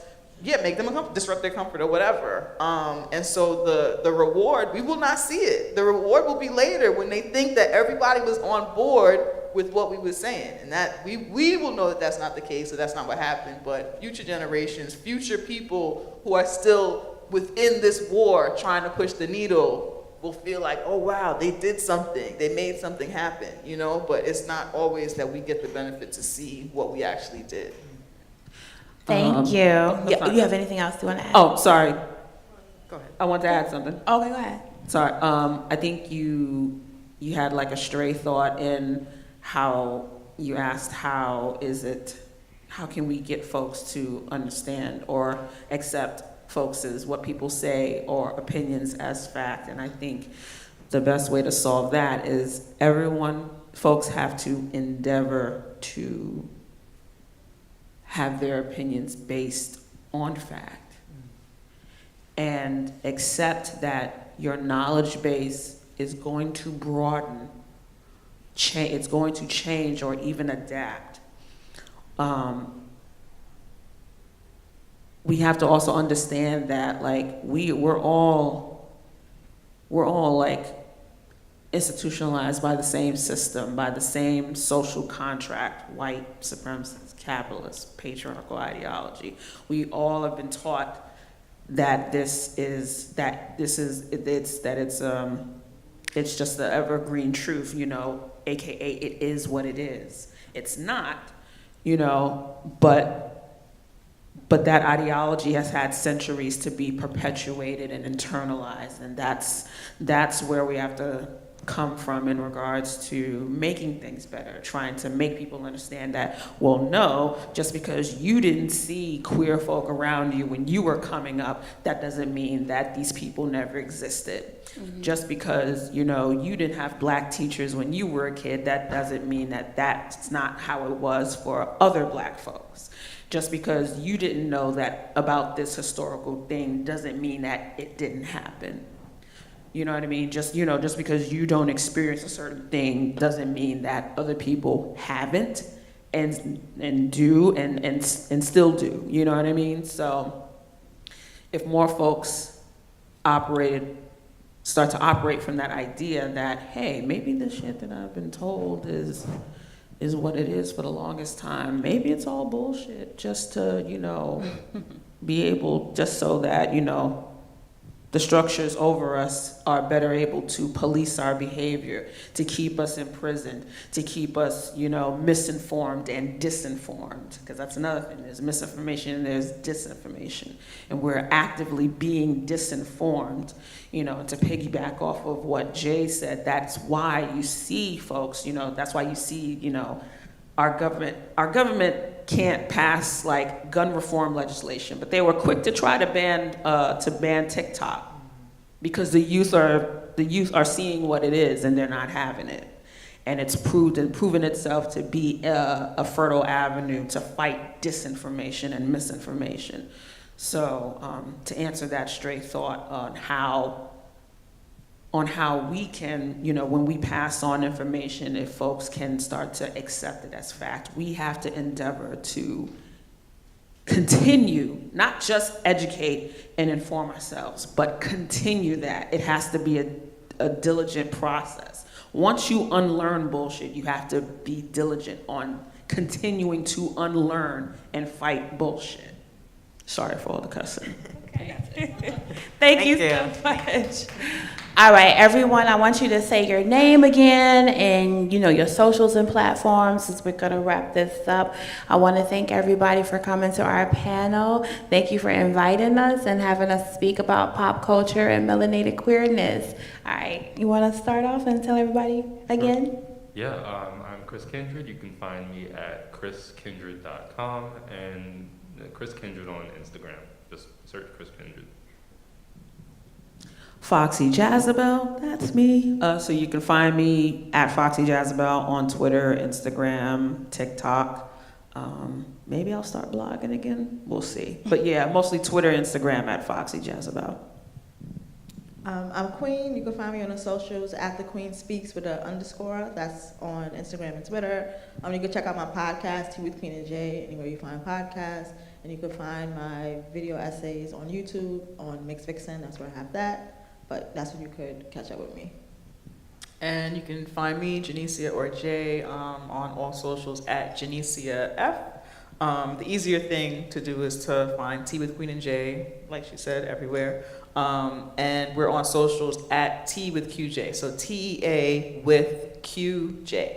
their comfort or whatever. And so the reward, we will not see it. The reward will be later when they think that everybody was on board with what we were saying. And that we will know that that's not the case, so that's not what happened. But future generations, future people who are still within this war trying to push the needle will feel like, oh wow, they did something, they made something happen, you know? But it's not always that we get the benefit to see what we actually did. Thank you. that's Yeah, fine. you have anything else you want to add? Oh, sorry. Go ahead. I want to add something. Okay, go ahead. Sorry. I think you had like a stray thought in how you asked how can we get folks to understand or accept folks' what people say or opinions as fact. And I think the best way to solve that is folks have to endeavor to have their opinions based on fact and accept that your knowledge base is going to broaden, it's going to change or even adapt. We have to also understand that like we're all like institutionalized by the same system, by the same social contract, white supremacist, capitalist, patriarchal ideology. We all have been taught that it's just the evergreen truth, AKA it is what it is. It's not, but that ideology has had centuries to be perpetuated and internalized, and that's where we have to come from in regards to making things better, trying to make people understand that, well, no, just because you didn't see queer folk around you when you were coming up, that doesn't mean that these people never existed. Mm-hmm. Just because, you didn't have black teachers when you were a kid, that doesn't mean that that's not how it was for other black folks. Just because you didn't know that about this historical thing doesn't mean that it didn't happen. You know what I mean? Just because you don't experience a certain thing doesn't mean that other people haven't and do and still do. You know what I mean? So if more folks start to operate from that idea that, hey, maybe the shit that I've been told is what it is for the longest time. Maybe it's all bullshit just to, be able, just so that, the structures over us are better able to police our behavior, to keep us imprisoned, to keep us, misinformed and disinformed. Because that's another thing. There's misinformation and there's disinformation. And we're actively being disinformed. And to piggyback off of what Jay said, that's why you see folks, that's why you see, our government can't pass like gun reform legislation, but they were quick to try to ban TikTok because the youth are seeing what it is and they're not having it, and it's proven itself to be a fertile avenue to fight disinformation and misinformation. So to answer that stray thought on how we can, when we pass on information, if folks can start to accept it as fact, we have to endeavor to continue, not just educate and inform ourselves, but continue that. It has to be a diligent process. Once you unlearn bullshit, you have to be diligent on continuing to unlearn and fight bullshit. Sorry for all the cussing. Thank you so much. All right, everyone, I want you to say your name again and, your socials and platforms since we're going to wrap this up. I want to thank everybody for coming to our panel. Thank you for inviting us and having us speak about pop culture and melanated queerness. All right, you want to start off and tell everybody again? Sure. Yeah, I'm Chris Kindred. You can find me at chriskindred.com and Chris Kindred on Instagram. Just search Chris Kindred. Foxy Jazabel, that's me. So you can find me at Foxy Jazabel on Twitter, Instagram, TikTok. Maybe I'll start blogging again. We'll see. But yeah, mostly Twitter, Instagram at Foxy Jazabel. I'm Queen. You can find me on the socials at The Queen Speaks with an underscore. That's on Instagram and Twitter. You can check out my podcast, Tea with Queen and Jay, anywhere you find podcasts. And you can find my video essays on YouTube, on Mixed Vixen. That's where I have that. But that's when you could catch up with me. And you can find me, Janicia or Jay, on all socials at Janicia F. The easier thing to do is to find Tea with Queen and Jay, like she said, everywhere. And we're on socials at Tea with QJ. So TEA with QJ.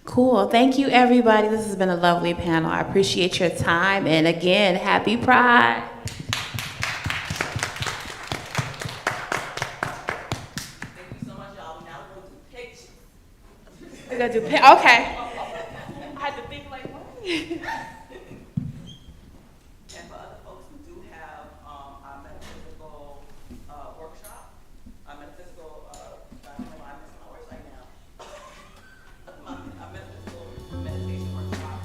Cool. Thank you, everybody. This has been a lovely panel. I appreciate your time. And again, happy Pride. We're gonna do okay. I had to think like what? And for other folks, we do have our metaphysical workshop. Our metaphysical, I don't know why I'm missing my words right now. Our metaphysical meditation workshop.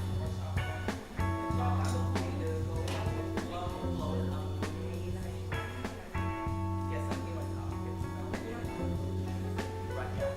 It's all about those changes, go with the flow, flow is uncontained. Yes, I'm here right now. Right, yes.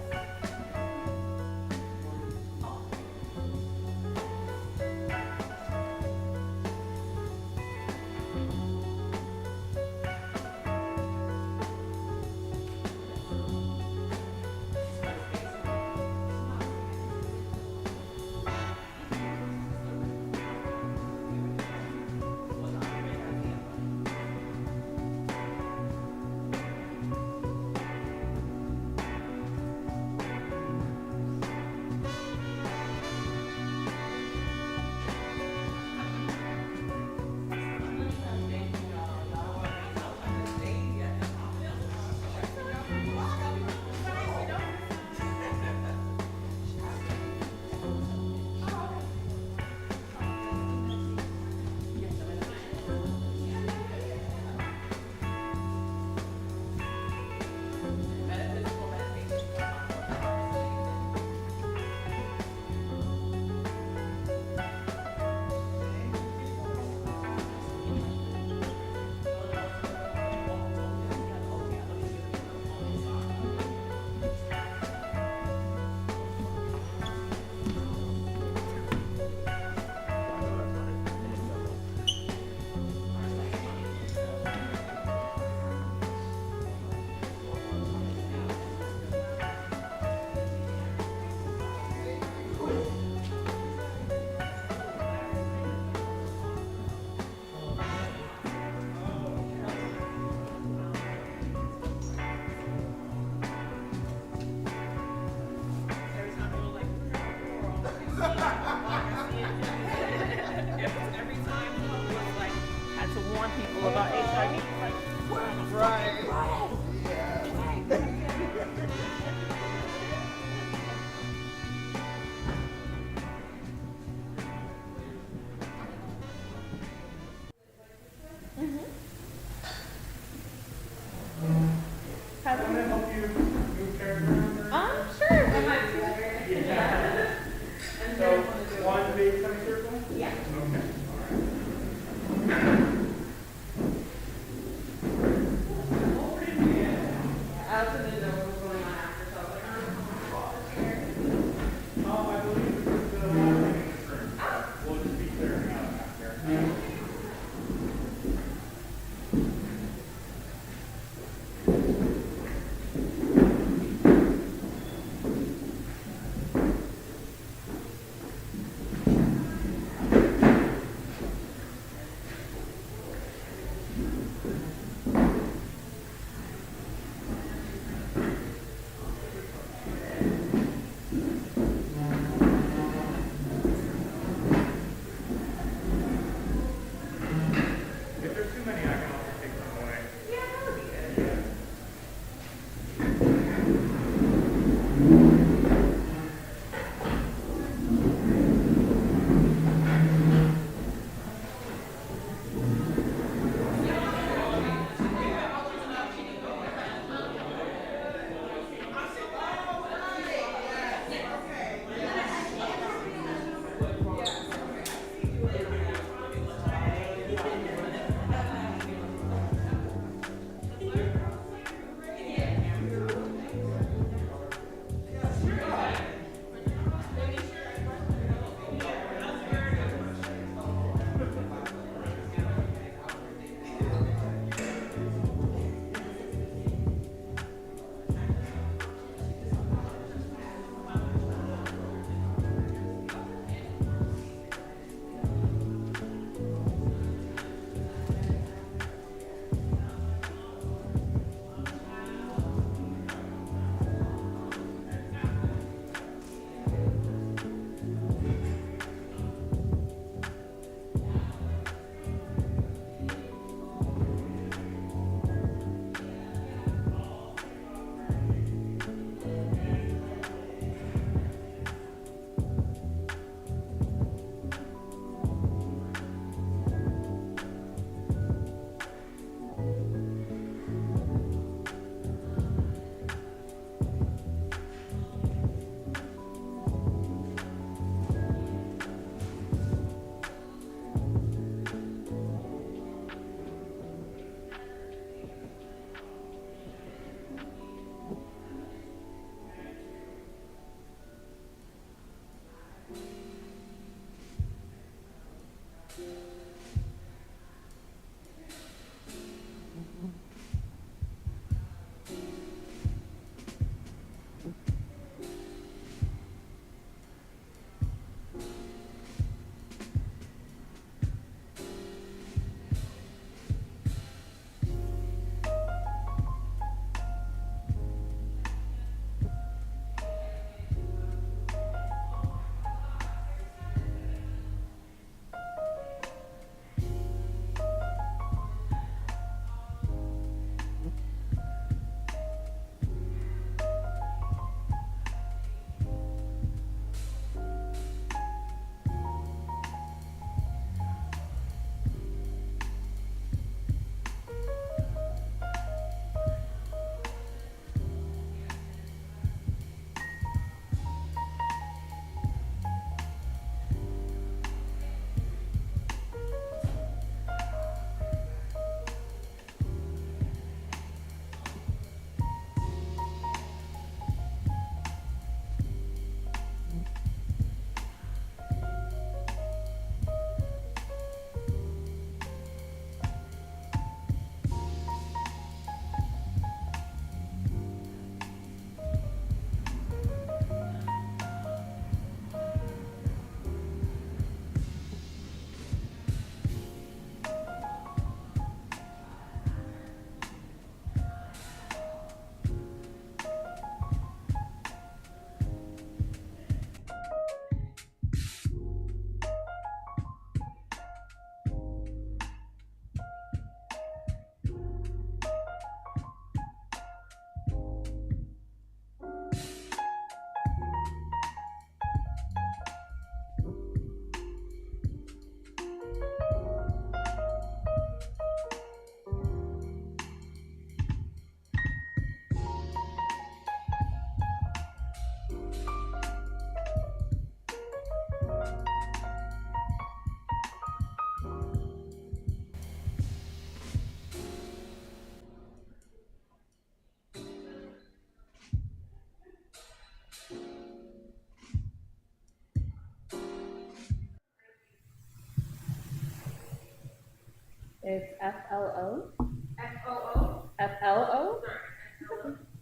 It's FLO. FOO? FLO.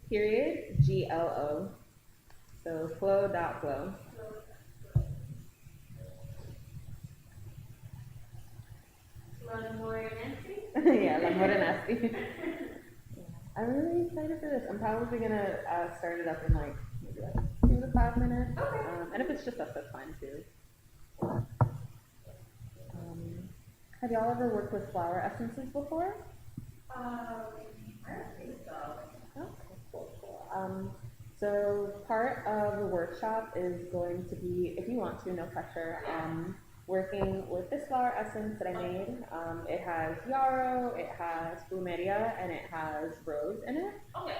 Period. GLO. So flow.glow. L'amore nasty? Yeah, l'amore nasty. I'm really excited for this. I'm probably gonna start it up in like maybe like 2 to 5 minutes. And if it's just us, that's fine too. Have y'all ever worked with flower essences before? I don't think so. Okay, cool. So part of the workshop is going to be, if you want to, no pressure, working with this flower essence that I made. It has yarrow, it has plumeria, and it has rose in it. Okay.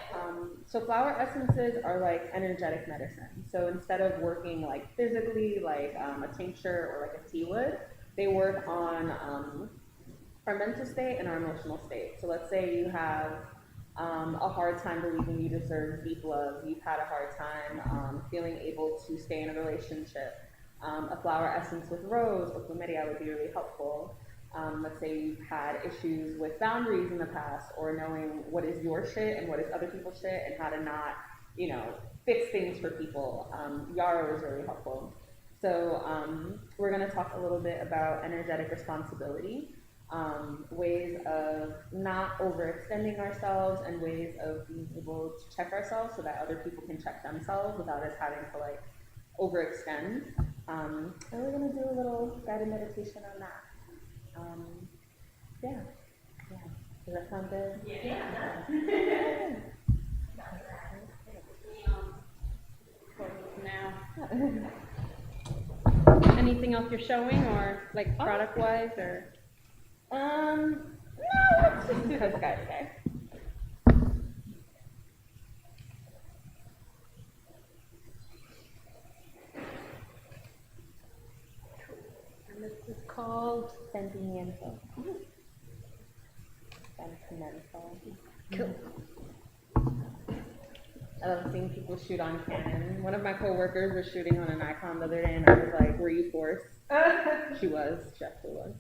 So flower essences are like energetic medicine. So instead of working like physically, like a tincture or like a tea would, they work on our mental state and our emotional state. So let's say you have a hard time believing you deserve deep love. You've had a hard time feeling able to stay in a relationship. A flower essence with rose or plumeria would be really helpful. Let's say you've had issues with boundaries in the past, or knowing what is your shit and what is other people's shit, and how to not, you know, fix things for people. Yarrow is really helpful. So we're going to talk a little bit about energetic responsibility. Ways of not overextending ourselves, and ways of being able to check ourselves so that other people can check themselves without us having to like overextend. And we're going to do a little guided meditation on that. Yeah. Does that sound good? Yeah. Now. Anything else you're showing, or like product wise, or? No, let's just do this guy today. And this is called Sentimiento. Sentimental. Cool. I love seeing people shoot on Canon. One of my coworkers was shooting on an Nikon the other day, and I was like, "Were you forced?" She was. She actually was.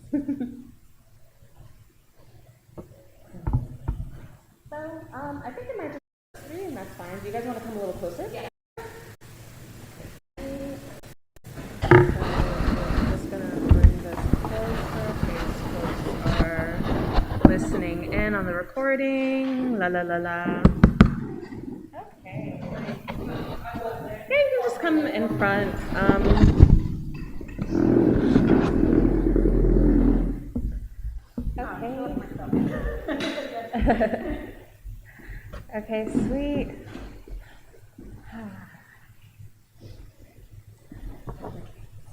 So, I think it might just be 3, and that's fine. Do you guys want to come a little closer? Yeah. So, I'm just gonna bring this closer. Folks are listening in on the recording. La la la la. Okay. Yeah, you can just come in front. Okay. Okay, sweet.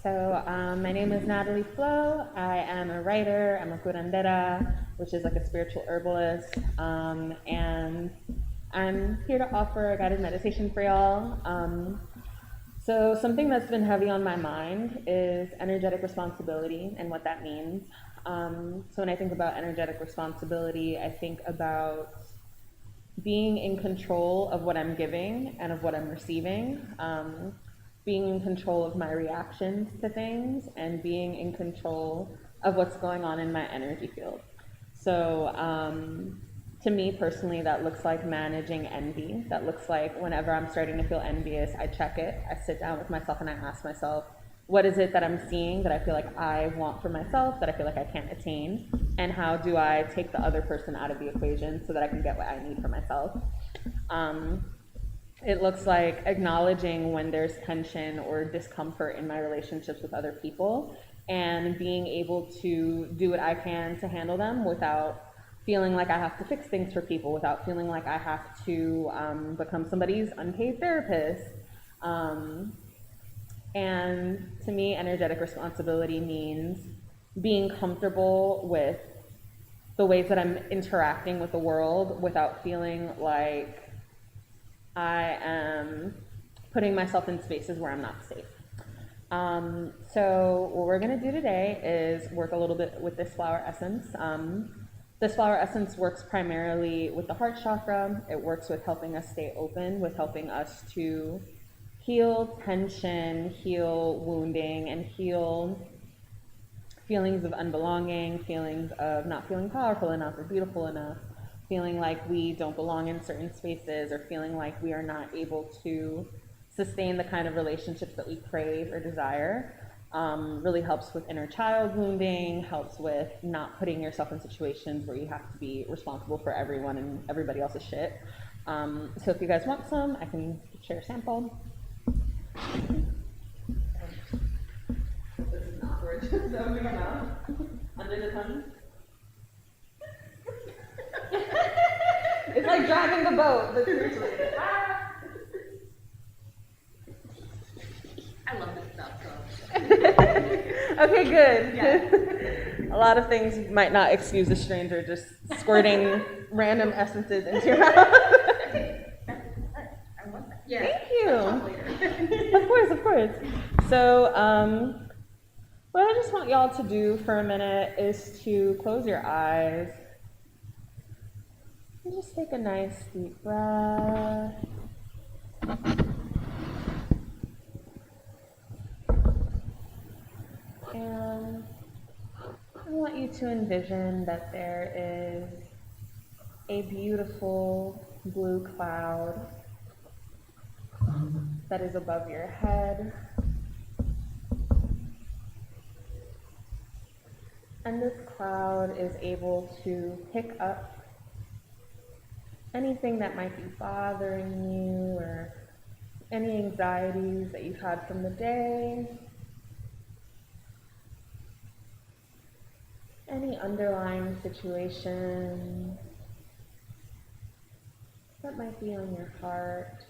So my name is Natalie Flo. I am a writer. I'm a curandera, which is like a spiritual herbalist. And I'm here to offer a guided meditation for y'all. So something that's been heavy on my mind is energetic responsibility and what that means. So when I think about energetic responsibility, I think about being in control of what I'm giving and of what I'm receiving, being in control of my reactions to things, and being in control of what's going on in my energy field. So to me personally, that looks like managing envy. That looks like whenever I'm starting to feel envious, I check it, I sit down with myself and I ask myself, what is it that I'm seeing that I feel like I want for myself, that I feel like I can't attain? And how do I take the other person out of the equation so that I can get what I need for myself? It looks like acknowledging when there's tension or discomfort in my relationships with other people, and being able to do what I can to handle them without feeling like I have to fix things for people, without feeling like I have to become somebody's unpaid therapist. And to me, energetic responsibility means being comfortable with the ways that I'm interacting with the world without feeling like I am putting myself in spaces where I'm not safe. So what we're gonna do today is work a little bit with this flower essence. This flower essence works primarily with the heart chakra. It works with helping us stay open, with helping us to heal tension, heal wounding, and heal feelings of unbelonging, feelings of not feeling powerful enough or beautiful enough, feeling like we don't belong in certain spaces, or feeling like we are not able to sustain the kind of relationships that we crave or desire. Really helps with inner child wounding, helps with not putting yourself in situations where you have to be responsible for everyone and everybody else's shit. So if you guys want some, I can share a sample. This is awkward. So we go under the tongue. It's like driving the boat, but seriously. I love this stuff, so. Okay, good. Yeah. A lot of things might not excuse a stranger just squirting random essences into your mouth. Yeah. Thank you. Of course. So, what I just want y'all to do for a minute is to close your eyes and just take a nice deep breath. And I want you to envision that there is a beautiful blue cloud that is above your head. And this cloud is able to pick up anything that might be bothering you, or any anxieties that you've had from the day, any underlying situation that might be on your heart.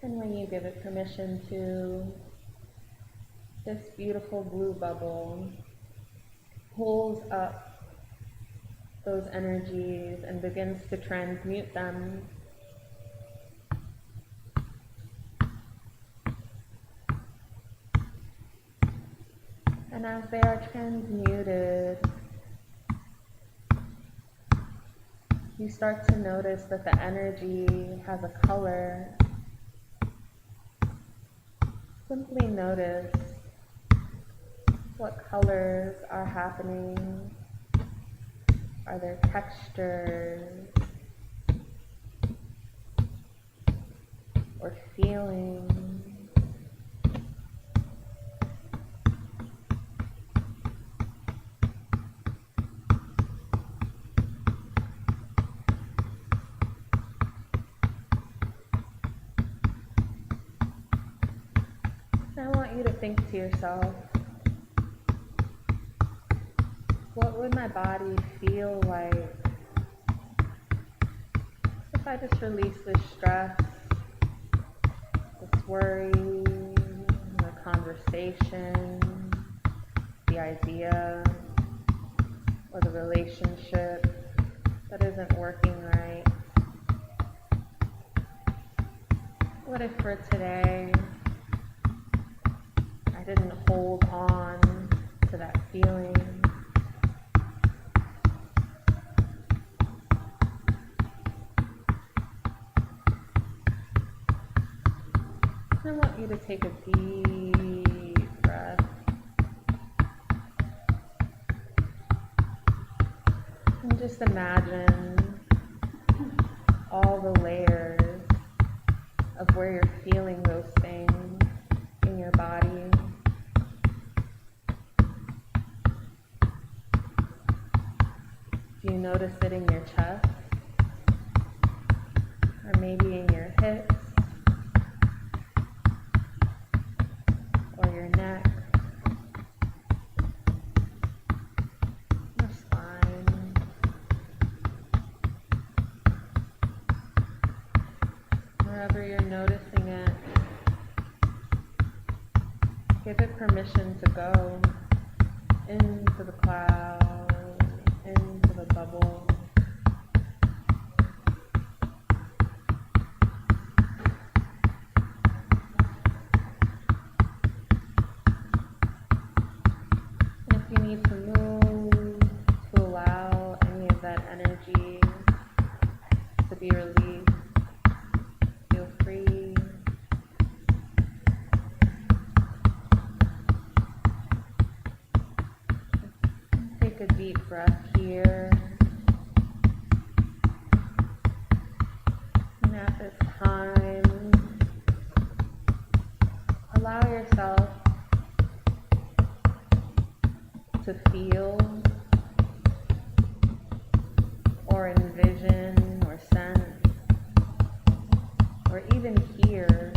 And when you give it permission to, this beautiful blue bubble pulls up those energies and begins to transmute them. And as they are transmuted, you start to notice that the energy has a color. Simply notice what colors are happening. Are there textures or feelings? I want you to think to yourself, what would my body feel like if I just release this stress, this worry, the conversation, the idea, or the relationship that isn't working right? What if for today I didn't hold on to that feeling? I want you to take a deep breath and just imagine all the layers of where you're feeling those things in your body. Do you notice it in your chest, or maybe in your hips, or your neck, your spine? Wherever you're noticing it, give it permission to go into the cloud, into the bubble. And if you need to move to allow any of that energy to be released, feel free. breath here. And at this time, allow yourself to feel or envision or sense or even hear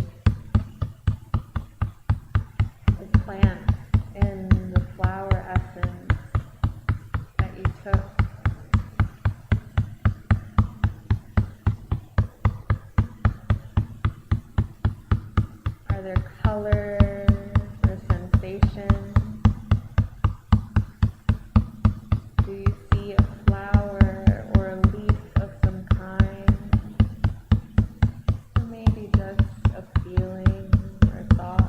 the plant in the flower essence that you took. Are there colors or sensations? Do you see a flower or a leaf of some kind? Or maybe just a feeling or thought?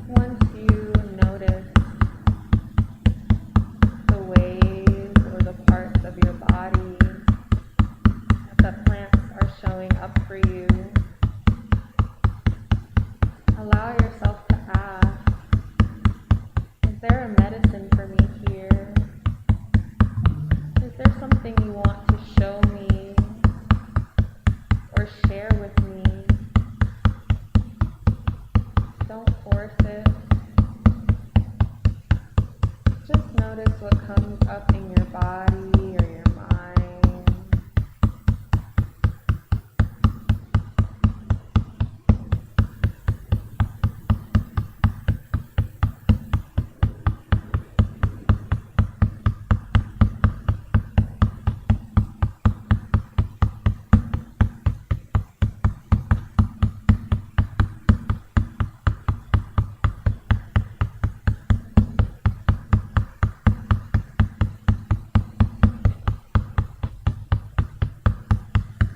Once you notice the ways or the parts of your body that the plants are showing up for you, allow yourself to ask, is there a medicine for me here? Is there something you want to show me or share with me? Don't force it. Just notice what comes up in your body or your mind.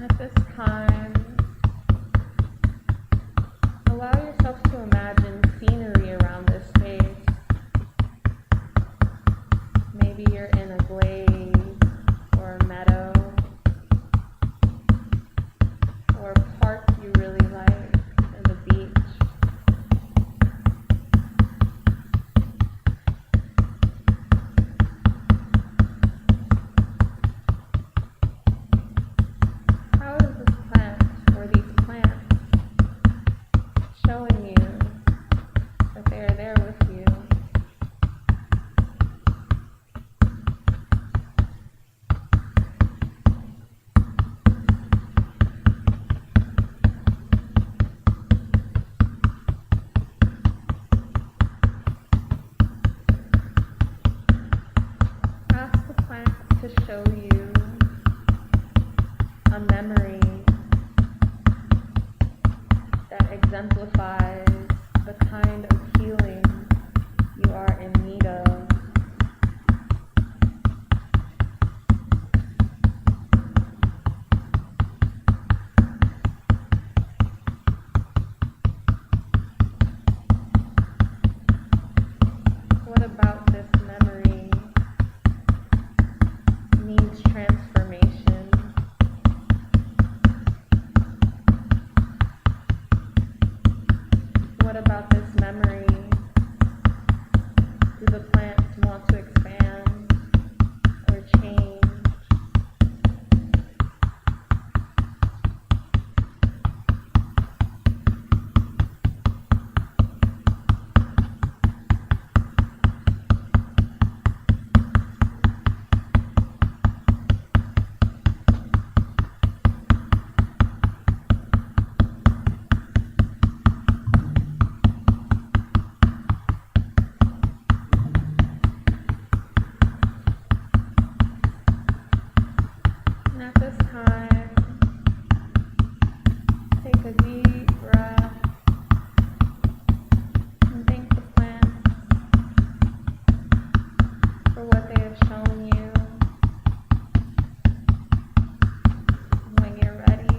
At this time, allow yourself to imagine scenery around this space. Maybe you're in a glade or a meadow or a park you really like or the beach. How is this plant or these plants showing you that they are there with you? Ask the plants to show you a memory that exemplifies the kind of healing you are in need of. What about this memory needs transformation? What about this memory do the plants want to expand or change? And at this time, take a deep breath and thank the plants for what they have shown you. When you're ready,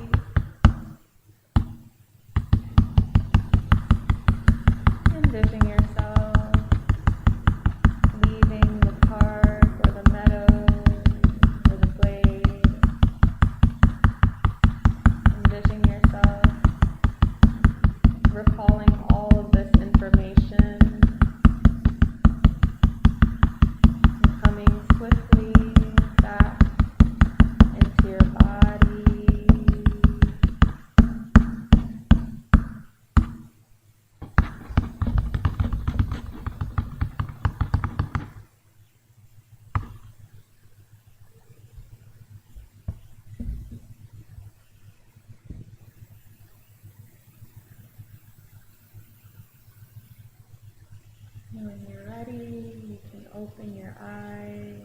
open your eyes.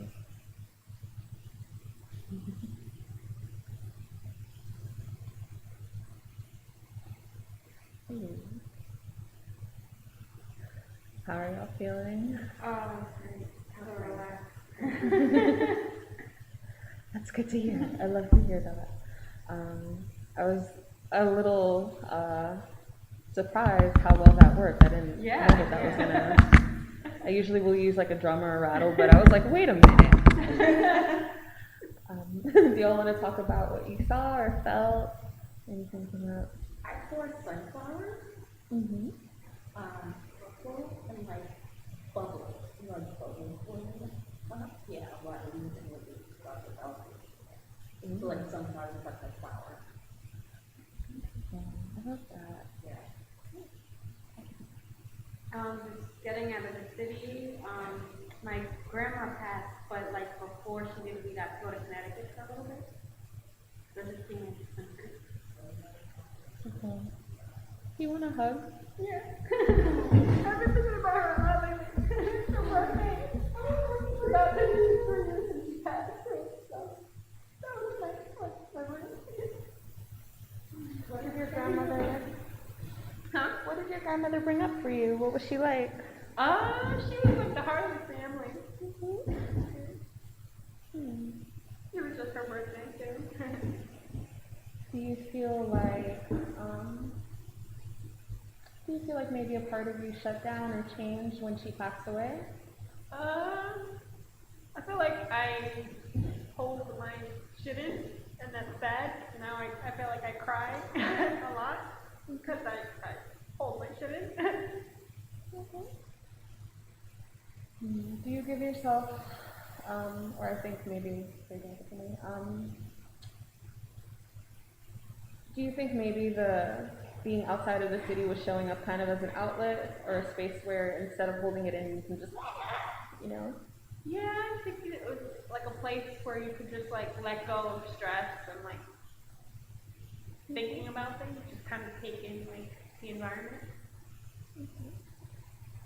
Ooh. How are y'all feeling? That's good to hear. I love to hear that. I was a little surprised how well that worked. I didn't know that was gonna. I usually will use like a drum or a rattle, but I was like, wait a minute. Do y'all want to talk about what you saw or felt? Anything come up? I saw sunflowers, Mm-hmm. purple and like bubbles, like bubbles. Yeah, what I was using with these bubbles. So like sunflowers look like a flower. I love that. Yeah. Just getting out of the city. My grandma passed, but like before she did, we got to go to Connecticut for a little bit. So just being interesting. Okay. Do you want a hug? Yeah. I've been thinking about her a lot lately. Her birthday. About 2 years since she passed. So that was a nice memory. What did your grandmother? Huh? What did your grandmother bring up for you? What was she like? She was like the heart of the family. It was just her birthday too. Do you feel like maybe a part of you shut down or changed when she passed away? I feel like I hold my shit in, and that's bad. Now I feel like I cry a lot because I hold my shit in. Okay. Do you give yourself, or I think maybe do you think maybe the being outside of the city was showing up kind of as an outlet or a space where instead of holding it in, you can just, Yeah, I think it was like a place where you could just like let go of stress and like thinking about things, just kind of take in like the environment.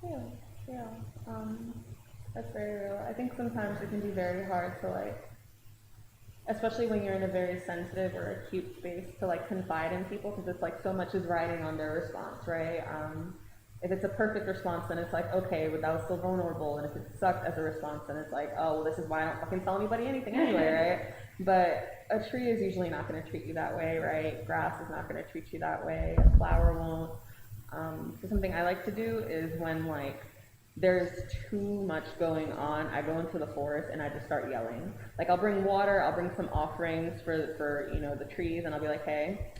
Yeah. That's very real. I think sometimes it can be very hard to especially when you're in a very sensitive or acute space, to confide in people, because it's so much is riding on their response, right? If it's a perfect response, then it's okay, but that was still vulnerable. And if it sucked as a response, then it's oh, well, this is why I don't fucking tell anybody anything anyway, right? But a tree is usually not going to treat you that way, right? Grass is not going to treat you that way. A flower won't. So something I like to do is when there's too much going on, I go into the forest and I just start yelling. I'll bring water, I'll bring some offerings for the trees, and I'll be like, hey,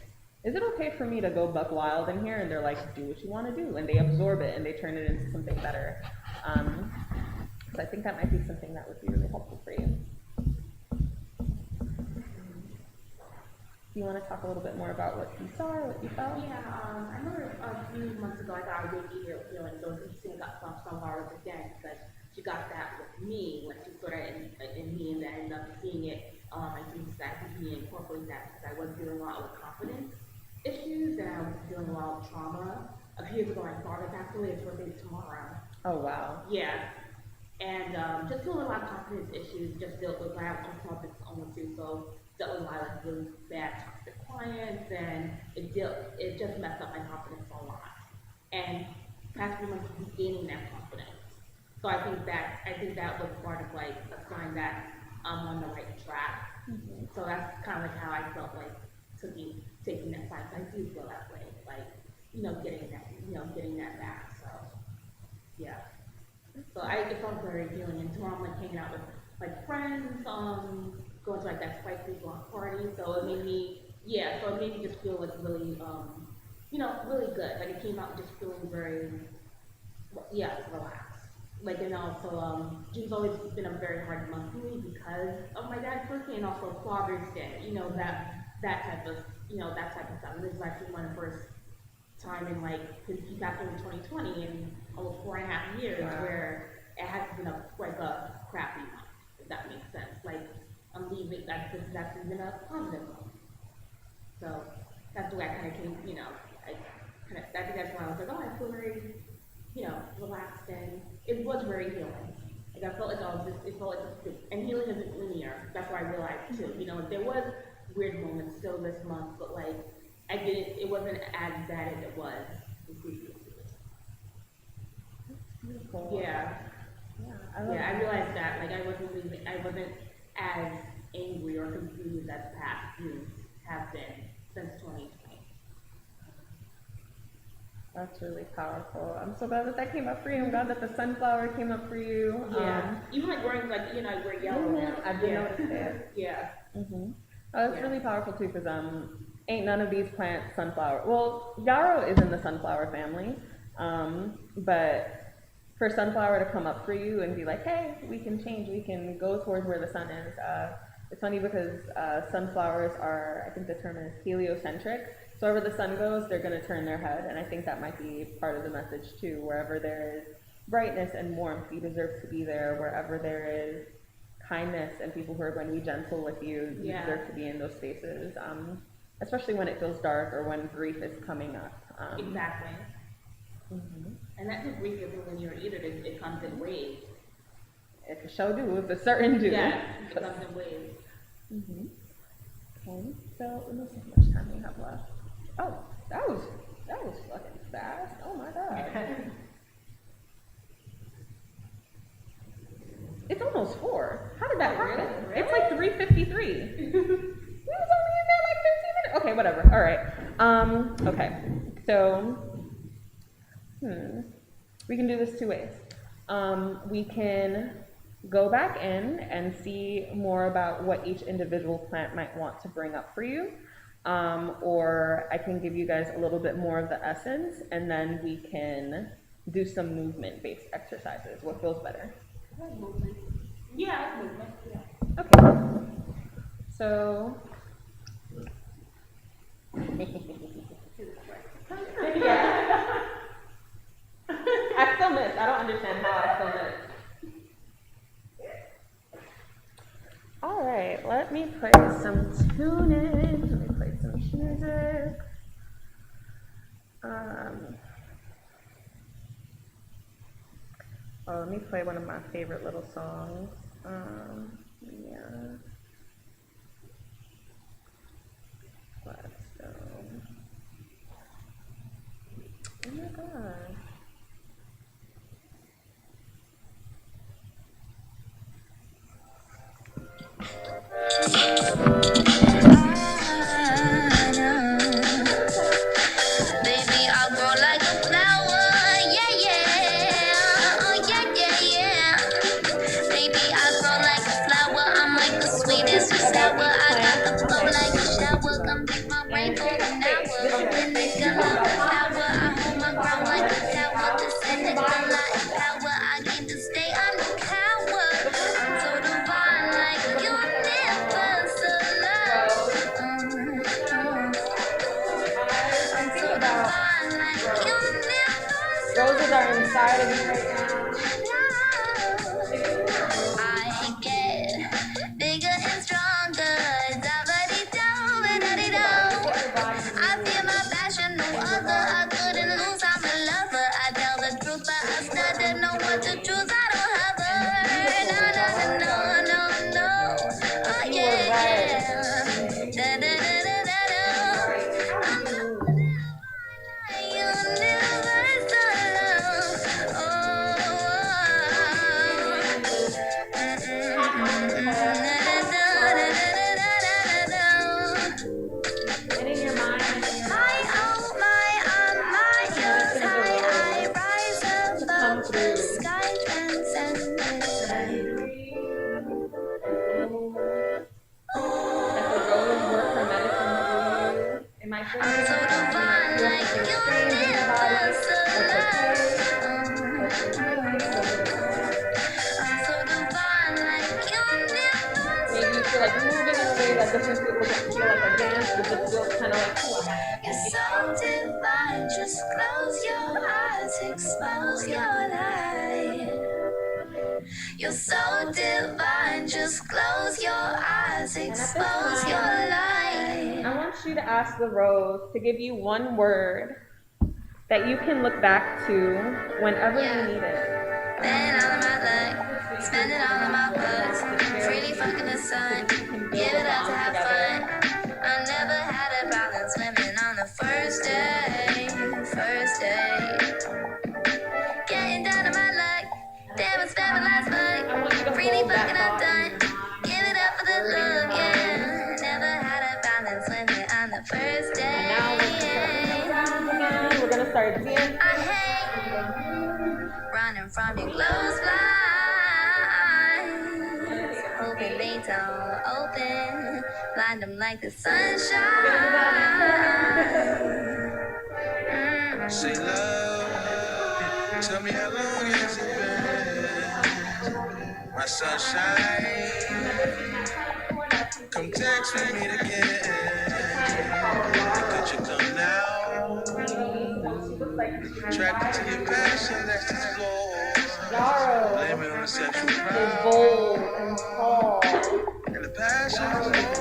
is it okay for me to go buck wild in here? And they're like, do what you want to do. And they absorb it and they turn it into something better. So I think that might be something that would be really helpful for you. Do you want to talk a little bit more about what you saw or what you felt? Yeah, I remember a few months ago I got a really feeling, so it's interesting I got some flowers again, because she got that with me when she saw that in me, and then I ended up seeing it, I think that could be incorporate that, because I was dealing a lot with confidence issues, and I was dealing a lot with trauma. A few years ago, my father passed away, his birthday is tomorrow. Oh, wow. Yeah. And just dealing with a lot of confidence issues, just dealt with, I have confidence almost too, so dealt with a lot of really bad toxic clients, and it just messed up my confidence a lot. And past few months regaining that confidence. So I think that was part of a sign that I'm on the right track. Mm-hmm. So that's kind of how I felt taking that sign. So I do feel that way, getting that back. So yeah. So it felt very healing. And tomorrow I'm hanging out with friends, going to that spicy block party. So it made me just feel really, really good. It came out just feeling very, relaxed. And also, June's always been a very hard month for me because of my dad's birthday and also Father's Day. That type of stuff. And this is actually my first time in because he passed away in 2020 in almost 4.5 years, where it has been a crappy month, if that makes sense. I'm leaving, that's been a positive month. So that's the way I kind of came, I think that's why I was oh, I feel very, relaxed, and it was very healing. Like I felt like it felt like a script. And healing isn't linear. That's what I realized too. You know, there was weird moments still this month, but like it wasn't as bad as it was the previous years. Beautiful. Yeah. I realized that. Like I wasn't as angry or confused as past years have been since 2020. That's really powerful. I'm so glad that came up for you. I'm glad that the sunflower came up for you. Even like wearing I wear yellow now. I did notice it. Yeah. Oh, that's really powerful too, because ain't none of these plants sunflower. Well, yarrow is in the sunflower family, but for sunflower to come up for you and be like, hey, we can change, we can go towards where the sun is. It's funny because sunflowers are, I think the term is heliocentric. So wherever the sun goes, they're going to turn their head, and I think that might be part of the message too. Wherever there is brightness and warmth, you deserve to be there. Wherever there is kindness and people who are going to be gentle with you, you deserve to be in those spaces, especially when it feels dark or when grief is coming up. Exactly. And that grief isn't linear either. It comes in waves. It can show do, it's a certain do. Yeah, it comes in waves. Okay, so let me see how much time we have left. Oh, that was fucking fast. Oh my god. It's almost 4. How did that happen? Really? It's like 3:53. We was only in there like 15 minutes. Okay, whatever. All right. Okay. So, we can do this 2 ways. We can go back in and see more about what each individual plant might want to bring up for you. Or I can give you guys a little bit more of the essence, and then we can do some movement-based exercises. What feels better? Movement. Yeah, movement. Yeah. Okay. So. Yeah. I still miss. I don't understand how I still miss. All right, let me play some tuning. Let me play some music. Let me play one of my favorite little songs. Let's go. Oh my god. Baby, I'll grow like a flower, yeah, yeah, oh, yeah, yeah, yeah. Baby, I'll grow like a flower, I'm like the sweetest and sour. I got the flow like a shower, come take my rain for an hour. Nigga, love the flower, I hold my ground like a tower. This ain't nigga like power, I get to stay undercover. I'm so divine like universal love. I'm so divine like universal. Roses are inside of you right now. I get bigger and stronger. I feel my passion, no other. I couldn't lose, I'm a lover. I tell the truth, but I still don't know what to choose. I don't have her. No. Oh yeah. Da da da da da da. I'm universal love. Just close your eyes, expose your light. You're so divine, just close your eyes, expose your light. I want you to ask the rose to give you one word that you can look back to whenever you need it. Been out of my luck. spending all of my bucks. Freely fucking the sun, give it up to have fun. I never had a problem swimming on the first day, first day. Getting down to my luck, damn, it's never last buck. Freely fucking I'm done, give it up for the love, yeah. Never had a problem swimming on the first day. We're gonna start dancing. I hate running from your clothes blinds, hoping they don't open, blind them like the sunshine. Say love, tell me how long has it been? My sunshine, come text with me again. Could you come now? Attracted to your passion, that's explore. Blame it on the sexual crowd. Bold and tall. And the passion is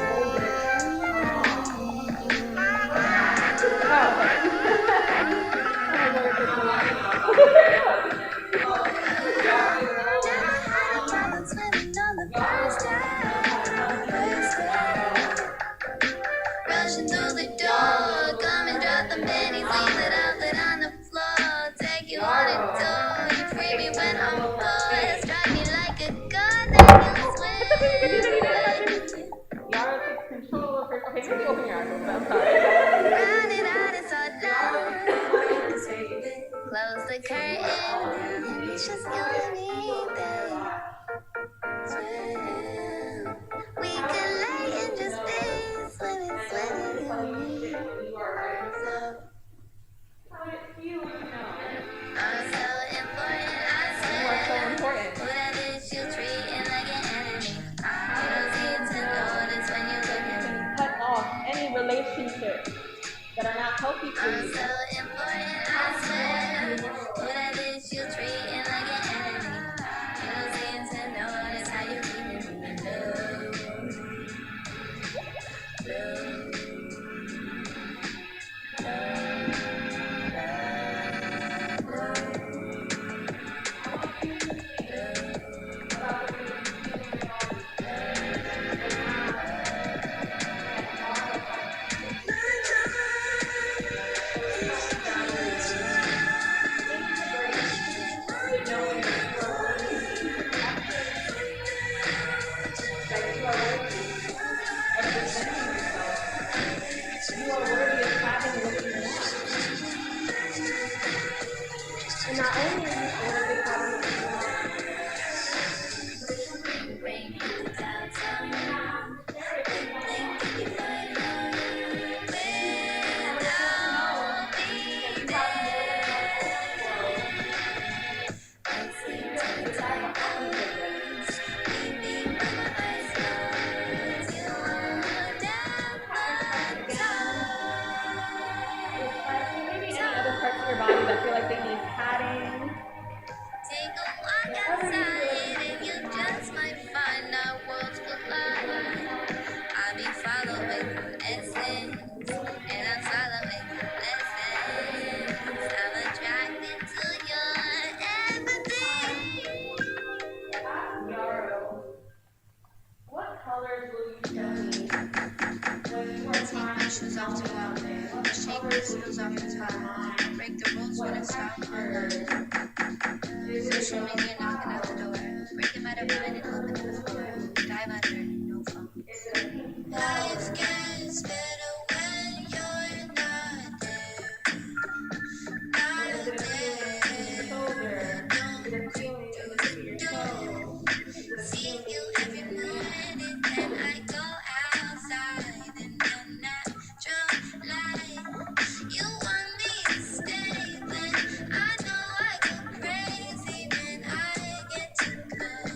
Rushing through the door, come and drop the pennies, leave it out there on the floor. Take you on a tour, you free me when I'm bored. Strike me like a gun that you swing. Yara takes control of her. Okay, maybe open your eyes. I'm sorry. Round it out, it's all done. Close the curtain, it's just you and me, babe. We can lay and just be swimming, swimming. I'm so important, I swear. You are so important. Whatever you treating like an enemy. You don't seem to notice when you look at me. Cut off any relationships that are not healthy for I'm you. so important, I swear. Whatever you treating like an enemy. You don't seem to notice how you keeping me You are worthy of having what you want. And not only are you worthy of having what you want, maybe any other parts of your body that feel like they need padding. Take a walk outside and you just might find our worlds collide. I'll be following essence and I'm following lessons. I'm attracted to your empathy. Yarrow, what colors will you show me when you are Take my shoes off to out there. Shake my shoes off the top. Break the rules when it's all on. Social media knocking at the door. Breaking my divine and open the floor. Dive under, no phone. Life gets better when you're not there. Not there. Don't creep through the door. See you every morning, then I go outside in the natural light. You want me to stay, but I know I go crazy when I get too good.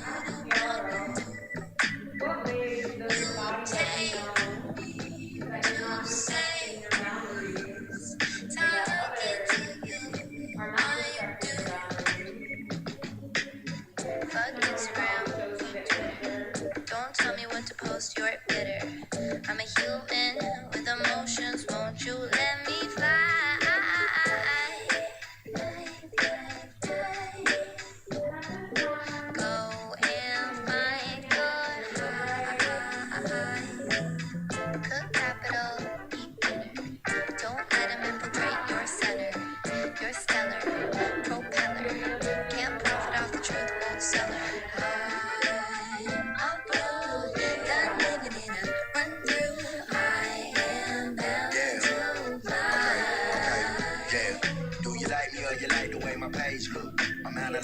what ways does your body Take let me you know that you're not to say respecting your boundaries? talking to you. Are not respecting your boundaries? Fuck Instagram. Don't tell me what to post, you're bitter. I'm a human with emotions, won't you let me fly? Go and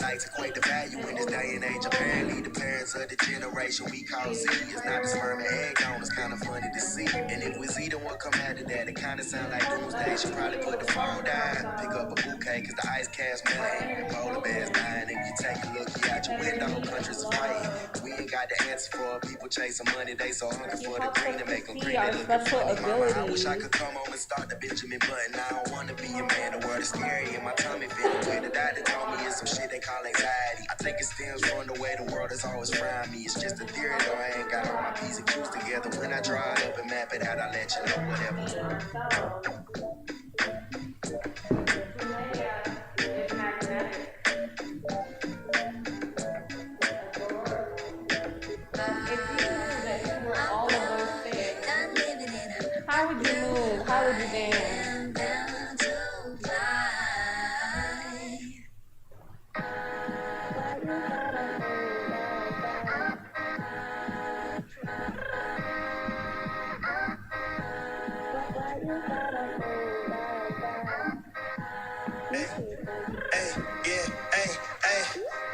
like to equate the value in this day and age. Apparently, the parents of the generation we call Z is not the sperm and egg donors. Kind of funny to see. And if we see the one come after that, it kind of sound like doomsday. Should probably put the phone down, pick up a bouquet, cause the ice caps melting. Polar bears dying. If you take a look out your window, countries are fighting. We ain't got the answer for people chasing money. They so hungry for the green to make them green. They looking funny. Mama, I wish I could come home and start the Benjamin Button. I don't wanna be a man. The world is scary and my tummy feeling weird. The doctor told me it's some shit they call anxiety. I think it stems from the way the world has always frowned me. It's just a theory though. I ain't got all my P's and Q's together. When I draw it up and map it out, I let you know whatever. How would you move? How would you dance?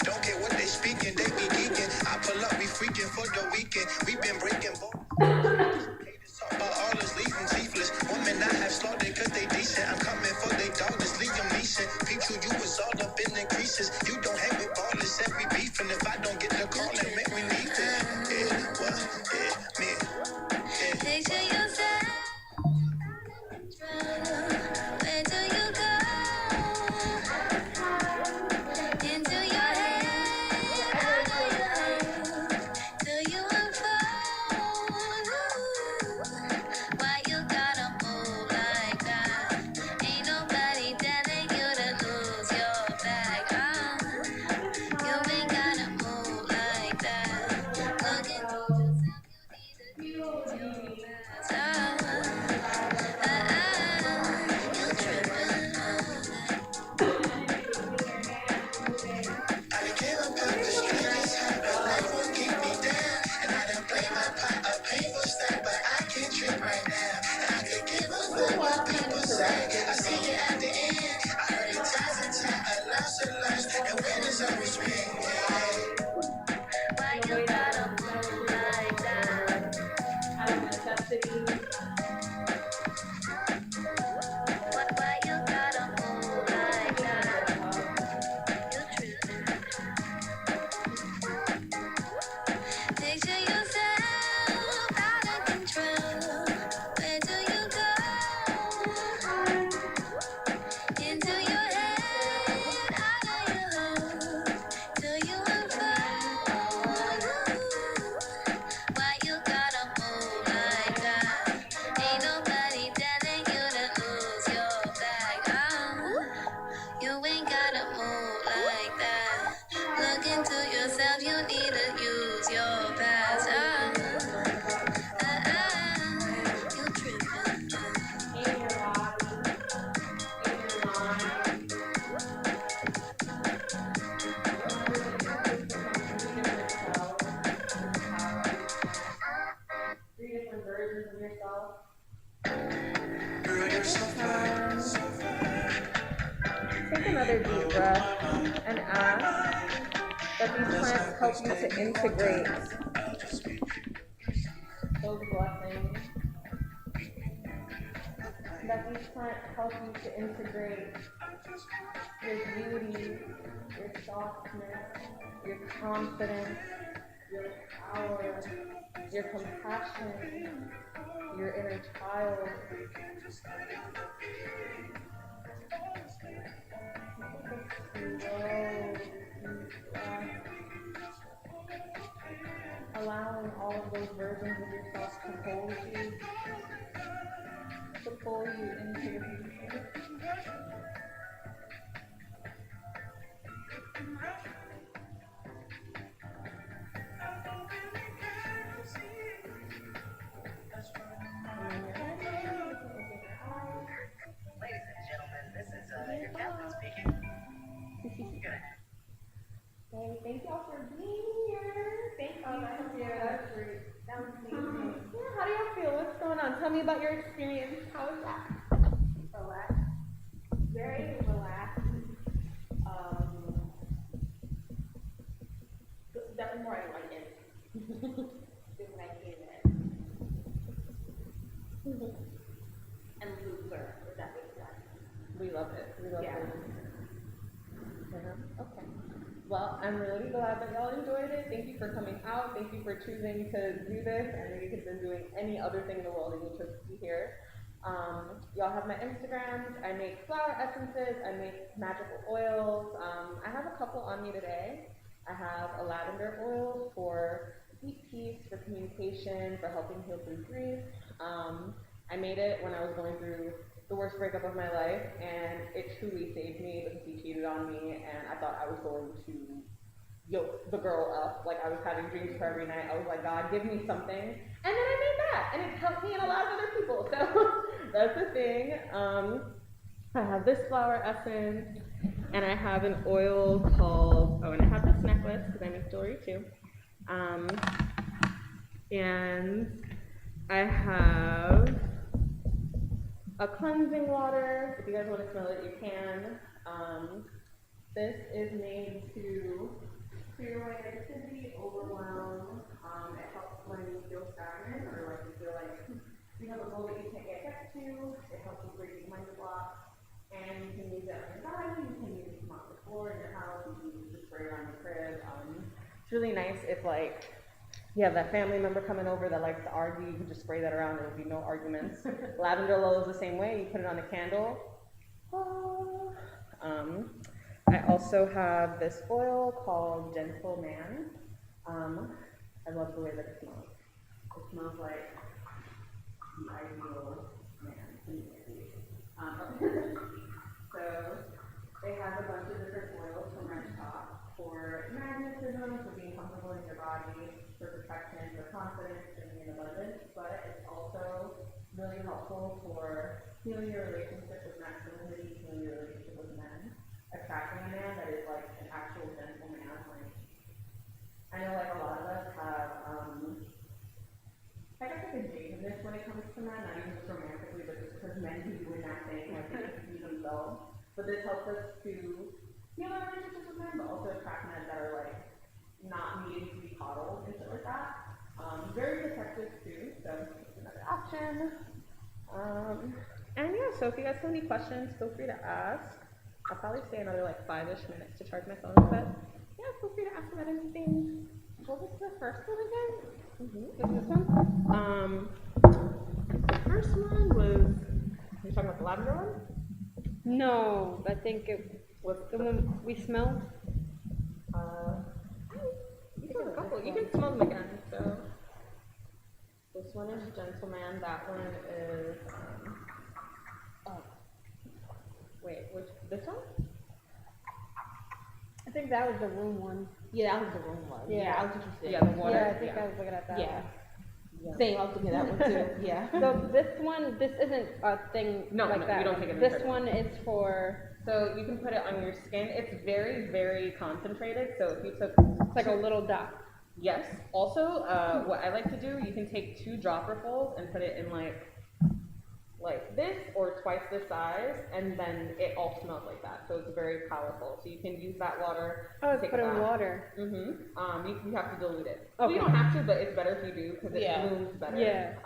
Don't care what they speaking, they be geeking. I pull up, we freaking for the weekend. We been breaking all is leaving teethless. Women I have slaughtered cause they decent. I'm coming for they dollars, leave them leasing. Picture you was all up in the creases. You don't hang with ballers, said we beefing. If I don't get the call, then make me leave it. Yeah, what? Yeah, me. Yeah. Picture yourself. Where do you go? Into your head, out of your head. Do you unfold? Why you gotta move like that? Ain't nobody telling you to lose your bag. You ain't gotta move like that. Look into yourself, you need to use your Picture yourself out of control. Where do you go? Into your head, out of your home. Do you unfold? Why you gotta move like that? Ain't nobody telling you to lose your bag. You ain't gotta move like that. Look into yourself, you need to use your past. You tripping. Three different versions of yourself. Take another deep breath and ask that these plants help you to integrate those blessings. That these plants help you to integrate your beauty, your softness, your confidence, your power, your compassion, your inner child. Allowing all of those versions of yourself to hold you, to pull you into the future. Ladies and gentlemen, this is your captain speaking. Hey, thank y'all for being here. Thank you. That's great. That was amazing. Yeah, how do y'all feel? What's going on? Tell me about your experience. How was that? Relaxed. Very relaxed. them more, I like it. Is my favorite. And looser, if that makes sense. We love it. We love Yeah. it. Yeah. Okay. Well, I'm really glad that y'all enjoyed it. Thank you for coming out. Thank you for choosing to do this. I know you could have been doing any other thing in the world and you chose to be here. Y'all have my Instagrams. I make flower essences. I make magical oils. I have a couple on me today. I have a lavender oil for deep peace, for communication, for helping heal through grief. I made it when I was going through the worst breakup of my life, and it truly saved me because he cheated on me, and I thought I was going to yoke the girl up. Like, I was having dreams for every night. I was like, God, give me something. And then I made that, and it helped me and a lot of other people. So that's the thing. I have this flower essence, and I have an oil called, and I have this necklace because I make jewelry too. And I have a cleansing water. If you guys want to smell it, you can. This is made to clear away negativity, overwhelm. It helps when you feel stagnant or like you feel like you have a goal that you can't get to. It helps you break your mind block. And you can use it on your body. You can use it to mop the floor in your house. You can use it to spray around your crib. It's really nice if like you have that family member coming over that likes to argue, you can just spray that around, there will be no arguments. Lavender oil is the same way, you put it on a candle. I also have this oil called Gentle Man. I love the way that it smells. It smells like the ideal man to me. So they have a bunch of different oils from Red Top for magnetism, for being comfortable in your body, for protection, for confidence, and in abundance, but it's also really helpful for healing your relationship with masculinity, healing your relationship with men, attracting a man that is like an actual gentle man. Like, I know like a lot of us have, I guess like a jadedness when it comes to men, not even just romantically, but just because men can do that thing, like they just be themselves. But this helps us to heal our relationships with men, but also attract men that are like not needing to be coddled and shit like that. Very protective too, so it's another option. And yeah, so if you guys have any questions, feel free to ask. I'll probably stay another like 5-ish minutes to charge my phone, but yeah, feel free to ask about anything. What was the first one again? Was this one? The first one was, you talking about the lavender one? No, I think it was the one we smelled. You can have a couple. You can smell them again. So this one is Gentleman. That one is wait, which this one? I think that was the room one. Yeah, that was the room one. Yeah, I was interested. Yeah, the water. Yeah, I think I was looking at that Yeah. one. Same, I was looking at that one too. Yeah. So this one, this isn't a thing No, like no, that. you don't take it in This person. one is for. So you can put it on your skin. It's very, very concentrated. So if you took, It's like a little dot. yes. Also, what I like to do, you can take 2 dropperfuls and put it in like this or twice the size, and then it all smells like that. So it's very powerful. So you can use that water. Oh, it's take put a in bath. water. You have to dilute it. Well, you Okay. don't have to, but it's better if you do because it Yeah. blooms better. Yeah.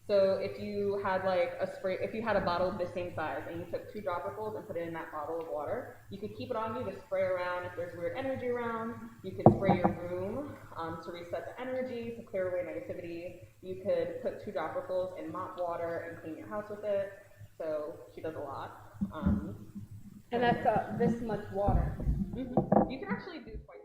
So if you had like a spray, if you had a bottle of the same size and you took 2 dropperfuls and put it in that bottle of water, you could keep it on you to spray around if there's weird energy around. You could spray your room to reset the energy, to clear away negativity. You could put 2 dropperfuls in mop water and clean your house with it. So she does a lot. And that's this much water. You can actually do twice.